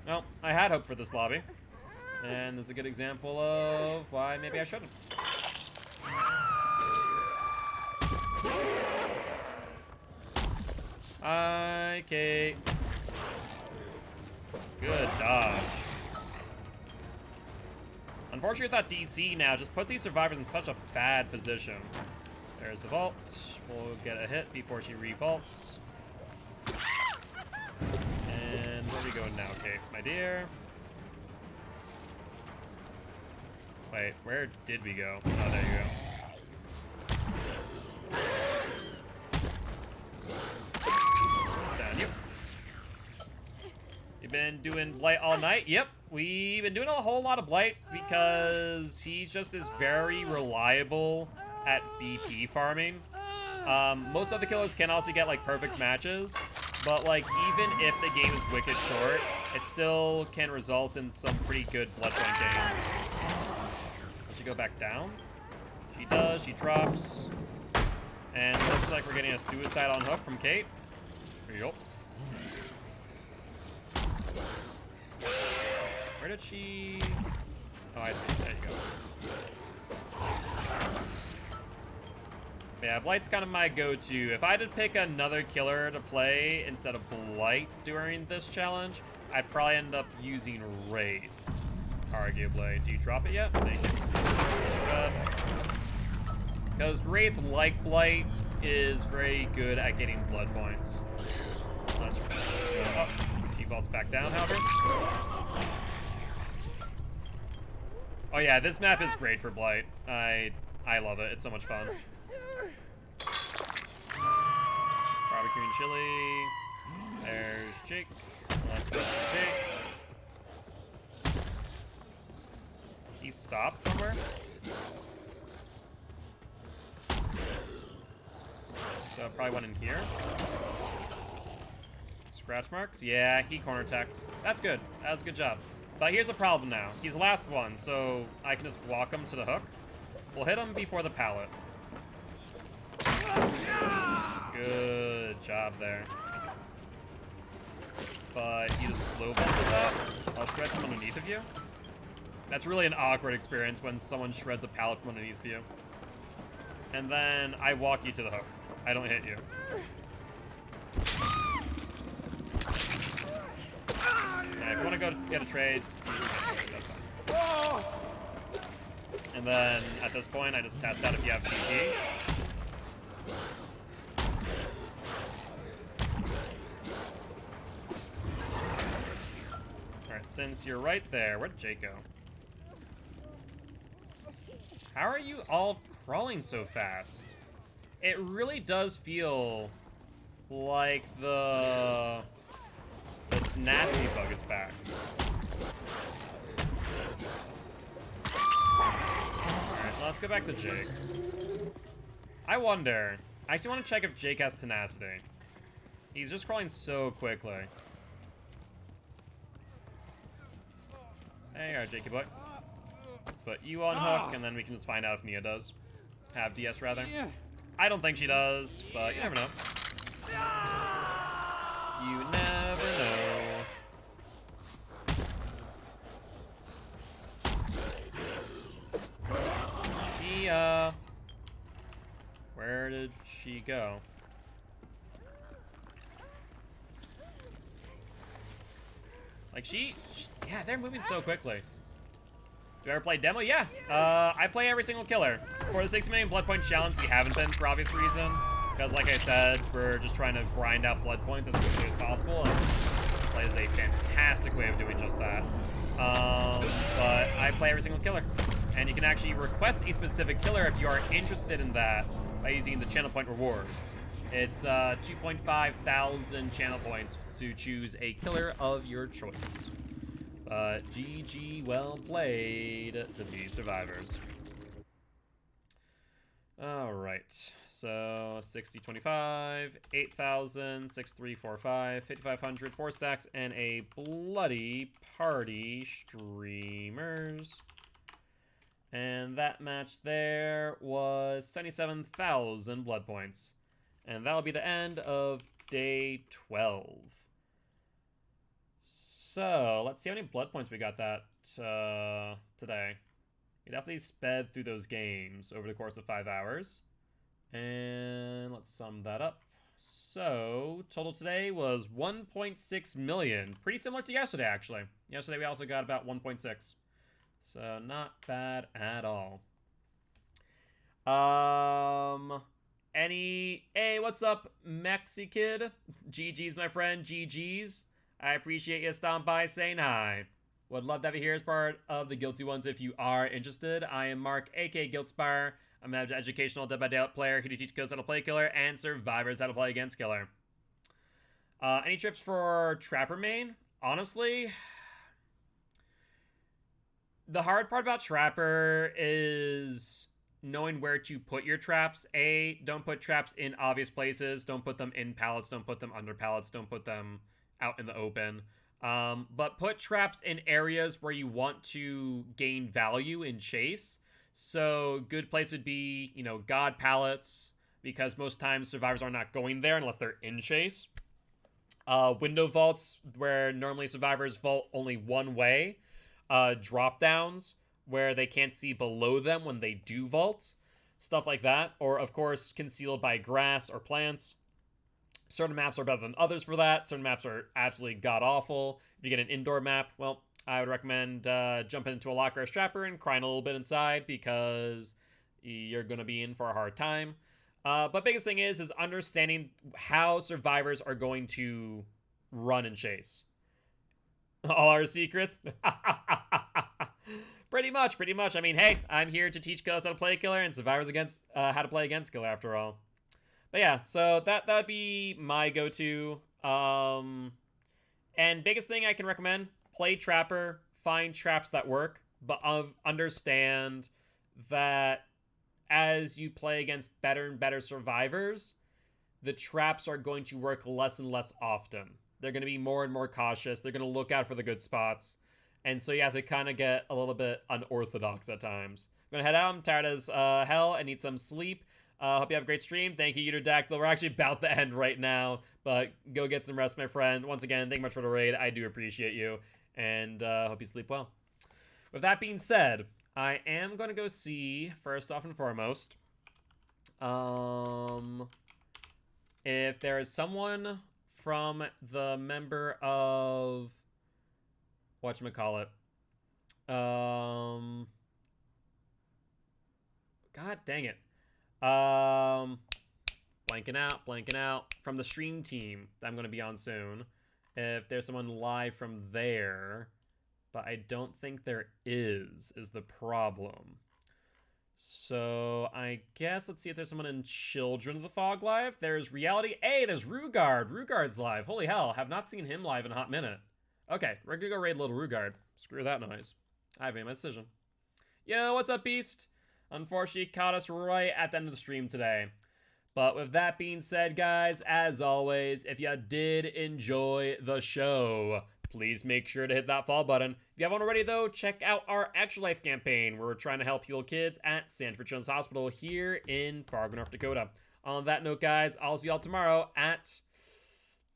Well, I had hope for this lobby. And this is a good example of why maybe I shouldn't. Hi, Kate. Good dodge. Unfortunately, with that DC now, just put these survivors in such a bad position. There's the vault. We'll get a hit before she revaults. And where are we going now, Kate, my dear? Wait, where did we go? Oh, there you go. Down you. You've been doing Blight all night? Yep, we've been doing a whole lot of Blight because he's just is very reliable at BP farming. Most other killers can also get like perfect matches, but like even if the game is wicked short, it still can result in some pretty good Bloodborne games. Does she go back down? She does, she drops. And looks like we're getting a suicide on hook from Kate. Here you go. Where did she... Oh, I see. There you go. Yeah, Blight's kind of my go-to. If I had to pick another killer to play instead of Blight during this challenge, I'd probably end up using Wraith, arguably. Do you drop it yet? Thank you. Because Wraith, like Blight, is very good at getting blood points. Let's go up. She vaults back down, however. Oh yeah, this map is great for Blight. I love it. It's so much fun. Barbecue and chili. There's Jake. Let's go for Jake. He stopped somewhere. So probably one in here. Scratch marks? Yeah, he corner teched. That's good. That was a good job. But here's the problem now. He's the last one, so I can just walk him to the hook. We'll hit him before the pallet. Good job there. But he just slow vaulted that. I'll shred from underneath of you. That's really an awkward experience when someone shreds a pallet from underneath of you. And then I walk you to the hook. I don't hit you. Yeah, if you want to go get a trade, that's fine. And then at this point, I just test out if you have GG. Alright, since you're right there, where'd Jake go? How are you all crawling so fast? It really does feel like the tenacity bug is back. Alright, so let's go back to Jake. I wonder. I actually want to check if Jake has tenacity. He's just crawling so quickly. There you are, Jakey boy. Let's put you on hook, and then we can just find out if Mia does. Have DS, rather. I don't think she does, but you never know. You never know. Mia. Where did she go? Like, yeah, they're moving so quickly. Do you ever play demo? Yeah. I play every single killer. For the 60 million blood point challenge, we haven't been for obvious reason. Because, like I said, we're just trying to grind out blood points as quickly as possible. And play is a fantastic way of doing just that. But I play every single killer. And you can actually request a specific killer if you are interested in that by using the channel point rewards. It's 2.5 thousand channel points to choose a killer of your choice. GG, well played to the survivors. Alright, so 6025, 8,000, 6345, 5,500, 4 stacks, and a bloody party streamers. And that match there was 77,000 blood points. And that'll be the end of day 12. So, let's see how many blood points we got that today. We definitely sped through those games over the course of 5 hours. And let's sum that up. So, total today was 1.6 million. Pretty similar to yesterday, actually. Yesterday we also got about 1.6. So, not bad at all. Hey, what's up, Mexikid? GG's, my friend, GG's. I appreciate you stopping by saying hi. Would love to have you here as part of the Guilty Ones if you are interested. I am Mark, aka Guiltspire. I'm an educational Dead by Daylight player who teaches kills how to play killer and survivors how to play against killer. Any tips for Trapper main? Honestly, the hard part about Trapper is knowing where to put your traps. Don't put traps in obvious places. Don't put them in pallets. Don't put them under pallets. Don't put them out in the open. But put traps in areas where you want to gain value in chase. So good place would be, you know, God pallets, because most times survivors are not going there unless they're in chase. Window vaults, where normally survivors vault only one way. Drop downs, where they can't see below them when they do vault. Stuff like that. Or, of course, concealed by grass or plants. Certain maps are better than others for that. Certain maps are absolutely god-awful. If you get an indoor map, well, I would recommend jumping into a locker or strapper and crying a little bit inside, because you're going to be in for a hard time. But biggest thing is understanding how survivors are going to run and chase. All our secrets? Pretty much. I mean, hey, I'm here to teach killers how to play killer and survivors against how to play against killer, after all. But yeah, so that would be my go-to. And biggest thing I can recommend, play Trapper, find traps that work, but understand that as you play against better and better survivors, the traps are going to work less and less often. They're going to be more and more cautious. They're going to look out for the good spots. And so you have to kind of get a little bit unorthodox at times. I'm going to head out. I'm tired as hell. I need some sleep. Hope you have a great stream. Thank you, Uterdactyl. We're actually about to end right now, but go get some rest, my friend. Once again, thank you much for the raid. I do appreciate you, and hope you sleep well. With that being said, I am going to go see, first off and foremost, if there is someone from the member of, whatchamacallit, God dang it. Blanking out. From the stream team that I'm going to be on soon. If there's someone live from there. But I don't think there is the problem. So I guess let's see if there's someone in Children of the Fog live. There's Reality. Hey, there's Rugard. Rugard's live. Holy hell. Have not seen him live in a hot minute. Okay, we're going to go raid little Rugard. Screw that noise. I've made my decision. Yo, what's up, Beast? Unfortunately, caught us right at the end of the stream today. But with that being said, guys, as always, if you did enjoy the show, please make sure to hit that follow button. If you haven't already, though, check out our Extra Life campaign, where we're trying to help heal kids at Sanford Children's Hospital here in Fargo, North Dakota. On that note, guys, I'll see y'all tomorrow at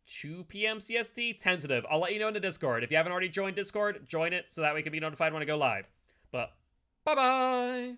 2 p.m. CST, tentative. I'll let you know in the Discord. If you haven't already joined Discord, join it so that we can be notified when I go live. But, bye-bye!